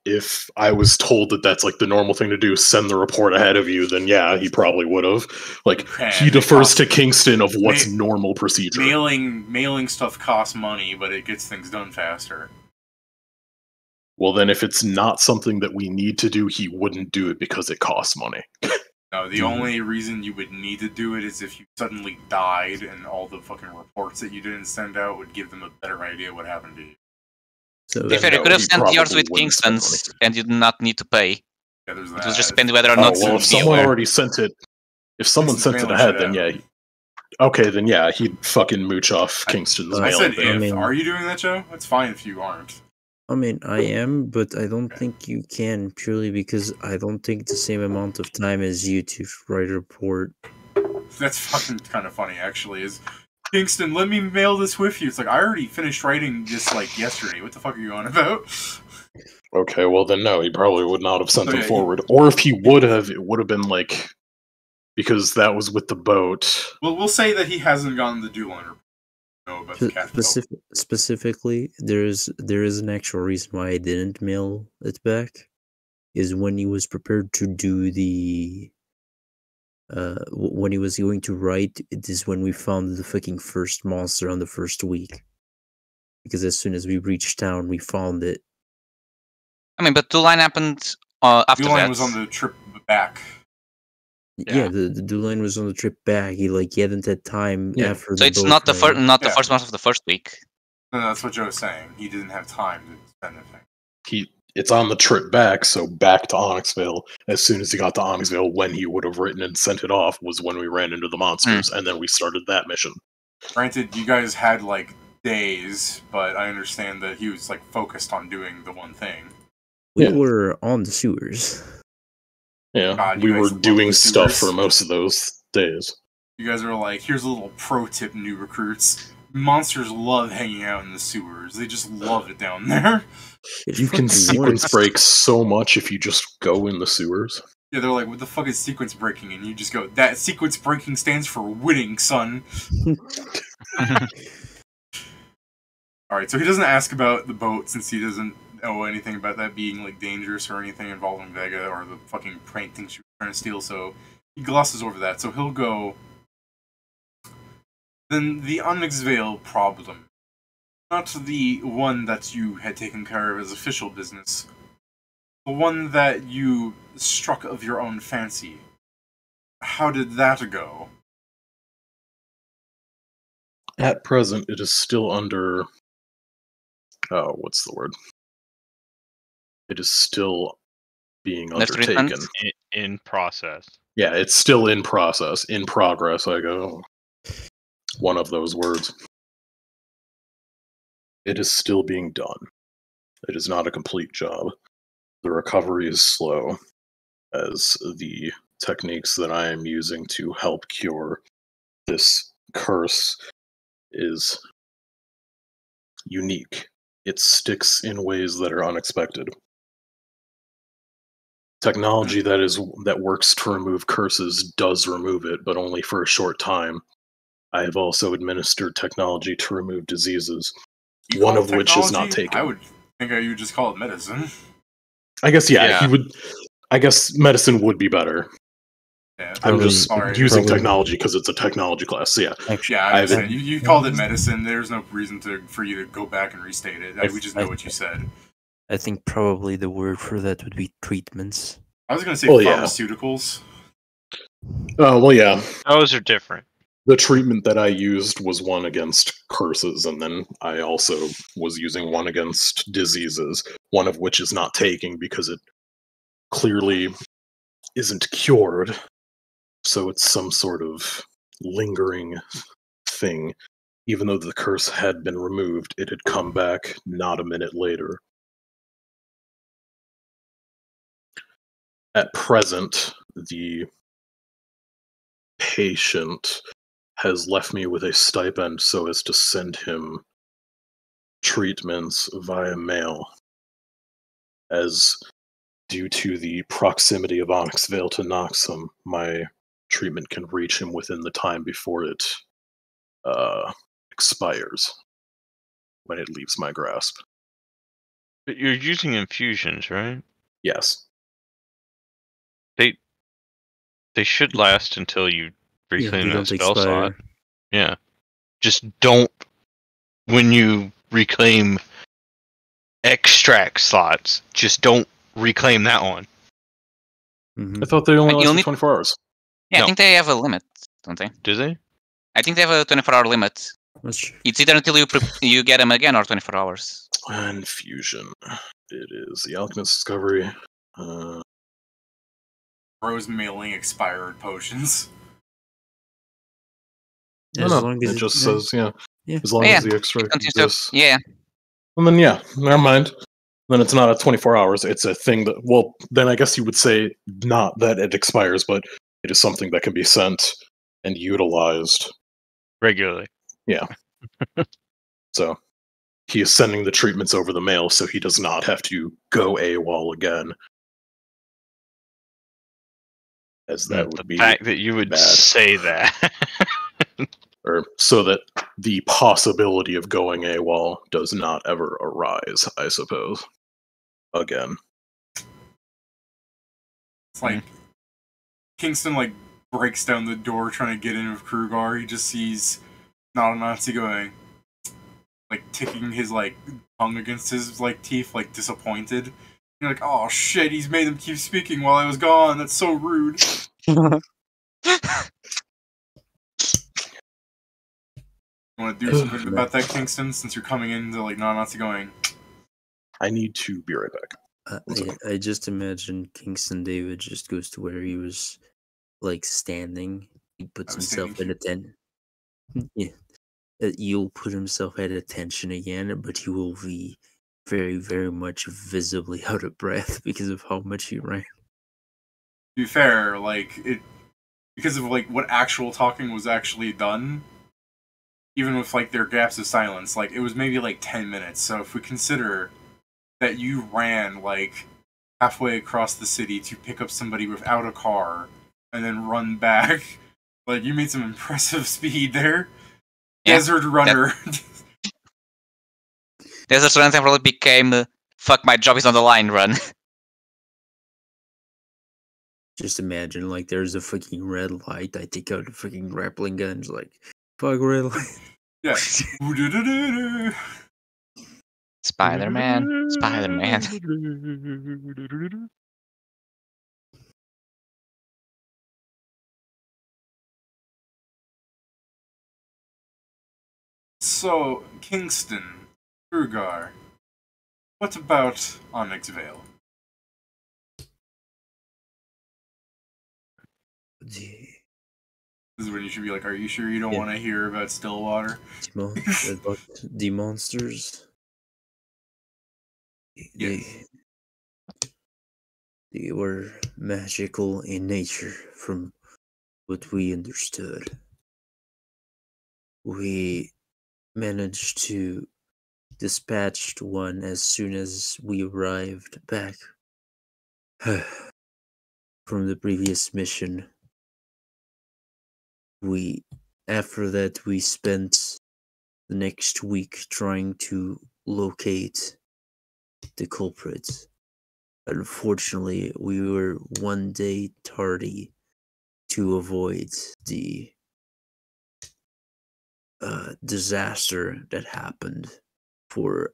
if I was told that that's like the normal thing to do, send the report ahead of you, then yeah, he probably would have. Like, Okay, he it defers costs- to Kingston of what's Ma- normal procedure. Mailing stuff costs money, but it gets things done faster. Well, then if it's not something that we need to do, he wouldn't do it because it costs money. No, the only reason you would need to do it is if you suddenly died, and all the fucking reports that you didn't send out would give them a better idea what happened to you. So To be Then fair, you no, could have he sent yours probably with wouldn't spend Kingston's, and you did not need to pay. Yeah, there's that. It was just depending whether or not Oh, well, to if be someone aware. already sent it, if someone Kingston's sent it mailing ahead, shit then out. yeah. Okay, then yeah, he'd fucking mooch off Kingston's I mail. said then. if. mean- Are you doing that, Joe? That's fine if you aren't. I mean, I am, but I don't think you can purely because I don't take the same amount of time as you to write a report. That's fucking kind of funny, actually. Is Kingston, let me mail this with you. It's like, I already finished writing this, like, yesterday. What the fuck are you on about? Okay, well then no, he probably would not have sent Oh, them yeah, forward. Or if he would have, it would have been like because that was with the boat. Well, we'll say that he hasn't gotten the Dulon report. No, about the capital. Specifically, there is an actual reason why I didn't mail it back. Is when he was prepared to do the when he was going to write, it is when we found the fucking first monster on the first week. Because as soon as we reached town, we found it. I mean, but the line happened after Dulon that. was on the trip back. Yeah, the Duline was on the trip back. He hadn't had time Yeah. after. So the it's boat not the ride. first, Yeah. first month of the first week. No, that's what Joe was saying. He didn't have time to spend anything. It's on the trip back, so back to Onyx-vale. As soon as he got to Onyx-vale, when he would have written and sent it off was when we ran into the monsters, and then we started that mission. Granted, you guys had, like, days, but I understand that he was, like, focused on doing the one thing. We Yeah. were on the sewers. Yeah, God, you we guys were love doing the stuff sewers. for most of those days. You guys are like, here's a little pro tip, new recruits. Monsters love hanging out in the sewers. They just love it down there. It You can fucking sequence works. break so much if you just go in the sewers. Yeah, they're like, what the fuck is sequence breaking? And you just go, that sequence breaking stands for winning, son. Alright, so he doesn't ask about the boat since he doesn't know anything about that being, like, dangerous or anything involving Vega or the fucking prank things she was trying to steal, so he glosses over that. So he'll go, then the Onyx-vale problem. Not the one that you had taken care of as official business. The one that you struck of your own fancy. How did that go? At present, it is still under. Oh, what's the word? It is still being Under treatment? undertaken. In process. Yeah, it's still in process. In progress, I go. One of those words. It is still being done. It is not a complete job. The recovery is slow, as the techniques that I am using to help cure this curse is unique. It sticks in ways that are unexpected. Technology that works to remove curses does remove it, but only for a short time. I have also administered technology to remove diseases, You one call of it which is not technology? taken. I would think you would just call it medicine. I guess, yeah, Yeah. he would. I guess medicine would be better. Yeah. I'm Probably- just Sorry. using probably- technology because it's a technology class. So yeah, Actually, Yeah, I I've- understand. You called it medicine. There's no reason for you to go back and restate it. We just know what you said. I think probably the word for that would be treatments. I was going to say Well, yeah. pharmaceuticals. oh well, yeah. Those are different. The treatment that I used was one against curses, and then I also was using one against diseases, one of which is not taking because it clearly isn't cured. So it's some sort of lingering thing. Even though the curse had been removed, it had come back not a minute later. At present, the patient has left me with a stipend so as to send him treatments via mail, as due to the proximity of Onyx-vale to Noxum, my treatment can reach him within the time before it expires, when it leaves my grasp. But you're using infusions, right? Yes. They should last until you reclaim they that don't spell slot. expire. Yeah. Just don't, when you reclaim extract slots, just don't reclaim that one. Mhm. I thought they only You'll lasted need- 24 hours. Yeah, No. I think they have a limit, don't they? Do they? I think they have a 24-hour limit. That's true. It's either until you get them again or 24 hours. Infusion. It is the Alchemist Discovery. Rose mailing expired potions. No, As no, long as it just yeah. says, yeah, Yeah. as long Yeah, as the extract Continues to- exists. yeah, And then, yeah, never mind. Then it's not a 24 hours. It's a thing that, well, then I guess you would say not that it expires, but it is something that can be sent and utilized. Regularly. So he is sending the treatments over the mail so he does not have to go AWOL again. As that The would be, fact that you would bad. say that. or so that the possibility of going AWOL does not ever arise, I suppose. Again. It's like Kingston like breaks down the door trying to get in with Krugar. He just sees not a Nazi going, like ticking his like tongue against his like teeth, like disappointed. You're like, oh shit, he's made them keep speaking while I was gone. That's so rude. You want to do something about that, Kingston? Since you're coming into like not a Nazi going. I need to be right back. I just imagine Kingston David just goes to where he was like standing. He puts I was himself at attention. Yeah. You'll put himself at attention again, but he will be very, very much visibly out of breath because of how much he ran. To be fair, like it because of like what actual talking was actually done. Even with like their gaps of silence, like it was maybe like 10 minutes. So if we consider that you ran like halfway across the city to pick up somebody without a car and then run back, like you made some impressive speed there. Yeah, Desert runner. Desert Run temporarily became fuck my job is on the line run. Just imagine, like, there's a fucking red light. I take out a fucking grappling gun. It's like, fuck red light. Yeah. Spider-Man. Spider-Man. So, Kingston, Krugar, what about Onyx-vale? This is when you should be like, are you sure you don't Yeah. want to hear about Stillwater? About the monsters. Yes. They were magical in nature, from what we understood. We managed to dispatched one as soon as we arrived back from the previous mission. After that, we spent the next week trying to locate the culprit. Unfortunately, we were one day tardy to avoid the disaster that happened. For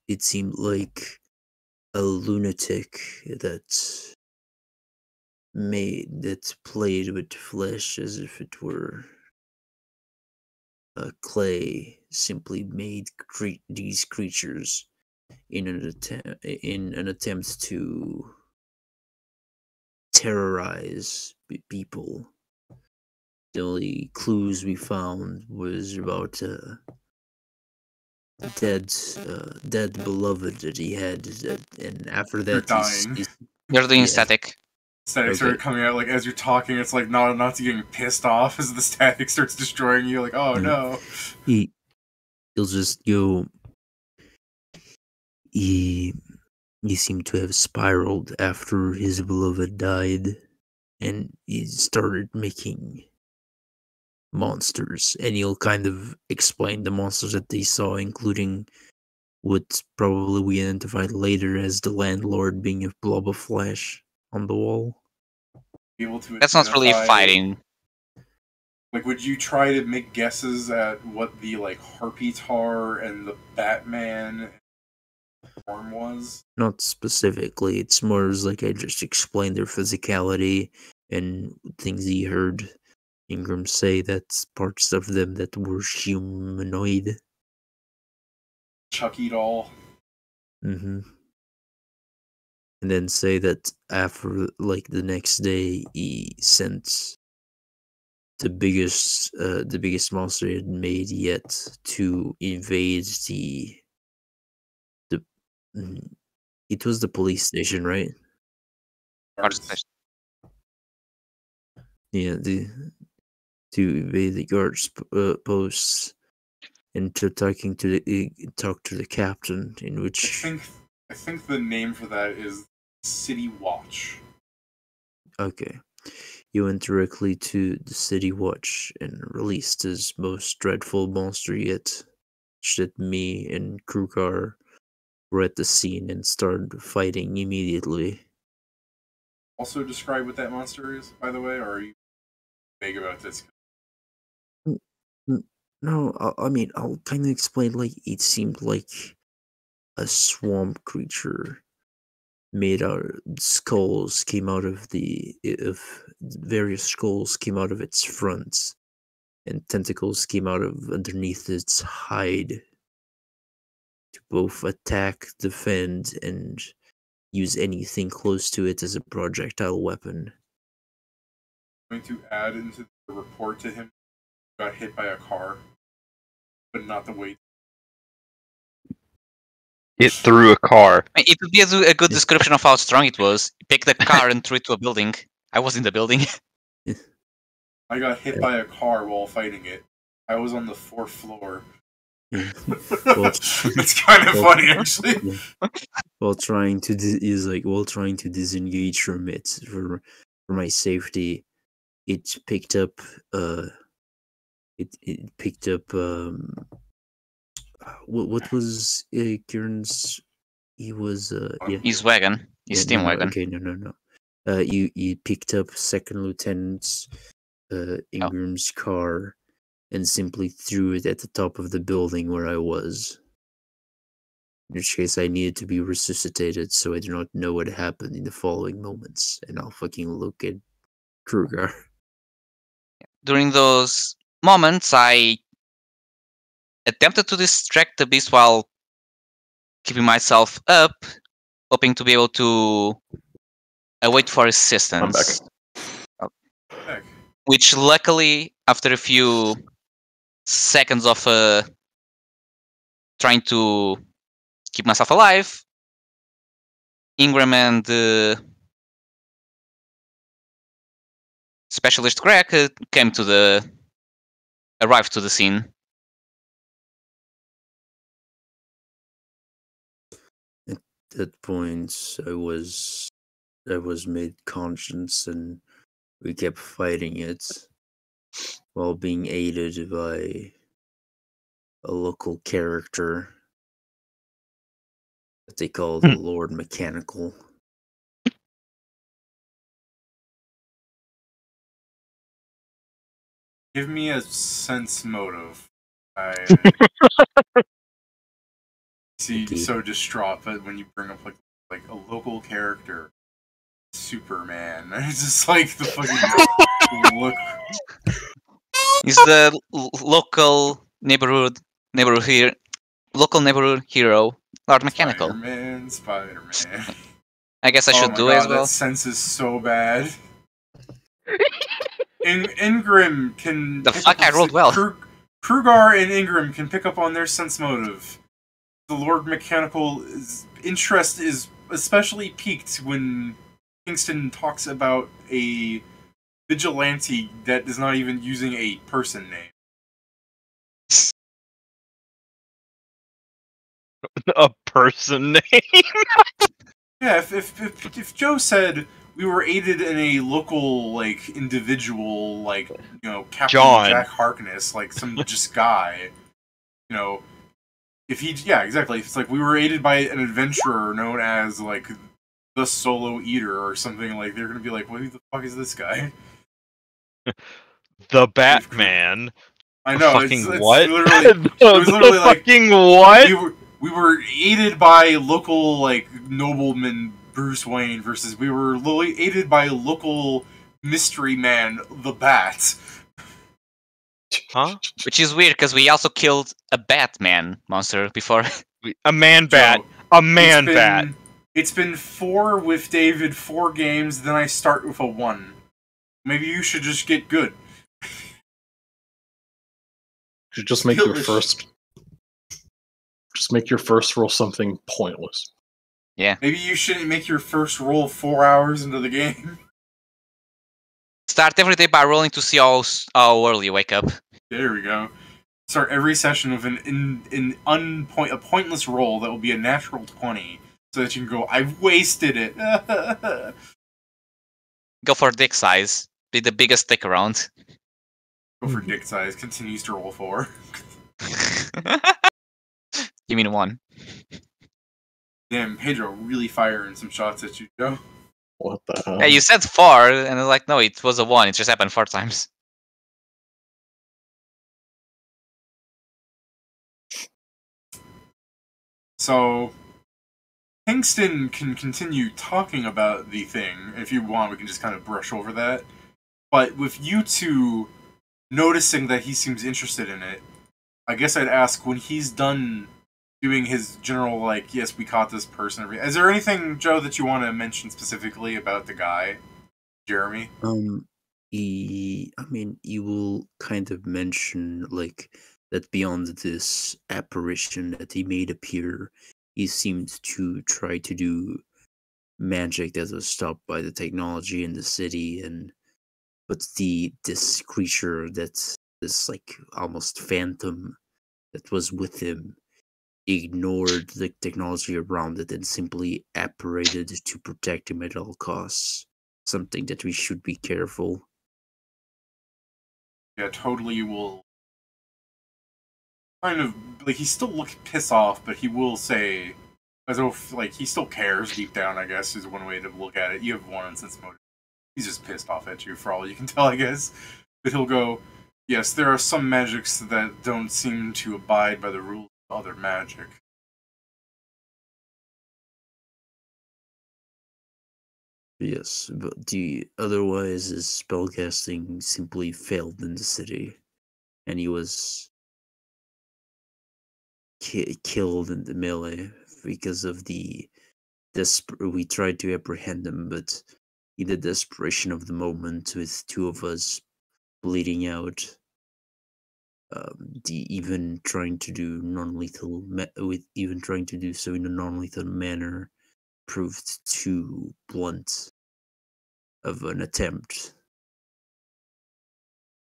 it seemed like a lunatic that played with flesh as if it were clay, simply made these creatures in an attempt to terrorize people. The only clues we found was about dead beloved that he had, and after that, dying. You're doing Yeah. static. Static Okay. started coming out, like, as you're talking, it's like Nazi getting pissed off as the static starts destroying you, like, oh Yeah. no. He'll just go. He seemed to have spiraled after his beloved died, and he started making monsters. And he'll kind of explain the monsters that they saw, including what probably we identified later as the landlord being a blob of flesh on the wall. Able to That's not really identify- fighting. Like, would you try to make guesses at what the, like, Harpy Tar and the Batman form was? Not specifically, it's more as like I just explained their physicality and things he heard Ingram say, that's parts of them that were humanoid. Chucky doll. Mm-hmm. And then say that after, like, the next day, he sent the biggest monster he had made yet to invade the. It was the police station, right? Guards. Yeah, to invade the guards posts and to talk to the captain, in which I think the name for that is City Watch. okay, he went directly to the City Watch and released his most dreadful monster yet. That me and Krukar were at the scene and started fighting immediately. Also describe what that monster is, by the way, or are you vague about this? No, I mean, I'll kind of explain. Like, it seemed like a swamp creature made out skulls came out of various skulls came out of its front, and tentacles came out of underneath its hide to both attack, defend, and use anything close to it as a projectile weapon. I'm going to add into the report to him got hit by a car, but not the weight. It threw a car. It would be a good description of how strong it was. Pick the car and threw it to a building. I was in the building. I got hit by a car while fighting it. I was on the 4th floor. Yeah. It's kind of funny, actually. While trying to disengage from it for my safety, it picked up what was Kieran's? He was yeah. His wagon. His steam no, wagon. Okay, no. You picked up Second Lieutenant Ingram's car and simply threw it at the top of the building where I was. In which case, I needed to be resuscitated, so I do not know what happened in the following moments. And I'll fucking look at Kruger. During those moments, I attempted to distract the beast while keeping myself up, hoping to be able to wait for assistance. Heck. Which, luckily, after a few seconds of trying to keep myself alive, Ingram and Specialist Greg arrived to the scene. that point, I was made conscious, and we kept fighting it while being aided by a local character that they call the Lord Mechanical. Give me a sense motive. I see you Okay. so distraught, but when you bring up like a local character, Superman, it's just like the fucking look. He's the local neighborhood hero, Lord Mechanical. Spider-Man. I guess I Oh should my do it god, as well. that sense is so bad. Ingram can. The pick fuck, up I rolled well. Krugar and Ingram can pick up on their sense motive. The Lord Mechanical's interest is especially piqued when Kingston talks about a vigilante that is not even using a person name. A person name. Yeah, if Joe said we were aided in a local like individual like Captain John. Jack Harkness, like some just guy, if he exactly, if it's like we were aided by an adventurer known as like the Solo Eater or something, like they're gonna be like, what the fuck is this guy? The Batman. I know Fucking it's what? literally it was literally like fucking what? we were aided by local like nobleman Bruce Wayne versus we were aided by local mystery man the Bat. Huh? Which is weird because we also killed a Batman monster before. A man bat. Joe, A man bat. It's been 4 with David, 4 games, then I start with a 1. Maybe you should just get good. You just make your first. Just make your first roll something pointless. Yeah. Maybe you shouldn't make your first roll 4 hours into the game. Start every day by rolling to see how early you wake up. There we go. Start every session with a pointless roll that will be a natural 20, so that you can go, I've wasted it. Go for dick size. Be the biggest dick around. Go for dick size. Continues to roll 4. You mean 1? Damn, Pedro really firing some shots at you, Joe. What the hell? Yeah, you said 4, and I'm like, no, it was a 1. It just happened 4 times. So, Kingston can continue talking about the thing. If you want, we can just kind of brush over that. But with you two noticing that he seems interested in it, I guess I'd ask, when he's done doing his general, like, yes, we caught this person. Is there anything, Joe, that you want to mention specifically about the guy, Jeremy? He will kind of mention, like, that beyond this apparition that he made appear, he seemed to try to do magic that was stopped by the technology in the city, but this creature that's this like almost phantom that was with him ignored the technology around it and simply apparated to protect him at all costs. Something that we should be careful. Yeah, totally will. Kind of, like, he still looks pissed off, but he will say, as if, like, he still cares deep down, I guess, is one way to look at it. You have one sense motive. He's just pissed off at you, for all you can tell, I guess. But he'll go, yes, there are some magics that don't seem to abide by the rules of other magic. Yes, but otherwise his spellcasting simply failed in the city, and he was killed in the melee because of the we tried to apprehend him, but in the desperation of the moment, with 2 of us bleeding out, even trying to do so in a non-lethal manner proved too blunt of an attempt,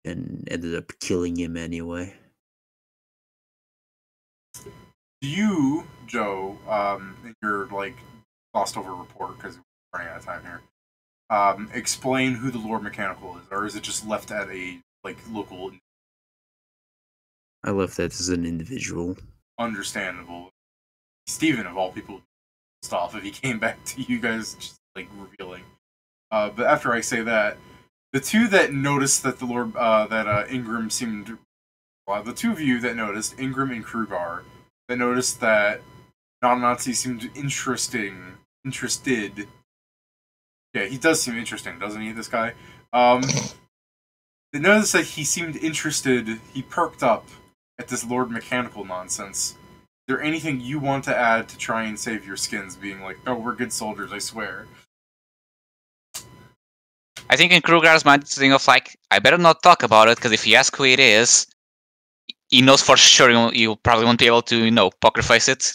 and ended up killing him anyway. You, Joe, in your, like, glossed over report because we're running out of time here. Explain who the Lord Mechanical is, or is it just left at a local? I left that as an individual. Understandable. Steven, of all people, off if he came back to you guys just revealing. But after I say that, the two that noticed that the Lord Ingram seemed, the two of you that noticed, Ingram and Krugar, that noticed that non-Nazi seemed interested. Yeah, he does seem interesting, doesn't he, this guy? They noticed that he seemed interested, he perked up at this Lord Mechanical nonsense. Is there anything you want to add to try and save your skins, being like, no, we're good soldiers, I swear? I think in Kruger's mind, it's thing of I better not talk about it, because if he asks who it is, he knows for sure you probably won't be able to, poker face it.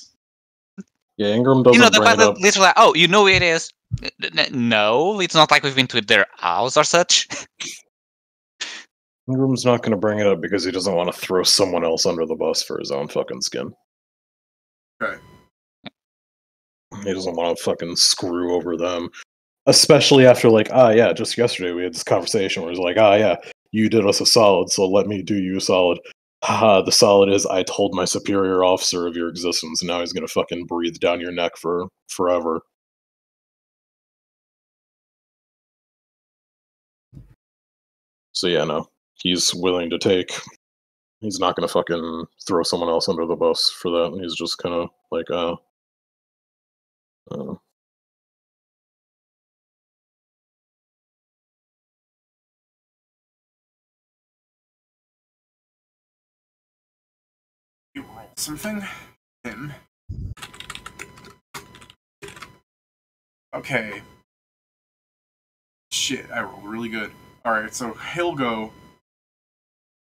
Yeah, Ingram doesn't bring it up. Literally, oh, you know who it is? No, it's not like we've been to their house or such. Ingram's not going to bring it up because he doesn't want to throw someone else under the bus for his own fucking skin. Okay. He doesn't want to fucking screw over them. Especially after, just yesterday we had this conversation where he's like, yeah, you did us a solid, so let me do you a solid. Haha, the solid is I told my superior officer of your existence, and now he's going to fucking breathe down your neck for forever. So yeah, no. He's willing to take. He's not going to fucking throw someone else under the bus for that. He's just kind of like, You roll something? Him. Okay. Shit, I rolled really good. Alright, so he'll go.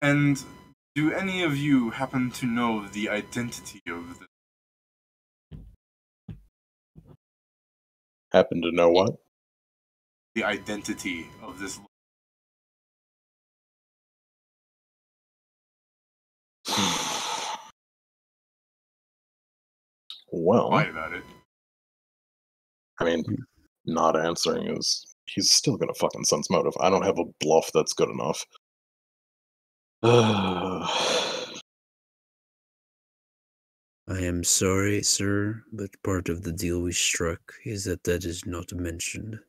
And do any of you happen to know the identity of this? happen to know what? The identity of this. Well, Lie about it. I mean, not answering is he's still gonna fucking sense motive. I don't have a bluff that's good enough. I am sorry, sir, but part of the deal we struck is that is not mentioned.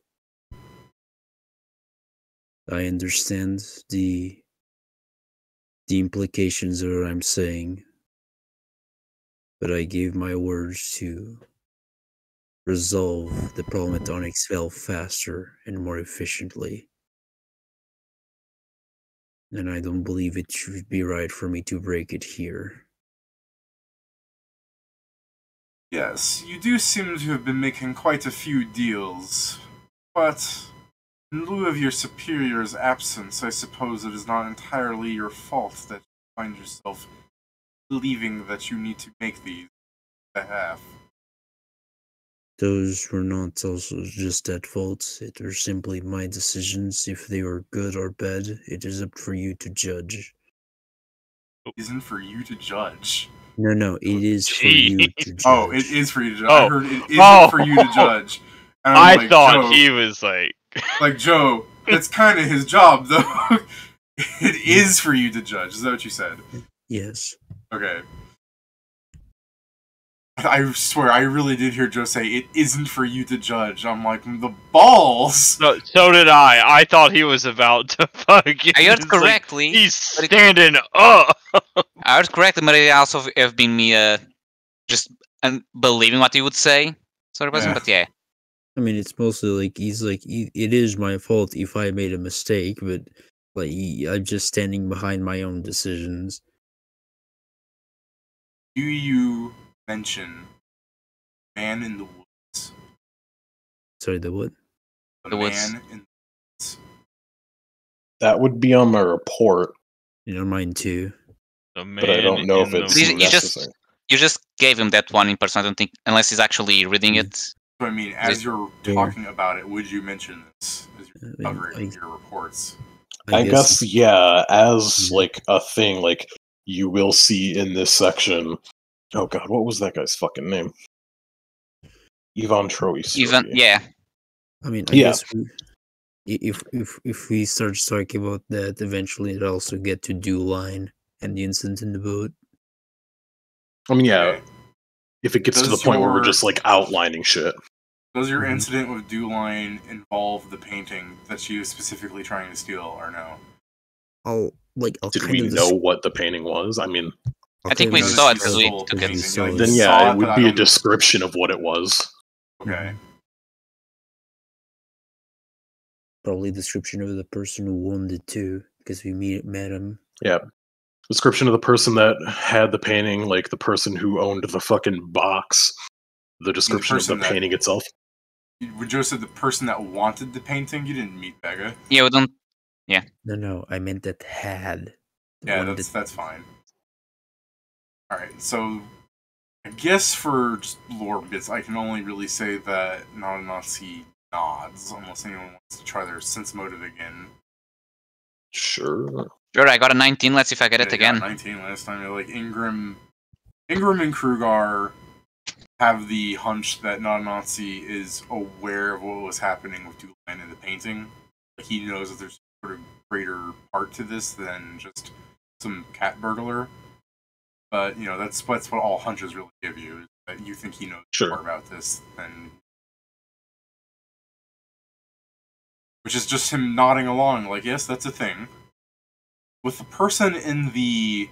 I understand the implications of what I'm saying, but I gave my words to resolve the problem at Onyx-vale faster and more efficiently. And I don't believe it should be right for me to break it here. Yes, you do seem to have been making quite a few deals, but in lieu of your superior's absence, I suppose it is not entirely your fault that you find yourself believing that you need to make these behalf. Those were not also just at fault. It were simply my decisions. If they were good or bad, it is up for you to judge. Isn't for you to judge. No, it is for you to judge. Oh, it is for you to judge. Oh. I heard it isn't for you to judge. And I'm I thought Joe, he was like... like, Joe, that's kind of his job, though. It is for you to judge. Is that what you said? Yes. Okay. I swear, I really did hear Joe say, it isn't for you to judge. I'm like, the balls! No, so did I. I thought he was about to fucking... I heard it's like, correctly. he's standing up! I heard correctly, but it also have been me just believing what he would say, sort of person. Yeah. But yeah. I mean, it's mostly like, he's like, it is my fault if I made a mistake, but like, I'm just standing behind my own decisions. Do you mention Man in the Woods? Sorry, the what? The The Woods. Man in the Woods. That would be on my report, You know, mine too. The man but I don't know if in it's the- You just- necessary. You just gave him that one in person. I don't think, unless he's actually reading it. So I mean, as you're talking about it, would you mention this as you're I mean, covering in your reports? I guess, yeah, as like a thing, like you will see in this section. Oh god, what was that guy's fucking name? Ivan Troy. Even yeah. I mean, I Yeah. guess if we start talking about that, eventually it'll also get to Dew Line and the incident in the boat. I mean, yeah. Okay. If it gets to the Does point where we're your- just like outlining shit. Does your Mhm. incident with Dewline involve the painting that she was specifically trying to steal, or no? I'll Did kind we of know what the painting was? I mean, I think we know that saw she it because we stole took the it. painting. saw Like, it. then you yeah, saw it but would I be a don't know- description of what it was. Okay. probably description of the person who owned it too, because we met him. Yeah. Description of the person that had the painting, like the person who owned the fucking box. The description of the person that- painting itself. Would Joe said the person that wanted the painting? You didn't meet Vega. Yeah, we don't. No, I meant that had. The Yeah, one that's fine. Alright, so I guess for just lore bits, I can only really say that not a Nazi nods, unless anyone wants to try their sense motive again. Sure. Sure, I got a 19. Let's see if I get it They got again. 19 last time. They're like Ingram and Krugar have the hunch that not a Nazi is aware of what was happening with Dulan in the painting. Like, he knows that there's sort of greater part to this than just some cat burglar. But, you know, that's what all hunches really give you, is that you think he knows Sure. more about this than... Which is just him nodding along, like, yes, that's a thing. With the person in the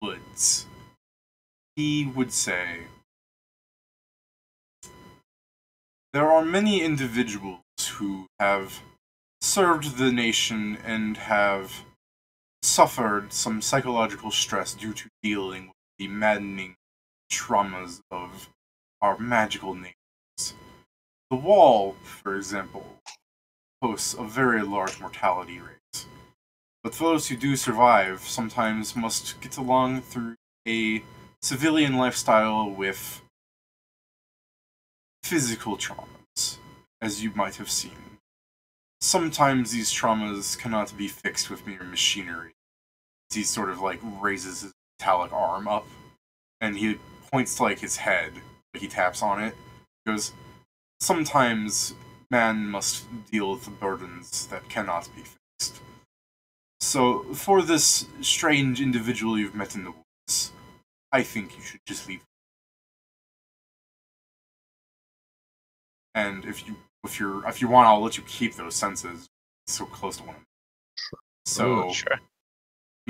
woods, he would say, there are many individuals who have served the nation and have suffered some psychological stress due to dealing with the maddening traumas of our magical nations. The Wall, for example, hosts a very large mortality rate. But those who do survive sometimes must get along through a civilian lifestyle with physical traumas, as you might have seen. Sometimes these traumas cannot be fixed with mere machinery. He sort of like raises his metallic arm up, and he points to like his head, like he taps on it. He goes, sometimes man must deal with the burdens that cannot be fixed. So, for this strange individual you've met in the woods, I think you should just leave. And if you want, I'll let you keep those senses. It's so close to one. So, Sure. when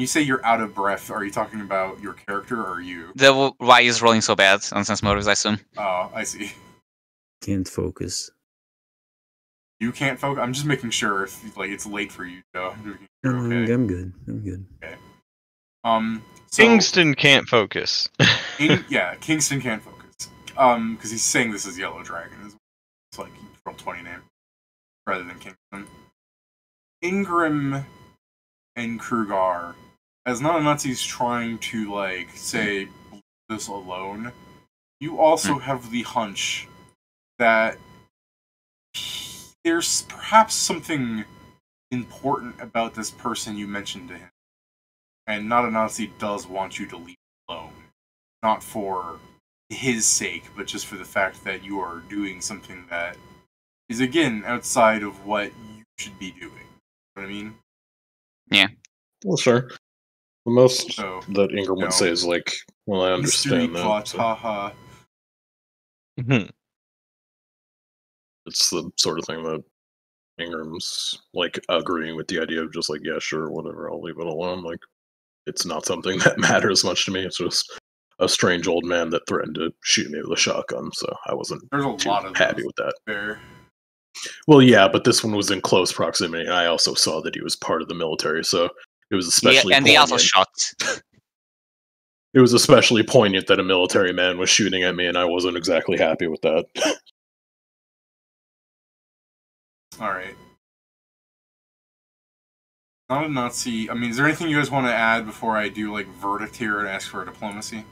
you say you're out of breath, are you talking about your character or you? Why is rolling so bad on sense motives, I assume. Oh, I see. Can't focus. You can't focus. I'm just making sure if like it's late for you, Joe. No, You're okay. I'm good. I'm good. So, Kingston can't focus. Kingston can't focus. Because he's saying this is Yellow Dragon. It's like from 20 name rather than Kingston. Ingram and Krugar, as non-Nazis trying to like say this alone, you also have the hunch that there's perhaps something important about this person you mentioned to him. And not a Nazi does want you to leave alone. Not for his sake, but just for the fact that you are doing something that is, again, outside of what you should be doing. You know what I mean? Well, sure. The most So, that Ingram would no. say is like, well, I Mystery understand that. plot, so haha. it's the sort of thing that Ingram's like agreeing with the idea of just like, yeah, sure, whatever, I'll leave it alone. Like, it's not something that matters much to me. It's just a strange old man that threatened to shoot me with a shotgun, so I wasn't There's a too lot of happy those with that. there. Well, yeah, but this one was in close proximity, and I also saw that he was part of the military, so it was especially Yeah, and he also poignant. shot. It was especially poignant that a military man was shooting at me, and I wasn't exactly happy with that. Alright. Not a Nazi. I mean, is there anything you guys want to add before I do, like, verdict here and ask for a diplomacy?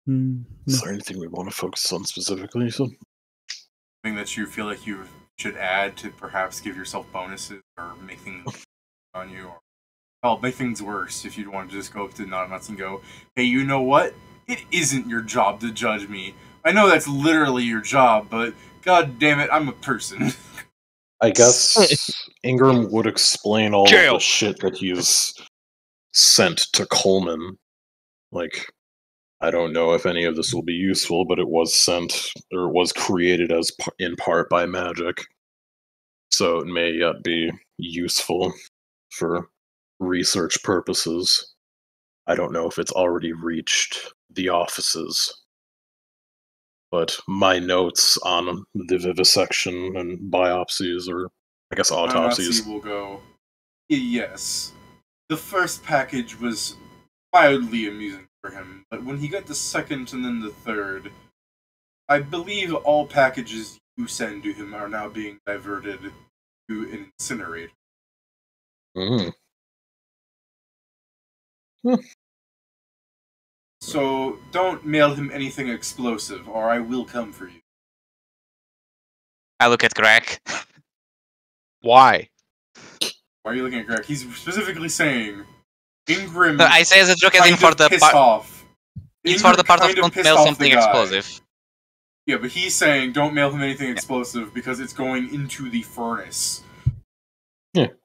Is there anything we want to focus on specifically? So? Something that you feel like you should add to perhaps give yourself bonuses or make things on you? Or, hell, make things worse if you want to just go up to not a Nazi and go, hey, you know what? It isn't your job to judge me. I know that's literally your job, but god damn it, I'm a person. I guess Ingram would explain all of Jail. the shit that he's sent to Coleman. Like, I don't know if any of this will be useful, but it was sent, or it was created as in part by magic. So it may yet be useful for research purposes. I don't know if it's already reached the offices. But my notes on the vivisection and biopsies, or I guess autopsies. Autopsy will go, yes. The first package was mildly amusing for him, but when he got the second and then the third, I believe all packages you send to him are now being diverted to an incinerator. Mm. So don't mail him anything explosive, or I will come for you. I look at Greg. Why? Why are you looking at Greg? He's specifically saying Ingram. No, I say as a joke, as kind in for of the pissed part. off. It's for the part of kind don't pissed mail off something the guy. explosive. Yeah, but he's saying don't mail him anything explosive because it's going into the furnace.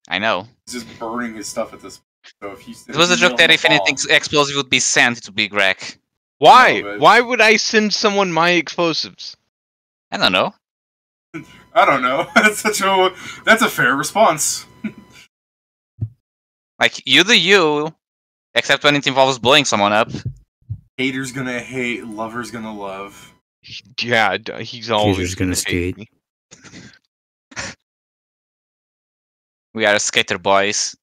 I know. He's just burning his stuff at this point. So if he's, It was a joke that if anything bomb, explosive would be sent, it would be Greg. Why? No, but- Why would I send someone my explosives? I don't know. I don't know. That's a fair response. Like, you do you, except when it involves blowing someone up. Hater's gonna hate, lover's gonna love. Yeah, he's always Peter's gonna hate skate. me. We are skater boys.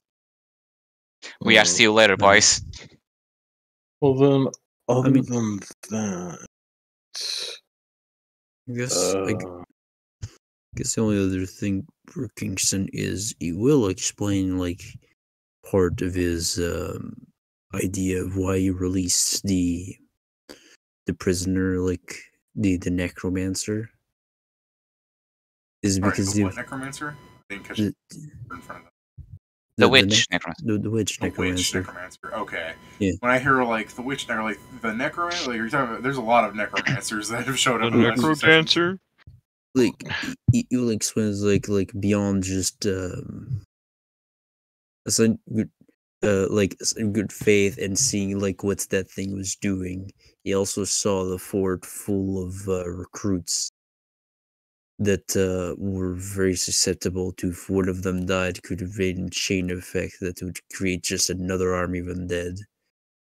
We are see you later, boys. Well then, other mean- than that, I guess uh, guess the only other thing for Kingston is he will explain like part of his idea of why he released the prisoner, like the necromancer, is Sorry, because the the what necromancer? I didn't catch the, it in front of that. The witch necromancer. the witch The witch necromancer. necromancer. Okay. Yeah. When I hear like the witch like the necromancer, like you're talking about, there's a lot of necromancers that have showed The up in the last few sessions. necrodancer? Like he will explain like beyond just some good some good faith and seeing like what that thing was doing. He also saw the fort full of recruits that were very susceptible to, if one of them died, could have been a chain effect that would create just another army of undead.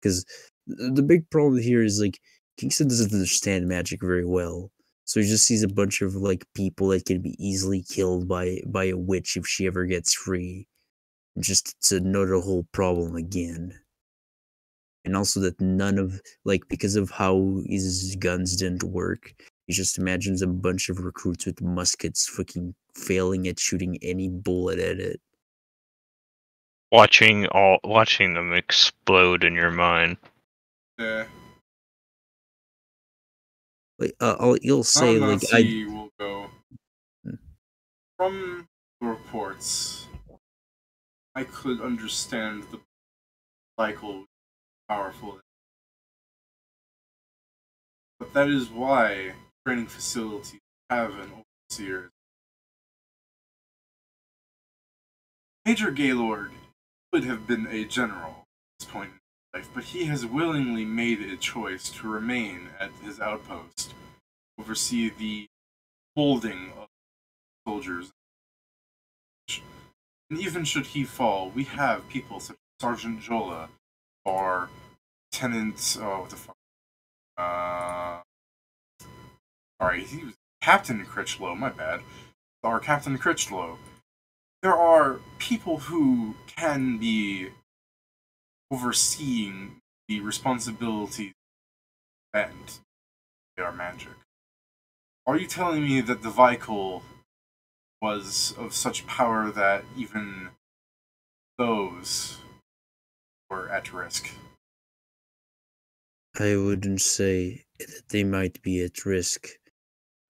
Because the big problem here is like Kingston doesn't understand magic very well, so he just sees a bunch of like people that can be easily killed by a witch if she ever gets free. Just it's another whole problem again. And also that none of like because of how his guns didn't work, he just imagines a bunch of recruits with muskets fucking failing at shooting any bullet at it. Watching them explode in your mind. Yeah. Like you'll say like Nazi will go. Hmm. From the reports, I could understand the cycle powerful. But that is why training facilities have an overseer. Major Gaylord would have been a general at this point in his life, but he has willingly made a choice to remain at his outpost, oversee the holding of soldiers. And even should he fall, we have people such as Sergeant Jola or Lieutenant. Oh, what the fuck? Sorry, he was Captain Critchlow. My bad. Or Captain Critchlow. There are people who can be overseeing the responsibilities and they are magic. Are you telling me that the Vical was of such power that even those were at risk? I wouldn't say that they might be at risk.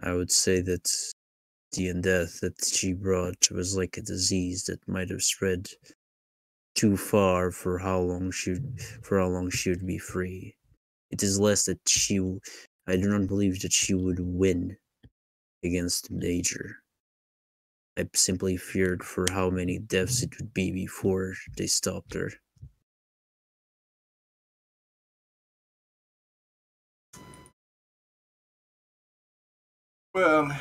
I would say that the undeath that she brought was like a disease that might have spread too far for how long she would be free. It is less that I do not believe that she would win against the Major. I simply feared for how many deaths it would be before they stopped her. Well,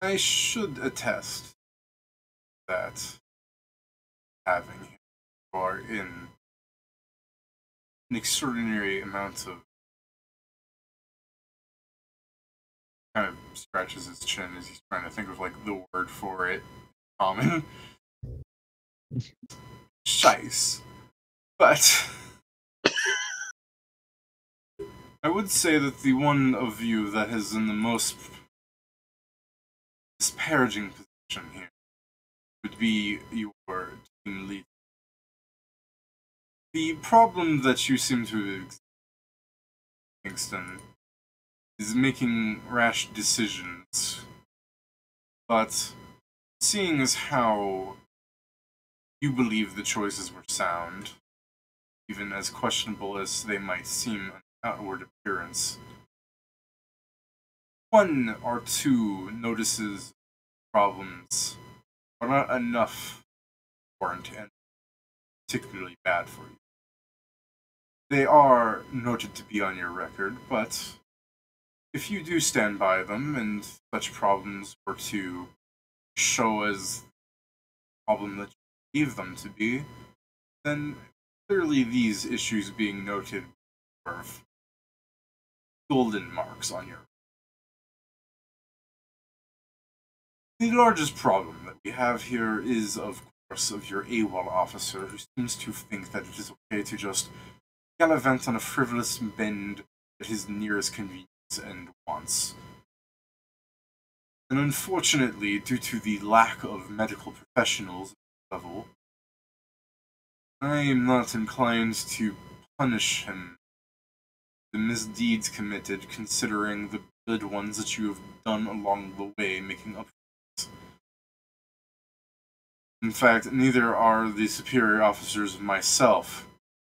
I should attest that having him are in an extraordinary amount of kind of scratches his chin as he's trying to think of like the word for it. Common. Shice. But I would say that the one of you that is in the most disparaging position here would be your team lead. The problem that you seem to have, Kingston, is making rash decisions. But seeing as how you believe the choices were sound, even as questionable as they might seem on outward appearance, one or two notices problems are not enough warrant and particularly bad for you. They are noted to be on your record, but if you do stand by them and such problems were to show as the problem that you believe them to be, then clearly these issues being noted are golden marks on your. The largest problem that we have here is, of course, of your AWOL officer, who seems to think that it is okay to just gallivant on a frivolous bend at his nearest convenience and wants. And unfortunately, due to the lack of medical professionals at the level, I am not inclined to punish him for the misdeeds committed, considering the good ones that you have done along the way, making up for it. In fact, neither are the superior officers of myself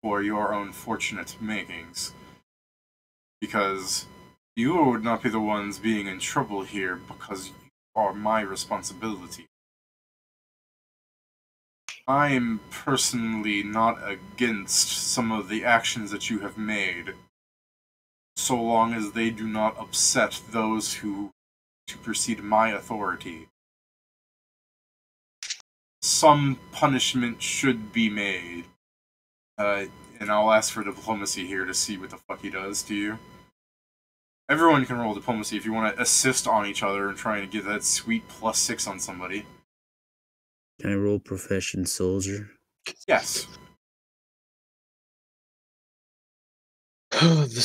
for your own fortunate makings, because you would not be the ones being in trouble here because you are my responsibility. I am personally not against some of the actions that you have made, so long as they do not upset those who supersede my authority. Some punishment should be made. And I'll ask for diplomacy here to see what the fuck he does to you. Everyone can roll diplomacy if you want to assist on each other and trying to get that sweet +6 on somebody. Can I roll profession soldier? Yes.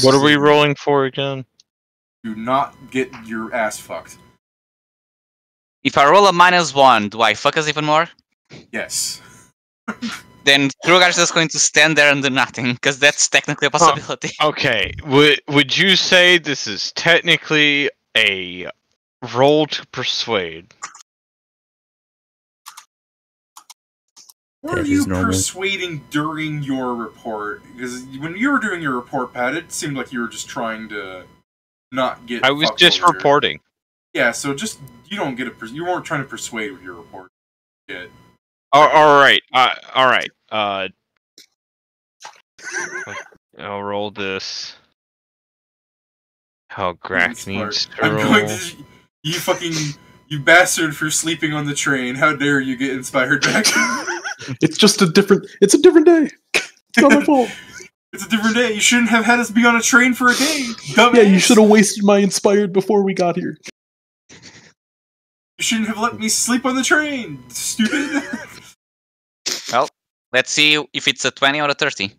What are we rolling for again? Do not get your ass fucked. If I roll a -1, do I fuck us even more? Yes. Then Krugar's just going to stand there and do nothing, because that's technically a possibility. Okay, would you say this is technically a roll to persuade? Were That you is normal. persuading during your report? Because when you were doing your report, Pat, it seemed like you were just trying to not get. I was fucked just over. reporting. Yeah, so just you don't get a. You weren't trying to persuade with your report. Yet. All right. I'll roll this. Oh, Grack needs to I'm roll. going to. You fucking. You bastard for sleeping on the train. How dare you get inspired back? It's just a different. It's a different day. It's not my fault. It's a different day. You shouldn't have had us be on a train for a day. Dumbass. Yeah, you should have wasted my inspired before we got here. You shouldn't have let me sleep on the train. Stupid. Well, let's see if it's a 20 or a 30.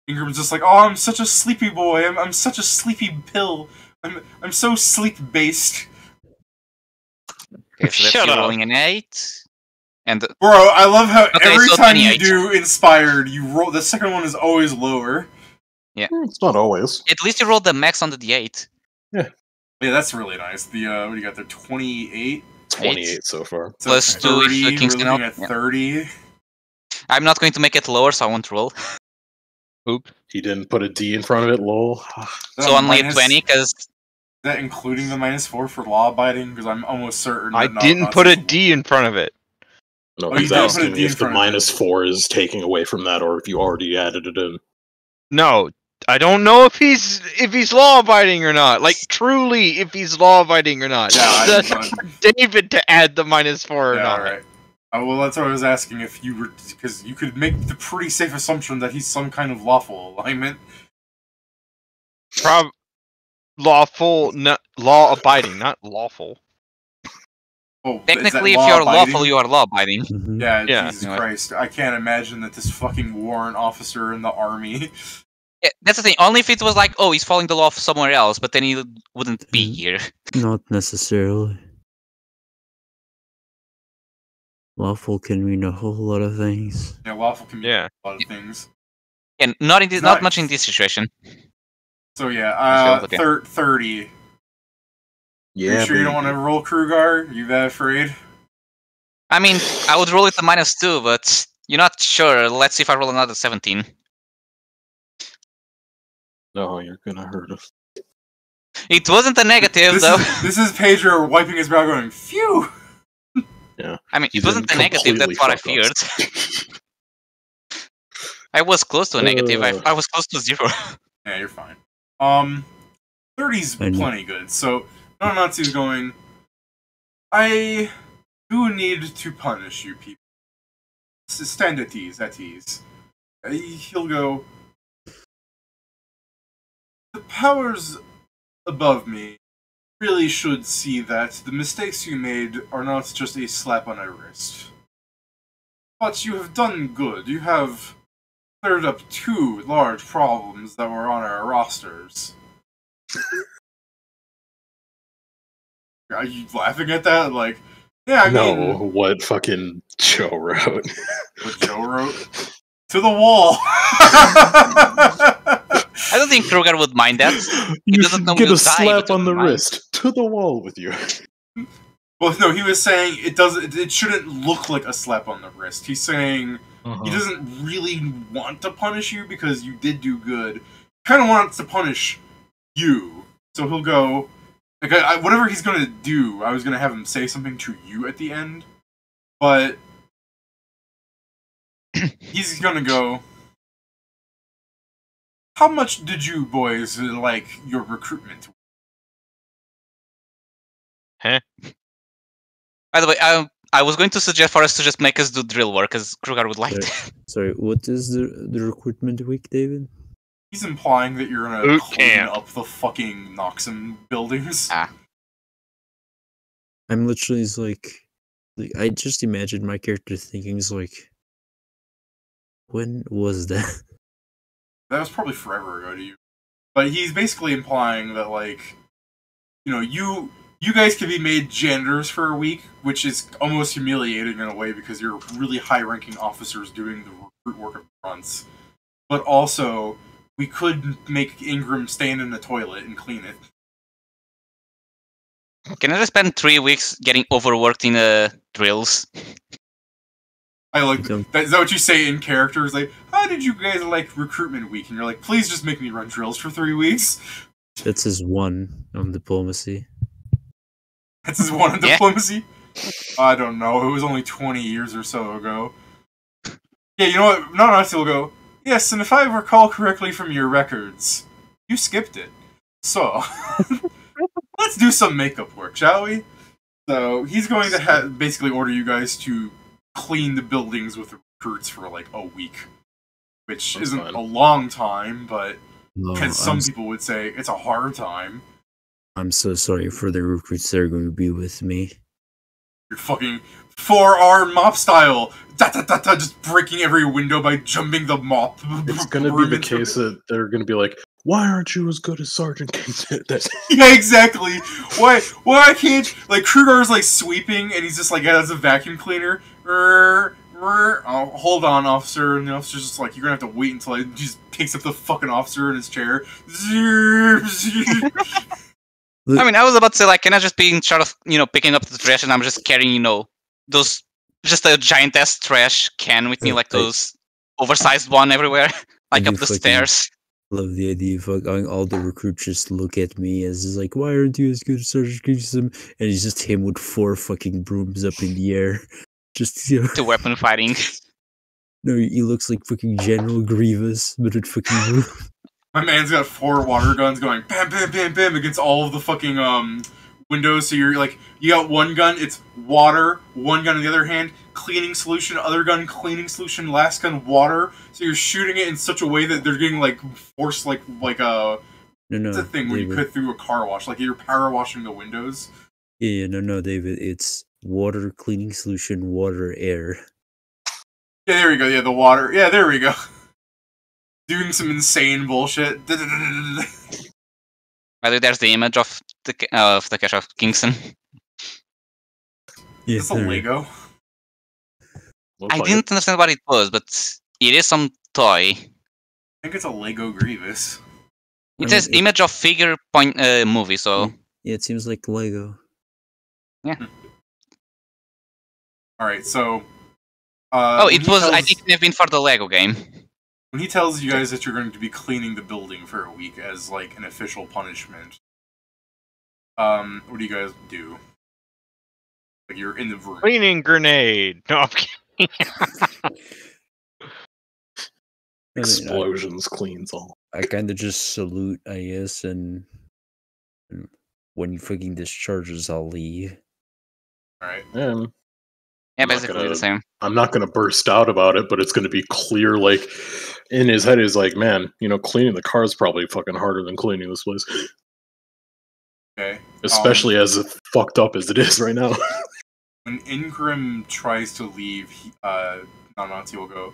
Ingram's just like, oh, I'm such a sleepy boy. I'm such a sleepy pill. I'm so sleep based. Okay, so that's Shut you up. rolling an 8. And Bro, I love how Okay, every so time you 28. do inspired, you roll. The second one is always lower. It's not always. at least you rolled the max on the D8. Yeah, that's really nice. The what do you got there? 28. 28 so far. So Plus 2 if 30, Kingston we're looking out. at Yeah. 30. I'm not going to make it lower, so I won't roll. Oops. He didn't put a D in front of it, lol. So only a 20, because... Is that including the -4 for law-abiding? Because I'm almost certain I that didn't put a D in front of it. No, Oh, you he's did put a asking D in if the front of it. -4 is taking away from that, or if you already added it in. No, I don't know if he's law abiding or not. Like truly, if he's law abiding or not. Yeah, David to add the -4 or yeah, not. alright. Well, that's what I was asking, if you were... Because you could make the pretty safe assumption that he's some kind of lawful alignment. Lawful, not law abiding, not lawful. Oh, Technically, is if that you're law-abiding? lawful, you are law-abiding. Mhm. Yeah, Yeah. Jesus Anyway. Christ. I can't imagine that this fucking warrant officer in the army... Yeah, that's the thing. Only if it was like, oh, he's following the law somewhere else, but then he wouldn't be Mhm. here. Not necessarily. Lawful can mean a whole lot of things. Yeah, lawful can mean Yeah. a lot of things. And not in this, Nice. not much in this situation. So yeah, Okay. 30. Yeah, You sure you don't baby. want to roll Krugar? You that afraid? I mean, I would roll it to -2, but you're not sure. Let's see if I roll another 17. No, you're gonna hurt us. It wasn't a negative, This though. this is Pedro wiping his brow going, phew! I mean, You it wasn't a didn't negative, that's completely what I fuck us. feared. I was close to a negative. I was close to 0. Yeah, you're fine. 30's I know. plenty good. So, Nanatsu's going, I do need to punish you people. Stand at ease, at ease. He'll go, the powers above me really should see that the mistakes you made are not just a slap on a wrist. But you have done good. You have cleared up 2 large problems that were on our rosters. Are you laughing at that? Like, yeah, I No, mean, what fucking Joe wrote. what Joe wrote? To the wall! I don't think Kruger would mind that. You doesn't should know get we'll a die, slap but on the mind. wrist. To the wall with you. Well, no, he was saying it shouldn't look like a slap on the wrist. He's saying he doesn't really want to punish you because you did do good. Kind of wants to punish you. So he'll go, like, whatever he's gonna do, I was gonna have him say something to you at the end. But he's gonna go, how much did you boys like your recruitment? By the way, I was going to suggest for us to just make us do drill work, because Kruger would like Right. that. Sorry, what is the recruitment week, David? He's implying that you're gonna Boot clean camp. up the fucking Noxum buildings. I'm literally just like I just imagine my character thinking is like, when was that? That was probably forever ago to you. But he's basically implying that, like, you know, you guys can be made janitors for a week, which is almost humiliating in a way because you're really high-ranking officers doing the recruit work of fronts. But also, we could make Ingram stand in the toilet and clean it. Can I just spend 3 weeks getting overworked in drills? I like Don't- that. Is that what you say in character? It's like, how did you guys like recruitment week? And you're like, please just make me run drills for 3 weeks. That's his one on diplomacy. That's his one in Yeah. diplomacy? I don't know. It was only 20 years or so ago. Yeah, you know what? Nanatsu will go, yes, and if I recall correctly from your records, you skipped it. So, let's do some makeup work, shall we? So, he's going to basically order you guys to clean the buildings with recruits for like a week. Which That's isn't fine. a long time, but No, as some people would say, it's a hard time. I'm so sorry for the recruits that are going to be with me. You're fucking 4-arm mop style, da-da-da-da, just breaking every window by jumping the mop. It's gonna be broom the into case it. that they're gonna be like, why aren't you as good as Sergeant King? That's Yeah, exactly. Why can't, like, Kruger's like sweeping and he's just like, yeah, that's a vacuum cleaner. Oh, hold on, officer. And the officer's just like, you're gonna have to wait until he just picks up the fucking officer in his chair. I mean, I was about to say, like, can I just be in charge of, picking up the trash and I'm just carrying, those just a giant ass trash can with me, like I- those oversized one everywhere, like do up the fucking- stairs. Love the idea of fucking all the recruits just look at me as is like, why aren't you as good as Sergeant Grissom? And it's just him with 4 fucking brooms up in the air. Just, you know, To weapon fighting. no, he looks like fucking General Grievous, but with fucking broom. My man's got 4 water guns going bam, bam, bam, bam against all of the fucking windows. So you're like, you got one gun, it's water. One gun on the other hand, cleaning solution. Other gun, cleaning solution. Last gun, water. So you're shooting it in such a way that they're getting like forced, like a. No, It's a thing when you David. cut through a car wash, like you're power washing the windows. Yeah, no, David. It's water, cleaning solution, water, air. Yeah, there we go. Yeah, the water. Yeah, there we go. Doing some insane bullshit. By the way, there's the image of the cache of Kingston. Yeah, It's a there we Lego. Looks I like didn't understand what it was, but it is some toy. I think it's a Lego Grievous. It I says mean, image of figure point movie, so Yeah, it seems like Lego. Alright, so. oh, when it he was. I tells- think it may have been for the Lego game. When he tells you guys that you're going to be cleaning the building for a week as, like, an official punishment, what do you guys do? Like, you're in the room. Cleaning grenade. No, I'm kidding. I mean, explosions cleans all. I kind of just salute, I guess, and when he fucking discharges, I'll leave. Alright. And Yeah, I'm not basically gonna- the same. I'm not gonna burst out about it, but it's gonna be clear. Like in his head, is like, man, cleaning the car is probably fucking harder than cleaning this place, Okay. especially as fucked up as it is right now. When Ingram tries to leave, Nanati will go,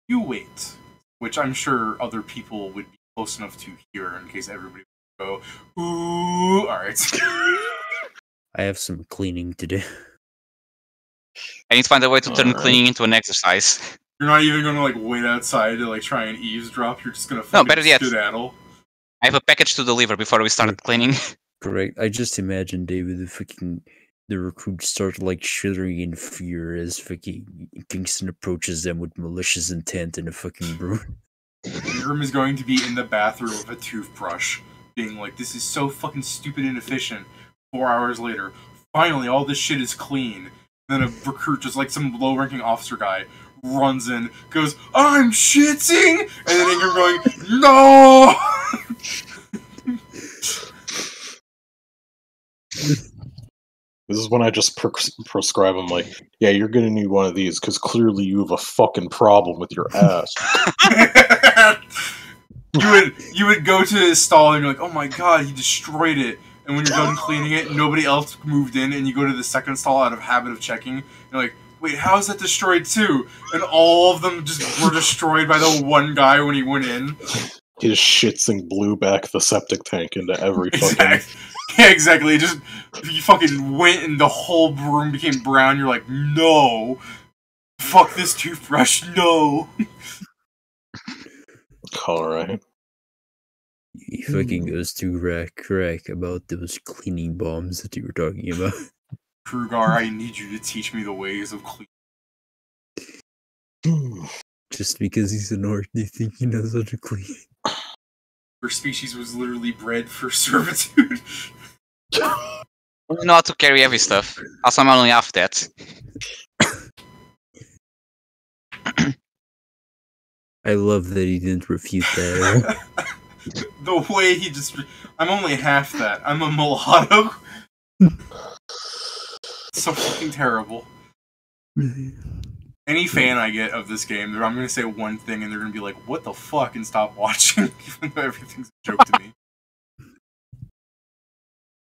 "You wait," which I'm sure other people would be close enough to hear in case everybody would go, "Ooh." Alright. I have some cleaning to do. I need to find a way to turn Alright. cleaning into an exercise. You're not even gonna, like, wait outside to, like, try and eavesdrop, you're just gonna No, fucking better yet. skedaddle. I have a package to deliver before we started cleaning. Correct. I just imagine David the recruits start like shuddering in fear as fucking Kingston approaches them with malicious intent and a fucking broom. Ingram is going to be in the bathroom with a toothbrush, being like, "This is so fucking stupid and inefficient." 4 hours later, finally, all this shit is clean. Then a recruit, just like some low-ranking officer guy, runs in, goes, "I'm shitting!" And then Ingram going, "No!" This is when I just prescribe him, like, yeah, you're gonna need one of these because clearly you have a fucking problem with your ass. you would go to his stall and you're like, "Oh my god, he destroyed it." And when you're done cleaning it, nobody else moved in, and you go to the second stall out of habit of checking. You're like, "Wait, how is that destroyed too?" And all of them just were destroyed by the one guy when he went in. His shitsing blew back the septic tank into every fucking. Exactly. Yeah, exactly. Just you fucking went and the whole room became brown. You're like, "No, fuck this toothbrush, no." Alright. He fucking goes to crack about those cleaning bombs that you were talking about. Krugar, I need you to teach me the ways of clean. Just because he's an orc, do you think he knows how to clean? Your species was literally bred for servitude. I don't know how to carry heavy stuff. Also, I'm only half that. I love that he didn't refute that. The way he just... I'm only half that. I'm a mulatto. So fucking terrible. Any fan I get of this game, I'm going to say one thing and they're going to be like, "What the fuck?" and stop watching, even though everything's a joke to me.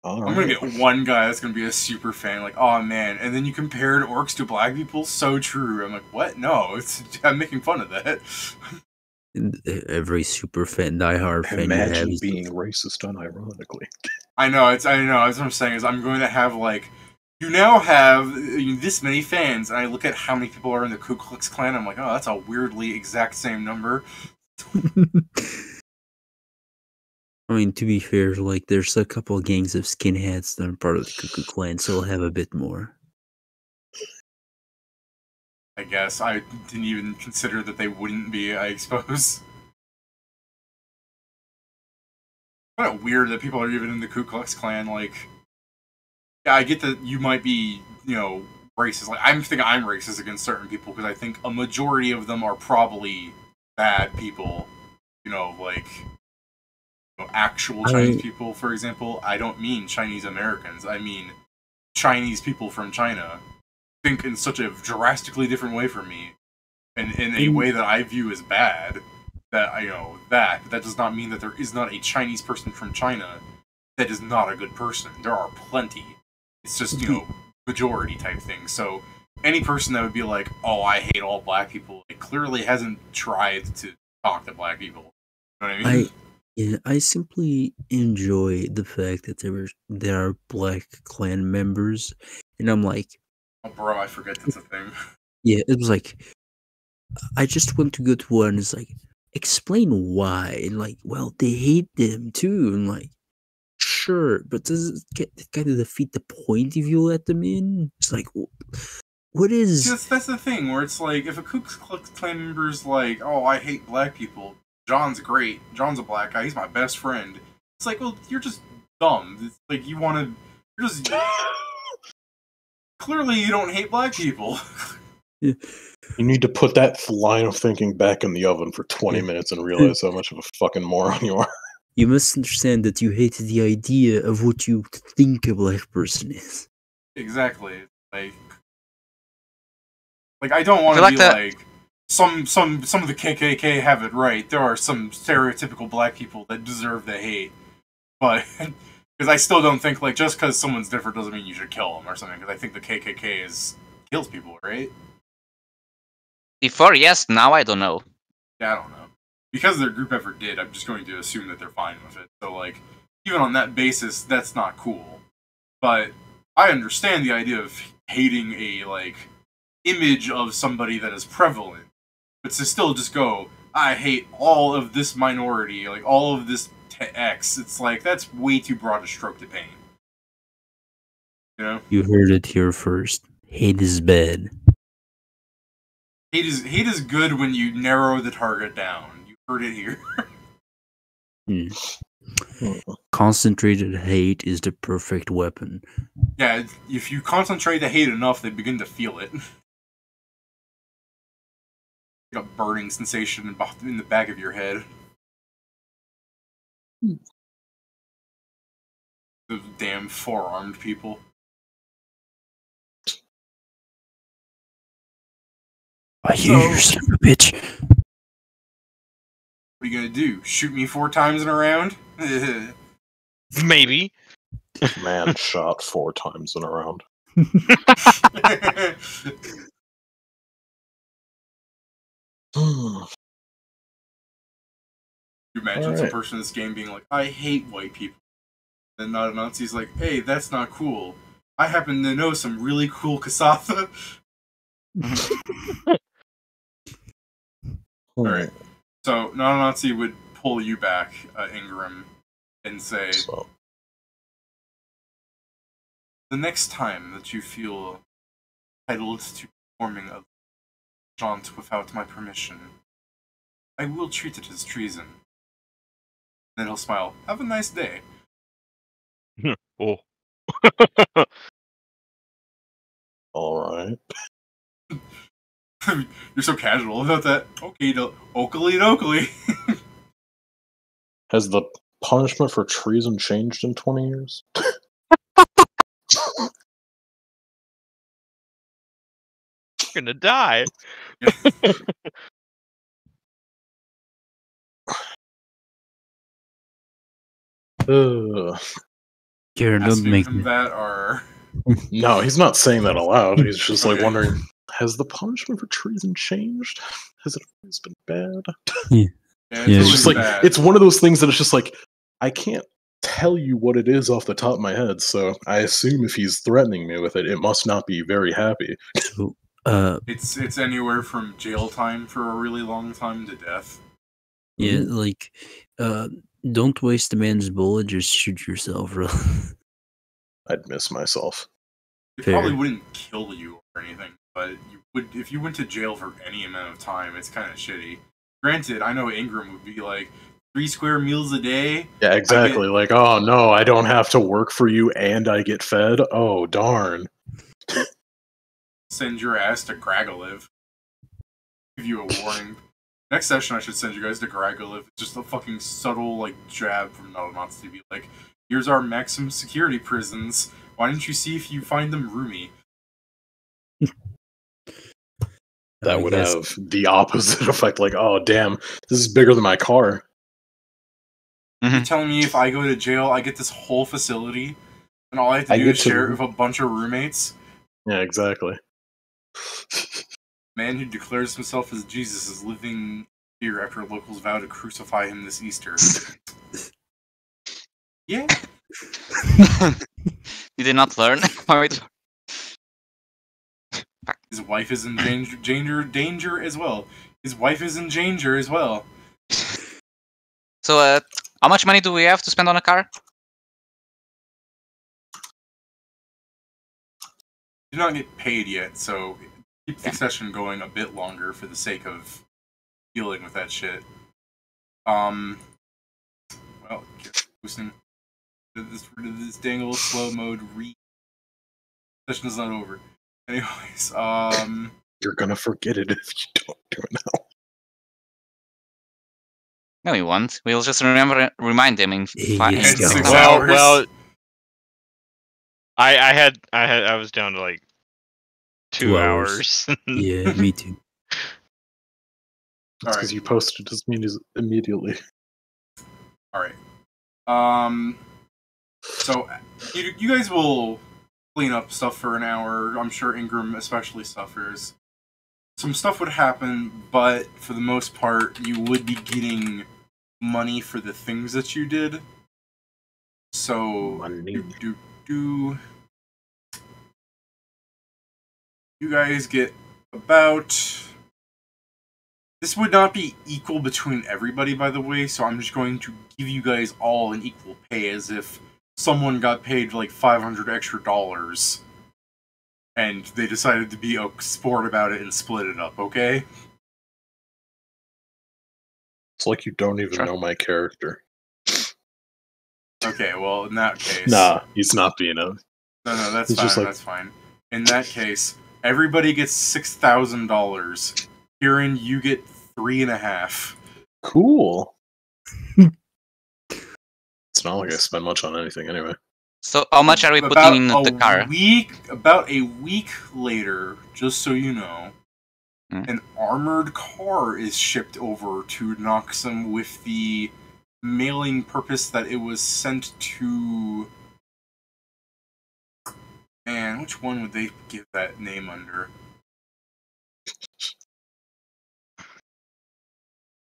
I'm going to get one guy that's going to be a super fan, like, "Oh man," and then you compared orcs to black people? So true. I'm like, what? No, I'm making fun of that. Every super fan, diehard fan you have Imagine is being racist unironically. I know, that's what I'm saying, is I'm going to have, like, you now have this many fans, and I look at how many people are in the Ku Klux Klan, I'm like, oh, that's a weirdly exact same number. I mean, to be fair, like, there's a couple gangs of skinheads that are part of the Ku Klux Klan, so we'll have a bit more. I guess. I didn't even consider that they wouldn't be, I suppose. Kind of weird that people are even in the Ku Klux Klan, like... Yeah, I get that you might be, racist. Like, I'm thinking I'm racist against certain people, because I think a majority of them are probably bad people. Actual Chinese people, for example. I don't mean Chinese Americans. I mean Chinese people from China think in such a drastically different way from me, and in a way that I view as bad. That does not mean that there is not a Chinese person from China that is not a good person. There are plenty. It's just, majority type thing. So any person that would be like, oh, I hate all black people, clearly hasn't tried to talk to black people. You know what I mean? I simply enjoy the fact that there are black clan members, and I'm like, oh, bro, I forget that's a thing. Yeah, it was like, I just want to go to one. It's like, explain why, and like, well, they hate them too, and like, sure, but does it kind of defeat the point if you let them in? It's like, what is? See, that's the thing where it's like, if a Ku Klux Klan member's like, oh, I hate black people. John's great. John's a black guy. He's my best friend. It's like, well, you're just dumb. It's like you want to. You're just clearly you don't hate black people. You need to put that line of thinking back in the oven for 20 minutes and realize how much of a fucking moron you are. You must understand that you hate the idea of what you think a black person is. Exactly. Like I don't want to be like some of the KKK have it right. There are some stereotypical black people that deserve the hate, but because I still don't think just because someone's different doesn't mean you should kill them or something. Because I think the KKK kills people, right? Before, yes. Now I don't know. Yeah, I don't know. Because their group ever did, I'm just going to assume that they're fine with it. So even on that basis, that's not cool. But I understand the idea of hating a image of somebody that is prevalent. But to still just go, I hate all of this minority, all of this X, it's that's way too broad a stroke to paint. You know? You heard it here first. Hate is bad. Hate is good when you narrow the target down. You heard it here. Concentrated hate is the perfect weapon. Yeah, if you concentrate the hate enough, they begin to feel it. A burning sensation in the back of your head. Those damn four-armed people. I hear you, son of a bitch. What are you gonna do? Shoot me 4 times in a round? Maybe. Man shot 4 times in a round. You imagine some person in this game being like, I hate white people. And not a Nazi's like, hey, that's not cool. I happen to know some really cool Kasatha. Alright. So, non-Nazi would pull you back, Ingram, and say, the next time that you feel entitled to performing a jaunt without my permission, I will treat it as treason. Then he'll smile. Have a nice day. Oh. Alright. You're so casual about that. Okay, Oakley. Has the punishment for treason changed in 20 years? Gonna die. Karen, don't make me that or No, he's not saying that aloud. He's just wondering, has the punishment for treason changed? Has it always been bad? Yeah, it's just it's one of those things that it's just I can't tell you what it is off the top of my head, so I assume if he's threatening me with it, it must not be very happy. It's anywhere from jail time for a really long time to death. Yeah, don't waste a man's bullet, just shoot yourself, bro. I'd miss myself. It probably wouldn't kill you or anything. but if you went to jail for any amount of time, it's kind of shitty. Granted, I know Ingram would be like 3 square meals a day. Yeah, exactly. Like, oh no, I don't have to work for you and I get fed. Oh darn. Send your ass to Gragoliv. Give you a warning. Next session, I should send you guys to Gragoliv. Just a fucking subtle like jab from Nautilus to be like, here's our maximum security prisons. Why didn't you see if you find them roomy? That would have the opposite effect. Like, oh damn, this is bigger than my car. You're telling me if I go to jail, I get this whole facility, and all I have to do is share it with a bunch of roommates? Yeah, exactly. Man who declares himself as Jesus is living here after locals vow to crucify him this Easter. Yeah. You did not learn. His wife is in danger as well. His wife is in danger as well. So, how much money do we have to spend on a car? Do not get paid yet, so keep the session going a bit longer for the sake of dealing with that shit. Well, boosting. This dang old slow mode session is not over. Anyways, You're gonna forget it if you don't do it now. No, we won't. We'll just remind them in 5 Yes, minutes. yeah. Well, I was down to like 2 hours. Yeah, me too. It's because you posted this immediately. Alright. So, you guys will clean up stuff for an hour. I'm sure Ingram especially suffers. Some stuff would happen, but for the most part, you would be getting money for the things that you did. So, you guys get about... This would not be equal between everybody, by the way, so I'm just going to give you guys all an equal pay, as if someone got paid like $500 extra, and they decided to be a sport about it and split it up, okay? It's like you don't even know my character. Okay, well, in that case... Nah, he's not being a... No, that's fine, that's fine. In that case, everybody gets $6,000. Kieran, you get 3.5. Cool. It's not like I spend much on anything anyway. So, how much are we putting in the car? About a week later, just so you know, an armored car is shipped over to Noxum with the mailing purpose that it was sent to... Man, which one would they give that name under?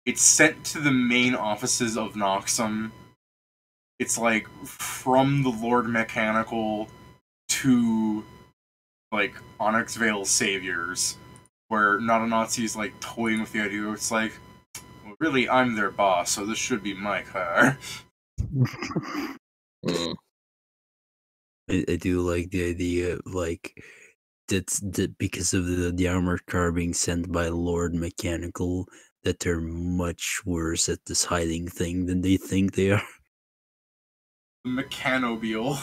It's sent to the main offices of Noxum. It's like from the Lord Mechanical to like Onyx-vale Saviors, where not a Nazi is like toying with the idea. It's like, well, really, I'm their boss, so this should be my car. I do like the idea of like that because of the armored car being sent by Lord Mechanical, that they're much worse at this hiding thing than they think they are. The Mechanobile.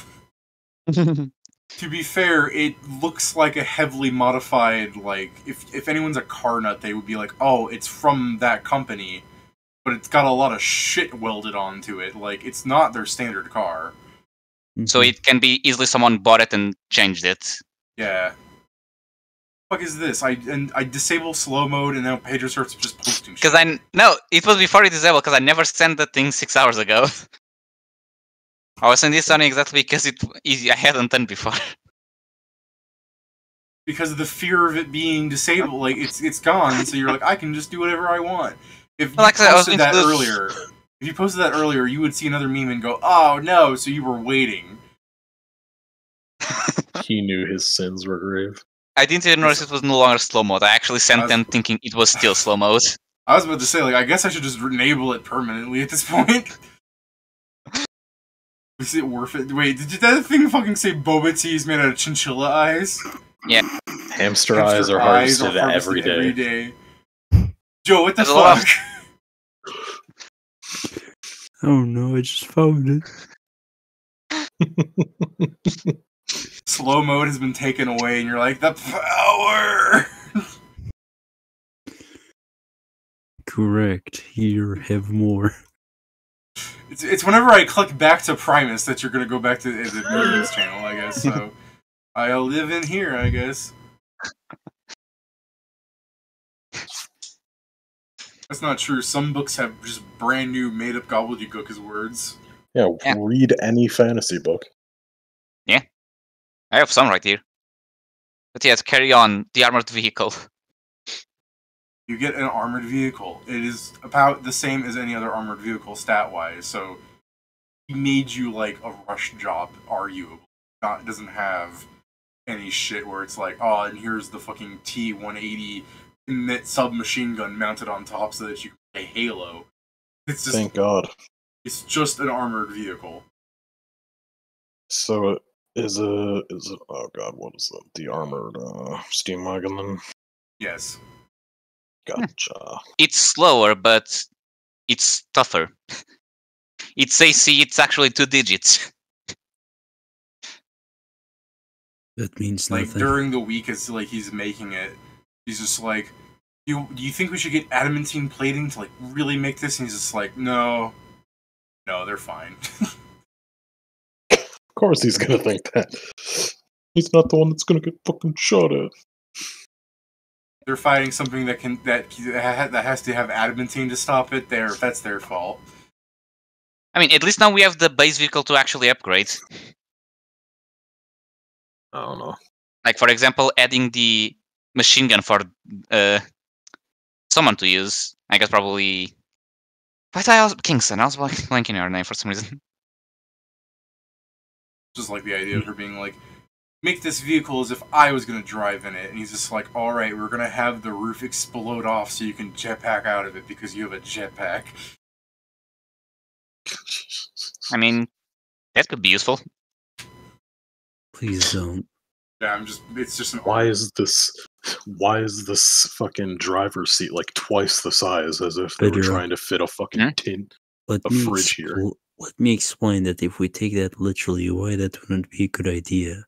To be fair, it looks like a heavily modified, like, if anyone's a car nut, they would be like, oh, it's from that company, but it's got a lot of shit welded onto it. Like, it's not their standard car. So it can be easily someone bought it and changed it. Yeah. What the fuck is this? I disable slow mode and now Pedro starts just posting shit. Because no, it was before it disabled, because I never sent that thing 6 hours ago. I was sending this on exactly because I hadn't done before. Because of the fear of it being disabled, like it's gone, so you're like, I can just do whatever I want. If you posted that earlier, you would see another meme and go, "Oh no!" So you were waiting. He knew his sins were grave. I didn't even notice it was no longer slow mode. I actually sent them thinking it was still slow mode. I was about to say, like, I guess I should just enable it permanently at this point. Is it worth it? Wait, did that thing fucking say boba tea is made out of chinchilla eyes? Yeah. Hamster eyes are harvested every every day. day. Joe, what the There's a lot of- fuck? Oh no, I just found it. Slow mode has been taken away, and you're like, the power! Correct. Here, have more. It's whenever I click back to Primus that you're gonna go back to the movies channel, I guess, so... I'll live in here, I guess. That's not true. Some books have just brand new made-up gobbledygook as words. Yeah, Yeah. read any fantasy book. I have some right here. But yeah, to carry on, the armored vehicle. You get an armored vehicle. It is about the same as any other armored vehicle stat-wise, so he made you like a rush job, arguably. It doesn't have any shit where it's like, oh, and here's the fucking T-180 emit submachine gun mounted on top so that you can play Halo. It's just, Thank God. it's just an armored vehicle. So is it? Oh God, what is that? The armored steam wagon then? Yes. Gotcha. It's slower, but it's tougher. It's AC, it's actually 2 digits. That means Like, nothing. during the week, it's like he's making it. He's just like, do you think we should get adamantine plating to, like, really make this? And he's just like, no, they're fine. Of course he's gonna think that. He's not the one that's gonna get fucking shot at. They're fighting something that has to have adamantine to stop it. That's their fault. I mean, at least now we have the base vehicle to actually upgrade. I don't know. Like, for example, adding the machine gun for someone to use. I guess probably... What I was... Kingston. I was blanking her name for some reason. Just like the idea of her being like, make this vehicle as if I was going to drive in it. And he's just like, alright, we're going to have the roof explode off so you can jetpack out of it because you have a jetpack. I mean, that could be useful. Please don't. Yeah, it's just an Why is this fucking driver's seat like twice the size as if they were Pedro. trying to fit a fucking tin? Let A me fridge here. Let me explain that if we take that literally, why that wouldn't be a good idea.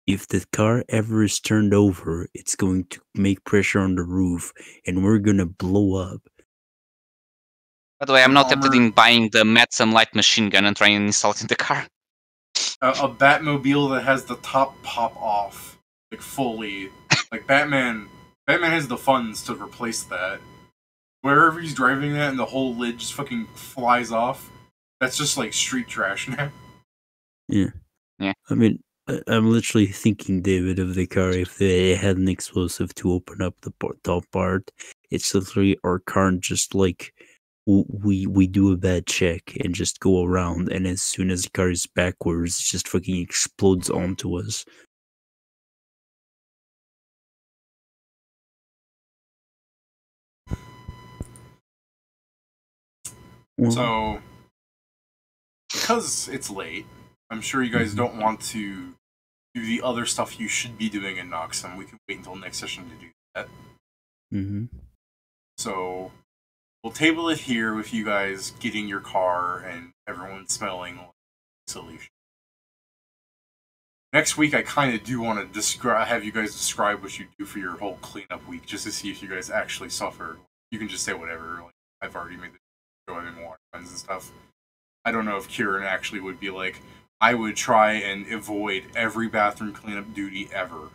If the car ever is turned over, it's going to make pressure on the roof, and we're gonna blow up. By the way, I'm not tempted Armor. in buying the Maxim light machine gun and trying to install it in the car. A Batmobile that has the top pop off, like fully. Like Batman has the funds to replace that. Wherever he's driving that and the whole lid just fucking flies off, that's just like street trash now. Yeah. Yeah. I mean, I'm literally thinking, David, of the car. If they had an explosive to open up the top part, it's literally our car just like we do a bad check and just go around, and as soon as the car is backwards, it just fucking explodes onto us. Well, So, because it's late, I'm sure you guys don't want to do the other stuff you should be doing in Noxum. We can wait until next session to do that. mhm. So, we'll table it here with you guys getting your car and everyone smelling like solution. Next week, I kind of do want to have you guys describe what you do for your whole cleanup week, just to see if you guys actually suffer. You can just say whatever. Like, I've already made the go in and water guns and stuff. I don't know if Kieran actually would be like, I would try and avoid every bathroom cleanup duty ever.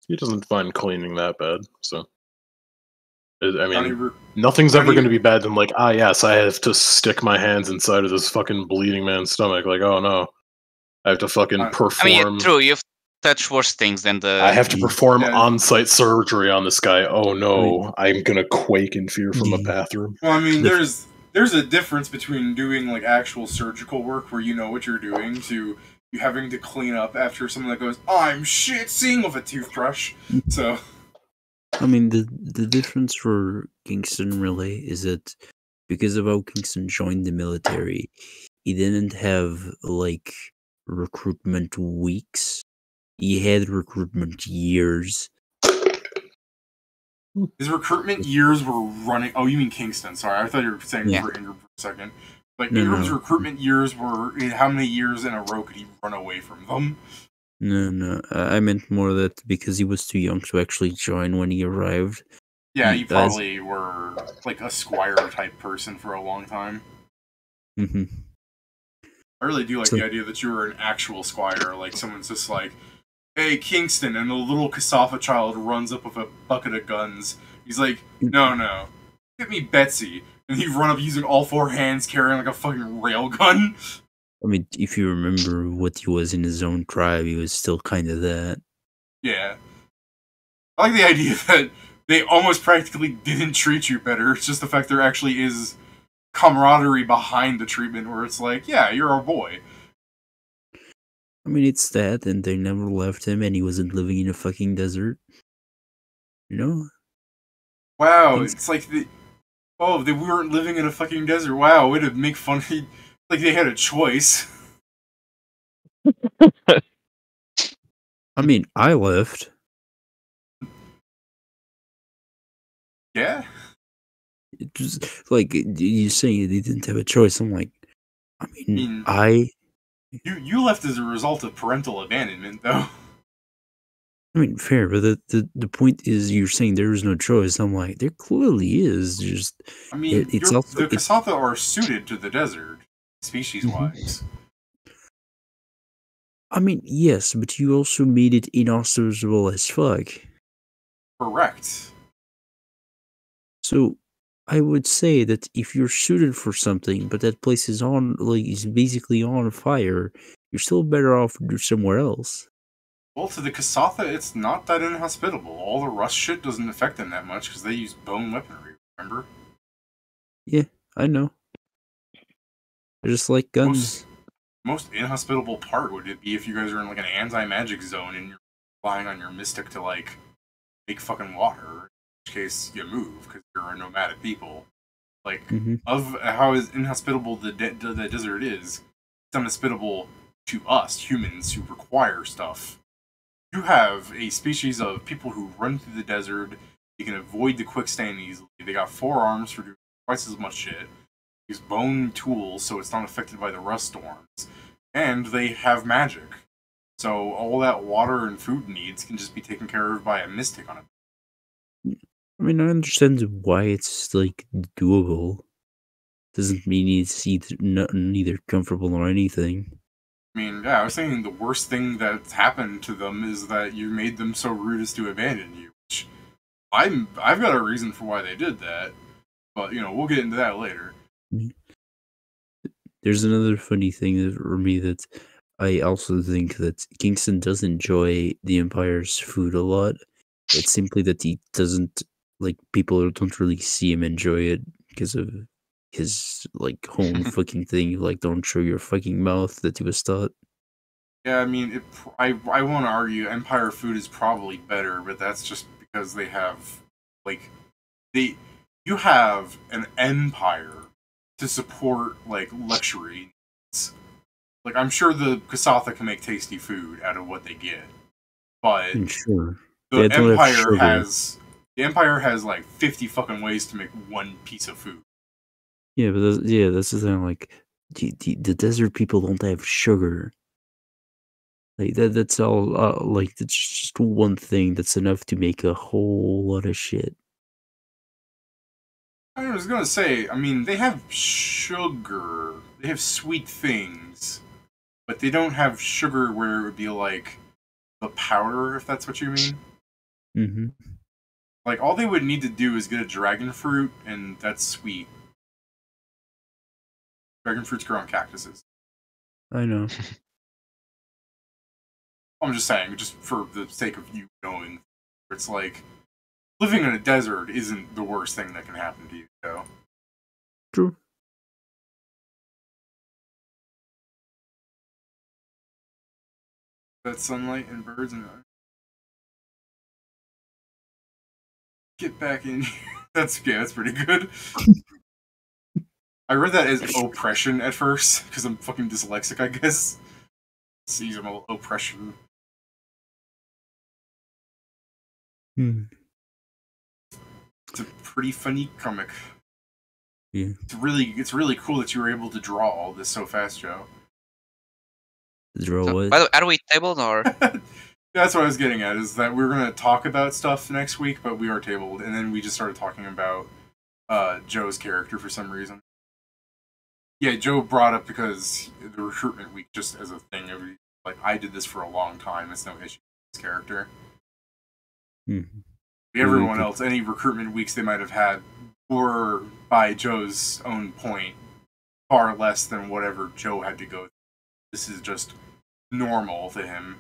He doesn't find cleaning that bad, so. I Not mean, even- nothing's not ever going to even- be bad than like, yes, I have to stick my hands inside of this fucking bleeding man's stomach. Like, oh no, I have to fucking perform. I mean, yeah, true, you've touched worse things than the... I have to perform Yeah. on-site surgery on this guy. Oh no, I'm gonna quake in fear from a The- bathroom. Well, I mean, there's a difference between doing like actual surgical work where you know what you're doing to you having to clean up after someone that goes, I'm shit seeing with a toothbrush. So I mean, the difference for Kingston really is that because of how Kingston joined the military, he didn't have like recruitment weeks. He had recruitment years. His recruitment years were running. Oh, you mean Kingston? Sorry, I thought you were saying Yeah. for Ingram for a second. Like No, Ingram's no. recruitment years were how many years in a row could he run away from them? No. I meant more that because he was too young to actually join when he arrived. Yeah, He- you probably were like a squire type person for a long time. Mhm. I really do like So- the idea that you were an actual squire. Like someone's just like, "Hey, Kingston," and the little Kassafa child runs up with a bucket of guns. He's like, "No, get me Betsy," and he run up using all four hands, carrying like a fucking rail gun. I mean, if you remember what he was in his own tribe, he was still kind of that. Yeah, I like the idea that they almost practically didn't treat you better. It's just the fact there actually is camaraderie behind the treatment, where it's like, "Yeah, you're our boy." I mean, it's that, and they never left him, and he wasn't living in a fucking desert. You know? Wow, Things- it's like they weren't living in a fucking desert. Wow, way to make fun. Like they had a choice. I mean, I left. Yeah, It just like you saying they didn't have a choice. I'm like, I mean, you left as a result of parental abandonment, though. I mean, fair, but the point is, you're saying there is no choice. I'm like, there clearly is. Just I mean, it's also the Kasatha are suited to the desert, species-wise. I mean, yes, but you also made it inhospitable as fuck. Correct. So I would say that if you're suited for something, but that place is is basically on fire, you're still better off to do somewhere else. Well, to the Kasatha, it's not that inhospitable. All the rust shit doesn't affect them that much because they use bone weaponry. Remember? Yeah, I know. They're just like guns. Most inhospitable part would it be if you guys are in like an anti-magic zone and you're relying on your mystic to like make fucking water. In which case, you move because you're a nomadic people. Like of how is inhospitable the desert is, it's inhospitable to us humans who require stuff. You have a species of people who run through the desert. They can avoid the quicksand easily. They got forearms for doing twice as much shit. Use bone tools so it's not affected by the rust storms. And they have magic. So all that water and food needs can just be taken care of by a mystic on it. I mean, I understand why it's like doable. Doesn't mean it's neither comfortable or anything. I mean, yeah, I was saying the worst thing that's happened to them is that you made them so rude as to abandon you. Which I've got a reason for why they did that, but you know we'll get into that later. There's another funny thing for me that I also think that Kingston does enjoy the Empire's food a lot. It's simply that he doesn't like people don't really see him enjoy it because of his like home fucking thing. Like, don't show your fucking mouth that he was taught. Yeah, I mean, I won't argue Empire food is probably better, but that's just because they have like you have an empire to support like luxury needs. Like I'm sure the Kasatha can make tasty food out of what they get, but I'm sure the They don't have Empire sugar. has like 50 fucking ways to make one piece of food. Yeah, but that's the thing. Like, the desert people don't have sugar. Like that's all. Like, that's just one thing that's enough to make a whole lot of shit. I was gonna say, I mean, they have sugar, they have sweet things, but they don't have sugar where it would be like the powder, if that's what you mean. Mm-hmm. Like, all they would need to do is get a dragon fruit, and that's sweet. Dragon fruits grow on cactuses. I know. I'm just saying, just for the sake of you knowing, it's like living in a desert isn't the worst thing that can happen to you, though. True. That sunlight and birds and get back in here. That's pretty good. I read that as oppression at first because I'm fucking dyslexic, I guess. seasonal oppression. Hmm. It's a pretty funny comic. Yeah. It's really cool that you were able to draw all this so fast, Joe. Draw So, what? by the way, are we tabled or? That's what I was getting at, is that we were going to talk about stuff next week, but we are tabled, and then we just started talking about Joe's character for some reason. Yeah, Joe brought up because the recruitment week, just as a thing, like, I did this for a long time, it's no issue with this character. Everyone else, any recruitment weeks they might have had were, by Joe's own point, far less than whatever Joe had to go through. This is just normal to him.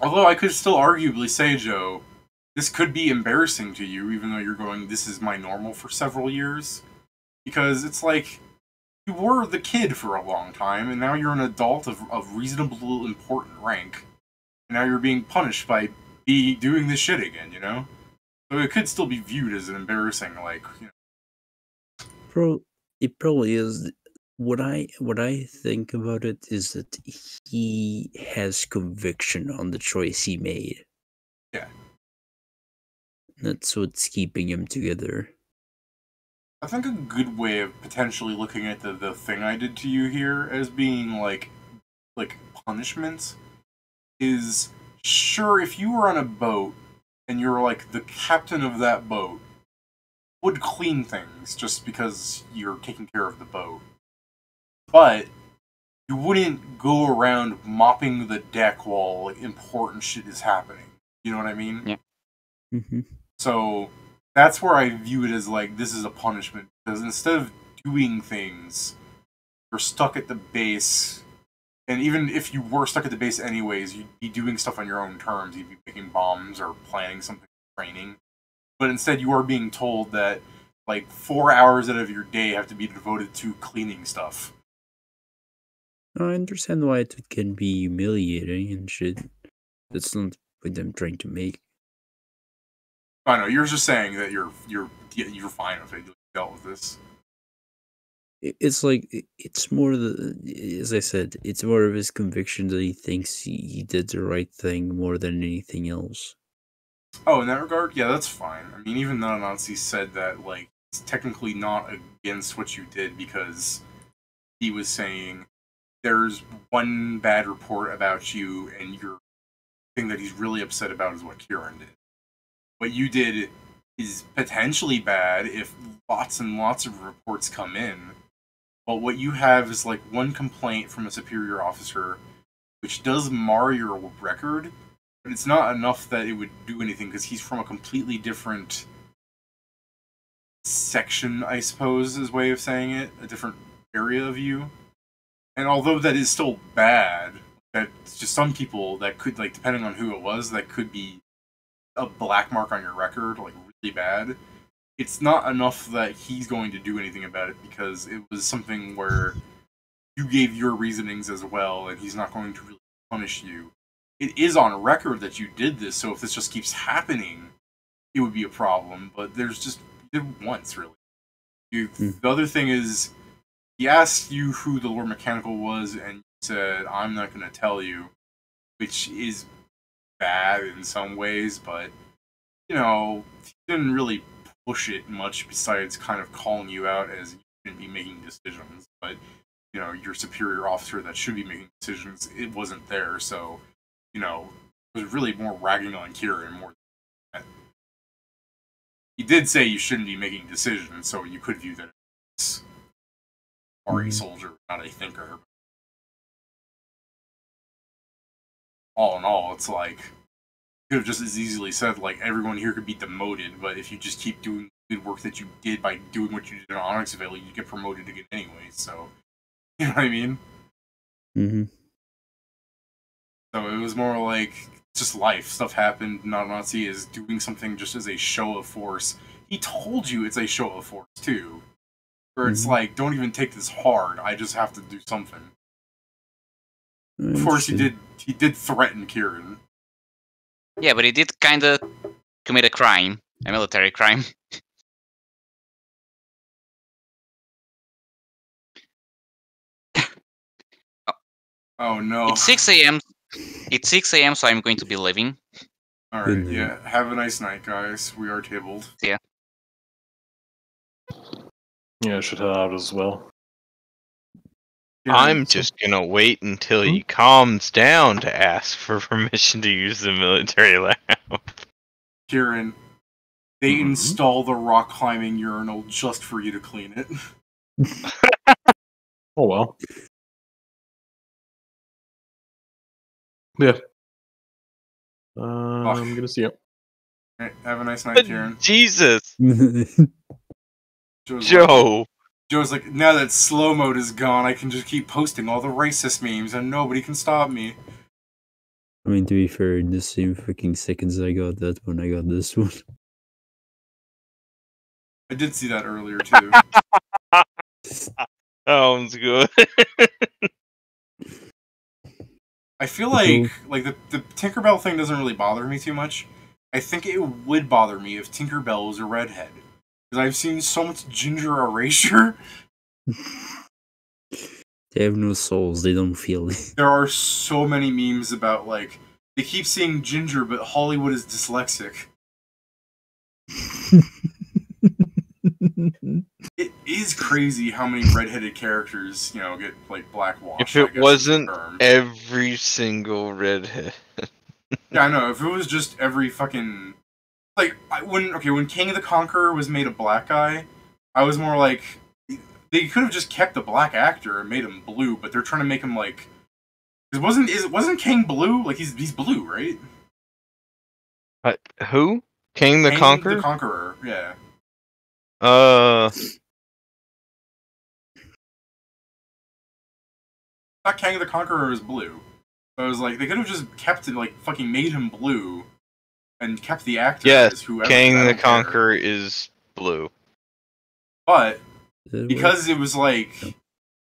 Although I could still arguably say, Joe, this could be embarrassing to you, even though you're going, this is my normal for several years. Because it's like, you were the kid for a long time, and now you're an adult of reasonable, important rank. And now you're being punished by doing this shit again, you know? So it could still be viewed as an embarrassing, like, you know. It probably is. What I think about it is that he has conviction on the choice he made. Yeah. That's what's keeping him together. I think a good way of potentially looking at the thing I did to you here as being like punishment is, sure, if you were on a boat and you're like the captain of that boat, would clean things just because you're taking care of the boat. But you wouldn't go around mopping the deck while like important shit is happening. You know what I mean? Yeah. Mm-hmm. So that's where I view it as like, this is a punishment, because instead of doing things, you're stuck at the base. And even if you were stuck at the base anyways, you'd be doing stuff on your own terms. You'd be making bombs or planning something, training. But instead you are being told that like 4 hours out of your day have to be devoted to cleaning stuff. I understand why it can be humiliating and shit. That's not what I'm trying to make. I know, you're just saying that you're fine with it. You dealt with this. It's like, it's more as I said, it's more of his conviction that he thinks he did the right thing more than anything else. Oh, in that regard, yeah, that's fine. I mean, even though Nazi said that, like, it's technically not against what you did, because he was saying there's one bad report about you, and your thing that he's really upset about is what Kieran did. What you did is potentially bad if lots and lots of reports come in, but what you have is like one complaint from a superior officer, which does mar your record, but it's not enough that it would do anything, because he's from a completely different section, I suppose, is way of saying it, a different area of you. And although that is still bad, that's just some people that could, like, depending on who it was, that could be a black mark on your record, like, really bad. It's not enough that he's going to do anything about it, because it was something where you gave your reasonings as well, and he's not going to really punish you. It is on record that you did this, so if this just keeps happening, it would be a problem, but there's just, you did it once, really. The other thing is, he asked you who the Lord Mechanical was, and you said, I'm not going to tell you, which is bad in some ways, but, you know, he didn't really push it much besides kind of calling you out as you shouldn't be making decisions, but, you know, your superior officer that should be making decisions, it wasn't there, so, you know, it was really more ragging on Kieran more than that. He did say you shouldn't be making decisions, so you could view that as a soldier, not a thinker. All in all, it's like, you could have just as easily said, like, everyone here could be demoted, but if you just keep doing the good work that you did by doing what you did in Onyx-vale, you get promoted again anyway, so, you know what I mean? Mm-hmm. So it was more like, just life. Stuff happened. Nazi is doing something just as a show of force. He told you it's a show of force, too. Where it's like, don't even take this hard. I just have to do something. Of course, he did threaten Kieran. Yeah, but he did kind of commit a crime, a military crime. Oh no. It's 6 a.m. It's 6 a.m. So I'm going to be leaving. All Good right. night. Yeah. Have a nice night, guys. We are tabled. Yeah, I should head out as well. I'm just gonna wait until he calms down to ask for permission to use the military lab. Kieran, they Mhm. install the rock climbing urinal just for you to clean it. Oh well. Yeah. I'm gonna see you. All right, have a nice night, Kieran. Jesus, Joe's like, Joe. Joe's like, now that slow mode is gone, I can just keep posting all the racist memes and nobody can stop me. I mean, to be fair, in the same freaking seconds I got that one, I got this one. I did see that earlier too. Sounds good. I feel like the Tinkerbell thing doesn't really bother me too much. I think it would bother me if Tinkerbell was a redhead. Because I've seen so much ginger erasure. They have no souls, they don't feel it. There are so many memes about, like, they keep saying ginger, but Hollywood is dyslexic. It is crazy how many redheaded characters, you know, get, like, blackwashed. If I it guess is the wasn't term. every single redhead. Yeah, I know. If it was just every fucking... Like, when King of the Conqueror was made a black guy, I was more like... They could have just kept the black actor and made him blue, but they're trying to make him, like... Wasn't King blue? Like, he's blue, right? Who? King the Conqueror? The Conqueror, yeah. I thought King of the Conqueror was blue. So I was like, they could have just kept it, like, fucking made him blue, and kept the actor Yes, as whoever. King I the don't care. Conqueror is blue. But That because it was like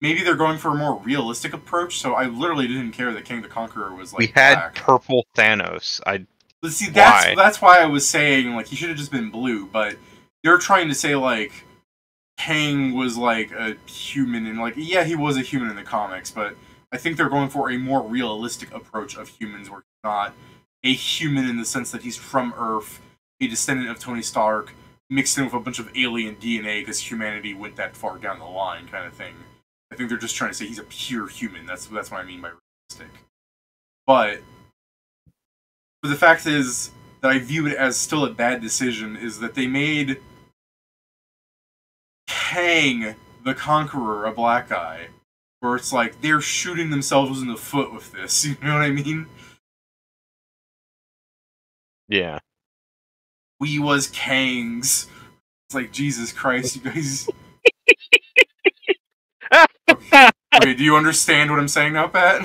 maybe they're going for a more realistic approach, so I literally didn't care that King the Conqueror was like We had black. purple Thanos. But see, why? that's why I was saying like he should have just been blue, but they're trying to say like Kang was like a human and like yeah, he was a human in the comics, but I think they're going for a more realistic approach of humans where he's not a human in the sense that he's from Earth, a descendant of Tony Stark, mixed in with a bunch of alien DNA because humanity went that far down the line, kind of thing. I think they're just trying to say he's a pure human. That's what I mean by realistic. But the fact is that I view it as still a bad decision is that they made Kang the Conqueror a black guy, where it's like they're shooting themselves in the foot with this. You know what I mean? Yeah. We was Kangs. It's like Jesus Christ, you guys. Okay, do you understand what I'm saying now, Pat?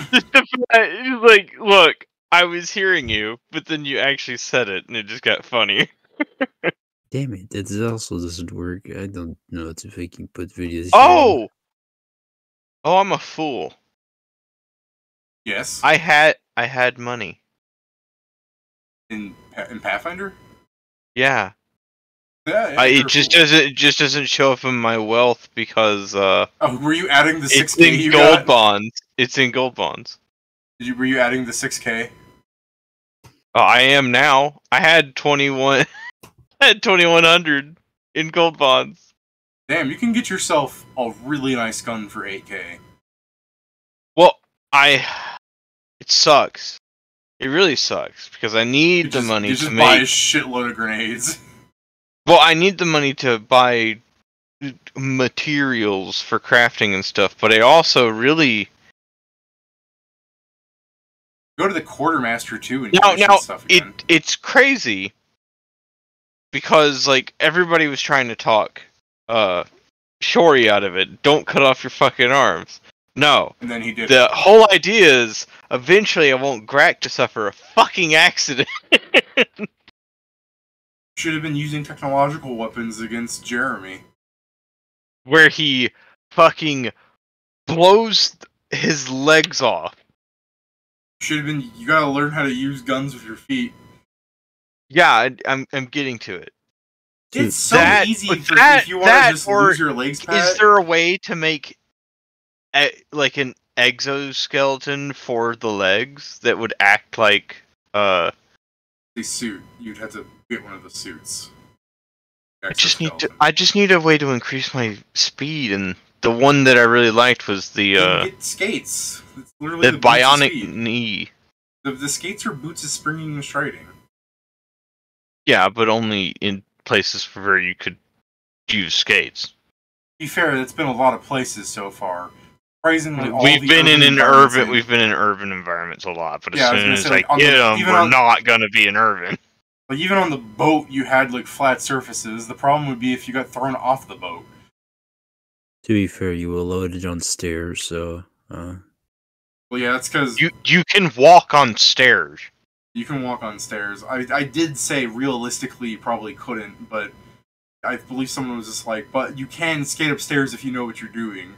Like, look, I was hearing you, but then you actually said it, and it just got funny. Damn it, that also doesn't work. I don't know if I can put videos. Oh, I'm a fool. Yes. I had money. In Pathfinder? Yeah. Yeah. It just doesn't show up in my wealth because Oh, were you adding the 6K it's in you gold got? bonds. It's in gold bonds. Were you adding the 6K? I am now. I had 21. I had 2,100 in gold bonds. Damn, you can get yourself a really nice gun for 8K. Well, it sucks. It really sucks because I need the money you to just buy a make. shitload of grenades. Well, I need the money to buy materials for crafting and stuff, but I also really Go to the quartermaster too and now commission stuff again. it's crazy because like everybody was trying to talk Shori out of it. Don't cut off your fucking arms. No. And then he did. The whole idea is eventually I want Grak to suffer a fucking accident. Should have been using technological weapons against Jeremy. Where he fucking blows his legs off. Should have been. You gotta learn how to use guns with your feet. Yeah, I'm getting to it. It's so easy but if you want to just lose your legs, Pat. Is there a way to make like an exoskeleton for the legs that would act like The suit. You'd have to get one of the suits. I just need a way to increase my speed, and the one that I really liked was the You can get skates. It's literally the the boots of bionic speed. knee. The skates are boots of springing and striding. Yeah, but only in places where you could use skates. To be fair, that's been a lot of places so far. Surprisingly, We've been in urban environments a lot, but Yeah, I as was soon gonna as say, I like, on get the- them, even we're on- not gonna be in urban. Like, even on the boat, you had, like, flat surfaces. The problem would be if you got thrown off the boat. To be fair, you were loaded on stairs, so Well, yeah, that's because You can walk on stairs. you can walk on stairs. I did say realistically you probably couldn't, but I believe someone was just like, but you can skate upstairs if you know what you're doing.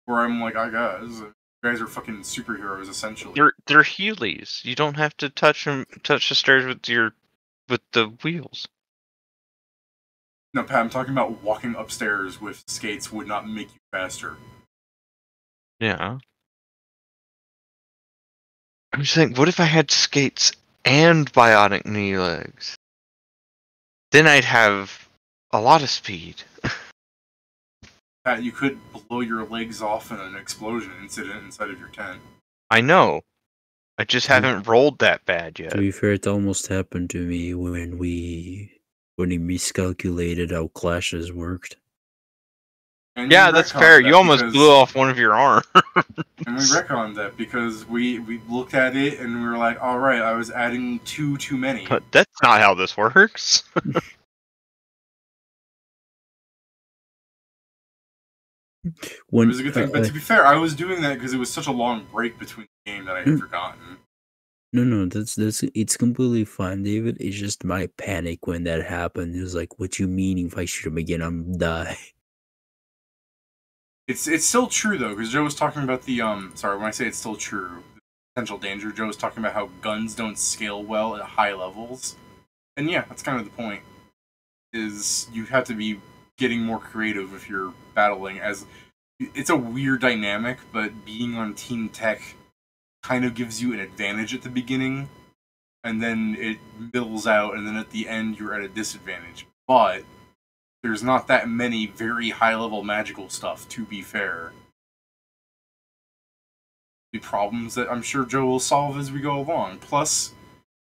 Where I'm like, I guess you guys are fucking superheroes essentially. They're Heelys. You don't have to touch the stairs with the wheels. No, Pat, I'm talking about walking upstairs with skates would not make you faster. Yeah. I'm just saying, what if I had skates and bionic knee legs? Then I'd have a lot of speed. Pat, you could blow your legs off in an explosion incident inside of your tent. I know. I just haven't rolled that bad yet. to be fair, it almost happened to me when he miscalculated how clashes worked. And Yeah, we that's retconned fair. that You almost because- blew off one of your arms. And we retconned that because we looked at it and we were like, all right, I was adding two too many. But that's not how this works. It When was a good thing. But to be fair, I was doing that because it was such a long break between the game that I had forgotten. no, that's it's completely fine, David. It's just my panic when that happened. It was like, what you mean if I shoot him again, I'm die? It's still true though, because Joe was talking about the Sorry, when I say it's still true, the potential danger. Joe was talking about how guns don't scale well at high levels, and yeah, that's kind of the point. Is you have to be getting more creative if you're battling. As it's a weird dynamic, but being on Team Tech kind of gives you an advantage at the beginning, and then it middles out, and then at the end you're at a disadvantage. But there's not that many very high-level magical stuff, to be fair. The problems that I'm sure Joe will solve as we go along. Plus,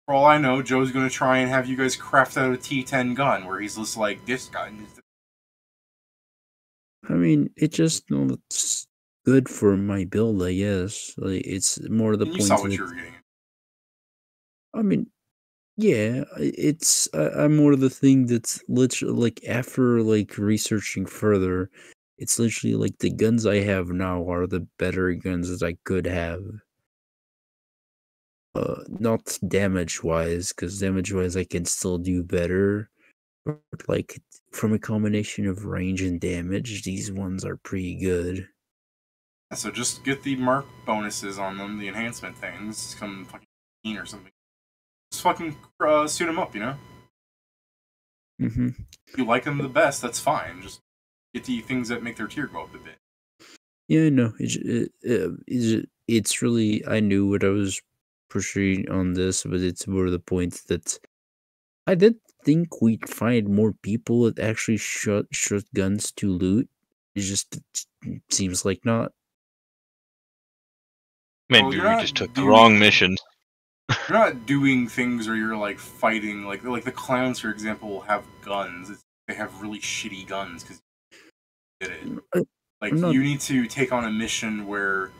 for all I know, Joe's going to try and have you guys craft out a T10 gun, where he's just like, this gun is... I mean, it just looks good for my build, I guess. Like, it's more the And you point saw what that- you were getting. I mean, yeah, I'm more of the thing that's literally like after like researching further, it's literally like the guns I have now are the better guns that I could have. Not damage wise, because damage wise I can still do better. But like from a combination of range and damage, these ones are pretty good. So just get the mark bonuses on them, the enhancement things, come fucking 15 or something. Just fucking suit them up, you know? Mm-hmm. If you like them the best, that's fine. Just get the things that make their tier go up a bit. Yeah, no, it's really, I knew what I was pushing on this, but it's more the point that I did think we'd find more people that actually shot guns to loot. It just seems like not. Maybe you're we not just took the doing- wrong mission. You're not doing things where you're like fighting, like the clowns, for example, will have guns. They have really shitty guns because you did it. Like I'm not- you need to take on a mission where,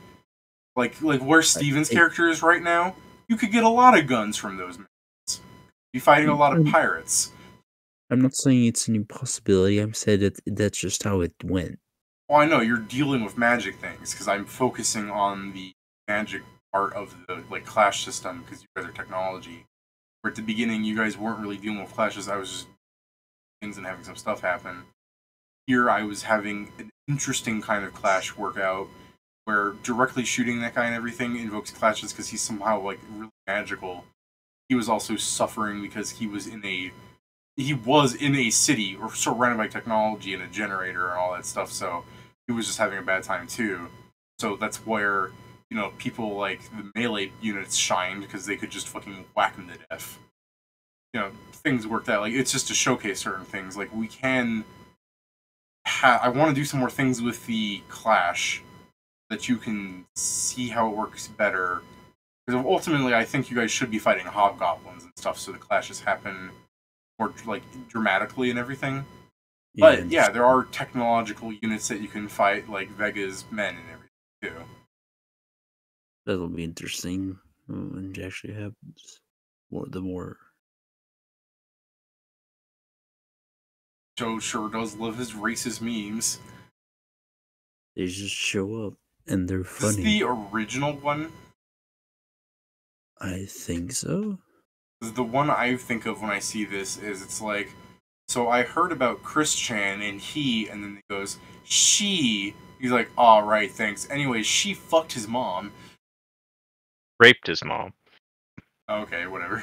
like where Steven's character is right now, you could get a lot of guns from those missions. Be fighting a lot of pirates. I'm not saying it's an impossibility. I'm saying that that's just how it went. Well, I know you're dealing with magic things because I'm focusing on the magic part of the like clash system because you guys are technology. Where at the beginning you guys weren't really dealing with clashes. I was just things and having some stuff happen. Here I was having an interesting kind of clash workout where directly shooting that guy and everything invokes clashes because he's somehow like really magical. He was also suffering because he was in a city or surrounded by technology and a generator and all that stuff, so he was just having a bad time too. So that's where people like the melee units shined because they could just fucking whack them to death. Things worked out. Like, it's just to showcase certain things. Like, we can. I want to do some more things with the Clash that you can see how it works better. Because ultimately, I think you guys should be fighting hobgoblins and stuff, so the clashes happen more like dramatically and everything. But yeah, there are technological units that you can fight, like Vega's men and everything too. That'll be interesting when it actually happens. The more. Joe sure does love his racist memes. They just show up and they're funny. Is this the original one? I think so. The one I think of when I see this is it's like, so I heard about Chris Chan and then it goes, she. He's like, oh, right, thanks. Anyways, she fucked his mom. Raped his mom. Okay, whatever.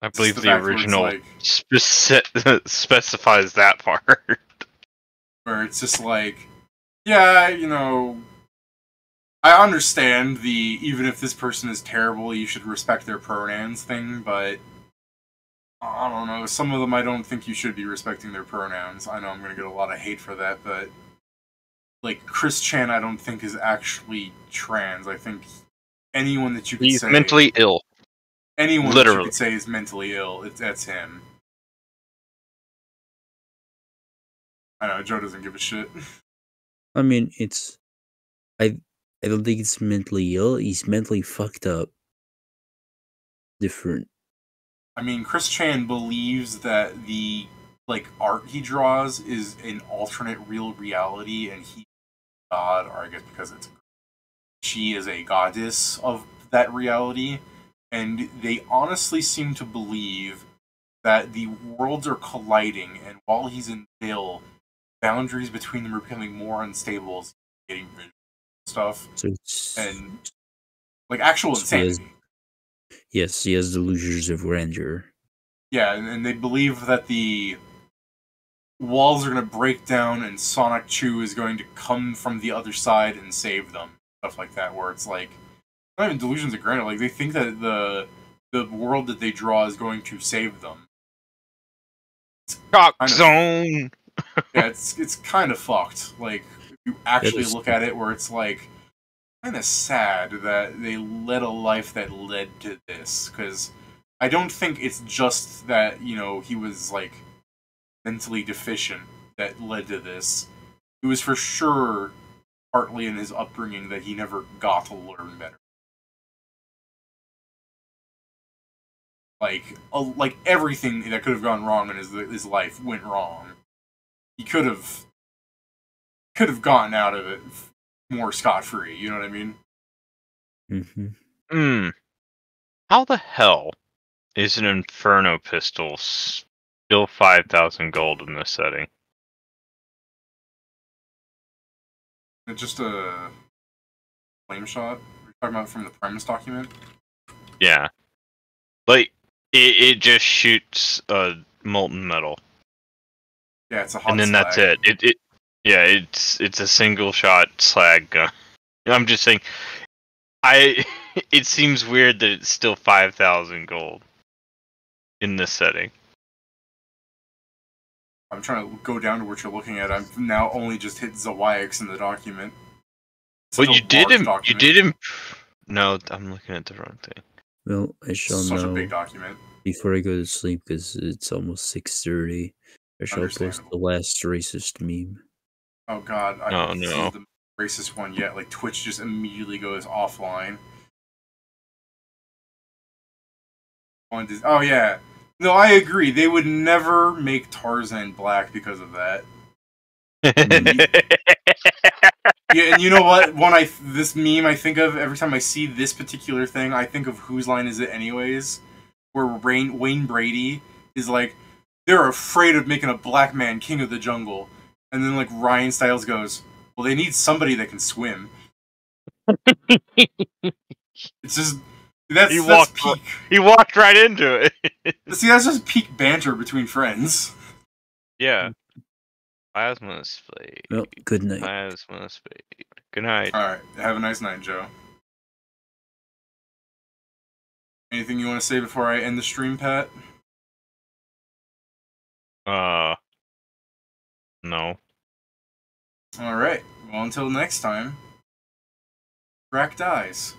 I believe the original specifies that part. Where it's just like, yeah, I understand the even if this person is terrible, you should respect their pronouns thing, but I don't know. Some of them I don't think you should be respecting their pronouns. I know I'm gonna get a lot of hate for that, but like Chris Chan, I don't think is actually trans. I think anyone that you could say he's mentally ill. Anyone Literally. that you could say is mentally ill, that's him. I know Joe doesn't give a shit. I mean, I don't think it's mentally ill. He's mentally fucked up. Different. I mean, Chris Chan believes that the art he draws is an alternate real reality, and he God, or I guess because she is a goddess of that reality, and they honestly seem to believe that the worlds are colliding, and while he's in jail, boundaries between them are becoming more unstable, as he's getting rid of stuff, So it's, and actual insanity. Yes, he has delusions of grandeur. Yeah, and they believe that the walls are going to break down and Sonic Chu is going to come from the other side and save them. Stuff like that, where it's like, not even delusions of grandeur, like they think that the world that they draw is going to save them. Shock zone! Yeah, it's kind of fucked. Like, if you actually look at it, where it's like, kind of sad that they led a life that led to this, because I don't think it's just that, he was, mentally deficient that led to this. It was for sure partly in his upbringing that he never got to learn better. Like everything that could have gone wrong in his life went wrong. He could have gotten out of it more scot-free, you know what I mean? Mm-hmm. How the hell is an Inferno pistol still 5,000 gold in this setting? It's just a flame shot? You're talking about from the Primus document? Yeah. Like, it just shoots molten metal. Yeah, it's a hot and then slag. That's it. It's a single shot slag gun. I'm just saying, it seems weird that it's still 5,000 gold in this setting. I'm trying to go down to what you're looking at. I've now only just hit Zawaiix in the document. Well, you did him. No, I'm looking at the wrong thing. Well, I shall Such know a big document. before I go to sleep because it's almost 6:30. I shall post the last racist meme. Oh god, No. This is the racist one yet. Like, Twitch just immediately goes offline. Oh yeah. No, I agree. They would never make Tarzan black because of that. Yeah, and you know what? This meme I think of every time I see this particular thing, I think of Whose Line Is It Anyways? Where Wayne Brady is like, they're afraid of making a black man king of the jungle. And then Ryan Stiles goes, well, they need somebody that can swim. It's just that's peak. He walked right into it. See, that's just peak banter between friends. Yeah. Plasma Spade. Well, good night. Plasma Spade. Good night. Alright, have a nice night, Joe. Anything you want to say before I end the stream, Pat? No. Alright. Well, until next time, Rack dies.